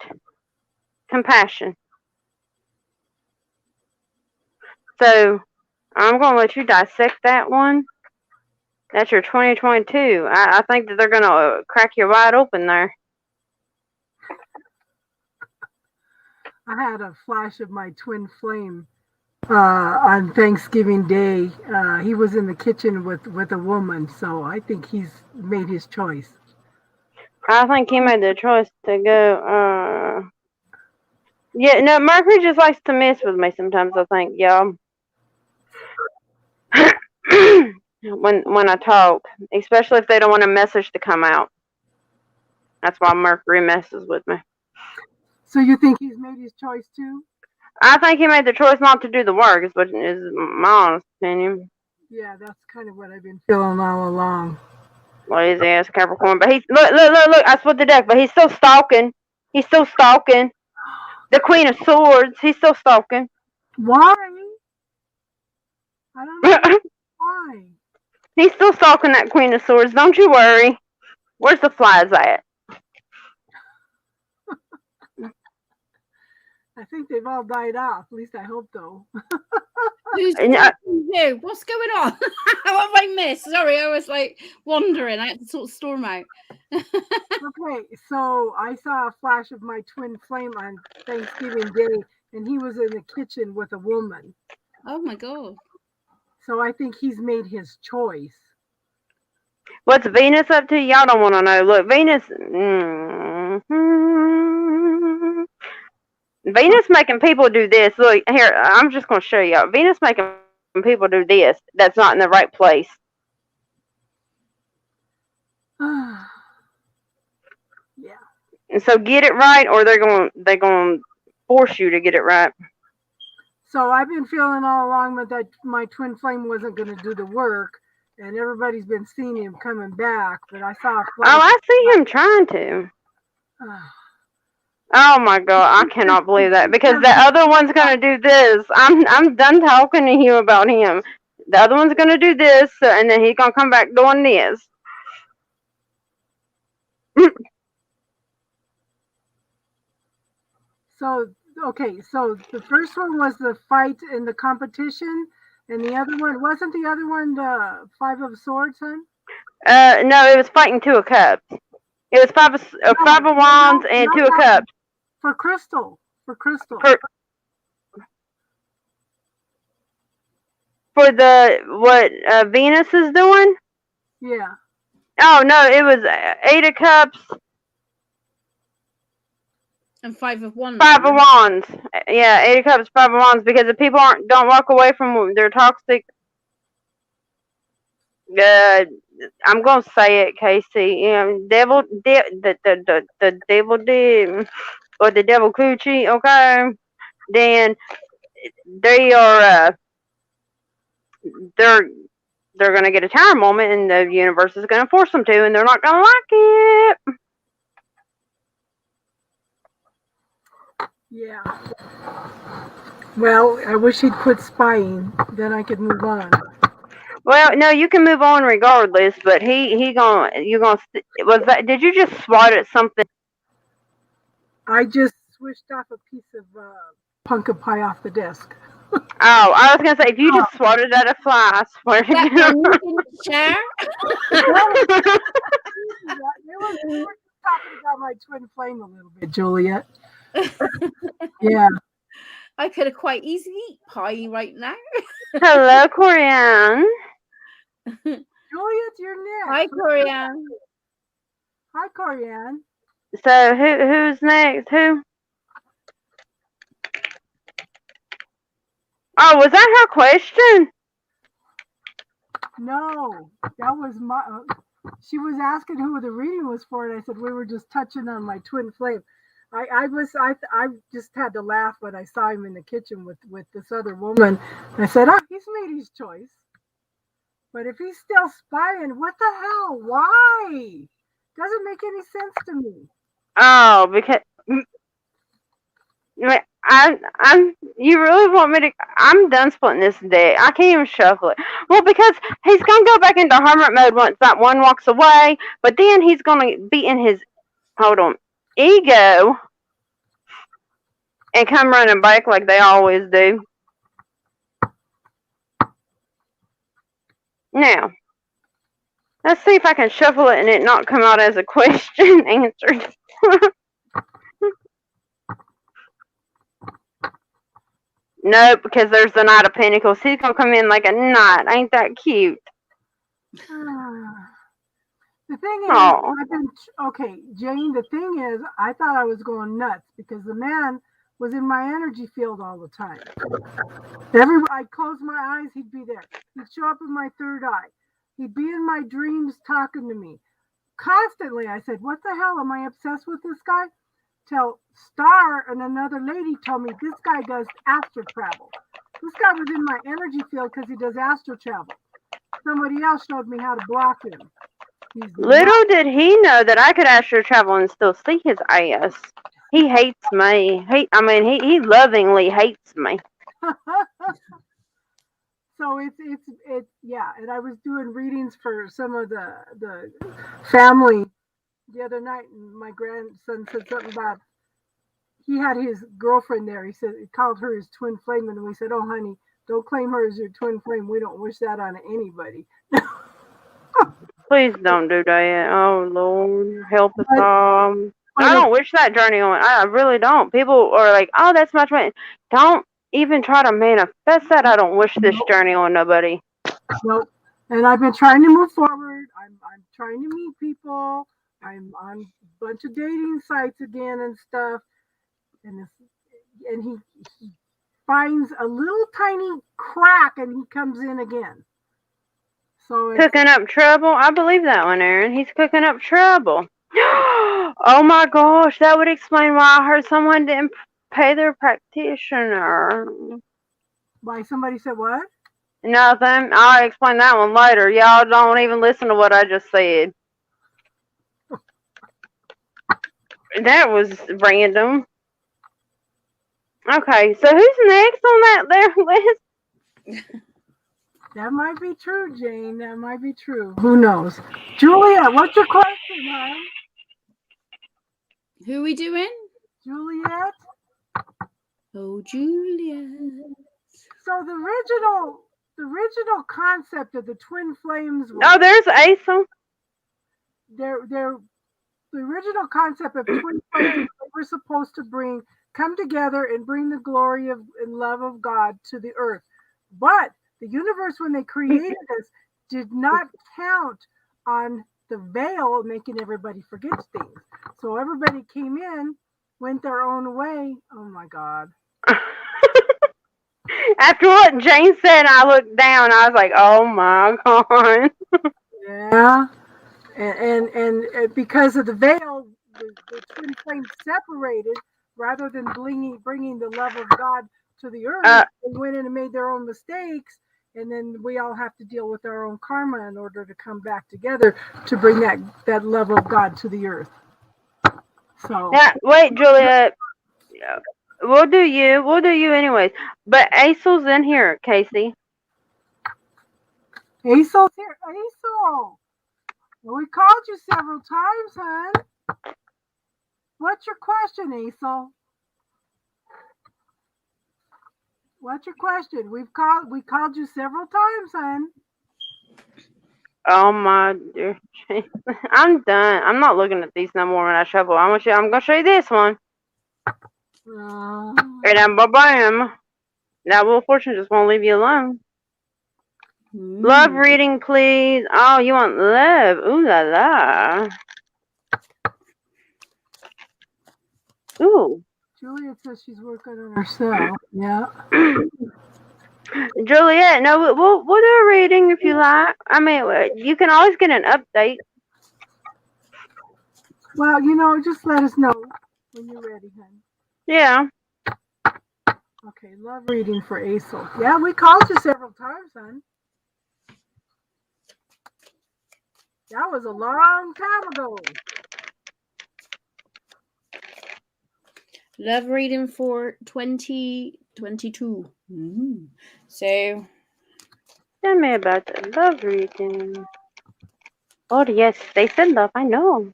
compassion. So I'm going to let you dissect that one. That's your 2022. I think that they're going to crack you wide open there. I had a flash of my twin flame on Thanksgiving Day. He was in the kitchen with a woman, so I think he's made his choice. I think he made the choice to go. Yeah, no, Mercury just likes to mess with me sometimes, I think, y'all. when I talk, especially if they don't want a message to come out. That's why Mercury messes with me. So you think he's made his choice too? I think he made the choice not to do the work, is my honest opinion. Yeah, that's kind of what I've been feeling all along. Lazy ass Capricorn. But he's look, I split the deck, but he's still stalking. He's still stalking. The Queen of Swords, he's still stalking. Why? I don't know why. He's still stalking that Queen of Swords. Don't you worry. Where's the flies at? I think they've all died off. At least I hope so. Who's who? What's going on? What have I missed? Sorry, I was like wandering. I had to sort of storm out. Okay, so I saw a flash of my twin flame on Thanksgiving Day, and he was in the kitchen with a woman. Oh my God. So I think he's made his choice. What's Venus up to? Y'all don't want to know. Look, Venus. Venus making people do this. Look, here, I'm just going to show y'all. Venus making people do this. That's not in the right place. Yeah. And so get it right, or they're going to force you to get it right. So I've been feeling all along that my twin flame wasn't going to do the work, and everybody's been seeing him coming back. But I saw a flash. Oh, I see him trying to. Oh my God, I cannot believe that, because the other one's gonna do this. I'm done talking to you about him. The other one's gonna do this, and then he's gonna come back doing this. So, okay, so the first one was the fight in the competition, and the other one wasn't the other one the Five of Swords, huh? No, it was fighting Two of Cups. It was five of Wands and Two of Cups. For Crystal. For Crystal. For the what Venus is doing? Yeah. Oh no, it was Eight of Cups and Five of Wands. Five of Wands. Yeah, Eight of Cups, Five of Wands. Because if people don't walk away from their toxic. I'm gonna say it, Casey. The devil did, or the devil coochie. Okay, then they are they're gonna get a tower moment, and the universe is gonna force them to, and they're not gonna like it. Yeah. Well, I wish he'd quit spying. Then I could move on. Well, no, you can move on regardless, but you gonna was that? Did you just swat at something? I just switched off a piece of pumpkin pie off the desk. Oh, I was gonna say if you just swatted at a fly, I swear to That God. one in the chair? We were talking about my twin flame a little bit, Juliet. Yeah. I could have quite easily eat pie right now. Hello, Corianne. Juliet, you're next. Hi, Corianne. Hi, Corianne. So who's next? Who? Oh, was that her question? No, that was my. She was asking who the reading was for, and I said we were just touching on my twin flame. I just had to laugh when I saw him in the kitchen with this other woman. I said, oh, he's made his choice. But if he's still spying, what the hell? Why? Doesn't make any sense to me. Oh, because I'm. You really want me to? I'm done splitting this deck. I can't even shuffle it. Well, because he's gonna go back into hermit mode once that one walks away. But then he's gonna be in his ego and come running back like they always do. Now, let's see if I can shuffle it and it not come out as a question answered. Nope, because there's the Knight of Pentacles. He's gonna come in like a knight. Ain't that cute? The thing is, okay, Jane, the thing is, I thought I was going nuts because the man was in my energy field all the time. I'd close my eyes, he'd be there. He'd show up in my third eye. He'd be in my dreams talking to me. Constantly, I said, what the hell? Am I obsessed with this guy? Till Star and another lady told me this guy does astral travel. This guy was in my energy field because he does astral travel. Somebody else showed me how to block him. Little did he know that I could astral travel and still see his ass. He hates me. He lovingly hates me. So it's yeah, and I was doing readings for some of the family the other night, and my grandson said something about he had his girlfriend there. He said he called her his twin flame, and we said, "Oh, honey, don't claim her as your twin flame. We don't wish that on anybody." Please don't do that. Oh Lord, help us all. I don't wish that journey on. I really don't. People are like, "Oh, that's much money." Don't even try to manifest that. I don't wish this journey on nobody. Nope. And I've been trying to move forward. I'm trying to meet people. I'm on a bunch of dating sites again and stuff. And he finds a little tiny crack and he comes in again. So cooking up trouble? I believe that one, Aaron. He's cooking up trouble. Oh my gosh, that would explain why I heard someone didn't pay their practitioner. Why somebody said what? Nothing. I'll explain that one later. Y'all don't even listen to what I just said. That was random. Okay, so who's next on that there list? That might be true, Jane. That might be true. Who knows? Julia, what's your question, hon? Who are we doing? Juliet. Oh, Julia. So the original concept of the twin flames Oh, there's Aisel. the original concept of twin flames they were supposed to come together and bring the glory of and love of God to the earth. But the universe, when they created us, did not count on the veil making everybody forget things. So everybody came in, went their own way. Oh my God. After what Jane said, I looked down. I was like, "Oh my God!" Yeah. And because of the veil, the twin flames separated rather than bringing the love of God to the earth. They went in and made their own mistakes, and then we all have to deal with our own karma in order to come back together to bring that love of God to the earth. So Now, wait, Julia. We'll do you. We'll do you anyways. But Aisel's in here, Casey. Aesol's here. Aesol, we called you several times, hon. What's your question, Aesol? What's your question? We called you several times, hon. Oh my dear. I'm done. I'm not looking at these no more when I shuffle. I'm gonna show you this one. And then bam. That Wheel of Fortune just won't leave you alone. Love reading, please. Oh, you want love? Ooh la la. Ooh. Juliet says she's working on herself. Yeah. Juliet, no, we'll do a reading if you like. I mean, you can always get an update. Well, just let us know when you're ready, hon. Yeah. Okay, love reading for Aesol. Yeah, we called you several times, hon. That was a long time ago. Love reading for 2022. So, Tell me about the love reading. Oh, yes, they said love. I know.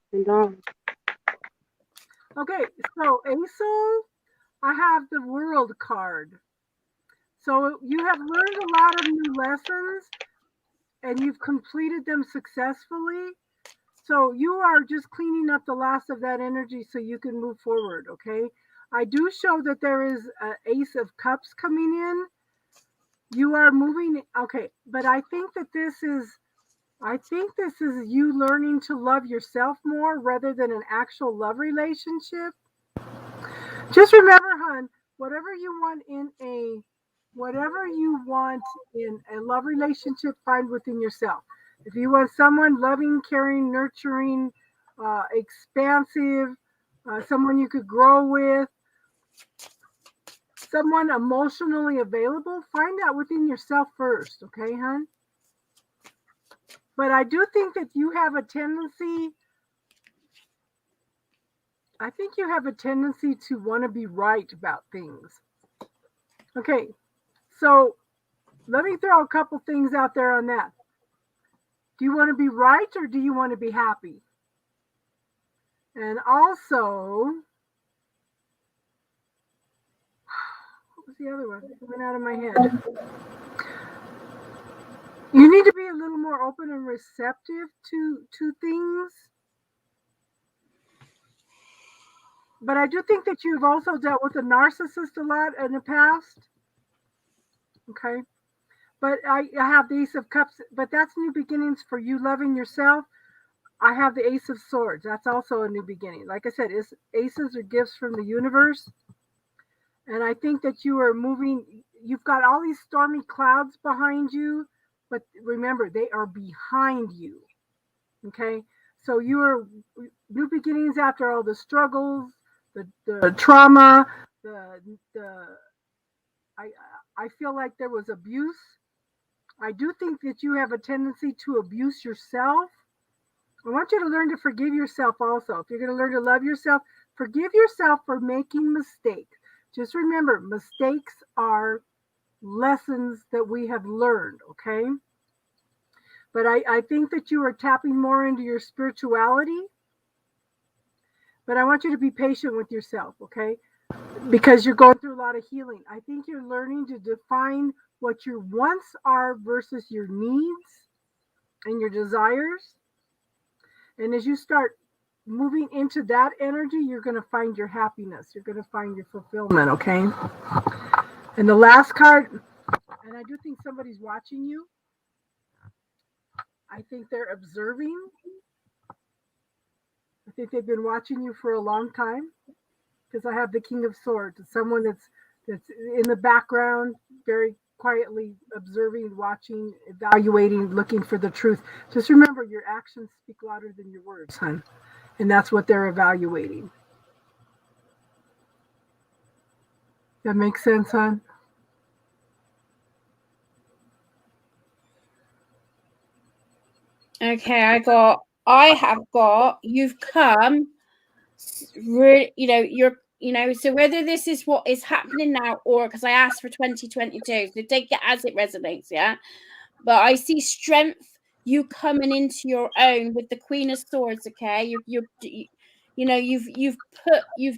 Okay, so Aesol, I have the World card. So you have learned a lot of new lessons and you've completed them successfully. So you are just cleaning up the last of that energy so you can move forward, okay? I do show that there is an Ace of Cups coming in. You are moving, okay, but I think this is you learning to love yourself more rather than an actual love relationship. Just remember, hon, whatever you want in a love relationship, find within yourself. If you want someone loving, caring, nurturing, expansive, someone you could grow with, someone emotionally available, find that within yourself first, okay, hon? But I do think that you have a tendency, to want to be right about things. Okay, so let me throw a couple things out there on that. Do you want to be right or do you want to be happy? And also, what was the other one? It went out of my head. You need to be a little more open and receptive to things. But I do think that you've also dealt with a narcissist a lot in the past. Okay. But I have the Ace of Cups, but that's new beginnings for you loving yourself. I have the Ace of Swords. That's also a new beginning. Like I said, aces are gifts from the universe. And I think that you are moving, you've got all these stormy clouds behind you, but remember, they are behind you. Okay? So you are new beginnings after all the struggles, the trauma, I feel like there was abuse. I do think that you have a tendency to abuse yourself. I want you to learn to forgive yourself also. If you're going to learn to love yourself, forgive yourself for making mistakes. Just remember, mistakes are lessons that we have learned, okay? But I think that you are tapping more into your spirituality. But I want you to be patient with yourself, okay? Because you're going through a lot of healing. I think you're learning to define what your wants are versus your needs and your desires. And as you start moving into that energy, you're going to find your happiness. You're going to find your fulfillment, okay? And the last card, and I do think somebody's watching you. I think they're observing. I think they've been watching you for a long time, because I have the King of Swords. It's someone that's in the background, very quietly observing, watching, evaluating, looking for the truth. Just remember, your actions speak louder than your words, hon. And that's what they're evaluating. That makes sense, hon? Okay, I have got, you've come, so whether this is what is happening now, or because I asked for 2022, so take it as it resonates, yeah. But I see strength, you coming into your own with the Queen of Swords. Okay, you've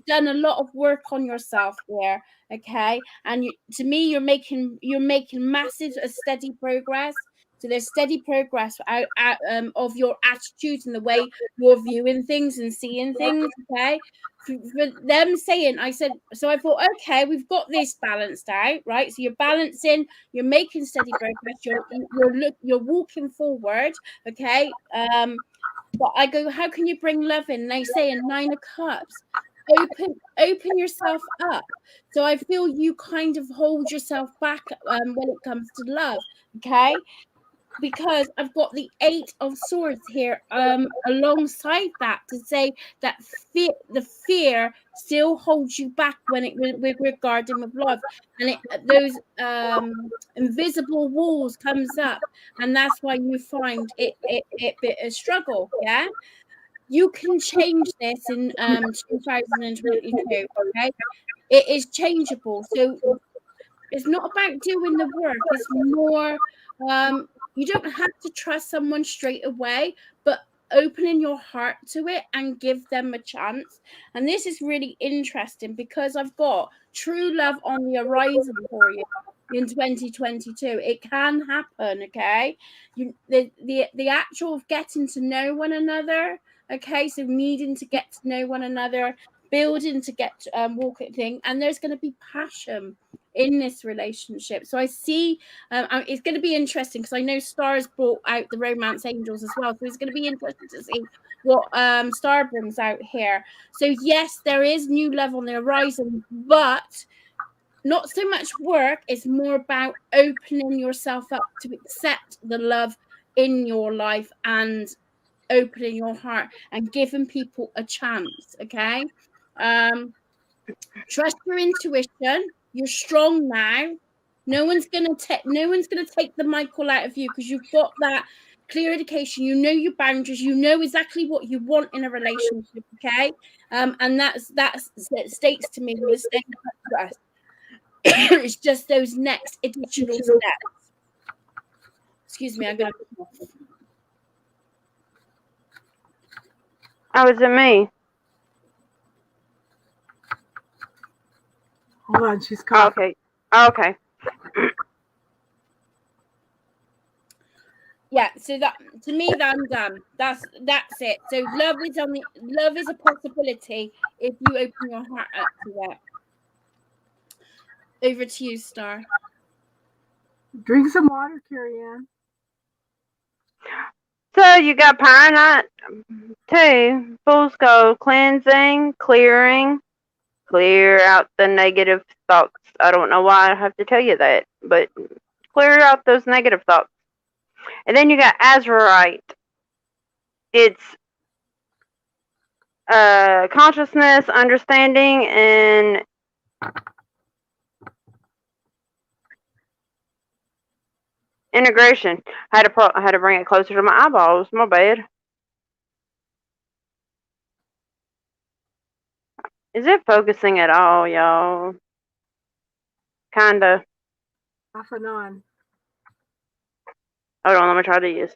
done a lot of work on yourself here. Okay, and to me, you're making massive, steady progress. So there's steady progress of your attitude and the way you're viewing things and seeing things. Okay, for them saying, I said, so I thought, okay, we've got this balanced out, right? So you're balancing, you're making steady progress, you're walking forward, okay. But I go, how can you bring love in? And they say in 9 of Cups, open yourself up. So I feel you kind of hold yourself back when it comes to love, okay? Because I've got the 8 of Swords here alongside that, to say that the fear still holds you back when it with regarding with love, and those invisible walls comes up, and that's why you find it bit a struggle. Yeah, you can change this in 2022. Okay, it is changeable. So it's not about doing the work, it's more you don't have to trust someone straight away, but opening your heart to it and give them a chance. And this is really interesting because I've got true love on the horizon for you in 2022. It can happen, okay? The actual of getting to know one another, okay? So needing to get to know one another, building to get walking thing, and there's going to be passion in this relationship. So I see it's going to be interesting because I know Star's brought out the romance angels as well, so it's going to be interesting to see what Star brings out here. So yes, there is new love on the horizon, but not so much work. It's more about opening yourself up to accept the love in your life and opening your heart and giving people a chance. Okay, trust your intuition. You're strong now. No one's gonna take the Michael out of you, because you've got that clear indication. You know your boundaries. You know exactly what you want in a relationship. Okay, and that states to me with the same progress. It's just those next additional steps. Excuse me, I'm gonna. Oh, is it me? Hold on, she's coughing. Okay. Yeah, so that, to me, that I'm done. That's it. So love is a possibility if you open your heart up to it. Over to you, Star. Drink some water, Carrie Ann. So you got Power Night 2, Fool's Gold, cleansing, clearing, clear out the negative thoughts. I don't know why I have to tell you that, but clear out those negative thoughts. And then you got Azurite. It's consciousness, understanding, and integration. I had to bring it closer to my eyeballs. My bad. Is it focusing at all, y'all? Kinda. Off and on. Hold on, let me try these.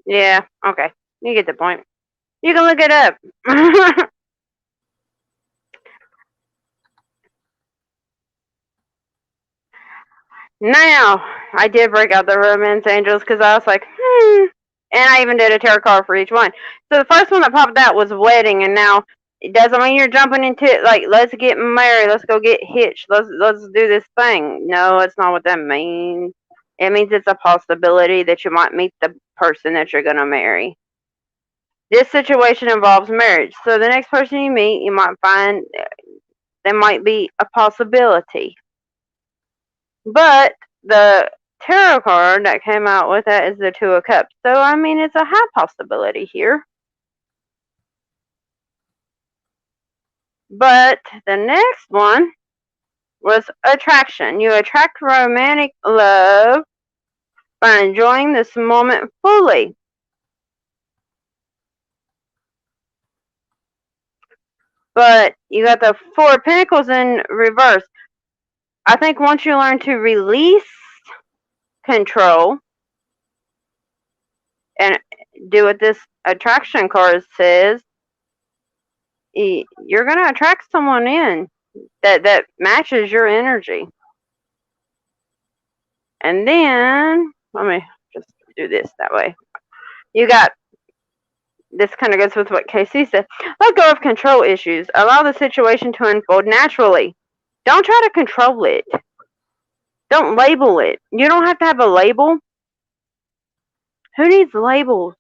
Yeah, okay. You get the point. You can look it up. Now, I did break out the romance angels because I was like, and I even did a tarot card for each one. So the first one that popped out was wedding, and now it doesn't mean you're jumping into it like, let's get married, let's go get hitched, let's do this thing. No, it's not what that means. It means it's a possibility that you might meet the person that you're gonna marry. This situation involves marriage, so the next person you meet, you might find there might be a possibility. But the tarot card that came out with that is the Two of Cups. So, I mean, it's a high possibility here. But the next one was attraction. You attract romantic love by enjoying this moment fully. But you got the Four of Pentacles in reverse. I think once you learn to release control and do what this attraction card says, you're going to attract someone in that matches your energy. And then, let me just do this that way. You got, this kind of goes with what Casey said. Let go of control issues. Allow the situation to unfold naturally. Don't try to control it. Don't label it. You don't have to have a label. Who needs labels?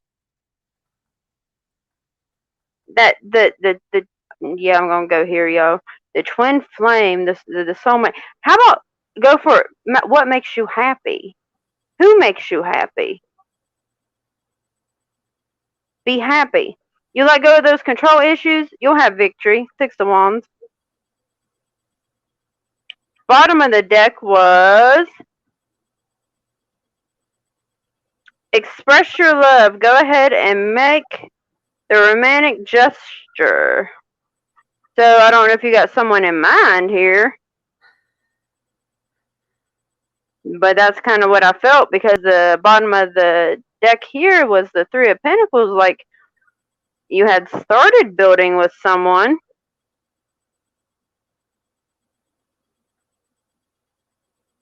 Yeah, I'm gonna go here, yo. The twin flame, the soulmate. How about go for it? What makes you happy? Who makes you happy? Be happy. You let go of those control issues, you'll have victory. Six of Wands. Bottom of the deck was express your love. Go ahead and make the romantic gesture. So I don't know if you got someone in mind here, but that's kind of what I felt, because the bottom of the deck here was the Three of Pentacles, like you had started building with someone,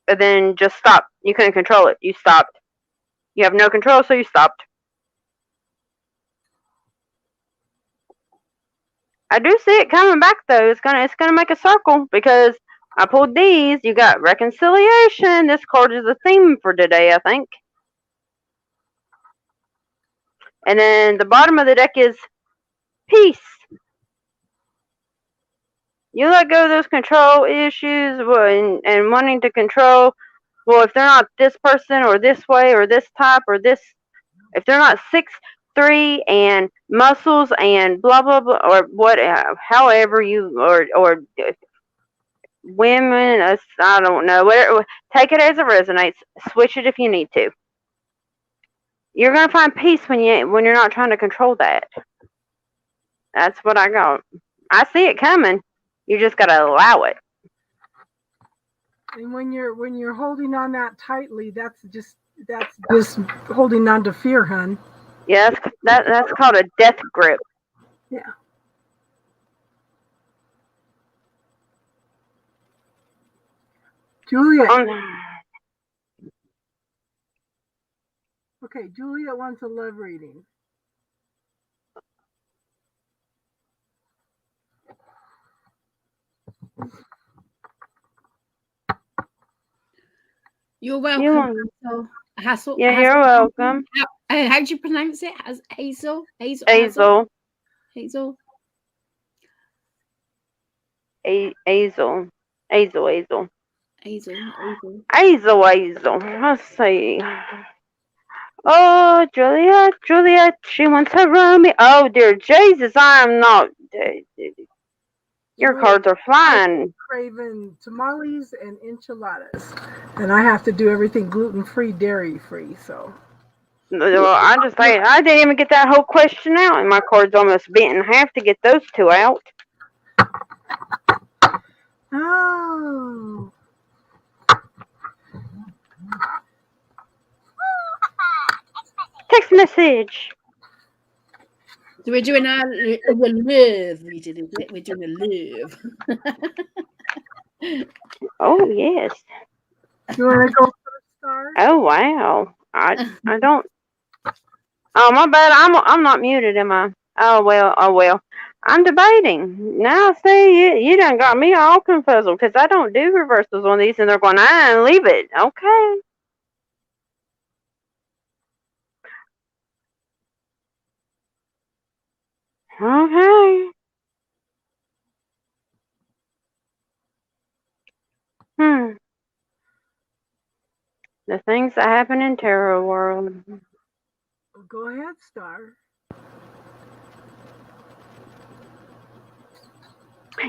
but then just stopped. You couldn't control it. You stopped. You have no control, so you stopped. I do see it coming back though. It's gonna make a circle, because I pulled these. You got reconciliation. This card is the theme for today, I think. And then the bottom of the deck is peace. You let go of those control issues and wanting to control. Well, if they're not this person or this way or this type or this, if they're not 6'3" and muscles and blah blah blah, or what, however you, or women, I don't know, whatever. Take it as it resonates. Switch it if you need to. You're gonna find peace when you're not trying to control that. That's what I got. I see it coming. You just gotta allow it. And when you're holding on that tightly, that's just holding on to fear, hun. Yeah, that's called a death grip. Yeah. Juliet. Okay, Juliet wants a love reading. You're welcome. Hazel. Yeah, you're welcome. How do you pronounce it? Hazel? Hazel. Hazel. Hazel. Let's see. Oh, Juliet, she wants her roomie. Oh, dear Jesus, I am not. Your cards are flying. Craving tamales and enchiladas, and I have to do everything gluten-free, dairy-free. So, well, I didn't even get that whole question out, and my card's almost bent in half to get those two out. Oh. text message. So we're doing a love reading, is it? We're doing a love. Oh yes. You want to go first, Star? Oh wow. I don't. Oh my bad. I'm not muted, am I? Oh well. I'm debating now. See, you done got me all confuzzled because I don't do reversals on these, and they're going, leave it. Okay. Okay. The things that happen in tarot world. Go ahead, Star.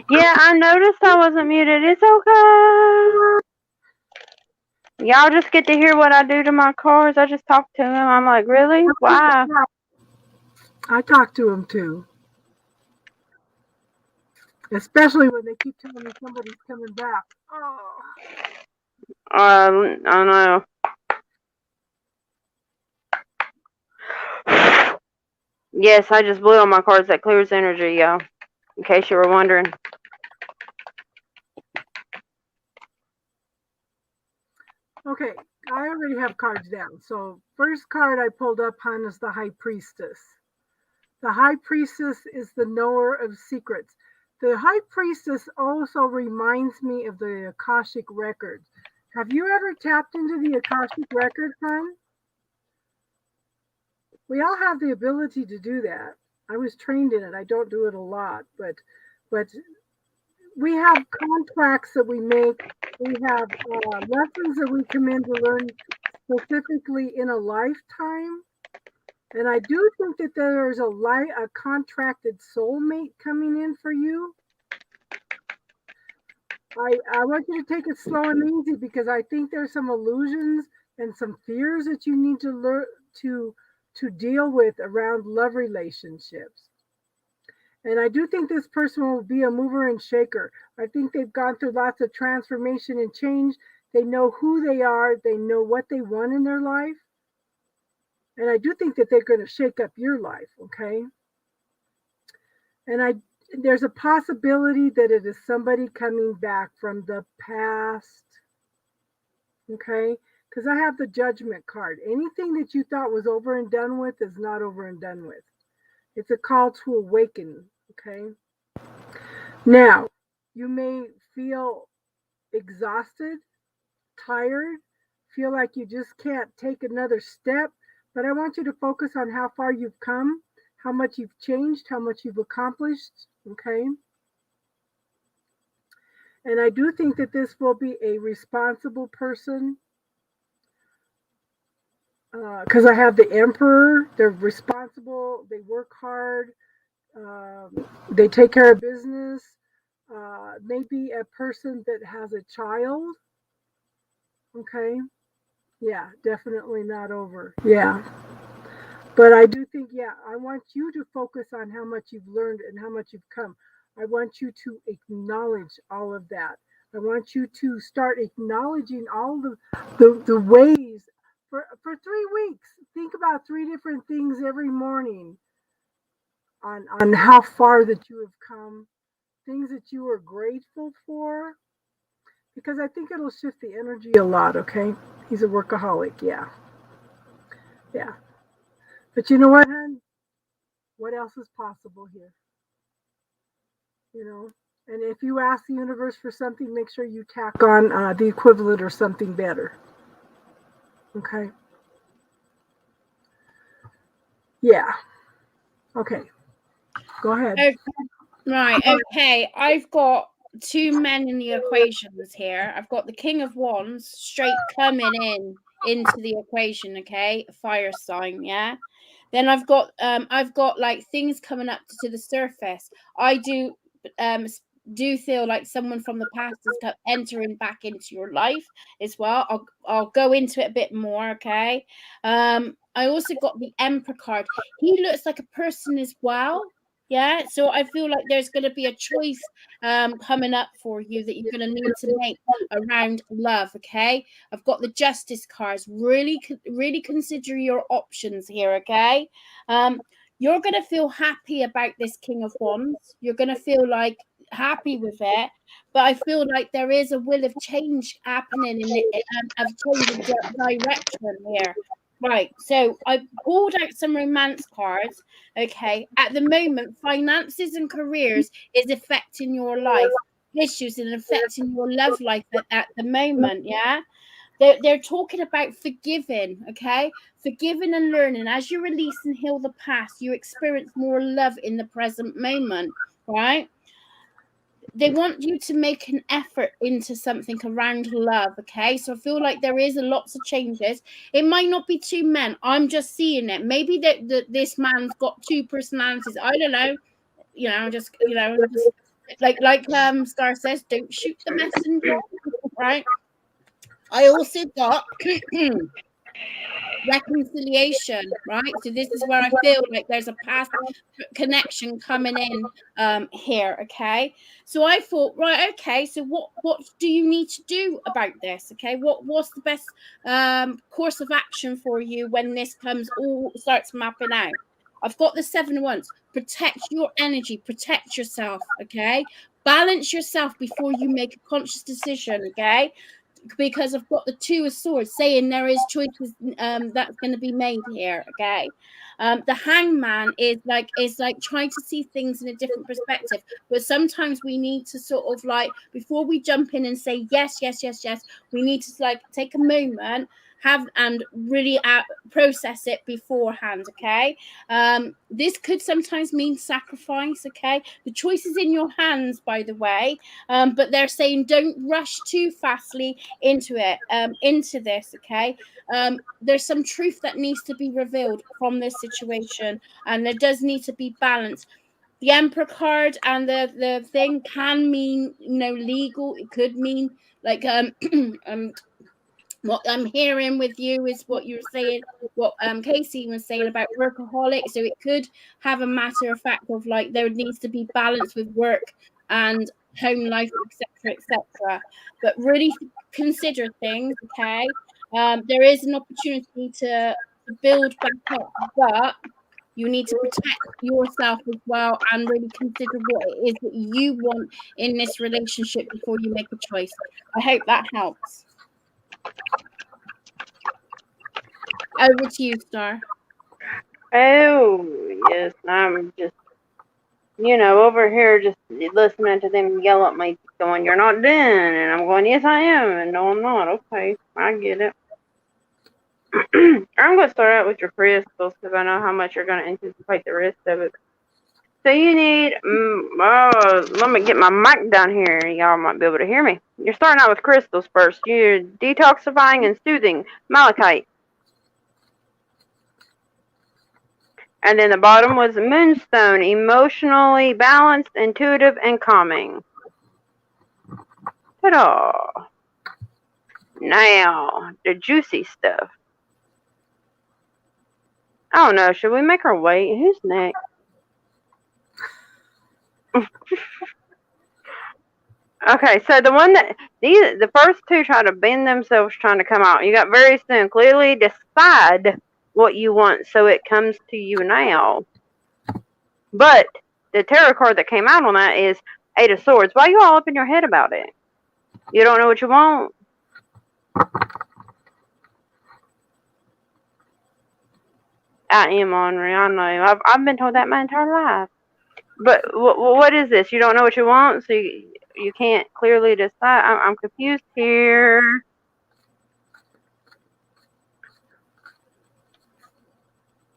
Yeah, I noticed I wasn't muted. It's okay. Y'all just get to hear what I do to my cards. I just talk to them. I'm like, really? Why? I talk to them too. Especially when they keep telling me somebody's coming back. Oh. I don't know. Yes, I just blew on my cards. That clears energy, y'all. In case you were wondering. Okay, I already have cards down. So first card I pulled up, hon, is the High Priestess. The High Priestess is the knower of secrets. The High Priestess also reminds me of the Akashic Records. Have you ever tapped into the Akashic Records, hon? We all have the ability to do that. I was trained in it. I don't do it a lot, but we have contracts that we make. We have lessons that we come in to learn specifically in a lifetime. And I do think that there's a contracted soulmate coming in for you. I want you to take it slow and easy because I think there's some illusions and some fears that you need to learn to deal with around love relationships. And I do think this person will be a mover and shaker. I think they've gone through lots of transformation and change. They know who they are. They know what they want in their life. And I do think that they're going to shake up your life, okay? And there's a possibility that it is somebody coming back from the past, okay? Because I have the Judgment card. Anything that you thought was over and done with is not over and done with. It's a call to awaken, okay? Now, you may feel exhausted, tired, feel like you just can't take another step, but I want you to focus on how far you've come, how much you've changed, how much you've accomplished, okay? And I do think that this will be a responsible person because I have the Emperor. They're responsible, they work hard, they take care of business. Maybe a person that has a child. Okay. Yeah, definitely not over. Yeah. But I do think, yeah, I want you to focus on how much you've learned and how much you've come. I want you to acknowledge all of that. I want you to start acknowledging all the ways for 3 weeks. Think about 3 different things every morning on how far that you have come, things that you are grateful for, because I think it'll shift the energy a lot, okay? He's a workaholic, yeah. Yeah. But you know what, hon? What else is possible here? You know? And if you ask the universe for something, make sure you tack on the equivalent or something better. Okay? Yeah. Okay. Go ahead. Okay. Right. Okay. I've got 2 men in the equations here. I've got the King of Wands straight coming into the equation. Okay, fire sign. Yeah. Then I've got like things coming up to the surface. I do feel like someone from the past is entering back into your life as well. I'll go into it a bit more. Okay. I also got the Emperor card. He looks like a person as well. Yeah, so I feel like there's going to be a choice coming up for you that you're going to need to make around love. Okay, I've got the Justice cards. Really consider your options here. Okay, you're going to feel happy about this King of Wands. You're going to feel like happy with it, but I feel like there is a will of change happening in it, of change of direction here. Right, so I pulled out some romance cards. Okay, at the moment, finances and careers is affecting your life, issues and affecting your love life at the moment. Yeah, they're talking about forgiving. Okay, forgiving and learning. As you release and heal the past, you experience more love in the present moment. Right, they want you to make an effort into something around love. Okay, so I feel like there is a lots of changes. It might not be two men, I'm just seeing it. Maybe that this man's got two personalities, I don't know. Just like Star says, don't shoot the messenger. Right, I also got reconciliation. Right, so this is where I feel like there's a past connection coming in here. Okay, so I thought, right, okay, so what do you need to do about this? Okay, what's the best course of action for you when this comes all starts mapping out? I've got the 7 ones. Protect your energy, protect yourself. Okay, balance yourself before you make a conscious decision. Okay, because I've got the 2 of swords saying there is choices that's going to be made here. Okay, the hangman is like trying to see things in a different perspective, but sometimes we need to sort of like, before we jump in and say yes, yes, yes, yes, we need to like take a moment, have and really process it beforehand. Okay, this could sometimes mean sacrifice. Okay, the choice is in your hands, by the way, but they're saying don't rush too fastly into it, into this. Okay, there's some truth that needs to be revealed from this situation, and there does need to be balance. The Emperor card and the thing can mean legal. It could mean like what I'm hearing with you is what you're saying, what Casey was saying about workaholic. So it could have a matter of fact of like there needs to be balance with work and home life, etc., etc. But really consider things. Okay, there is an opportunity to build back up, but you need to protect yourself as well and really consider what it is that you want in this relationship before you make a choice. I hope that helps. Over to you, Star. Oh, yes, I'm just, over here just listening to them yell at me, going, "You're not done," and I'm going, "Yes, I am," and no, I'm not. Okay, I get it. I'm going to start out with your crystals because I know how much you're going to anticipate the rest of it. So you need, let me get my mic down here. Y'all might be able to hear me. You're starting out with crystals first. You're detoxifying and soothing, malachite. And then the bottom was moonstone, emotionally balanced, intuitive, and calming. Ta-da! Now, the juicy stuff. I don't know, should we make her wait? Who's next? Okay, so the first 2 try to bend themselves trying to come out. You got very soon. Clearly decide what you want so it comes to you now. But the tarot card that came out on that is 8 of Swords. Why are you all up in your head about it? You don't know what you want? I am ornery, I know. I've been told that my entire life. But what is this? You don't know what you want, so you can't clearly decide? I'm confused here.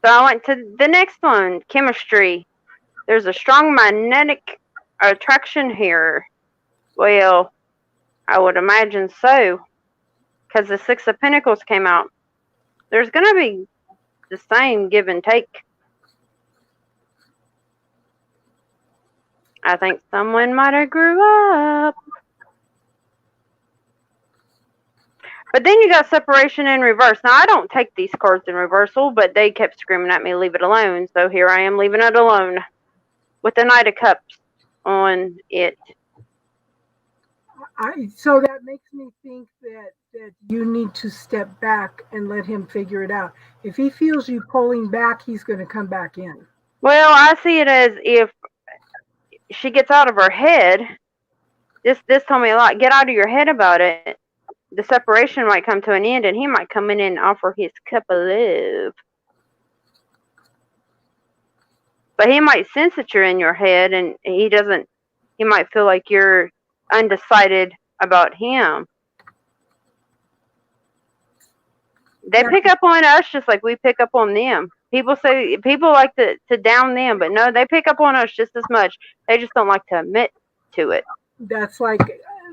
So I went to the next one, chemistry. There's a strong magnetic attraction here. Well, I would imagine so, because the 6 of Pentacles came out. There's going to be the same give and take. I think someone might have grew up. But then you got separation in reverse. Now, I don't take these cards in reversal, but they kept screaming at me, leave it alone. So here I am leaving it alone. with the Knight of Cups on it. So that makes me think that you need to step back and let him figure it out. If he feels you pulling back, he's going to come back in. Well, I see it as if she gets out of her head. This told me a lot. Get out of your head about it. The separation might come to an end, and he might come in and offer his cup of love. But he might sense that you're in your head, and he might feel like you're undecided about him. They pick up on us just like we pick up on them. People like to down them, but no, they pick up on us just as much. They just don't like to admit to it. That's like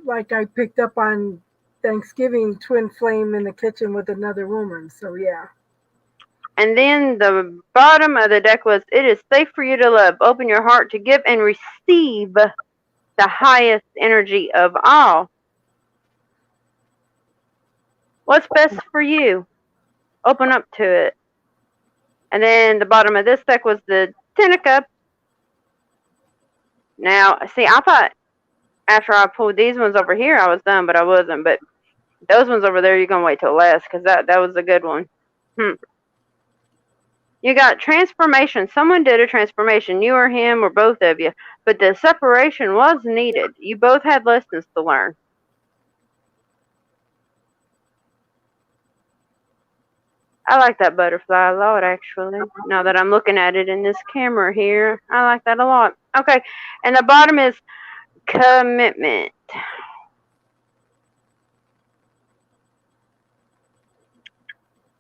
I picked up on Thanksgiving twin flame in the kitchen with another woman. So yeah. And then the bottom of the deck was, it is safe for you to love. Open your heart to give and receive the highest energy of all. What's best for you? Open up to it. And then the bottom of this deck was the Ten of Cups. Now, see, I thought after I pulled these ones over here, I was done, but I wasn't. But those ones over there, you're going to wait till last, because that was a good one. You got transformation. Someone did a transformation. You or him or both of you. But the separation was needed. You both had lessons to learn. I like that butterfly a lot, actually. Now that I'm looking at it in this camera here, I like that a lot. Okay, and the bottom is commitment.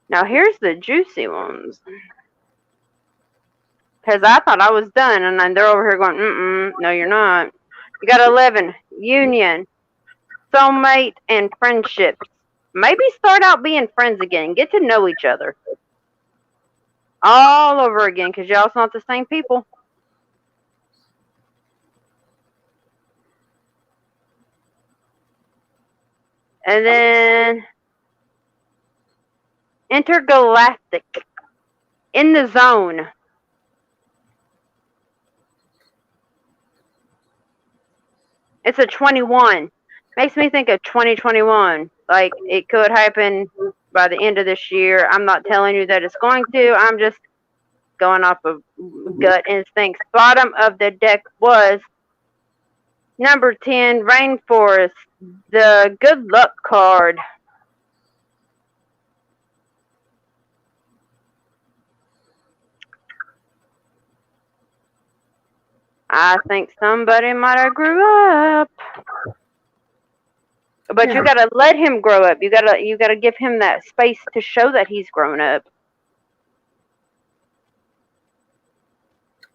Now here's the juicy ones. Because I thought I was done, and then they're over here going, no, you're not. You got 11, union, soulmate, and friendships. Maybe start out being friends again. Get to know each other. All over again, because y'all's not the same people. And then intergalactic. In the zone. It's a 21. Makes me think of 2021. Like, it could happen by the end of this year. I'm not telling you that it's going to. I'm just going off of gut instincts. Bottom of the deck was number 10, Rainforest. The good luck card. I think somebody might have grew up. But you gotta let him grow up. You gotta give him that space to show that he's grown up.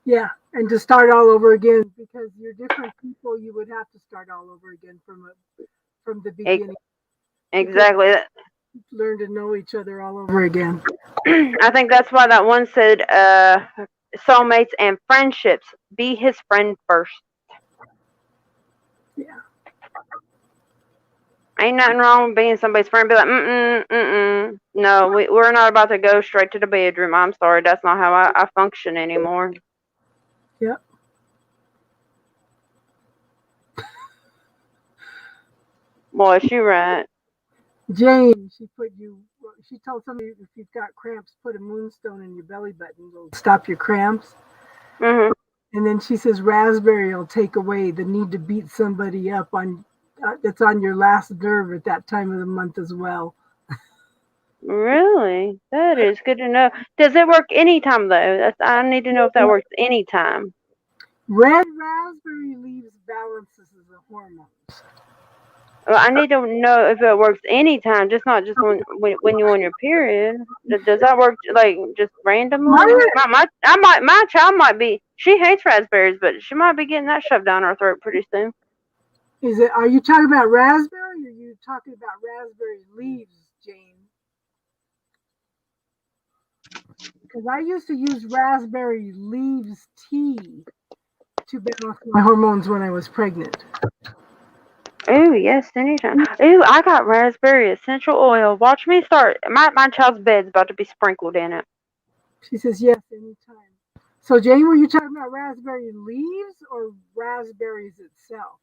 Yeah, and to start all over again, because you're different people, you would have to start all over again from the beginning. Exactly. Learn to know each other all over again. I think that's why that one said soulmates and friendships. Be his friend first. Yeah. Ain't nothing wrong with being somebody's friend. Be like, no, we're not about to go straight to the bedroom. I'm sorry, that's not how I function anymore. Yep. Boy, she right. Jane, she told somebody if you've got cramps, put a moonstone in your belly button. It'll stop your cramps. Mm-hmm. And then she says raspberry will take away the need to beat somebody up on that's on your last nerve at that time of the month as well. Really? That is good to know. Does it work anytime, though? I need to know if that works anytime. Red raspberry leaves balances the hormones. Well, I need to know if it works anytime, just not just when you're on your period. Does that work like just randomly? My child might be. She hates raspberries, but she might be getting that shoved down her throat pretty soon. Are you talking about raspberry, or are you talking about raspberry leaves, Jane? Because I used to use raspberry leaves tea to balance my hormones when I was pregnant. Oh, yes, anytime. Ooh, I got raspberry essential oil. Watch me start. My child's bed's about to be sprinkled in it. She says, yes, anytime. So, Jane, were you talking about raspberry leaves or raspberries itself?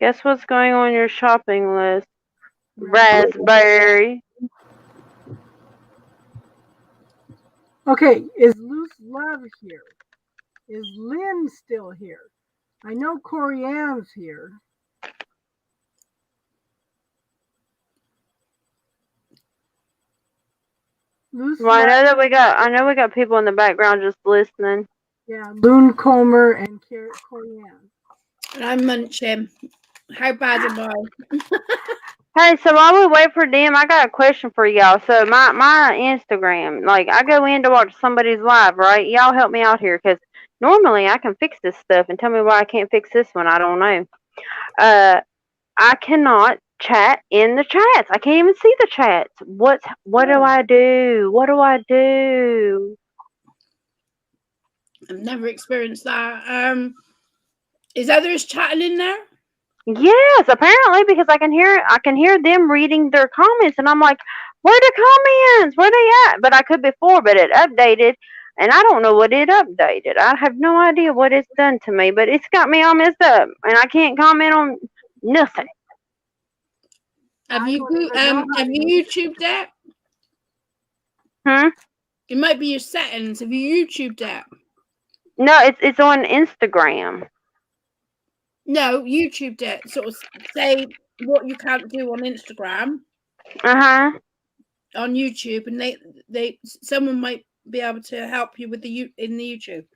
Guess what's going on your shopping list? Raspberry. Okay, is Loose Love here? Is Lynn still here? I know Corey Ann's here. Loose Well, Love, I know we got people in the background just listening. yeah, Loon Comer and Corey Ann. And I'm munching. How bad am I? Hey, so while we wait for them, I got a question for y'all. So my Instagram, like I go in to watch somebody's live, right? Y'all help me out here, because normally I can fix this stuff, and tell me why I can't fix this one. I don't know. I cannot chat in the chats. I can't even see the chats. What do I do? What do I do? I've never experienced that. Is others chatting in there? Yes, apparently, because I can hear them reading their comments, and I'm like, where the comments? Where they at? But I could before, but it updated, and I don't know what it updated. I have no idea what it's done to me, but it's got me all messed up, and I can't comment on nothing. Have you YouTubed that? It might be your settings. Have you YouTubed that? No, it's on Instagram. No, YouTubed it. Sort of say what you can't do on Instagram. On YouTube, and someone might be able to help you with in the YouTube.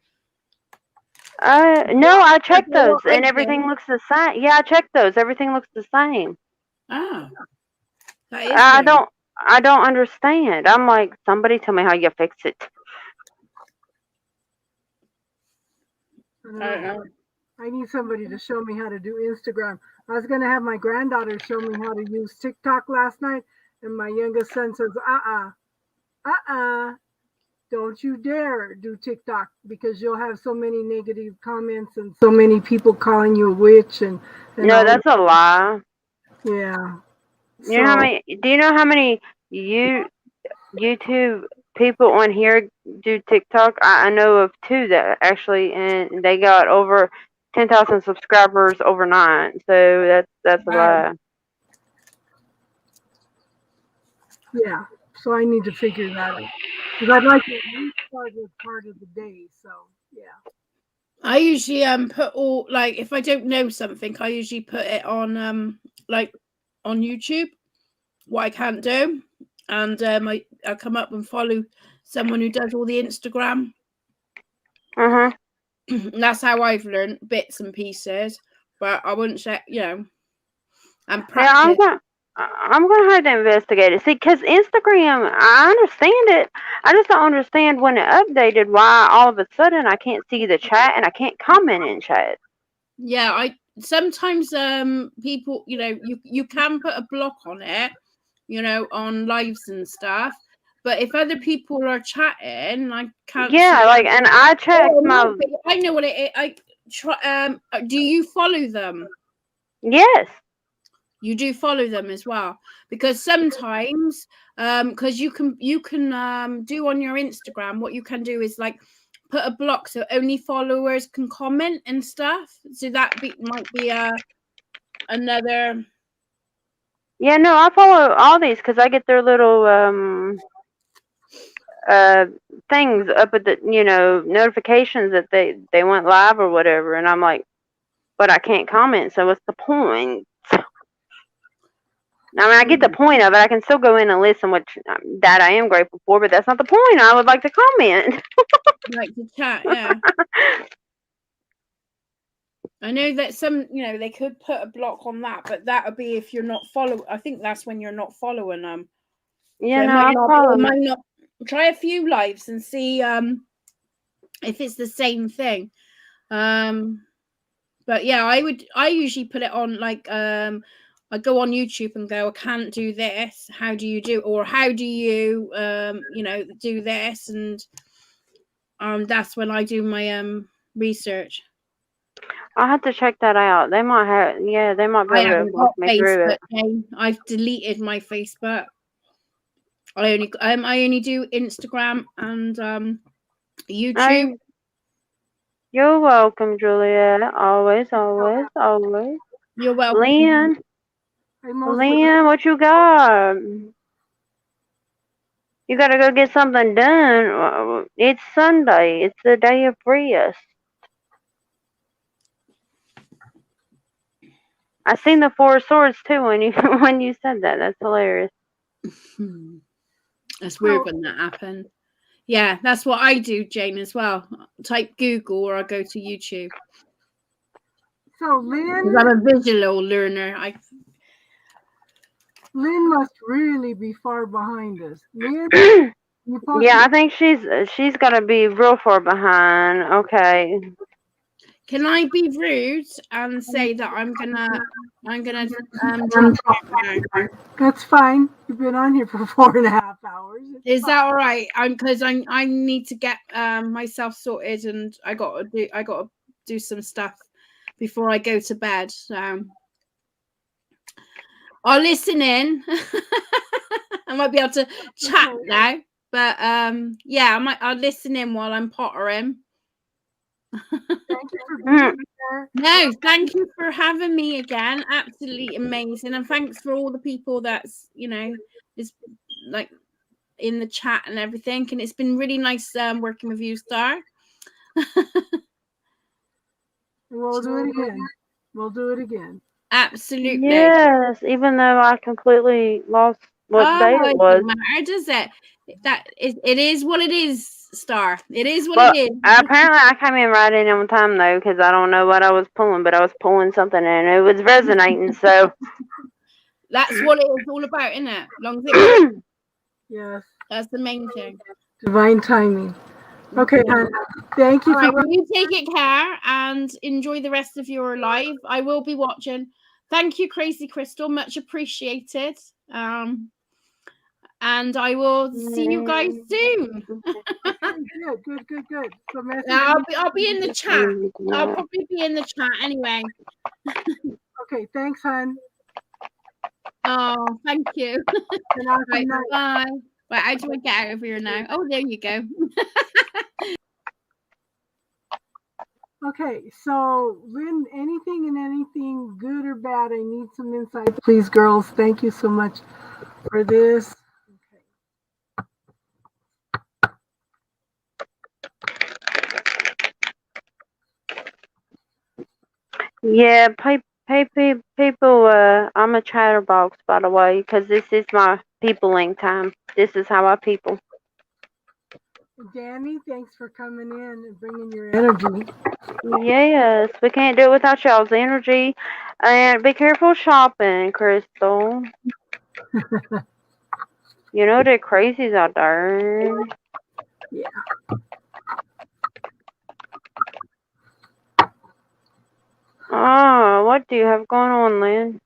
No, I checked those, and everything looks the same. Yeah, I checked those. Everything looks the same. Ah, that is I don't understand. I'm like, somebody tell me how you fix it. I don't know. I need somebody to show me how to do Instagram. I was going to have my granddaughter show me how to use TikTok last night, and my youngest son says, don't you dare do TikTok, because you'll have so many negative comments and so many people calling you a witch. And no, that's a lie. Yeah. You know how many? Do you know how many YouTube people on here do TikTok? I know of 2 that actually, and they got over 10,000 subscribers overnight. So that's a lie. Yeah. So I need to figure that out, because I'd like to at least start with part of the day. So yeah. I usually put all, like, if I don't know something, I usually put it on like on YouTube, what I can't do, and I come up and follow someone who does all the Instagram. That's how I've learned bits and pieces, but I wouldn't say, and practice. Yeah, I'm gonna have to investigate it. See, because Instagram, I understand it. I just don't understand when it updated why all of a sudden I can't see the chat and I can't comment in chat. Yeah, I sometimes people, you can put a block on it, on lives and stuff. But if other people are chatting, I can't. Yeah, like, and I checked my. I know what it is. I try. Do you follow them? Yes. You do follow them as well, because sometimes, because you can do on your Instagram, what you can do is like put a block so only followers can comment and stuff. So that might be another. Yeah, no, I follow all these because I get their little things up at the notifications that they went live or whatever, and I'm like, but I can't comment, so what's the point? I mean, I get the point of it. I can still go in and listen, which that I am grateful for, but that's not the point. I would like to comment. Like to chat, yeah. I know that some, they could put a block on that, but that would be if you're not following. I think that's when you're not following them. Yeah, so might not try a few lives and see if it's the same thing. But yeah, I usually put it on like I go on YouTube and go, I can't do this. How do you do? Or how do you do this? And that's when I do my research. I'll have to check that out. They might have, they might be able to walk me through it. I've deleted my Facebook. I only do Instagram and YouTube. You're welcome, Juliet. Always, always, always. You're welcome. Lynn, I mostly Lynn, what you got? You gotta go get something done. It's Sunday. It's the day of rest. I seen the Four of Swords too when you when you said that. That's hilarious. It's weird when that happened. Yeah, that's what I do, Jane, as well. Type Google or I go to YouTube. So Lynn, I'm a visual learner. Lynn must really be far behind us. Lynn, Yeah, I think she's gotta be real far behind. Okay. Can I be rude and say that I'm gonna drop out now? That's fine. You've been on here for 4.5 hours. Is that all right? Because I need to get myself sorted and I gotta do some stuff before I go to bed. So I'll listen in. I might be able to chat now, but yeah, I'll listen in while I'm pottering. Thank you for being here. No, thank you for having me again. Absolutely amazing, and thanks for all the people that's is like in the chat and everything. And it's been really nice working with you, Star. We'll do it again. We'll do it again. Absolutely. Yes, even though I completely lost what day it was. Doesn't matter, does it? It is what it is, Star. It is what Well, it is. apparently I came in right in on time though, because I don't know what I was pulling, but I was pulling something and it was resonating. So that's what it is all about, isn't it? Long as it Yes. That's the main thing. Divine timing. Okay, hon. Thank you. All right, well, you take it care and enjoy the rest of your life. I will be watching. Thank you, Crazy Crystal. Much appreciated. And I will see you guys soon. Good. So I'll be in the chat. I'll probably be in the chat anyway. Okay, thanks, hon. Oh, thank you. Right, bye. Right, how do I get out of here now? Oh, there you go. Okay, so Lynn, anything good or bad, I need some insight, please, girls. Thank you so much for this. yeah, people. I'm a chatterbox, by the way, because this is my peopling time. This is how I people. Danny, thanks for coming in and bringing your energy. Yes, we can't do it without y'all's energy. And be careful shopping, Crystal. You know they're crazies out there. Yeah. Oh, what do you have going on, Lynn?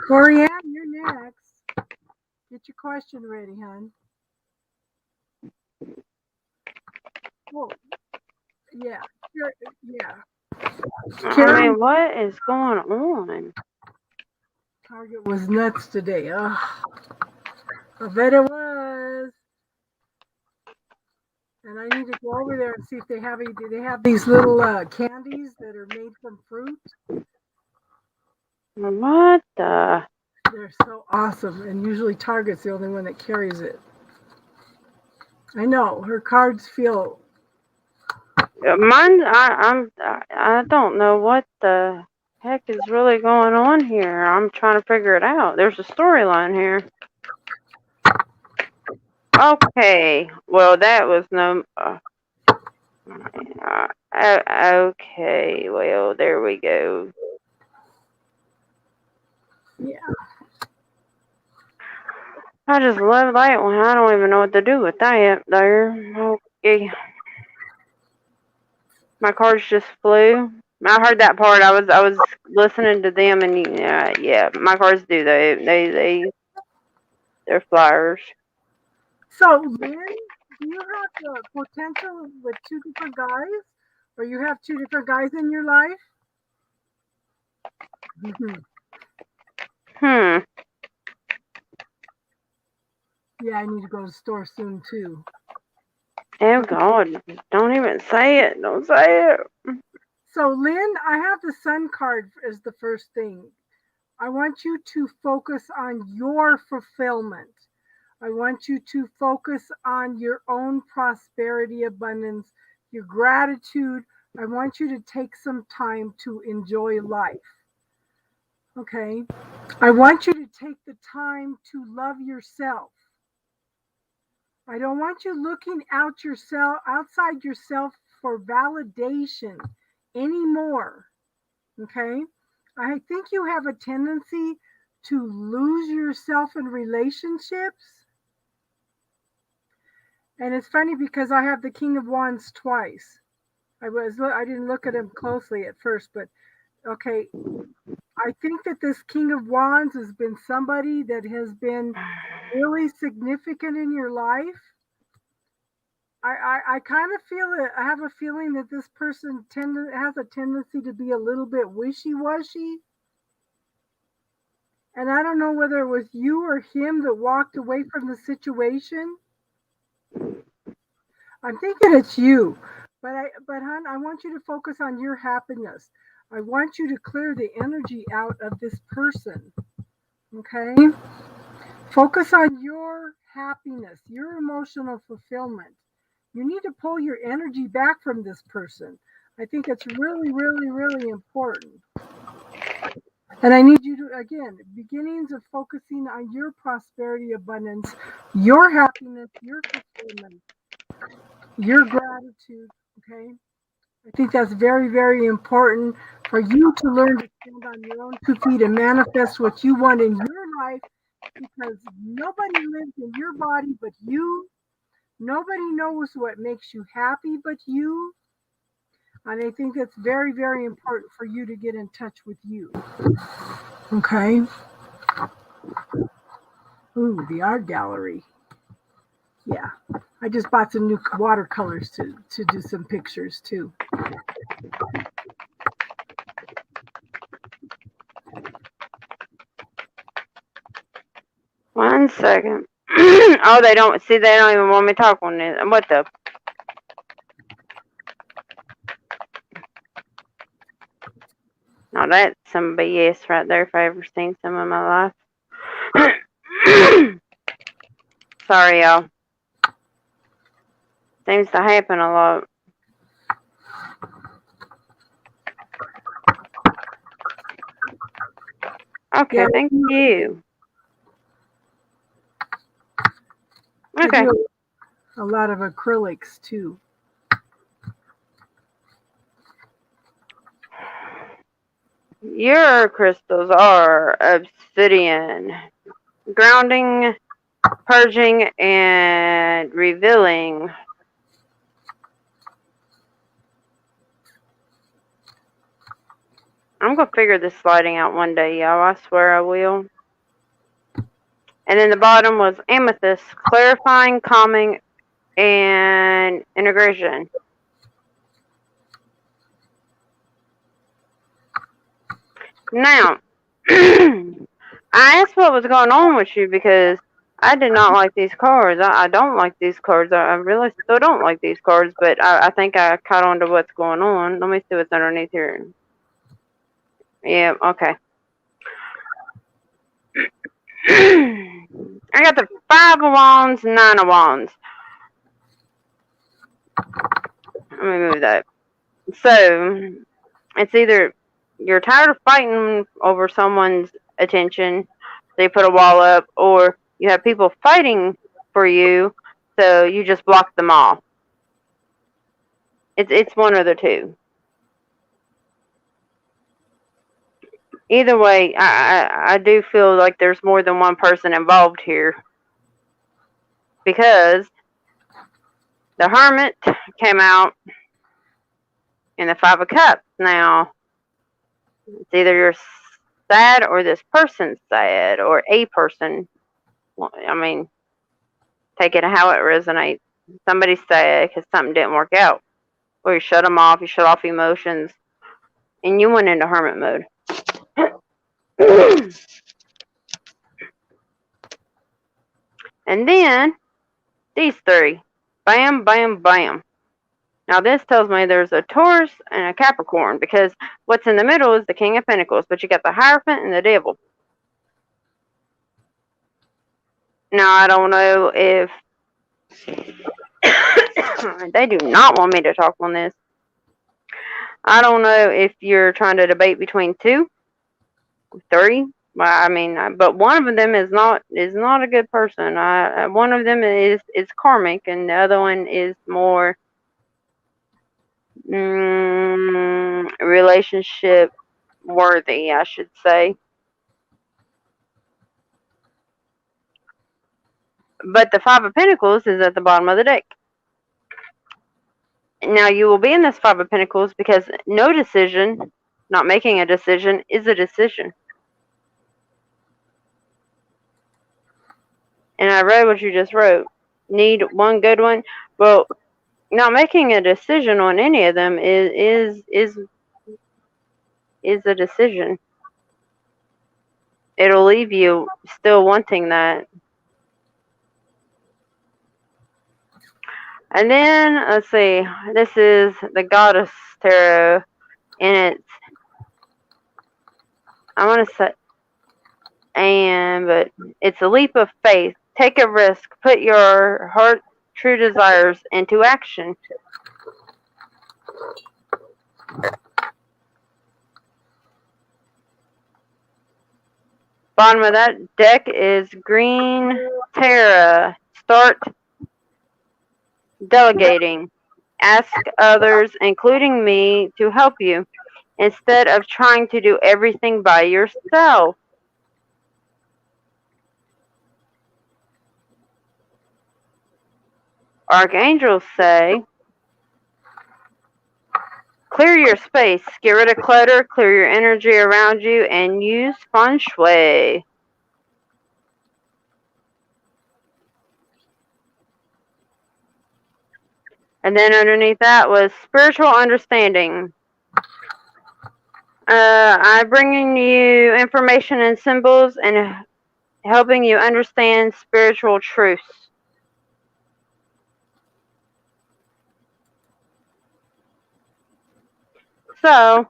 Corianne, you're next. Get your question ready, hon. Oh, yeah. Yeah. I mean, what is going on? Target was nuts today. Oh, I bet it was. And I need to go over there and see if they have any. Do they have these little candies that are made from fruit? What the? They're so awesome, and usually Target's the only one that carries it. I know her cards feel. Mine, I don't know what the heck is really going on here. I'm trying to figure it out. There's a storyline here. Okay, well that was no. Okay, well there we go. Yeah. I just love that one. I don't even know what to do with that there. Okay. My cards just flew. I heard that part. I was listening to them, and yeah, my cards do. They're flyers. So Lynn, do you have the potential with two different guys? Or you have two different guys in your life? Hmm. Yeah, I need to go to the store soon too. Oh God! Don't even say it. Don't say it. So, Lynn, I have the Sun card as the first thing. I want you to focus on your fulfillment. I want you to focus on your own prosperity, abundance, your gratitude. I want you to take some time to enjoy life. Okay? I want you to take the time to love yourself. I don't want you looking outside yourself for validation anymore. Okay? I think you have a tendency to lose yourself in relationships. And it's funny because I have the King of Wands twice. I didn't look at him closely at first, but okay. I think that this King of Wands has been somebody that has been really significant in your life. I kind of feel it. I have a feeling that this person has a tendency to be a little bit wishy-washy. And I don't know whether it was you or him that walked away from the situation. I'm thinking it's you. But hon, I want you to focus on your happiness. I want you to clear the energy out of this person. Okay? Focus on your happiness, your emotional fulfillment. You need to pull your energy back from this person. I think it's really, really, really important. And I need you to, again, beginnings of focusing on your prosperity, abundance, your happiness, your fulfillment, your gratitude. Okay? I think that's very, very important for you to learn to stand on your own 2 feet and manifest what you want in your life, because nobody lives in your body but you. Nobody knows what makes you happy but you. And I think that's very, very important for you to get in touch with you. Okay? Ooh, the art gallery. Yeah. I just bought some new watercolors to do some pictures too. One second. Oh, they don't see. They don't even want me to talk on this. What the? No, that's some BS right there. If I ever seen some in my life. Sorry, y'all. Seems to happen a lot. Okay, Yeah. thank you. Okay. I do a lot of acrylics too. Your crystals are obsidian, grounding, purging, and revealing. I'm gonna figure this sliding out one day, y'all. I swear I will. And then the bottom was amethyst, clarifying, calming, and integration. Now, I asked what was going on with you because I did not like these cards. I don't like these cards. I really still don't like these cards, but I think I caught on to what's going on. Let me see what's underneath here. Yeah, okay. I got the 5 of Wands, 9 of Wands. Let me move that. So, it's either you're tired of fighting over someone's attention, so you put a wall up, or you have people fighting for you, so you just block them off. It's one of the two. Either way, I do feel like there's more than one person involved here, because the Hermit came out in the 5 of Cups. Now, it's either you're sad or this person's sad, or a person. I mean, take it how it resonates. Somebody's sad because something didn't work out. Or you shut them off, you shut off emotions, and you went into hermit mode. And then, these three. Bam, bam, bam. Now this tells me there's a Taurus and a Capricorn, because what's in the middle is the King of Pentacles, but you got the Hierophant and the Devil. Now I don't know if they do not want me to talk on this. I don't know if you're trying to debate between 2, 3. Well, I mean, but one of them is not a good person. One of them is karmic, and the other one is more relationship worthy, I should say. But the Five of Pentacles is at the bottom of the deck. Now you will be in this Five of Pentacles because no decision, not making a decision, is a decision. And I read what you just wrote. Need one good one. Well, not making a decision on any of them is a decision. It'll leave you still wanting that. And then, let's see, this is the Goddess Tarot, and but it's a leap of faith. Take a risk. Put your heart, true desires into action. Bottom of that deck is Green Tara. Start delegating. Ask others, including me, to help you, instead of trying to do everything by yourself. Archangels say, clear your space, get rid of clutter, clear your energy around you, and use feng shui. And then underneath that was spiritual understanding. I'm bringing you information and symbols and helping you understand spiritual truths. So,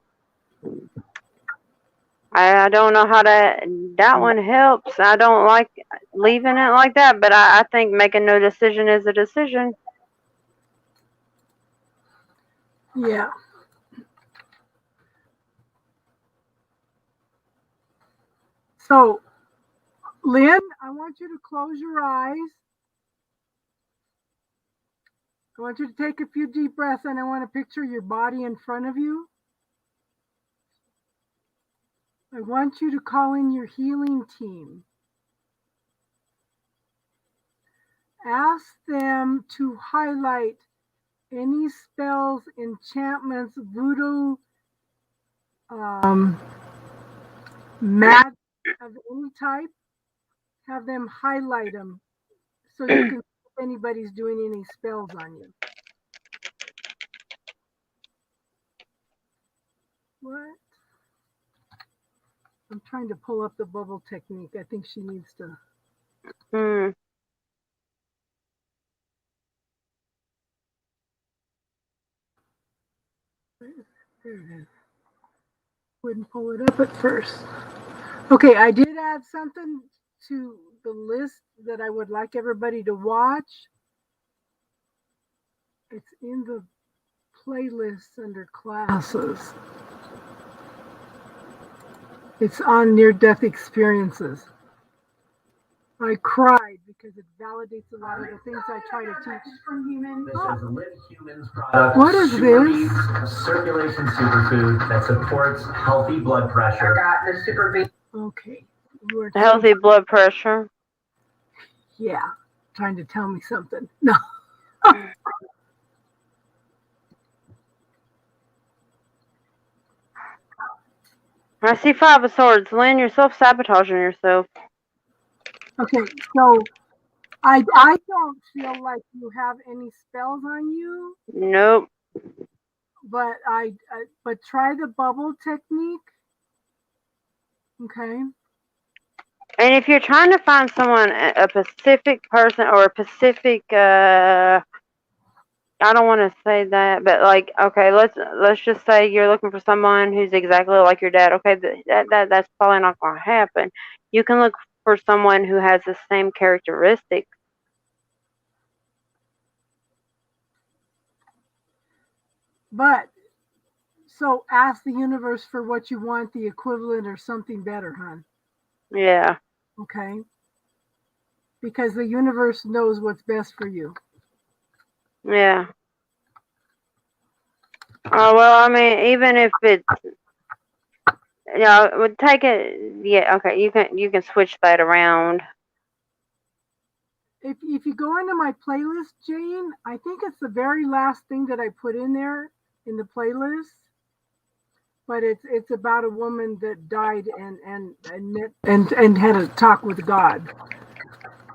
I don't know how that one helps. I don't like leaving it like that, but I think making no decision is a decision. Yeah. So, Lynn, I want you to close your eyes. I want you to take a few deep breaths, and I want to picture your body in front of you. I want you to call in your healing team. Ask them to highlight any spells, enchantments, voodoo, magic of any type. Have them highlight them so you can see if anybody's doing any spells on you. What? I'm trying to pull up the bubble technique. I think she needs to. There it is. Wouldn't pull it up at first. Okay, I did add something to the list that I would like everybody to watch. It's in the playlist under classes. It's on near-death experiences. I cried because it validates a lot of the things I try to teach. What is this? Circulation superfood that supports healthy blood pressure. I got the super bean. Okay. healthy blood pressure. Yeah, trying to tell me something. No. I see 5 of Swords. Lynn, you're self-sabotaging yourself. Okay, so I don't feel like you have any spells on you, Nope. but but try the bubble technique. Okay. And if you're trying to find someone, a specific person or a specific, I don't want to say that, but like, okay, let's just say you're looking for someone who's exactly like your dad. Okay, that's probably not going to happen. You can look for someone who has the same characteristics. But so ask the universe for what you want, the equivalent or something better, hon. Yeah, Okay? Because the universe knows what's best for you. yeah. Oh well, I mean, even if it's, would take it. Yeah, okay. You can switch that around. If you go into my playlist, Jane, I think it's the very last thing that I put in there in the playlist. But it's about a woman that died and had a talk with God.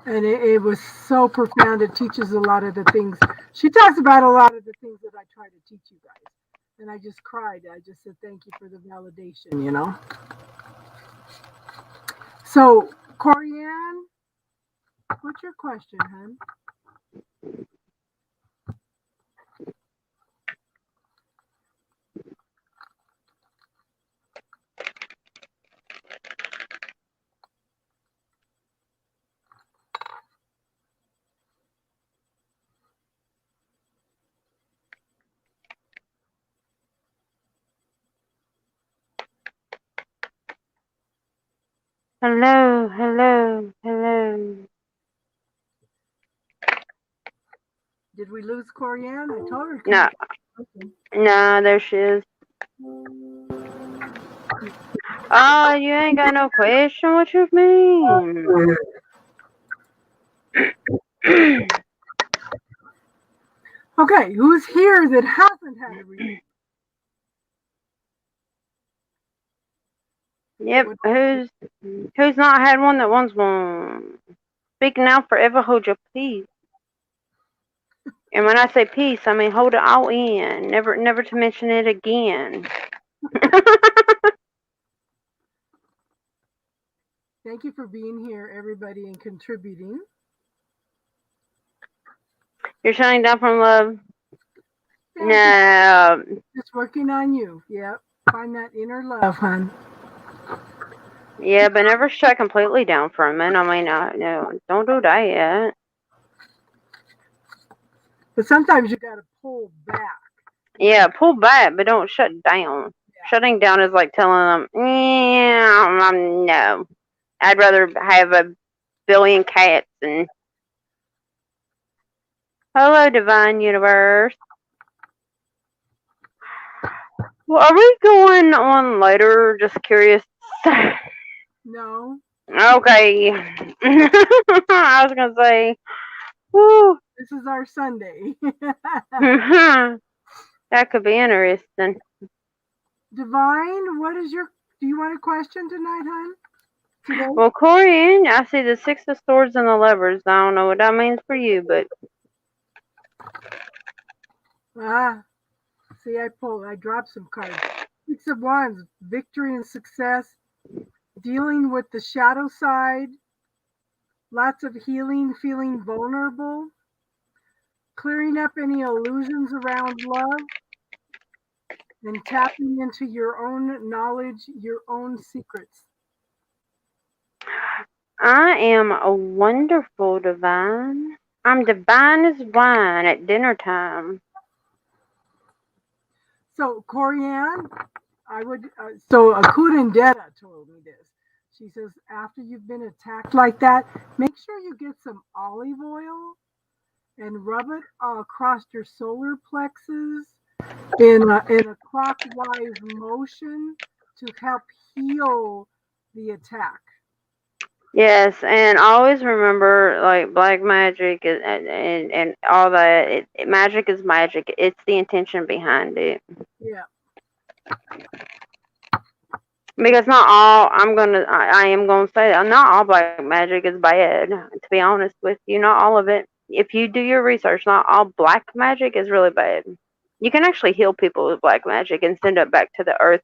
And it was so profound. It teaches a lot of the things. She talks about a lot of the things that I try to teach you guys. And I just cried. I just said thank you for the validation, you know. So, Corianne, what's your question, hon? Hello, hello, hello. Did we lose Corianne? I told her. No, no, there she is. Oh, you ain't got no question. What you mean? Okay, who's here that hasn't had a reading? Yep. Who's not had one that wants one? Speak now, forever hold your peace. And when I say peace, I mean hold it all in. Never to mention it again. Thank you for being here, everybody, and contributing. You're shining down from love. Yeah, No. just working on you. Yep. Find that inner love, hon. Yeah, but never shut completely down from it. I mean, no, don't do that yet. But sometimes you got to pull back. Yeah, pull back, but don't shut down. Yeah. Shutting down is like telling them, yeah, no. I'd rather have a billion cats and. Hello, Divine Universe. Well, are we going on later? Just curious. No. Okay. I was gonna say, whew. This is our Sunday. That could be interesting. Divine, do you want a question tonight, hon? Today? Well, Corian, I see the Six of Swords and the Lovers. I don't know what that means for you, but. See, I dropped some cards. Six of Wands, victory and success, dealing with the shadow side, lots of healing, feeling vulnerable, clearing up any illusions around love, and tapping into your own knowledge, your own secrets. I am a wonderful divine. I'm divine as wine at dinner time. So, Corianne, so Akudendeta told me this. She says, after you've been attacked like that, make sure you get some olive oil and rub it across your solar plexus in a clockwise motion to help heal the attack. Yes, and always remember, like, black magic and all that. Magic is magic. It's the intention behind it. Yeah. Because not all, I am gonna say that not all black magic is bad. To be honest with you, not all of it. If you do your research, not all black magic is really bad. You can actually heal people with black magic and send it back to the earth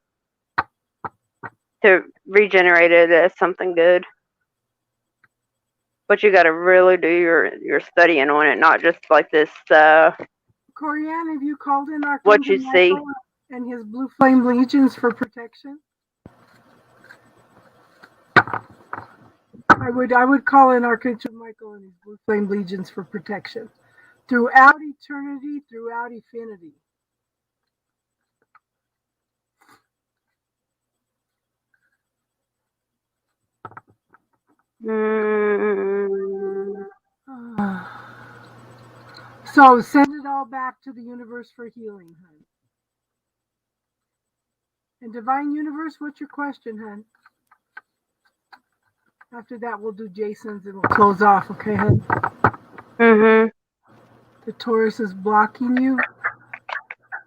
to regenerate it as something good. But you got to really do your studying on it, not just like this. Corianne, have you called in What you Archangel see. Michael and his blue flame legions for protection? I would call in Archangel Michael and his blue flame legions for protection throughout eternity, throughout infinity. So send it all back to the universe for healing, hun. And Divine Universe, what's your question, hun? After that, we'll do Jason's and we'll close off, okay, hun? Mhm. The Taurus is blocking you.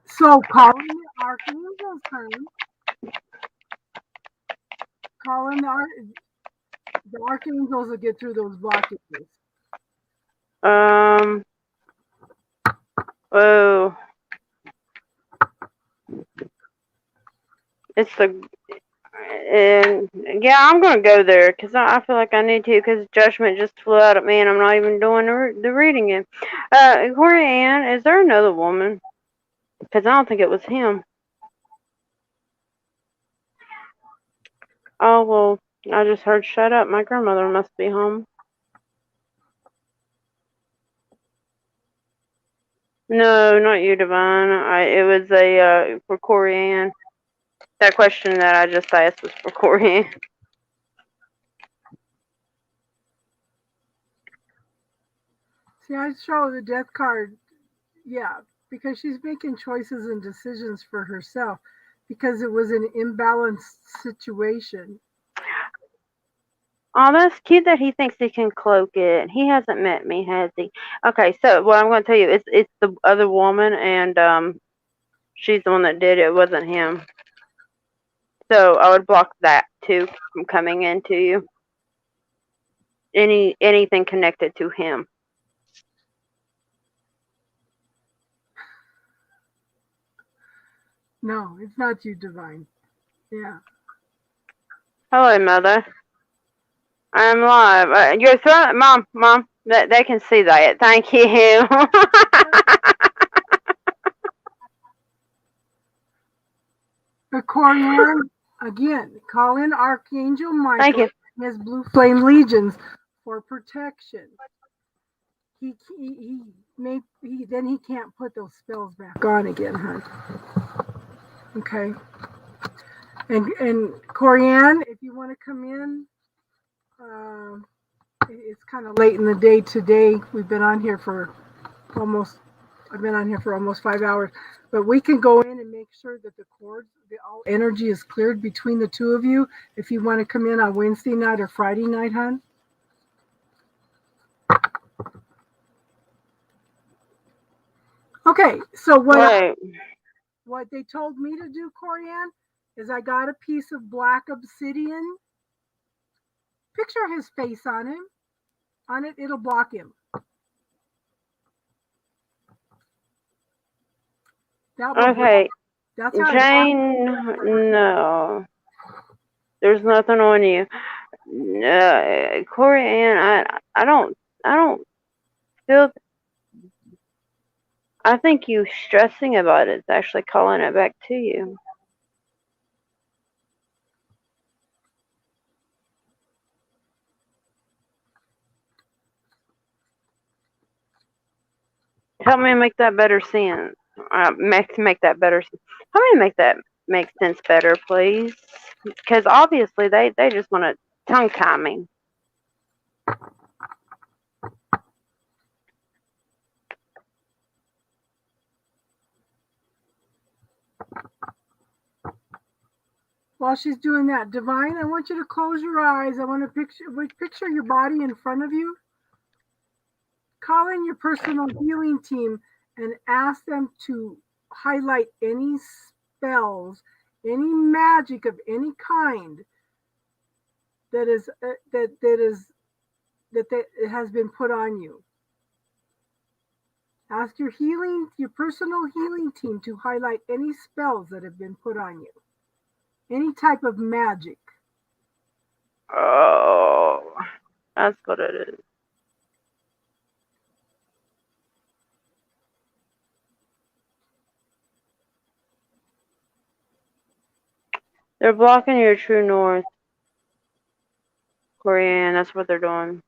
So calling the archangels, hun. Calling the archangels will get through those blockages. Oh. It's the. And yeah, I'm gonna go there because I feel like I need to because judgment just flew out at me and I'm not even doing the reading it. Corey Ann, is there another woman? Because I don't think it was him. Oh well, I just heard shut up. My grandmother must be home. No, not you, Divine. It was a for Corey Ann. That question that I just asked was for Corey Ann. See, I show the death card, yeah, because she's making choices and decisions for herself because it was an imbalanced situation. Oh, that's cute that he thinks he can cloak it. He hasn't met me, has he? Okay, so what I'm going to tell you is it's the other woman, and she's the one that did it. It wasn't him. So I would block that too from coming into you. Anything connected to him. No, it's not you, Divine. Yeah. Hello, Mother. I'm live. You're throwing, Mom. They can see that. Thank you. But Corianne, again, call in Archangel Michael Thank you. and his blue flame legions for protection. Then he can't put those spells back on again, hun. Okay. And Corianne, if you want to come in, it's kind of late in the day today. I've been on here for almost 5 hours, but we can go in and make sure that the cords, all energy is cleared between the two of you. If you want to come in on Wednesday night or Friday night, hun. Okay, so what they told me to do, Corianne, is I got a piece of black obsidian. Picture his face on him. On it, it'll block him. Okay. That's how Jane, no. There's nothing on you. Corey Ann, I don't feel. I think you stressing about it is actually calling it back to you. Help me make that better sense. Make that better. Help me make that make sense better, please. Because obviously they just want to tongue tie me. While she's doing that, Divine, I want you to close your eyes. I want to picture your body in front of you. Call in your personal healing team and ask them to highlight any spells, any magic of any kind that has been put on you. Ask your personal healing team to highlight any spells that have been put on you. Any type of magic. Oh, that's what it is. They're blocking your true north, Korean. That's what they're doing.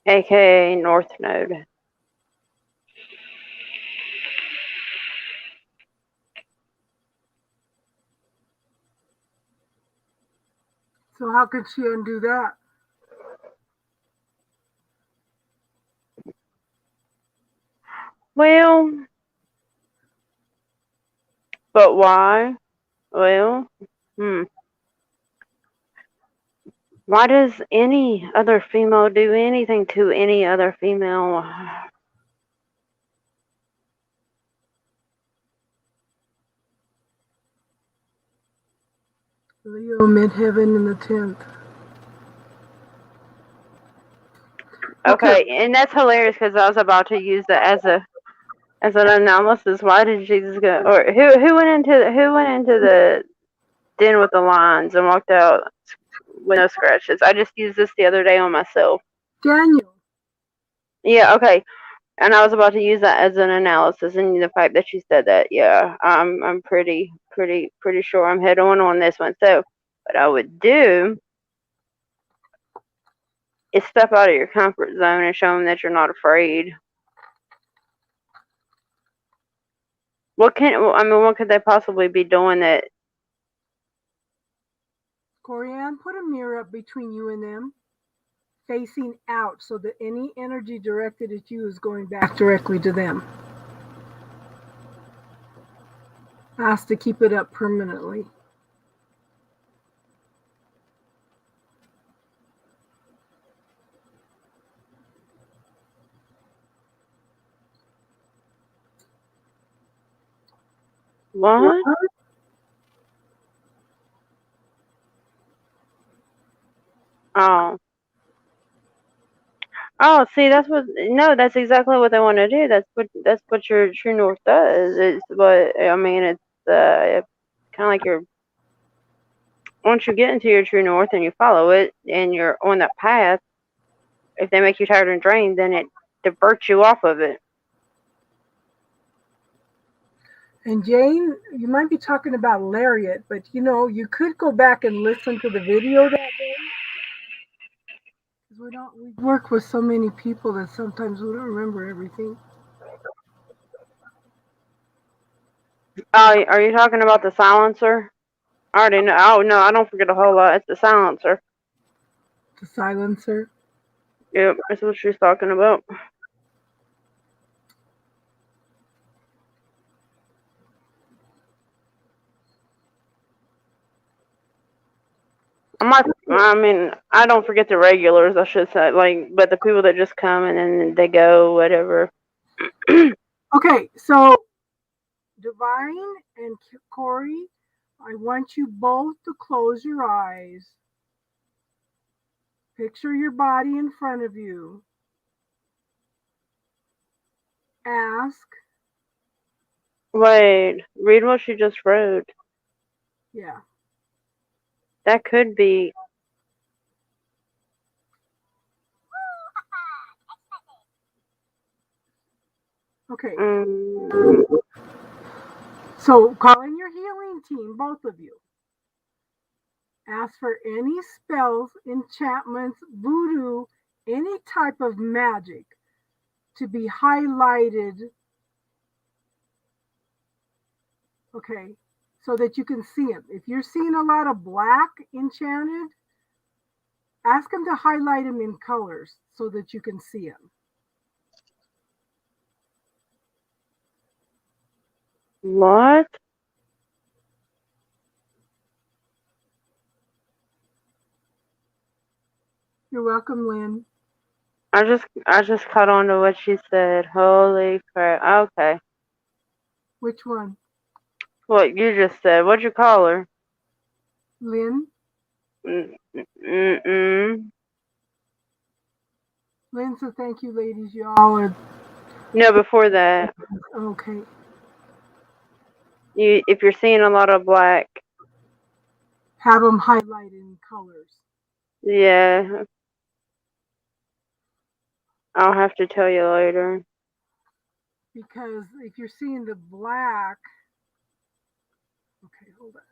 AKA North Node. So how could she undo that? Well, but why? Well, why does any other female do anything to any other female? Leo midheaven in the 10th. Okay, and that's hilarious because I was about to use that as an analysis. Why did Jesus go? Or who went into the den with the lions and walked out with no scratches? I just used this the other day on myself. Daniel. Yeah, okay. And I was about to use that as an analysis, and the fact that you said that, yeah, I'm pretty sure I'm head on this one. So, what I would do is step out of your comfort zone and show them that you're not afraid. What could they possibly be doing that? Corianne, put a mirror up between you and them, facing out, so that any energy directed at you is going back directly to them. Ask to keep it up permanently. What? Oh. Oh, see, that's exactly what they want to do. That's what your true north does. It's what I mean. It's kind of like once you get into your true north and you follow it and you're on that path. If they make you tired and drained, then it diverts you off of it. And Jane, you might be talking about lariat, but you could go back and listen to the video that day. We work with so many people that sometimes we don't remember everything. Are you talking about the silencer? I already know. Oh no, I don't forget a whole lot. It's the silencer. The silencer? Yep, that's what she's talking about. I don't forget the regulars, I should say, but the people that just come and then they go, whatever. Okay, so Divine and Corey, I want you both to close your eyes. Picture your body in front of you. Ask. Wait, read what she just wrote. Yeah. That could be. Okay. So call in your healing team, both of you. Ask for any spells, enchantments, voodoo, any type of magic to be highlighted. Okay, so that you can see them. If you're seeing a lot of black enchanted, ask them to highlight them in colors so that you can see them. What? You're welcome, Lynn. I just caught on to what she said. Holy crap. Okay. Which one? What you just said. What'd you call her? Lynn? Mm-mm. Lynn, so thank you, ladies. Y'all are No, before that. okay. If you're seeing a lot of black, Have them highlighted in colors. yeah, I'll have to tell you later. Because if you're seeing the black, okay, hold on.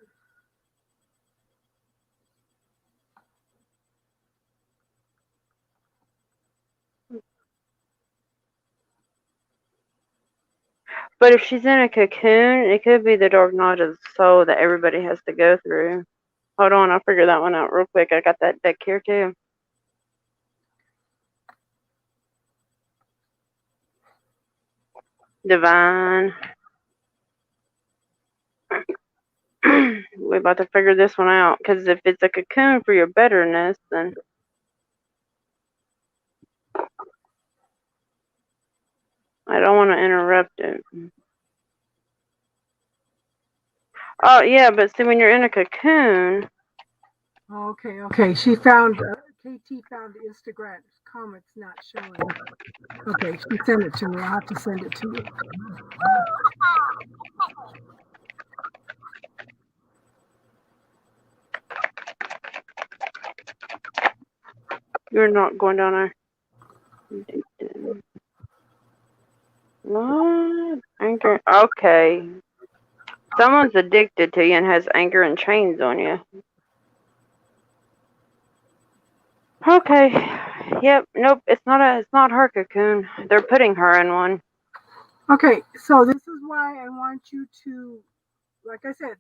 But if she's in a cocoon, it could be the dark night of the soul that everybody has to go through. Hold on, I'll figure that one out real quick. I got that deck here too. Divine. We're about to figure this one out, because if it's a cocoon for your betterness, then I don't want to interrupt it. Oh, yeah, but see, when you're in a cocoon... Okay. She found, KT found Instagram comments not showing. Okay, she sent it to me. I'll have to send it to you. You're not going down there. What? Anchor. Okay. Someone's addicted to you and has anchor and chains on you. Okay. Yep. Nope. It's not her cocoon. They're putting her in one. Okay, so this is why I want you to, like I said,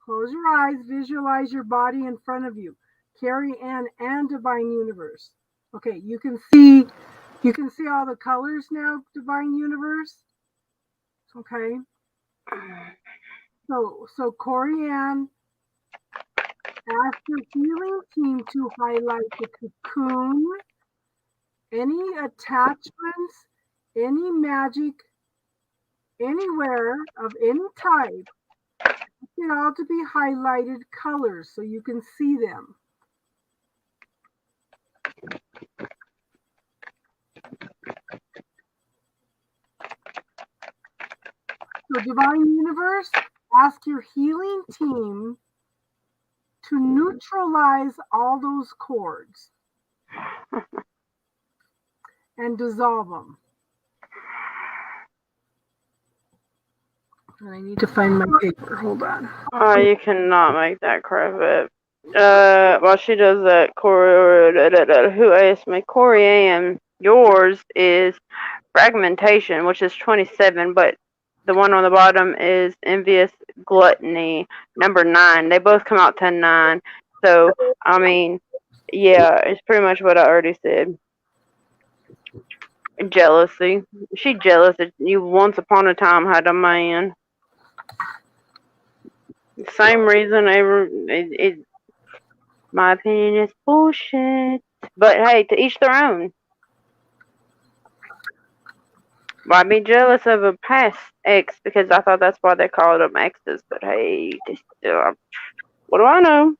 close your eyes, visualize your body in front of you. Carrie Ann and Divine Universe. Okay, you can see all the colors now, Divine Universe. Okay. So Corey Ann asked your healing team to highlight the cocoon, any attachments, any magic, anywhere of any type. It all to be highlighted colors so you can see them. So Divine Universe, ask your healing team to neutralize all those cords and dissolve them. And I need to find my paper. Hold on. Oh, you cannot make that crap up. While she does that, who asked me? Corey Ann, yours is fragmentation, which is 27, but the one on the bottom is envious gluttony, number 9. They both come out 10-9. So, I mean, yeah, it's pretty much what I already said. Jealousy. She jealous that you once upon a time had a man. Same reason my opinion is bullshit. But hey, to each their own. Why be jealous of a past ex? Because I thought that's why they called them exes. But hey, what do I know?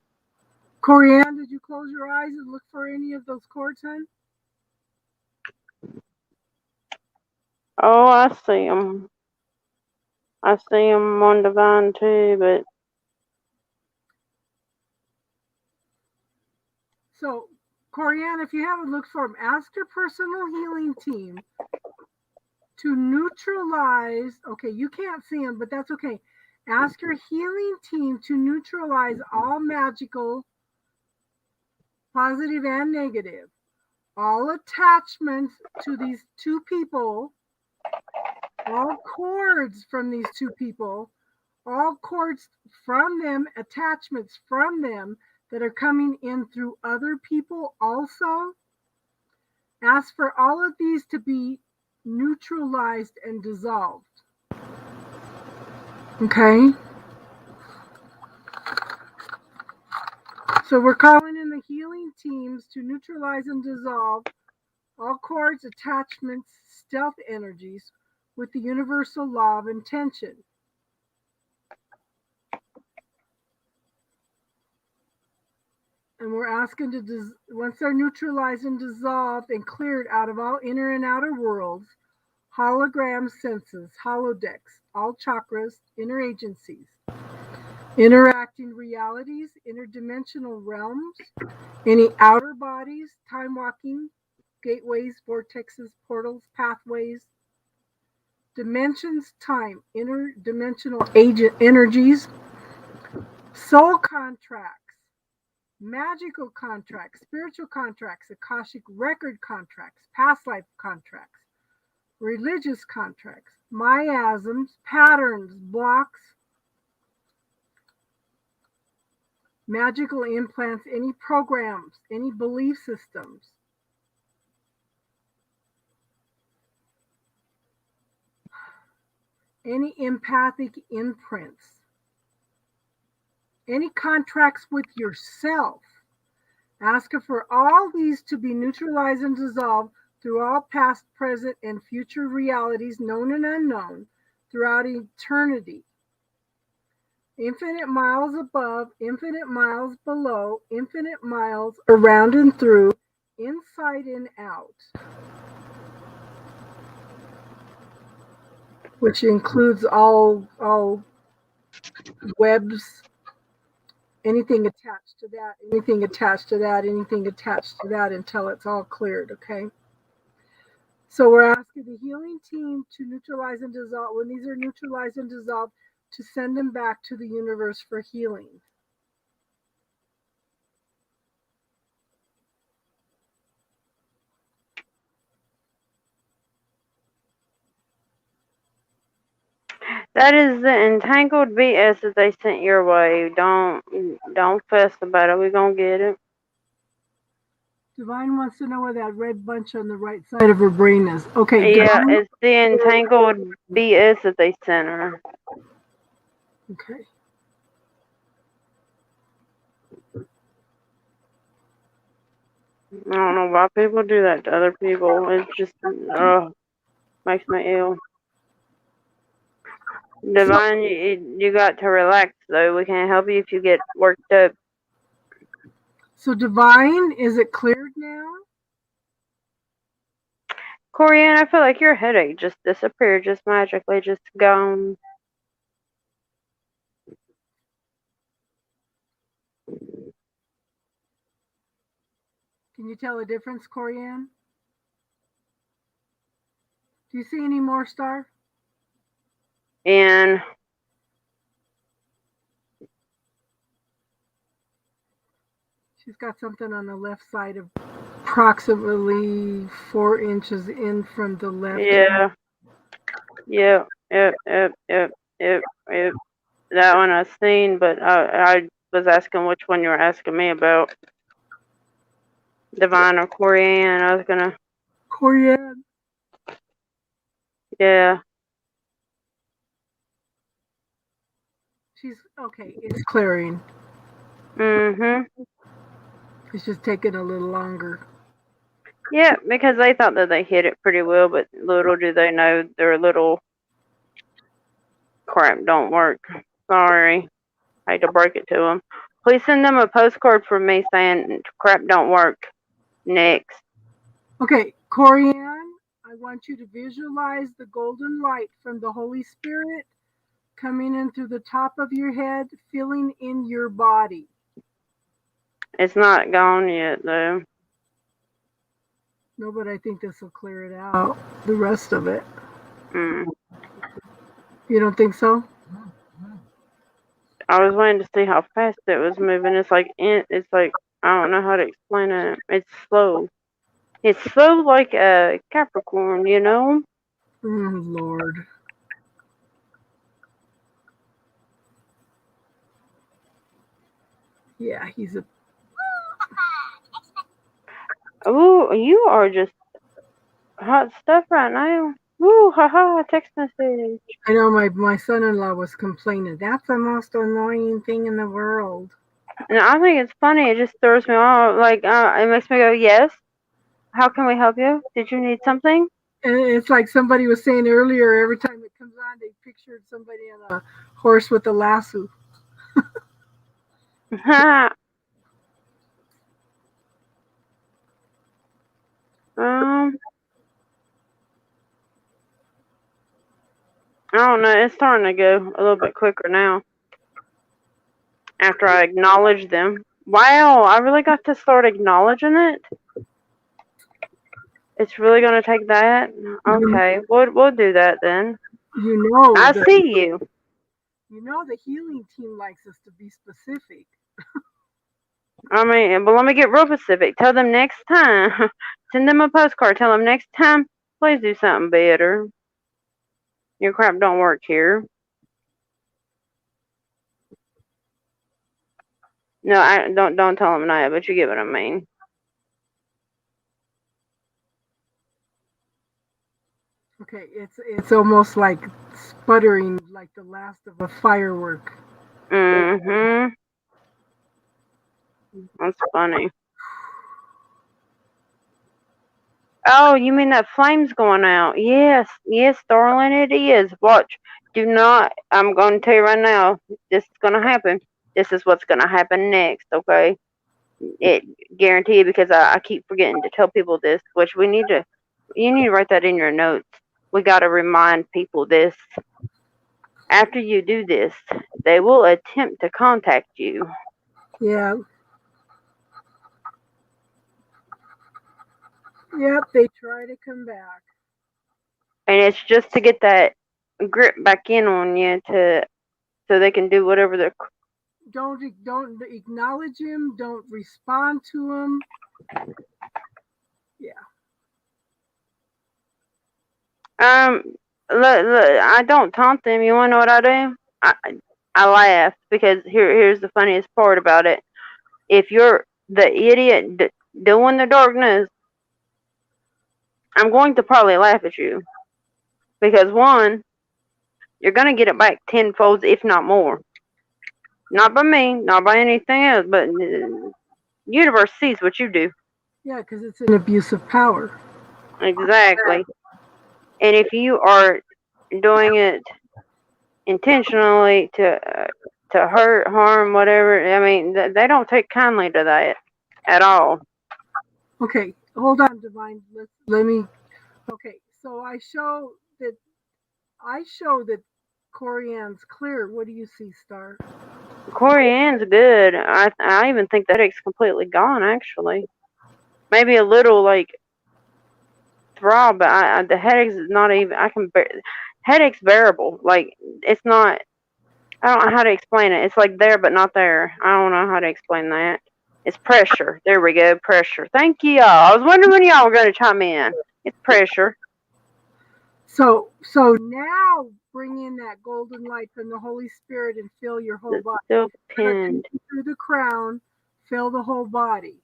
Corey Ann, did you close your eyes and look for any of those cords, hon? Oh, I see them. I see them on Divine too, but... So, Corey Ann, if you haven't looked for them, ask your personal healing team to neutralize. Okay, you can't see them, but that's okay. Ask your healing team to neutralize all magical, positive and negative, all attachments to these two people, all cords from these two people, all cords from them, attachments from them that are coming in through other people also. Ask for all of these to be neutralized and dissolved. Okay? So we're calling in the healing teams to neutralize and dissolve all cords, attachments, stealth energies, with the universal law of intention. And we're asking to, once they're neutralized and dissolved and cleared out of all inner and outer worlds, hologram senses, holodecks, all chakras, inner agencies, interacting realities, interdimensional realms, any outer bodies, time walking, gateways, vortexes, portals, pathways, dimensions, time, interdimensional agent energies, soul contracts, magical contracts, spiritual contracts, Akashic record contracts, past life contracts, religious contracts, miasms, patterns, blocks, magical implants, any programs, any belief systems. Any empathic imprints, any contracts with yourself. Ask for all these to be neutralized and dissolved through all past, present, and future realities, known and unknown, throughout eternity. Infinite miles above, infinite miles below, infinite miles around and through, inside and out. Which includes all webs, anything attached to that, anything attached to that, anything attached to that until it's all cleared, okay? So we're asking the healing team to neutralize and dissolve, when these are neutralized and dissolved, to send them back to the universe for healing. That is the entangled BS that they sent your way. Don't fuss about it. We're gonna get it. Divine wants to know where that red bunch on the right side of her brain is. Okay, Yeah, Divine. it's the entangled BS that they sent her. Okay. I don't know why people do that to other people. It just makes me ill. Divine, you got to relax though. We can't help you if you get worked up. So Divine, is it cleared now? Corianne, I feel like your headache just disappeared, just magically, just gone. Can you tell a difference, Corianne? Do you see any more, Star? And she's got something on the left side of approximately 4 inches in from the left. yeah. Yep. That one I've seen, but I was asking which one you were asking me about. Divine or Corianne. I was gonna. Corianne. Yeah. She's okay. It's clearing. It's just taking a little longer. Yeah, because they thought that they hit it pretty well, but little do they know their little crap don't work. Sorry. I hate to break it to them. Please send them a postcard from me saying crap don't work. Next. Okay, Corianne, I want you to visualize the golden light from the Holy Spirit coming in through the top of your head, filling in your body. It's not gone yet, though. No, but I think this will clear it out. The rest of it. Mm. You don't think so? I was waiting to see how fast it was moving. It's like I don't know how to explain it. It's slow. It's slow like a Capricorn, you know? Oh, Lord. Yeah, he's a... Ooh, you are just hot stuff right now. Ooh, haha, text message. I know my son-in-law was complaining. That's the most annoying thing in the world. And I think it's funny. It just throws me off. Like, it makes me go, yes. How can we help you? Did you need something? And it's like somebody was saying earlier, every time it comes on, they pictured somebody on a horse with a lasso. um, I don't know. It's starting to go a little bit quicker now after I acknowledge them. Wow, I really got to start acknowledging it. It's really gonna take that. Okay, we'll do that then. You know, I the see you. the healing team likes us to be specific. I mean, but let me get real specific. Tell them next time. Send them a postcard. Tell them next time, please do something better. Your crap don't work here. No, I don't tell them that, but you get what I mean. Okay, it's almost like sputtering, like the last of a firework. Mm-hmm. That's funny. Oh, you mean that flame's going out? Yes, yes, darling, it is. Watch. Do not. I'm going to tell you right now. This is going to happen. This is what's going to happen next. Okay. It guarantee because I keep forgetting to tell people this, which you need to write that in your notes. We got to remind people this. After you do this, they will attempt to contact you. Yeah. Yep, they try to come back. And it's just to get that grip back in on you so they can do whatever they're. Don't acknowledge him. Don't respond to him. Yeah. Look, I don't taunt them. You want to know what I do? I laugh because here's the funniest part about it. If you're the idiot doing the darkness, I'm going to probably laugh at you because one, you're gonna get it back tenfold, if not more. Not by me, not by anything else, but the universe sees what you do. Yeah, because it's an abuse of power. Exactly. And if you are doing it intentionally to hurt, harm, whatever, I mean, they don't take kindly to that at all. Okay, hold on, Divine. Let me. Okay, so I show that Corian's clear. What do you see, Star? Corianne's good. I even think that headache's completely gone, actually. Maybe a little, like, throb, but the headache's not even, headache's bearable. Like, it's not, I don't know how to explain it. It's like there, but not there. I don't know how to explain that. It's pressure. There we go, pressure. Thank you, y'all. I was wondering when y'all were going to chime in. It's pressure. So now bring in that golden light from the Holy Spirit and fill your whole body. Still pinned. Through the crown, fill the whole body.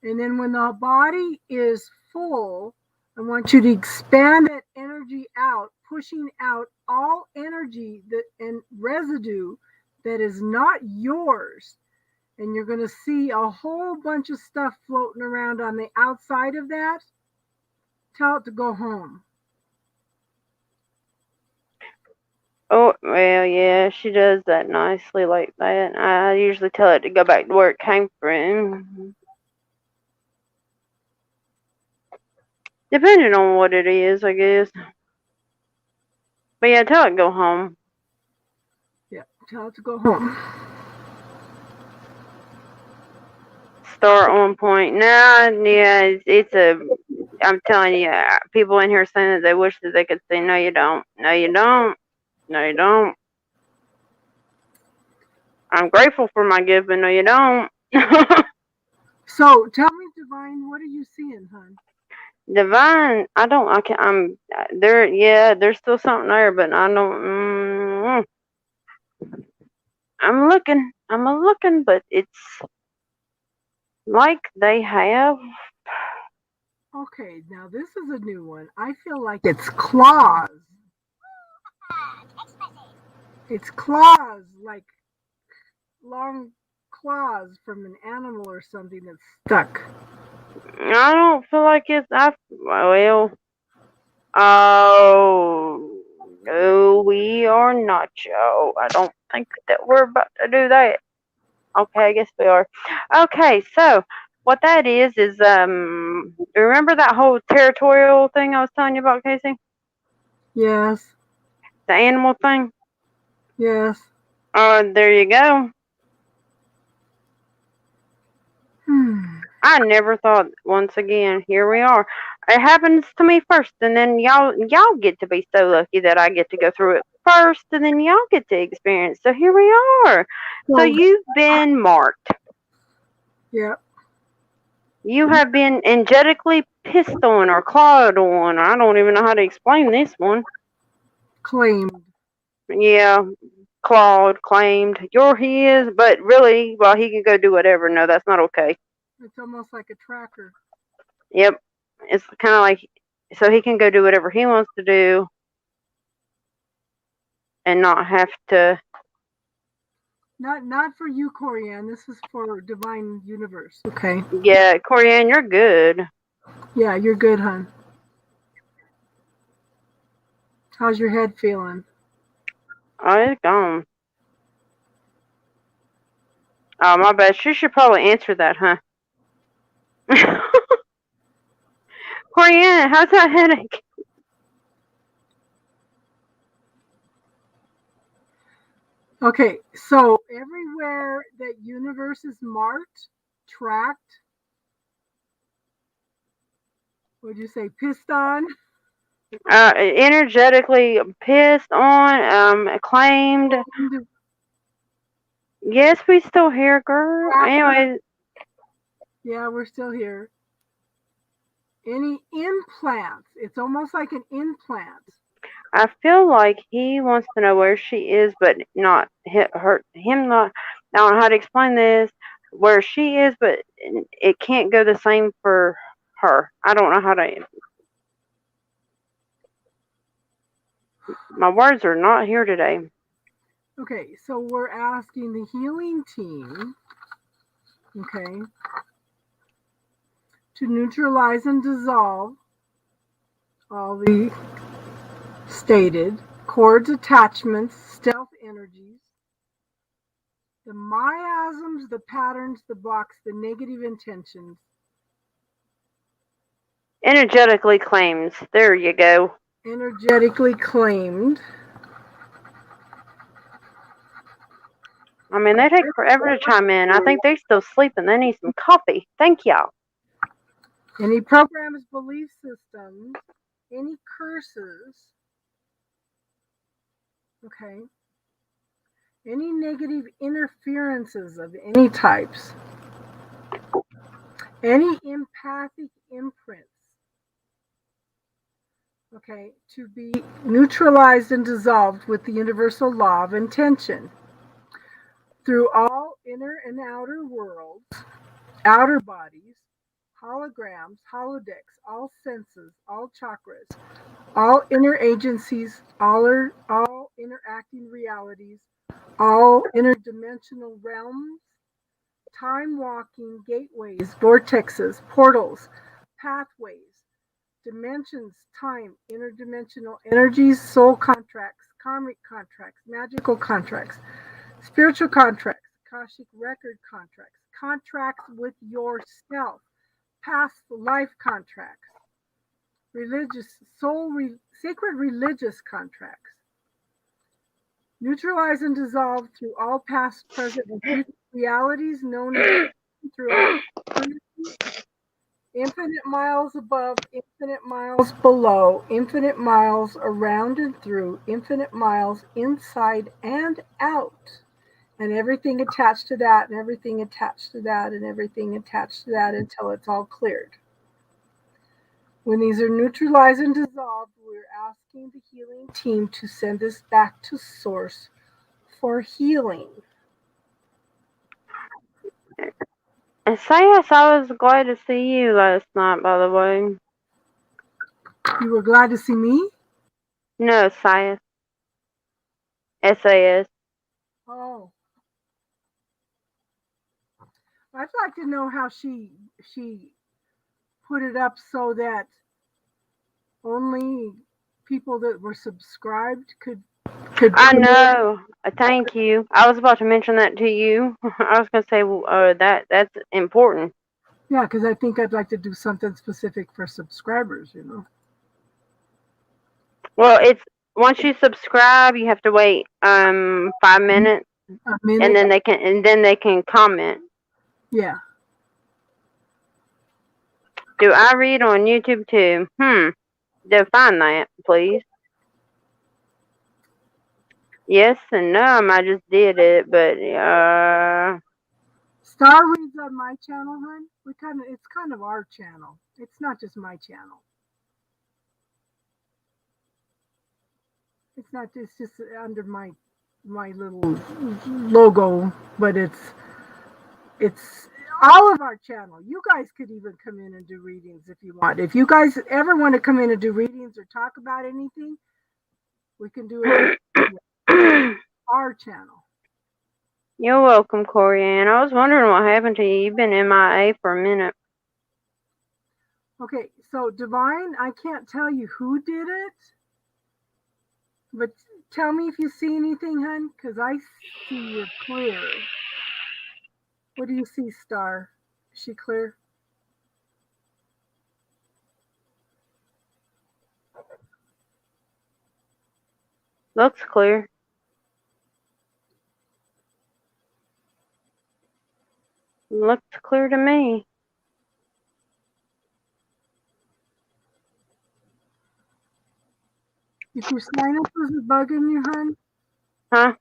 And then when the body is full, I want you to expand that energy out, pushing out all energy and residue that is not yours. And you're going to see a whole bunch of stuff floating around on the outside of that. Tell it to go home. Oh, well, yeah, she does that nicely like that. I usually tell it to go back to where it came from. Depending on what it is, I guess. But yeah, tell it to go home. Yeah, tell it to go home. Start on point. Nah, yeah, I'm telling you, people in here saying that they wish that they could say, no, you don't. No, you don't. No, you don't. I'm grateful for my gift, but no, you don't. So tell me, Divine, what are you seeing, hon? Divine, I'm there. Yeah, there's still something there, but I don't. I'm looking, but it's like they have. Okay, now this is a new one. I feel like it's claws. It's claws, like long claws from an animal or something that's stuck. I don't feel like it's. Well, Oh, no, we are not, Joe. I don't think that we're about to do that. Okay, I guess we are. Okay, so what that is remember that whole territorial thing I was telling you about, Casey? Yes. The animal thing? Yes. There you go. I never thought, once again, here we are. It happens to me first, and then y'all get to be so lucky that I get to go through it first, and then y'all get to experience. So here we are. So you've been marked. Yep. You have been energetically pissed on or clawed on. I don't even know how to explain this one. Claimed. Yeah, clawed, claimed. You're his, but really, well, he can go do whatever. No, that's not okay. It's almost like a tracker. Yep. It's kind of like, so he can go do whatever he wants to do and not have to. Not for you, Corianne. This is for Divine Universe. Okay. Yeah, Corianne, you're good. Yeah, you're good, hon. How's your head feeling? Oh, it's gone. Oh, my bad. She should probably answer that, huh? Corianne, how's that headache? Okay, so everywhere that universe is marked, tracked, what'd you say, pissed on? Energetically pissed on, claimed. Yes, we still here, girl. Anyway. Yeah, we're still here. Any implants? It's almost like an implant. I feel like he wants to know where she is, but not him. Not. I don't know how to explain this. Where she is, but it can't go the same for her. I don't know how to. My words are not here today. Okay, so we're asking the healing team, okay, to neutralize and dissolve all the stated cords, attachments, stealth energies, the miasms, the patterns, the blocks, the negative intentions. Energetically claims. There you go. Energetically claimed. I mean, they take forever to chime in. I think they're still sleeping. They need some coffee. Thank y'all. Any programs, belief systems, any curses, okay, any negative interferences of any types, any empathic imprints, okay, to be neutralized and dissolved with the universal law of intention through all inner and outer worlds, outer bodies, holograms, holodecks, all senses, all chakras, all inner agencies, all interacting realities, all interdimensional realms, time walking gateways, vortexes, portals, pathways, dimensions, time, interdimensional energies, soul contracts, karmic contracts, magical contracts, spiritual contracts, Akashic record contracts, contracts with yourself, past life contracts, religious, sacred religious contracts. Neutralize and dissolve through all past, present, and future realities known as throughout infinite miles above, infinite miles below, infinite miles around and through, infinite miles inside and out. And everything attached to that, and everything attached to that, and everything attached to that until it's all cleared. When these are neutralized and dissolved, we're asking the healing team to send us back to source for healing. And say yes, I was glad to see you last night, by the way. You were glad to see me? No, SAS. SAS. Oh. I'd like to know how she put it up so that only people that were subscribed could I come in. know. Thank you. I was about to mention that to you. I was going to say that's important. Yeah, because I think I'd like to do something specific for subscribers, you know. Well, it's once you subscribe, you have to wait 5 minutes, A and minute. then they can comment. Yeah. Do I read on YouTube too? Define that, please. Yes and no. I just did it, but Star reads on my channel, hon. It's kind of our channel. It's not just my channel. It's just under my little logo, but it's all of our channel. You guys could even come in and do readings if you want. If you guys ever want to come in and do readings or talk about anything, we can do it on our channel. You're welcome, Corianne. I was wondering what happened to you. You've been MIA for a minute. Okay, so Divine, I can't tell you who did it, but tell me if you see anything, hun, because I see you're clear. What do you see, Star? Is she clear? Looks clear. Looks clear to me. If your sinuses are bugging you, hun, Huh?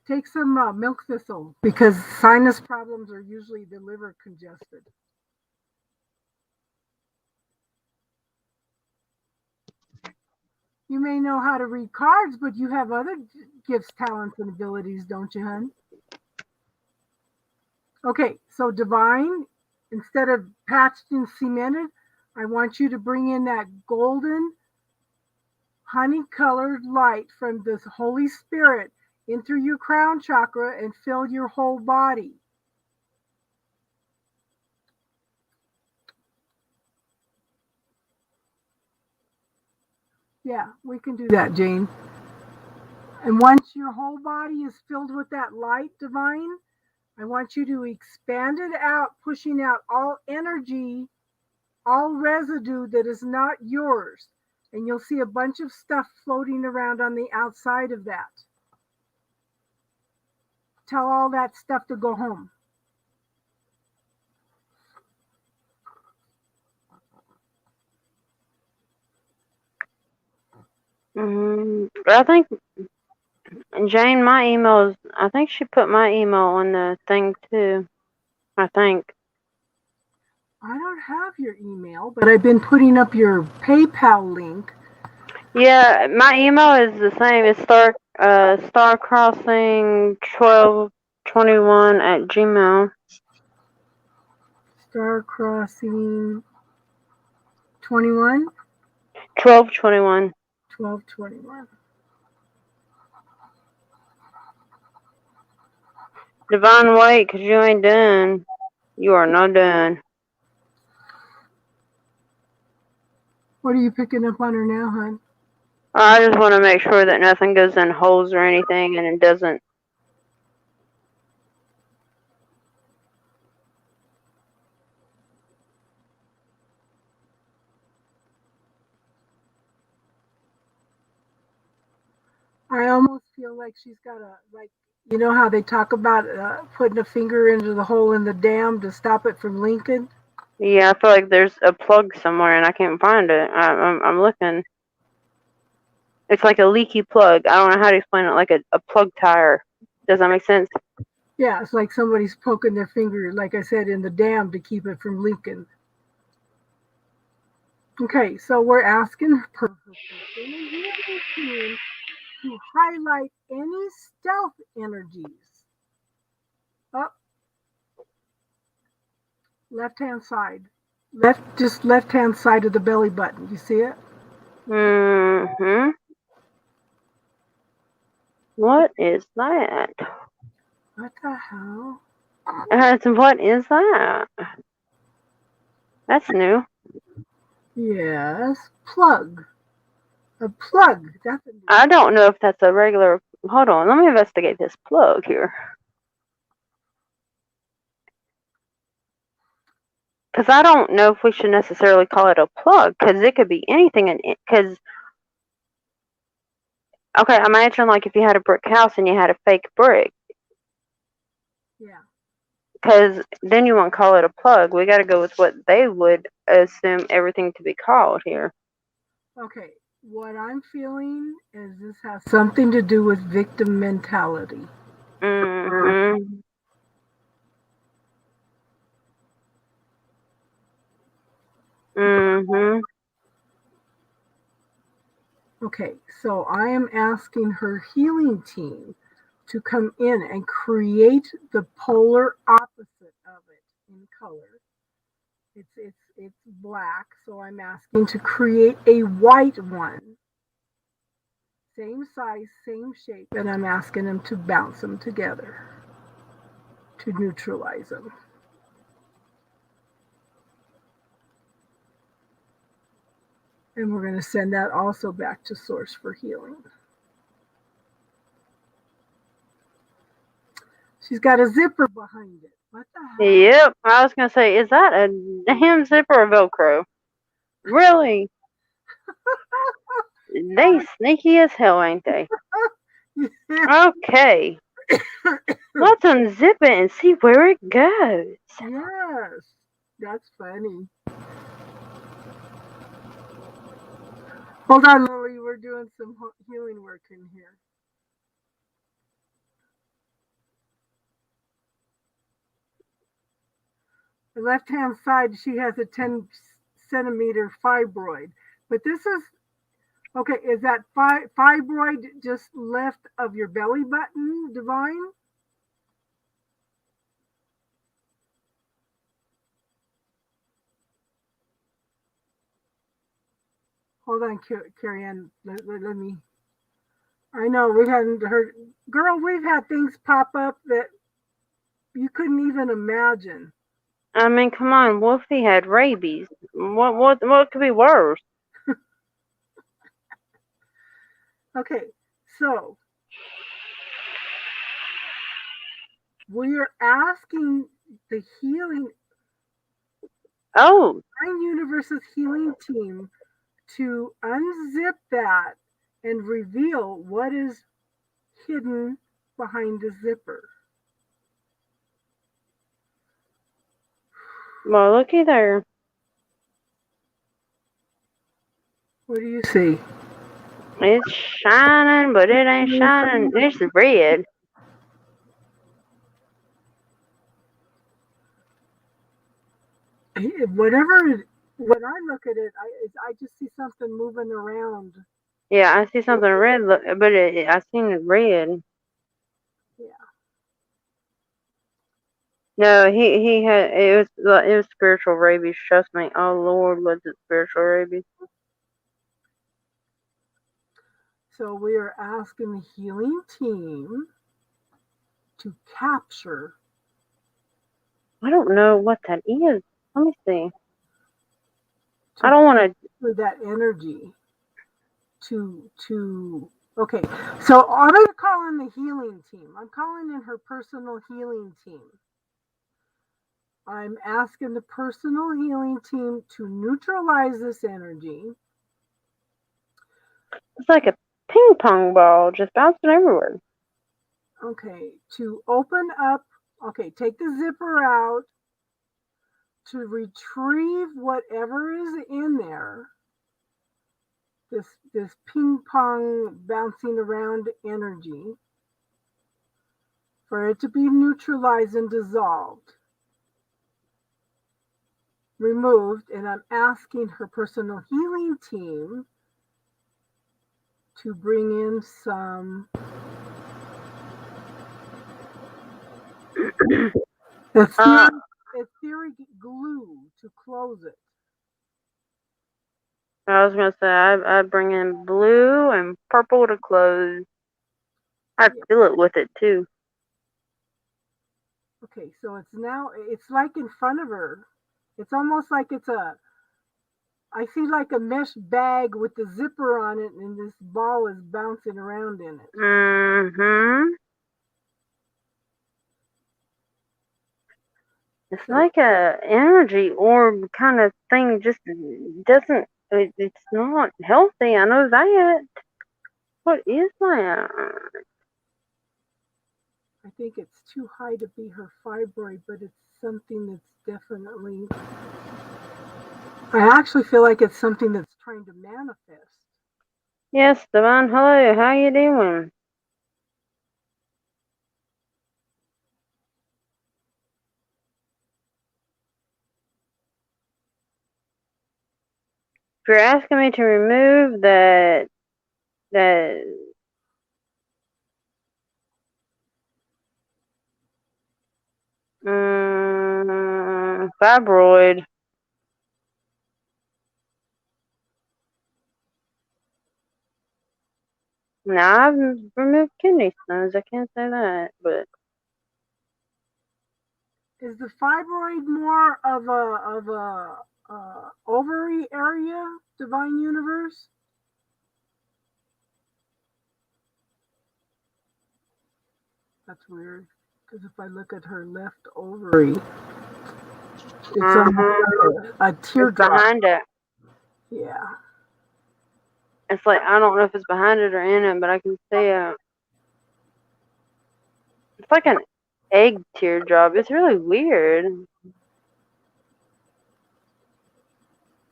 take some milk thistle because sinus problems are usually the liver congested. You may know how to read cards, but you have other gifts, talents, and abilities, don't you, hun? Okay, so Divine, instead of patched and cemented, I want you to bring in that golden honey-colored light from the Holy Spirit into your crown chakra and fill your whole body. Yeah, we can do that, Jane. And once your whole body is filled with that light, Divine, I want you to expand it out, pushing out all energy, all residue that is not yours. And you'll see a bunch of stuff floating around on the outside of that. Tell all that stuff to go home. I think Jane, my email is. I think she put my email on the thing too. I think. I don't have your email, but I've been putting up your PayPal link. Yeah, my email is the same. It's Star Crossing 1221 at Gmail. Star Crossing 21? 1221. 1221. Divine, wait, 'cause you ain't done. You are not done. What are you picking up on her now, hon? I just want to make sure that nothing goes in holes or anything, and it doesn't. I almost feel like she's got you know how they talk about putting a finger into the hole in the dam to stop it from leaking? Yeah, I feel like there's a plug somewhere, and I can't find it. I'm looking. It's like a leaky plug. I don't know how to explain it. Like a plug tire. Does that make sense? Yeah, it's like somebody's poking their finger, like I said, in the dam to keep it from leaking. Okay, so we're asking per to highlight any stealth energies. Up, left-hand side. Just left-hand side of the belly button. You see it? Mm-hmm. What is that? What the hell? What is that? That's new. Yes, plug. A plug. That's a new I don't know if that's a regular. Hold on, let me investigate this plug here. Because I don't know if we should necessarily call it a plug, because it could be anything. Because, okay, imagine like if you had a brick house and you had a fake brick. Yeah. Because then you won't call it a plug. We got to go with what they would assume everything to be called here. Okay. What I'm feeling is this has something to do with victim mentality. Mm-hmm. Mm-hmm. Okay, so I am asking her healing team to come in and create the polar opposite of it in color. It's black, so I'm asking to create a white one. Same size, same shape, and I'm asking them to bounce them together to neutralize them. And we're going to send that also back to source for healing. She's got a zipper behind it. What the hell? Yep. I was going to say, is that a damn zipper or Velcro? Really? They sneaky as hell, ain't they? Okay. Let's unzip it and see where it goes. Yes, that's funny. Hold on, Lily. We're doing some healing work in here. The left hand side, she has a 10 centimeter fibroid. But this is, okay, is that fibroid just left of your belly button, Divine? Hold on, Carrie Ann. Let me. I know we hadn't heard. Girl, we've had things pop up that you couldn't even imagine. I mean, come on, Wolfie had rabies. What could be worse? Okay, so we're asking the healing Oh, Nine Universe's healing team to unzip that and reveal what is hidden behind the zipper. well, looky there. What do you see? It's shining, but it ain't shining. It's red. Whatever. When I look at it, I just see something moving around. Yeah, I see something red, but I seen it red. Yeah. No, he had it was spiritual rabies. Trust me. Oh Lord, was it spiritual rabies? So we are asking the healing team to capture. I don't know what that is. Let me see. I don't want to. That energy to okay, so I'm going to call in the healing team. I'm calling in her personal healing team. I'm asking the personal healing team to neutralize this energy. It's like a ping pong ball just bouncing everywhere. Okay, to open up, okay, take the zipper out to retrieve whatever is in there. This ping pong bouncing around energy, for it to be neutralized and dissolved, removed, and I'm asking her personal healing team to bring in some etheric glue to close it. I was gonna say I'd bring in blue and purple to close. I'd fill it with it too. Okay, so it's like in front of her. It's almost like it's a I see like a mesh bag with the zipper on it, and this ball is bouncing around in it. Mm-hmm. It's like a energy orb kind of thing. Just doesn't. It's not healthy. I know that. What is that? I think it's too high to be her fibroid, but it's something that's definitely. I actually feel like it's something that's trying to manifest. Yes, Devon. Hello. How you doing? If you're asking me to remove that fibroid. Now I've removed kidney stones. I can't say that, but Is the fibroid more of a ovary area, Divine Universe? That's weird, because if I look at her left ovary, it's a it's teardrop. behind it. Yeah. It's like I don't know if it's behind it or in it, but I can see it. It's like an egg teardrop. It's really weird.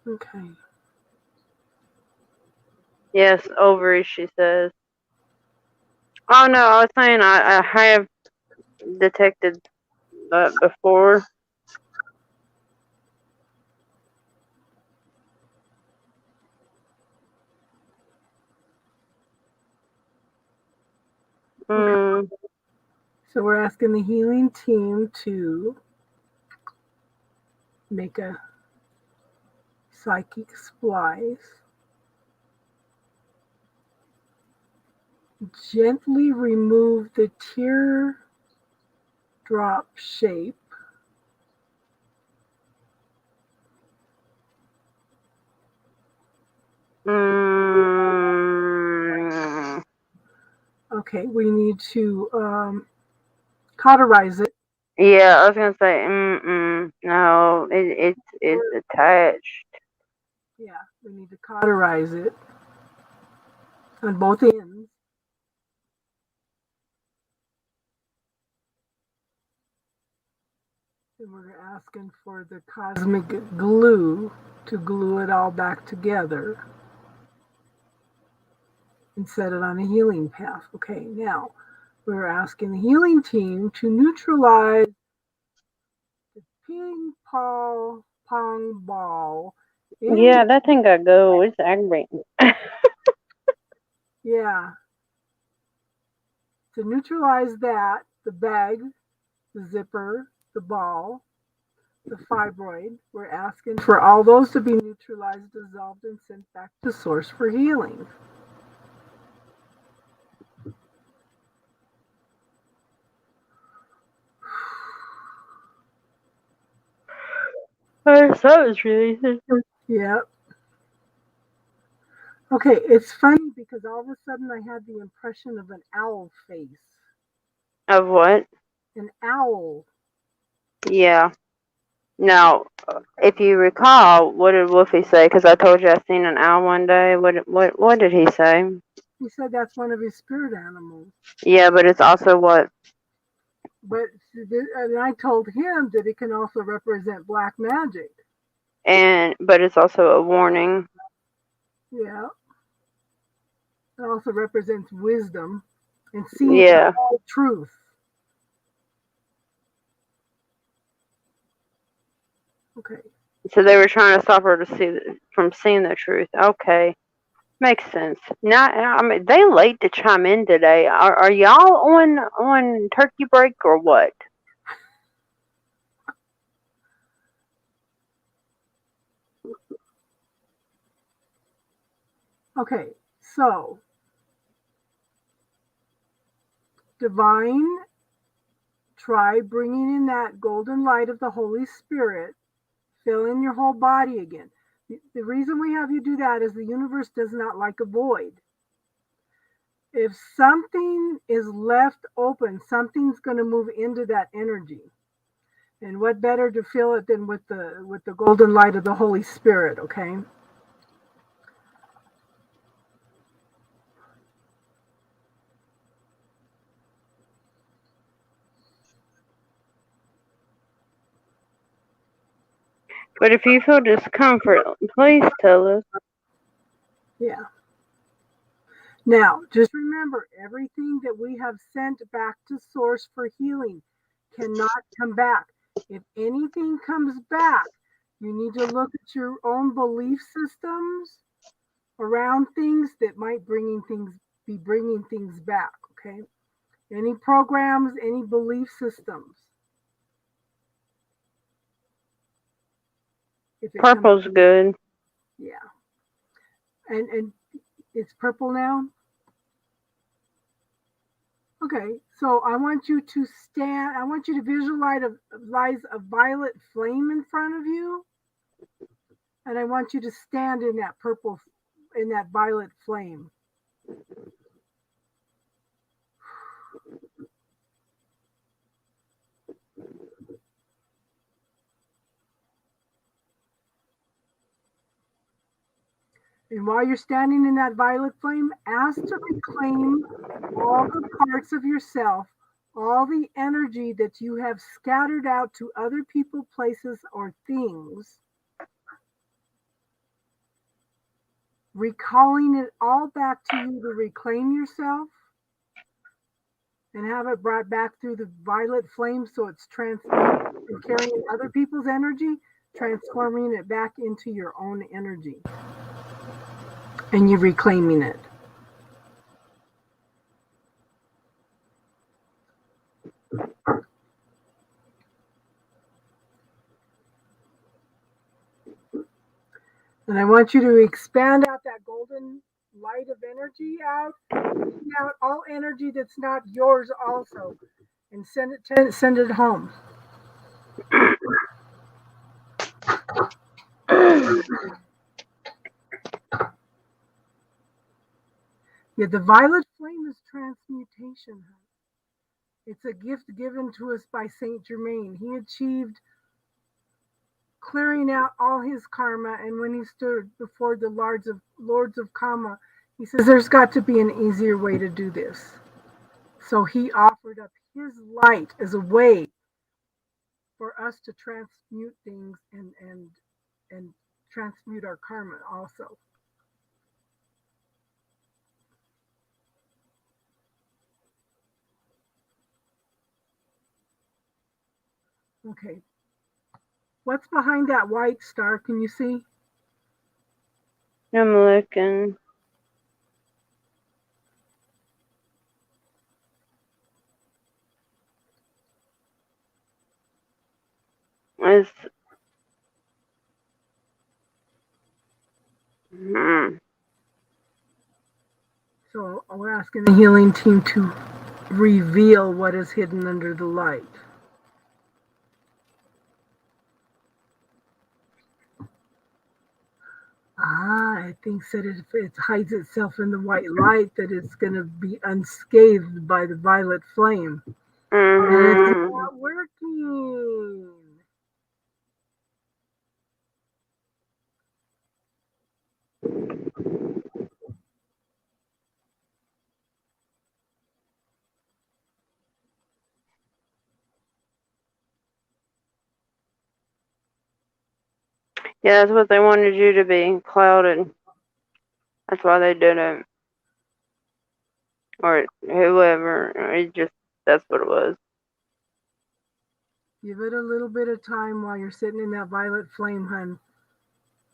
Okay. Yes, ovaries, she says. Oh no, I was saying I have detected that before. Okay. So we're asking the healing team to make a psychic splice. Gently remove the teardrop shape. Okay, we need to cauterize it. Yeah, I was gonna say, no, it's attached. Yeah, we need to cauterize it on both ends. And we're asking for the cosmic glue to glue it all back together and set it on a healing path. Okay, now we're asking the healing team to neutralize the ping pong ball. Yeah, that thing got go. It's aggravating. Yeah. To neutralize that, the bag, the zipper, the ball, the fibroid, we're asking for all those to be neutralized, dissolved, and sent back to source for healing. That was really. Yep. Okay, it's funny because all of a sudden I had the impression of an owl face. Of what? An owl. Yeah. Now, if you recall, what did Wolfie say? Because I told you I seen an owl one day. What did he say? He said that's one of his spirit animals. Yeah, but it's also what? But and I told him that it can also represent black magic. But it's also a warning. Yeah. It also represents wisdom and seeing Yeah. all truth. Okay. So they were trying to stop her from seeing the truth. Okay, makes sense. Now, I mean, they late to chime in today. Are y'all on turkey break or what? Okay, so divine, try bringing in that golden light of the Holy Spirit, fill in your whole body again. The reason we have you do that is the universe does not like a void. If something is left open, something's going to move into that energy. And what better to fill it than with the golden light of the Holy Spirit, okay? But if you feel discomfort, please tell us. Yeah. Now, just remember, everything that we have sent back to source for healing cannot come back. If anything comes back, you need to look at your own belief systems around things that might be bringing things back, okay? Any programs, any belief systems. Purple's good. Yeah. And it's purple now? Okay, so I want you to visualize a violet flame in front of you. And I want you to stand in that violet flame. And while you're standing in that violet flame, ask to reclaim all the parts of yourself, all the energy that you have scattered out to other people, places, or things, recalling it all back to you to reclaim yourself and have it brought back through the violet flame so it's transmuted and carrying other people's energy, transforming it back into your own energy. And you're reclaiming it. And I want you to expand out that golden light of energy out all energy that's not yours also, and send it home. Yeah, the violet flame is transmutation. It's a gift given to us by Saint Germain. He achieved clearing out all his karma, and when he stood before the lords of karma, he says there's got to be an easier way to do this. So he offered up his light as a way for us to transmute things and transmute our karma also. Okay. What's behind that white star? Can you see? I'm looking. It's So we're asking the healing team to reveal what is hidden under the light. I think that if it hides itself in the white light, that it's going to be unscathed by the violet flame. And it's not working. Yeah, that's what they wanted you to be, clouded. That's why they did it. Or whoever. That's what it was. Give it a little bit of time while you're sitting in that violet flame, hun.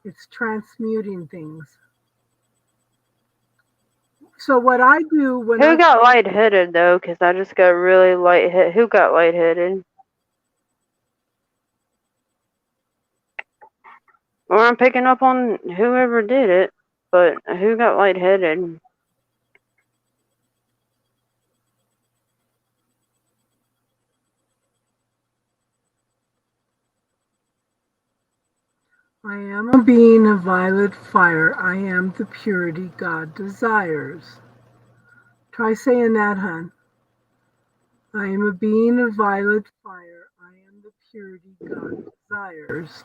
It's transmuting things. So what I do when Who got lightheaded, though? Because I just got really lightheaded. Who got lightheaded? Well, I'm picking up on whoever did it, but who got lightheaded? I am a being of violet fire. I am the purity God desires. Try saying that, hon. I am a being of violet fire. I am the purity God desires.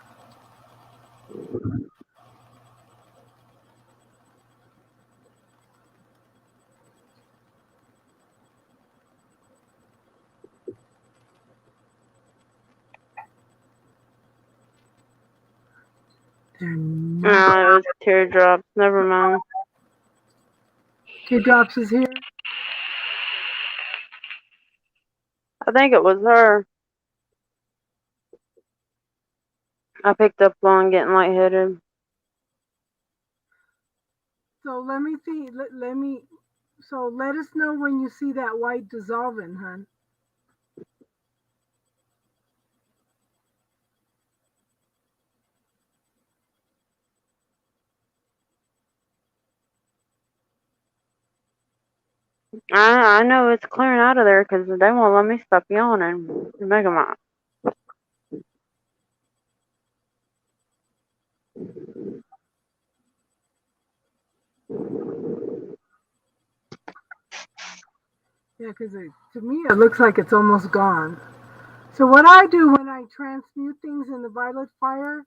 They're not. No, it was teardrops. Never mind. Teardrops is here. I think it was her. I picked up on getting lightheaded. So let me see. Let me. So let us know when you see that white dissolving, hon. I know it's clearing out of there because they won't let me stop yawning. Mega mine. Yeah, because to me it looks like it's almost gone. So what I do when I transmute things in the violet fire,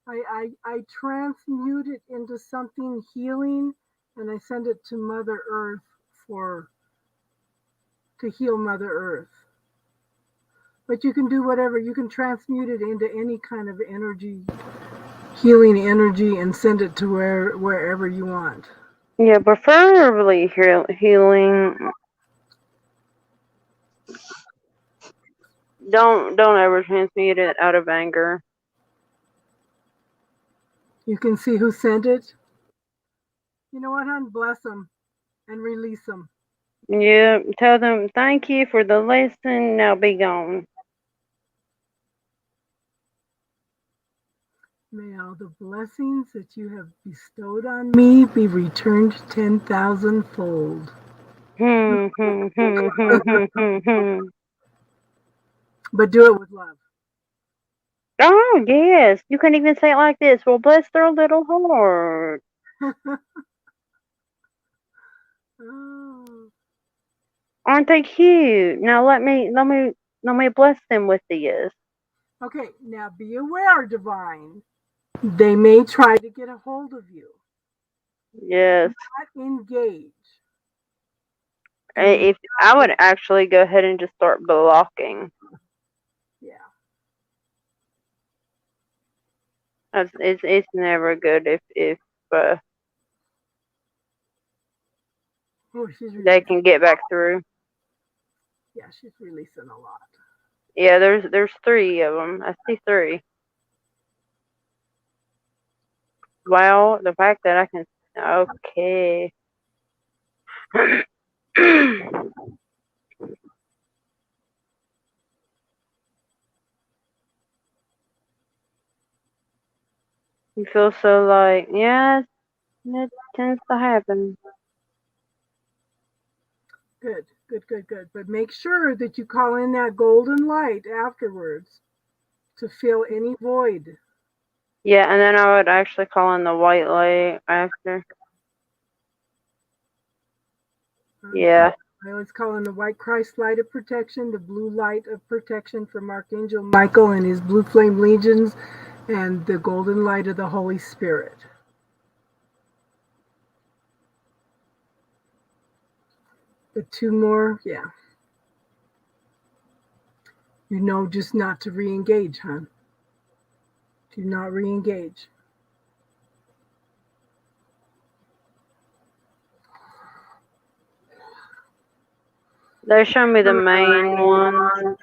I transmute it into something healing, and I send it to Mother Earth to heal Mother Earth. But you can do whatever. You can transmute it into any kind of energy, healing energy, and send it to wherever you want. Yeah, preferably healing. Don't ever transmute it out of anger. You can see who sent it. You know what, hon? Bless them and release them. Yeah, tell them thank you for the lesson. Now be gone. May all the blessings that you have bestowed on me be returned 10,000 fold. But do it with love. Oh, yes. You can even say it like this. Well, bless their little heart. Oh. Aren't they cute? Now let me bless them with this. Okay, now be aware, Divine. They may try to get a hold of you. Yes. Not engage. If I would actually go ahead and just start blocking. Yeah. It's never good if Oh, they can get back through. Yeah, she's releasing a lot. Yeah, there's 3 of them. I see 3. Wow, the fact that I can. Okay. You feel so like, yeah, it tends to happen. Good, good, good, good. But make sure that you call in that golden light afterwards to fill any void. Yeah, and then I would actually call in the white light after. Yeah. I always call in the white Christ light of protection, the blue light of protection from Archangel Michael and his blue flame legions, and the golden light of the Holy Spirit. The 2 more, yeah. You know just not to re-engage, huh? Do not re-engage. They show me the main ones.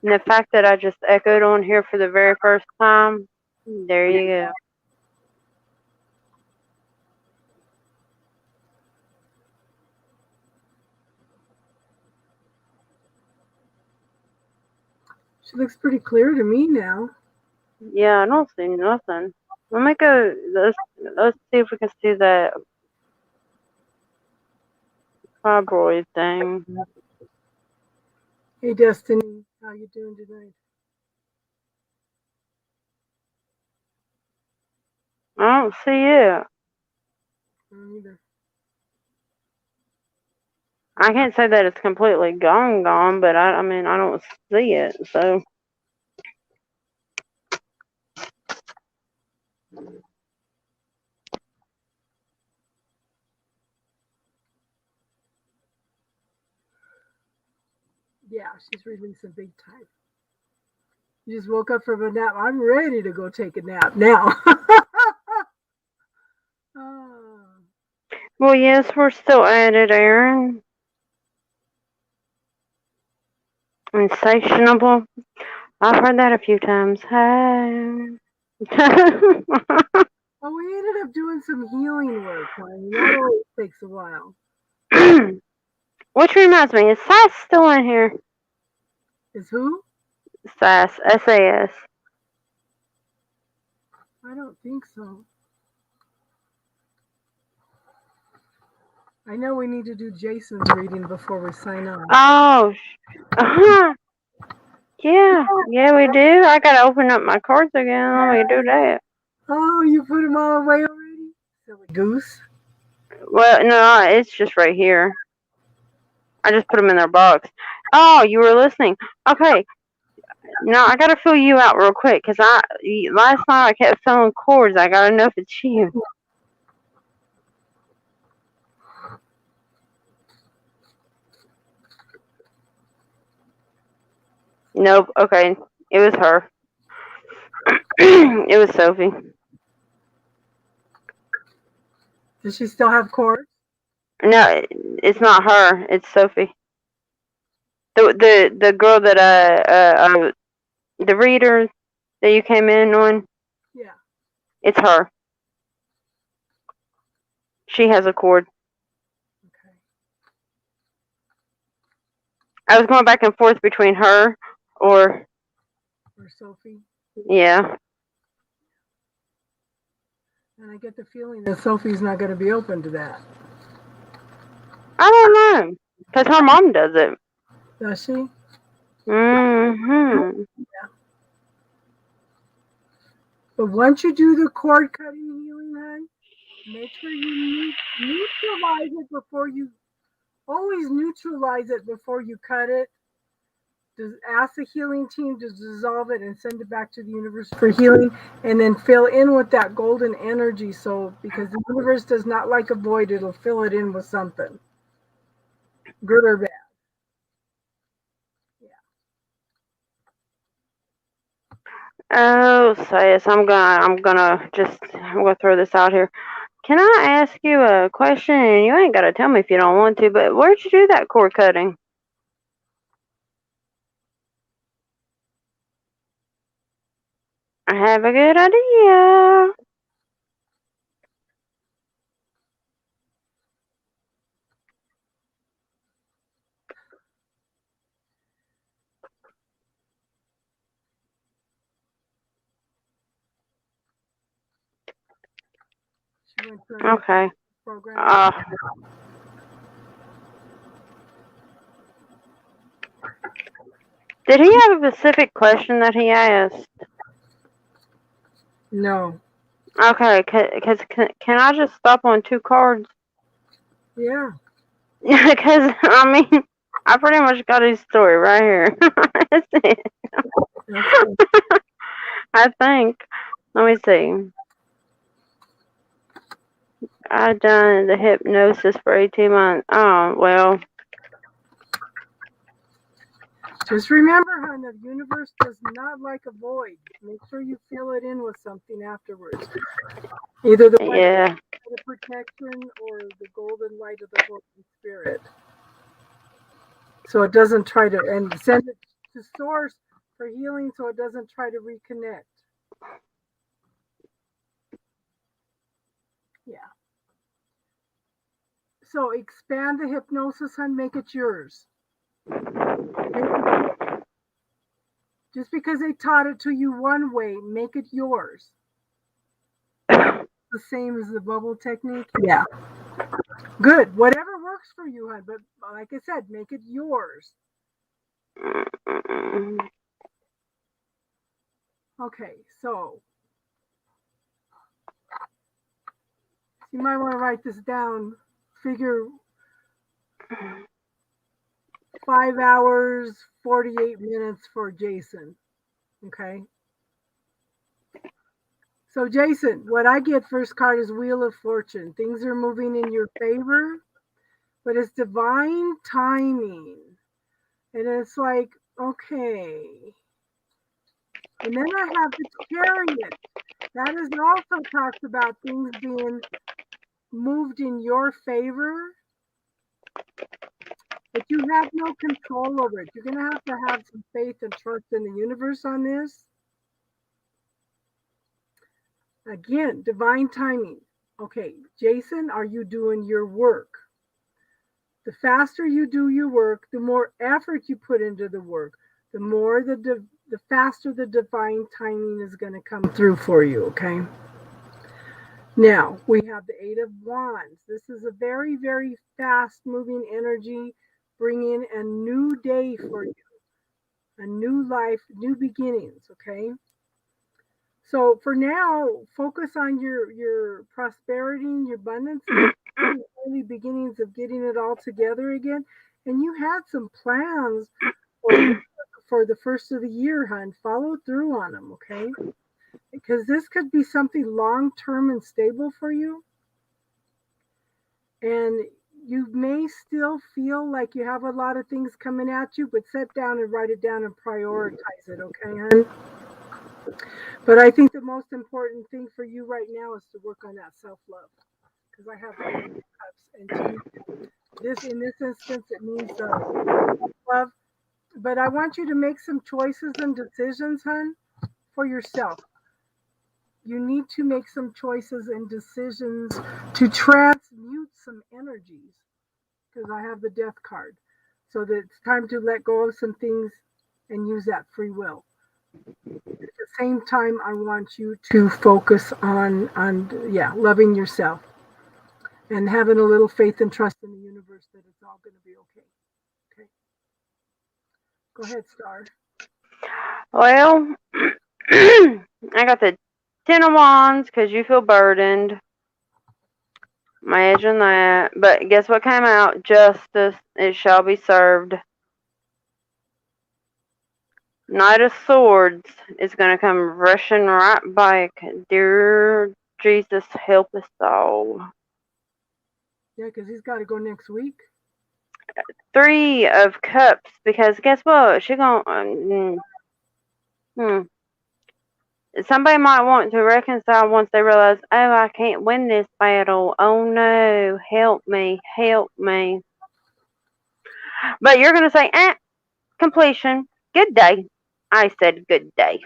And the fact that I just echoed on here for the very first time, there you go. She looks pretty clear to me now. Yeah, I don't see nothing. Let me go. Let's see if we can see that fibroid thing. Hey, Destiny, how you doing tonight? I don't see it. Me neither. I can't say that it's completely gone, but I mean, I don't see it, so. Yeah, she's releasing big time. You just woke up from a nap. I'm ready to go take a nap now. Oh. Well, yes, we're still at it, Aaron. Insatiable. I've heard that a few times. Hey. Oh, we ended up doing some healing work, honey. That always takes a while. Which reminds me, is Sass still in here? Is who? Sass, SAS. I don't think so. I know we need to do Jason's reading before we sign off. Oh, yeah, we do. I gotta open up my cards again. Let me do that. Oh, you put them all away already? Silly goose. Well, no, it's just right here. I just put them in their box. Oh, you were listening. Okay. Now I gotta fill you out real quick, cause last night I kept filling cords. I gotta know if it's you. Nope. Okay, it was her. It was Sophie. Does she still have cords? No, it's not her. It's Sophie. The girl that the reader that you came in on. Yeah. It's her. She has a cord. Okay. I was going back and forth between her or Sophie. Yeah. And I get the feeling that Sophie's not going to be open to that. I don't know, cause her mom does it. Does she? Mhm. Yeah. But once you do the cord cutting healing, hon, make sure you neutralize it before you. Always neutralize it before you cut it. Just ask the healing team to dissolve it and send it back to the universe for healing, and then fill in with that golden energy. So, because the universe does not like a void, it'll fill it in with something, good or bad. Oh, Sis, I'm gonna throw this out here. Can I ask you a question? And you ain't gotta tell me if you don't want to, but where'd you do that cord cutting? I have a good idea. She went through Okay. program. Did he have a specific question that he asked? No. Okay, cause can I just stop on 2 cards? Yeah. Because, I mean, I pretty much got his story right here. That's it. I think. Let me see. I've done the hypnosis for 18 months. Oh, well. Just remember, hon, the universe does not like a void. Make sure you fill it in with something afterwards. Either the white light of protection or the golden light of the Holy Spirit. So it doesn't try to, and send it to source for healing so it doesn't try to reconnect. Yeah. So expand the hypnosis, hon, make it yours. Just because they taught it to you one way, make it yours. The same as the bubble technique? Yeah. Good. Whatever works for you, hon. But like I said, make it yours. Okay, so You might want to write this down. Figure 5 hours, 48 minutes for Jason. Okay. So Jason, what I get first card is Wheel of Fortune. Things are moving in your favor, but it's divine timing. And it's like, okay. And then I have the Chariot. That is also talks about things being moved in your favor, but you have no control over it. You're going to have some faith and trust in the universe on this. Again, divine timing. Okay, Jason, are you doing your work? The faster you do your work, the more effort you put into the work, the more the faster the divine timing is going to come through for you, okay? Now, we have the Eight of Wands. This is a very, very fast moving energy, bringing a new day for you, a new life, new beginnings, okay? So for now, focus on your prosperity, your abundance, and early beginnings of getting it all together again. And you had some plans for the first of the year, hon. Follow through on them, okay? Because this could be something long-term and stable for you. And you may still feel like you have a lot of things coming at you, but sit down and write it down and prioritize it, okay, hon? But I think the most important thing for you right now is to work on that self-love. Because I have cups, and to this, in this instance, it means self-love. But I want you to make some choices and decisions, hon, for yourself. You need to make some choices and decisions to transmute some energies. Because I have the Death card. So that it's time to let go of some things and use that free will. At the same time, I want you to focus on loving yourself and having a little faith and trust in the universe that it's all going to be okay. Okay. Go ahead, Star. Well, I got the Ten of Wands because you feel burdened. Imagine that. But guess what came out? Justice, it shall be served. Knight of Swords is going to come rushing right back. Dear Jesus, help us all. Yeah, because he's got to go next week. Three of Cups, because guess what? She gonna somebody might want to reconcile once they realize, oh, I can't win this battle. Oh no, help me, help me. But you're gonna say, completion, good day. I said good day.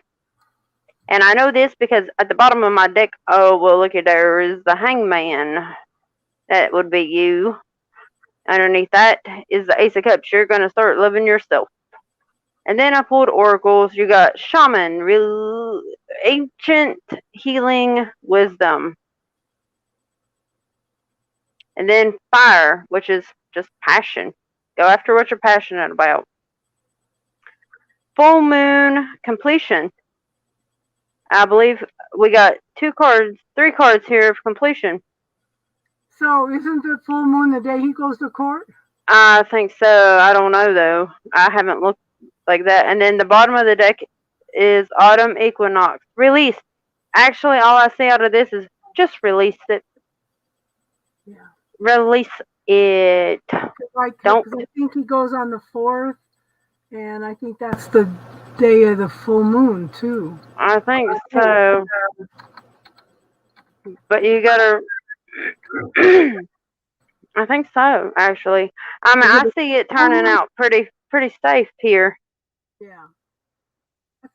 And I know this because at the bottom of my deck, oh well, look at there is the Hangman. That would be you. Underneath that is the Ace of Cups. You're gonna start loving yourself. And then I pulled oracles. You got shaman, real ancient healing wisdom. And then fire, which is just passion. Go after what you're passionate about. Full moon completion. I believe we got three cards here of completion. So isn't the full moon the day he goes to court? I think so. I don't know though. I haven't looked like that. And then the bottom of the deck is autumn equinox. Release. Actually, all I see out of this is just release it. Yeah. Release it. Don't. I think he goes on the 4th, and I think that's the day of the full moon too. I think so. But you gotta. I think so, actually. I mean, I see it turning out pretty safe here. Yeah.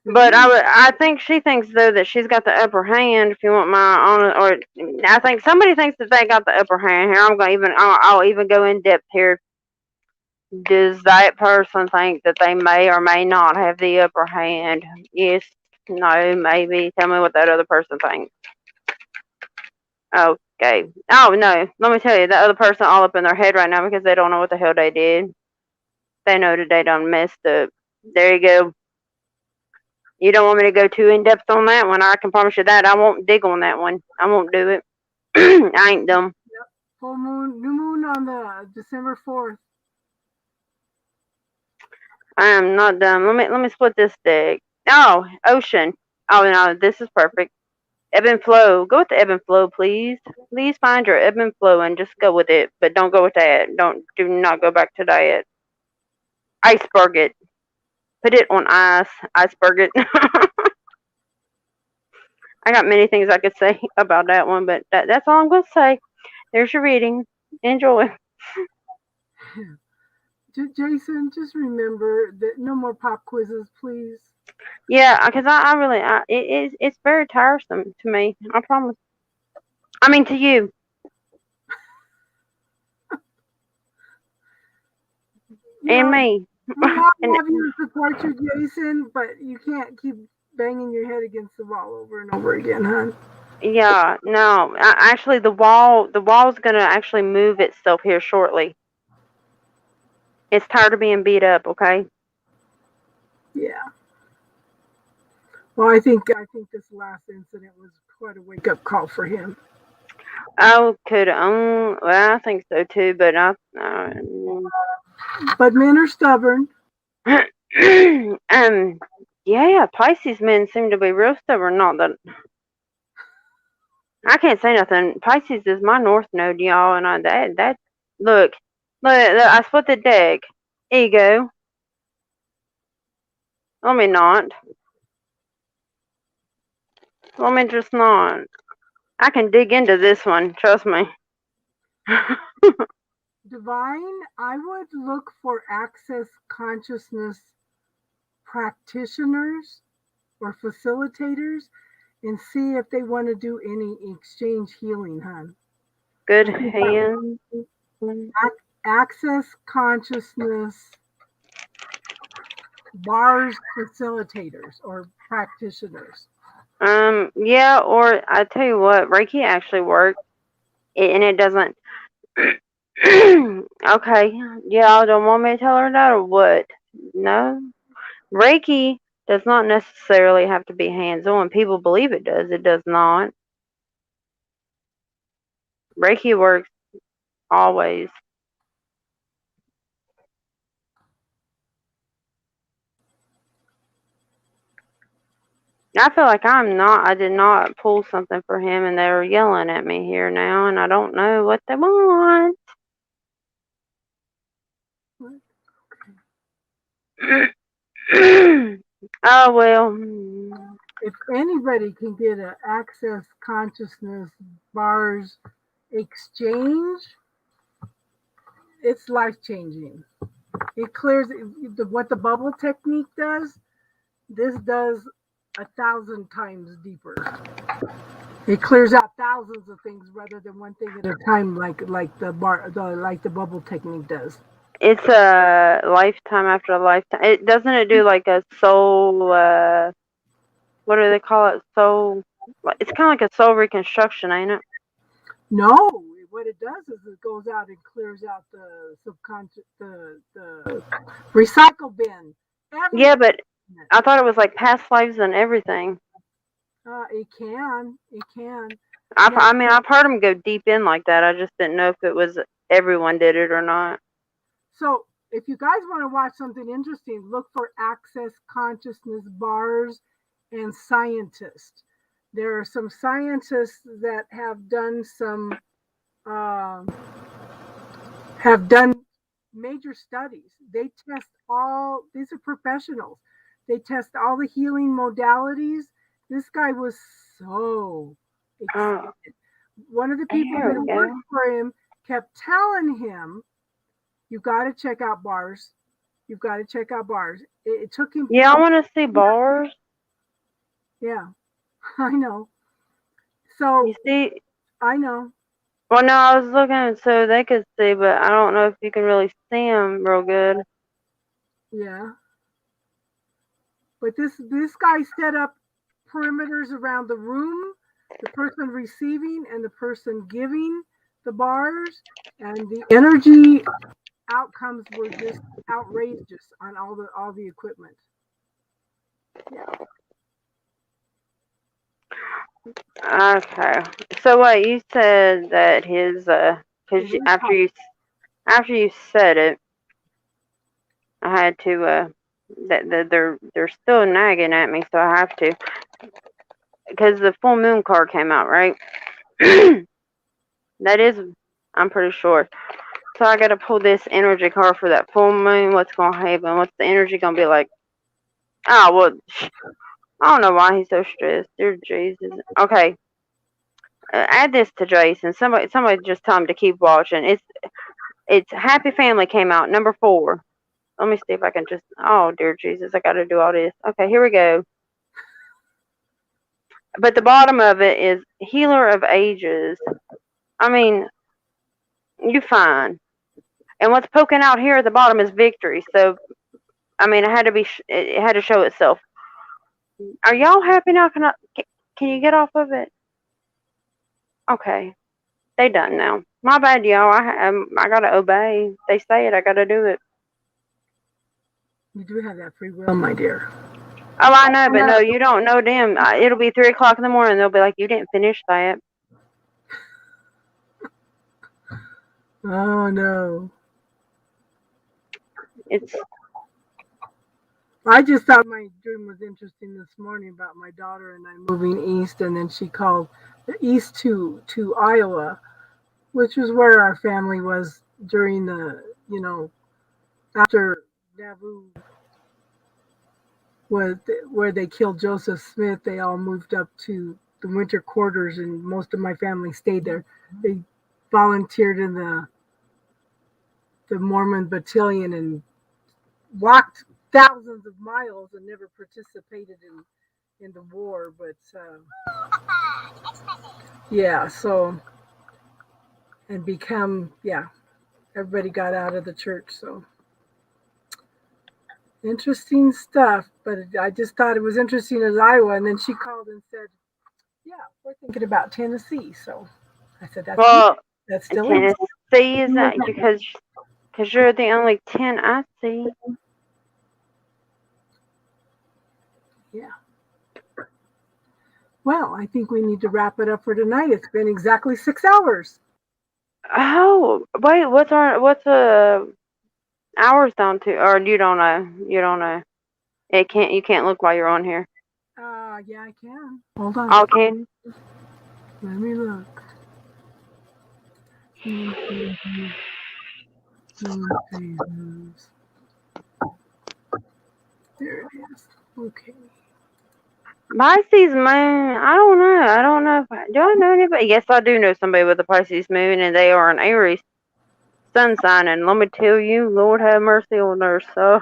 But I think she thinks though that she's got the upper hand. If you want my honest, or I think somebody thinks that they got the upper hand here. I'll even go in depth here. Does that person think that they may or may not have the upper hand? Yes, no, maybe. Tell me what that other person thinks. Okay. Oh no, let me tell you, the other person all up in their head right now because they don't know what the hell they did. They know that they done messed up. There you go. You don't want me to go too in depth on that one. I can promise you that I won't dig on that one. I won't do it. I ain't dumb. Full moon, new moon on the December 4th. I am not dumb. Let me split this deck. Oh, ocean. Oh no, this is perfect. Ebb and flow. Go with the ebb and flow, please. Please find your ebb and flow and just go with it. But don't go with that. Do not go back to that. Iceberg it. Put it on ice. Iceberg it. I got many things I could say about that one, but that's all I'm going to say. There's your reading. Enjoy. Jason, just remember that no more pop quizzes, please. Yeah, because I really, it's very tiresome to me. I promise. I mean, to you. And me. We all love you and support you, Jason, but you can't keep banging your head against the wall over and over again, hon. Yeah, no. Actually, the wall's gonna actually move itself here shortly. It's tired of being beat up. Okay. Yeah. Well, I think this last incident was quite a wake up call for him. I could well, I think so too, but But men are stubborn. Yeah, Pisces men seem to be real stubborn. Not that I can't say nothing. Pisces is my north node, y'all, and that look, I split the deck. Ego. Let me not. Let me just not. I can dig into this one. Trust me. Divine, I would look for access consciousness practitioners or facilitators and see if they want to do any exchange healing, hon. Good hand. Access consciousness bars facilitators or practitioners. Yeah, or I tell you what, Reiki actually works, and it doesn't. Okay, y'all don't want me to tell her that or what? No, Reiki does not necessarily have to be hands-on. People believe it does. It does not. Reiki works always. I feel like I did not pull something for him and they were yelling at me here now and I don't know what they want. Oh, well. If anybody can get an access consciousness bars exchange, it's life changing. It clears what the bubble technique does. This does 1,000 times deeper. It clears out thousands of things rather than one thing at a time, like the bubble technique does. It's a lifetime after a lifetime. It doesn't it do like a soul? What do they call it? Soul. It's kind of like a soul reconstruction, ain't it? No, what it does is it goes out and clears out the subconscious, the recycle bin. Yeah, but I thought it was like past lives and everything. It can. I mean, I've heard them go deep in like that. I just didn't know if it was everyone did it or not. So, if you guys want to watch something interesting, look for access consciousness bars and scientists. There are some scientists that have done major studies. They test all. These are professionals. They test all the healing modalities. This guy was so excited. One of the people that worked for him kept telling him, "You got to check out bars. You've got to check out bars." It took him. Yeah, I want to see bars. Yeah, I know. So you see, I know. Well, no, I was looking so they could see, but I don't know if you can really see them real good. Yeah. But this guy set up perimeters around the room, the person receiving and the person giving the bars, and the energy outcomes were just outrageous on all the equipment. Yeah. Okay. So wait, you said that his because after you said it, I had to that they're still nagging at me, so I have to because the full moon card came out, right? That is, I'm pretty sure. So I gotta pull this energy card for that full moon. What's gonna happen? What's the energy gonna be like? Oh well, I don't know why he's so stressed. Dear Jesus. Okay. Add this to Jason. Somebody just tell him to keep watching. It's Happy Family came out, number 4. Let me see if I can just. Oh dear Jesus, I gotta do all this. Okay, here we go. But the bottom of it is Healer of Ages. I mean, you fine. And what's poking out here at the bottom is victory. So, I mean, it had to be. It had to show itself. Are y'all happy now? Can you get off of it? Okay, they done now. My bad, y'all. I gotta obey. They say it. I gotta do it. You do have that free will, my dear. Oh, I know, but no, you don't know them. It'll be 3:00 in the morning. They'll be like, "You didn't finish that." Oh no. It's. I just thought my dream was interesting this morning about my daughter and I moving east, and then she called east to Iowa, which was where our family was during the after Nauvoo, where they killed Joseph Smith. They all moved up to the winter quarters, and most of my family stayed there. They volunteered in the Mormon battalion and walked thousands of miles and never participated in the war. But yeah, so and everybody got out of the church. So interesting stuff. But I just thought it was interesting as Iowa, and then she called and said, "Yeah, we're thinking about Tennessee." So I said, "That's still Tennessee is that because you're the only 10 I see." Yeah. Well, I think we need to wrap it up for tonight. It's been exactly 6 hours. Oh wait, what's hours down to? Or you don't know? You don't know? You can't look while you're on here. Yeah, I can. Hold on. Okay. Let me look. There it is. Okay. Pisces moon. I don't know. I don't know. Do I know anybody? Yes, I do know somebody with a Pisces moon, and they are an Aries sun sign. And let me tell you, Lord have mercy on their soul.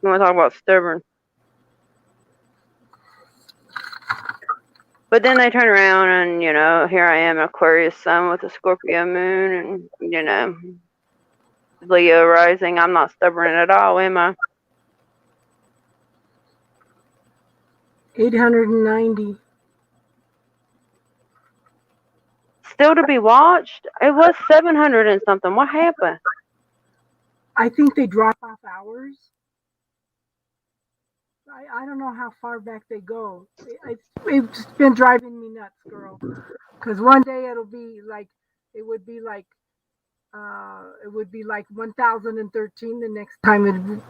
You want to talk about stubborn? But then they turn around and, here I am, Aquarius sun with a Scorpio moon and, Leo rising. I'm not stubborn at all, am I? 890. Still to be watched? It was 700 and something. What happened? I think they drop off hours. I don't know how far back they go. It's been driving me nuts, girl. Because one day it would be like 1013. The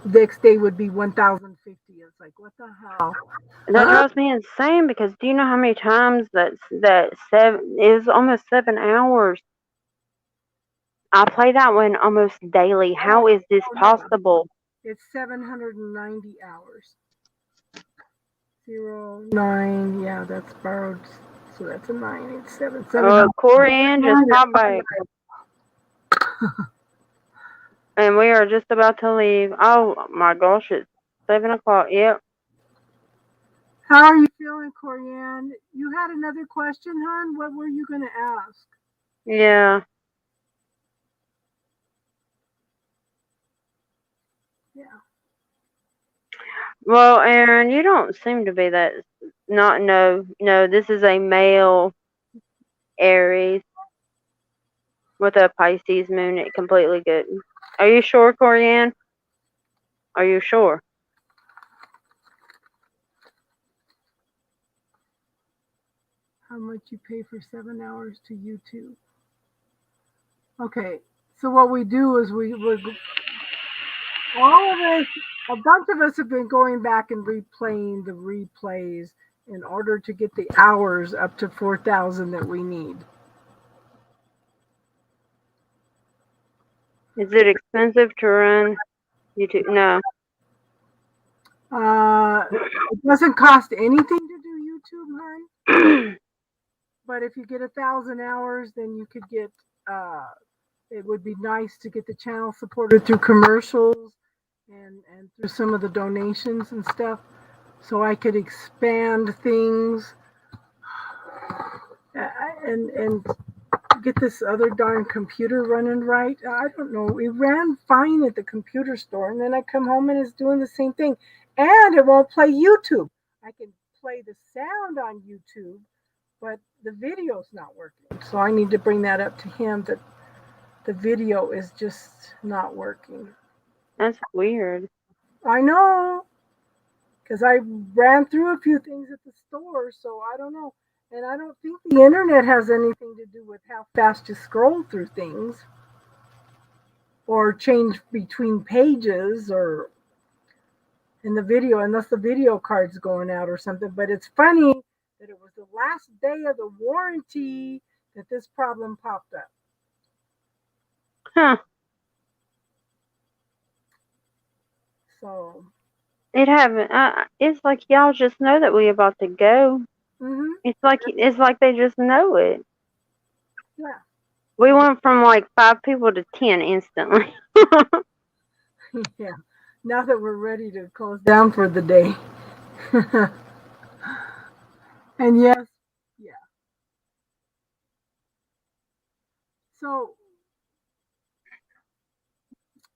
next day would be 1050. It's like, what the hell? That drives me insane because do you know how many times that is almost 7 hours? I play that one almost daily. How is this possible? It's 790 hours. 09, yeah, that's borrowed. So that's a 9. It's 7. Corianne just popped by. And we are just about to leave. Oh my gosh, it's 7 o'clock. Yep. How are you feeling, Corianne? You had another question, hon? What were you going to ask? Yeah. Yeah. Well, Aaron, you don't seem to be that. No, this is a male Aries with a Pisces moon. It completely good. Are you sure, Corianne? Are you sure? how much you pay for 7 hours to YouTube. Okay, so what we do is all of us, a bunch of us have been going back and replaying the replays in order to get the hours up to 4,000 that we need. Is it expensive to run YouTube? No. It doesn't cost anything to do YouTube, hon. But if you get 1,000 hours, then you could get. It would be nice to get the channel supported through commercials and through some of the donations and stuff, so I could expand things and get this other darn computer running right. I don't know. It ran fine at the computer store, and then I come home and it's doing the same thing, and it won't play YouTube. I can play the sound on YouTube, but the video's not working. So I need to bring that up to him that the video is just not working. That's weird. I know, because I ran through a few things at the store, so I don't know. And I don't think the internet has anything to do with how fast you scroll through things or change between pages or in the video, unless the video card's going out or something. But it's funny that it was the last day of the warranty that this problem popped up. Huh. So It haven't. It's like y'all just know that we about to go. mm-hmm. It's like they just know it. Yeah. We went from like 5 people to 10 instantly. Yeah. Now that we're ready to close down for the day. And yes, yeah. So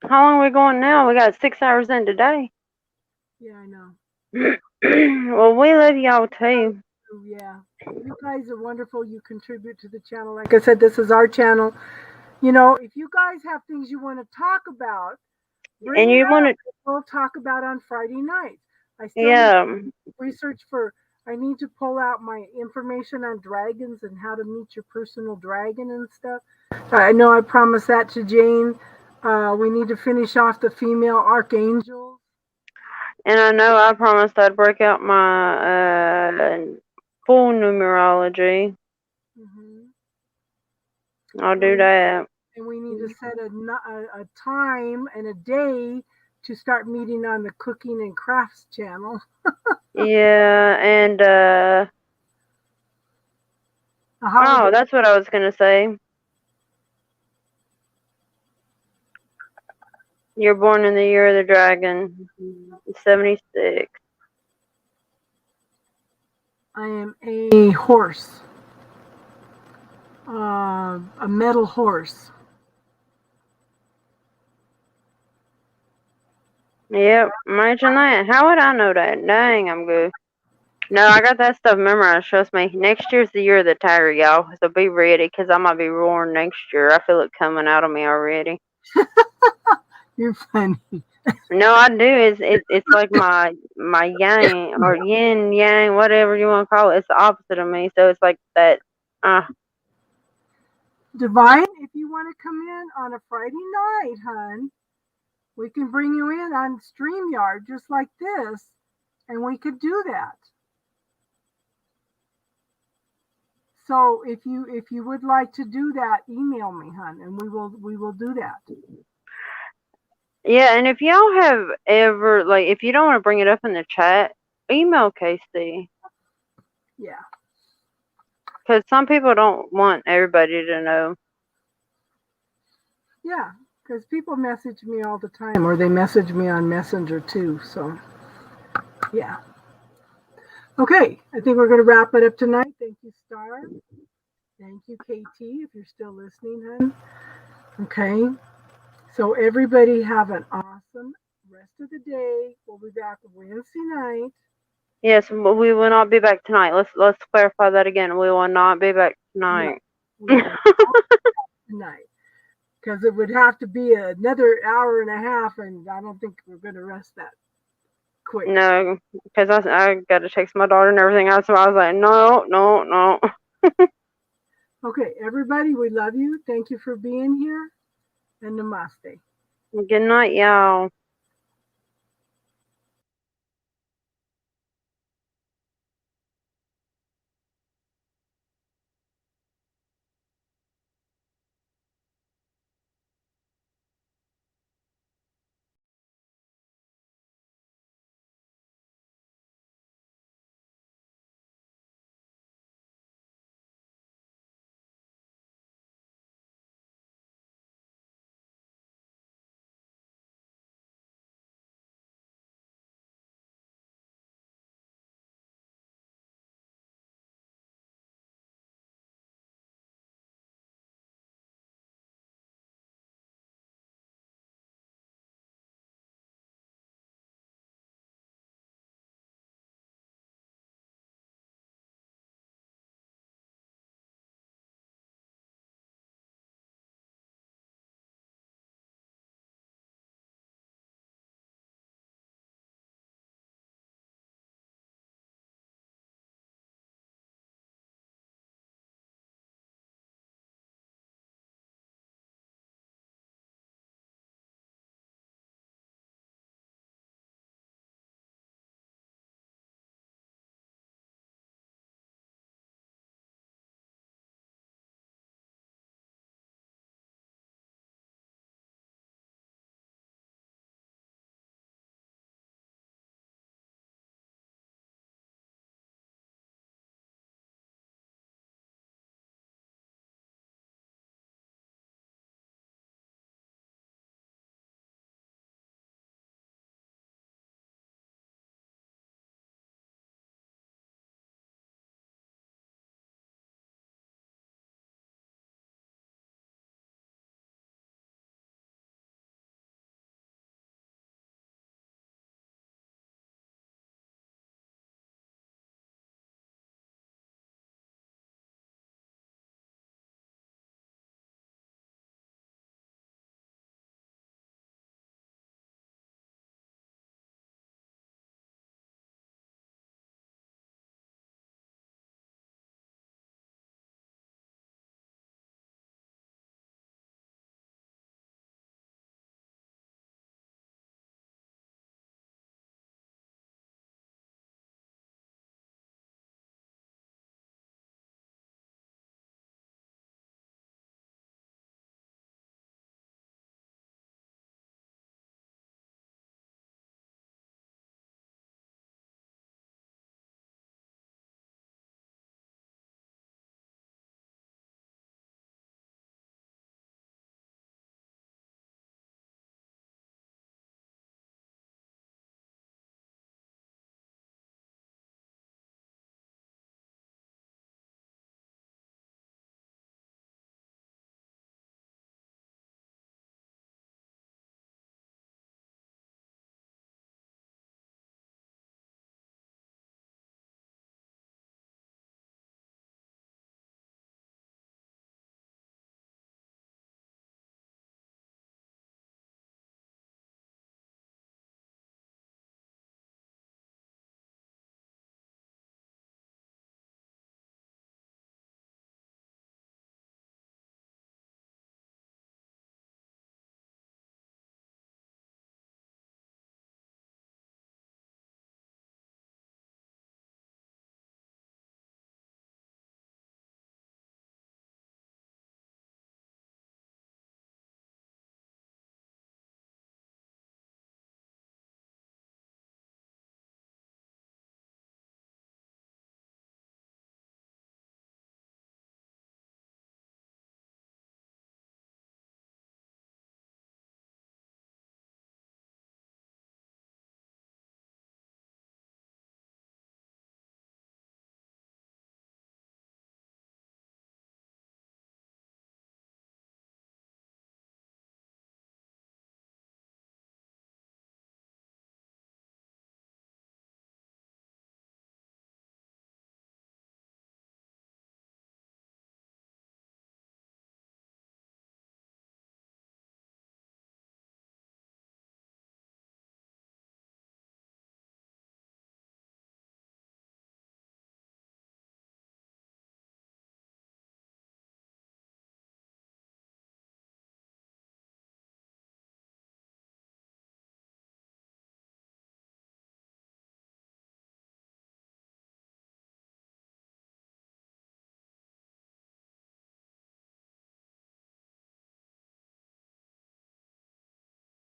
How long are we going now? We got 6 hours in today. yeah, I know. Well, we love y'all too. Yeah. You guys are wonderful. You contribute to the channel. Like I said, this is our channel. You know, if you guys have things you want to talk about, And you want to, we'll talk about on Friday nights. I still yeah. need to research I need to pull out my information on dragons and how to meet your personal dragon and stuff. I know I promised that to Jane. We need to finish off the female archangels. And I know I promised I'd break out my full numerology. Mm-hmm. I'll do that. And we need to set a time and a day to start meeting on the cooking and crafts channel. Yeah, and oh, that's what I was gonna say. You're born in the year of the dragon, 76. I am a horse, a metal horse. Yep, imagine that. How would I know that? Dang, I'm good. No, I got that stuff memorized. Trust me. Next year's the year of the tiger, y'all. So be ready, because I might be roaring next year. I feel it coming out of me already. You're funny. No, I do. It's like my yang or yin yang, whatever you want to call it. It's the opposite of me. So it's like that. Divine, if you want to come in on a Friday night, hon, we can bring you in on StreamYard just like this, and we could do that. So if you would like to do that, email me, hon, and we will do that. Yeah, and if y'all have ever, like, if you don't want to bring it up in the chat, email Casey. Yeah. Because some people don't want everybody to know. Yeah, because people message me all the time, or they message me on Messenger too. So, yeah. Okay, I think we're going to wrap it up tonight. Thank you, Star. Thank you, KT, if you're still listening, hon. Okay. So everybody have an awesome rest of the day. We'll be back Wednesday night. Yes, but we will not be back tonight. Let's clarify that again. We will not be back tonight. Tonight. Because it would have to be another hour and a half, and I don't think we're going to rest that quick. No, because I got to text my daughter and everything else, so I was like, no. Okay, everybody, we love you. Thank you for being here. And namaste. Good night, y'all.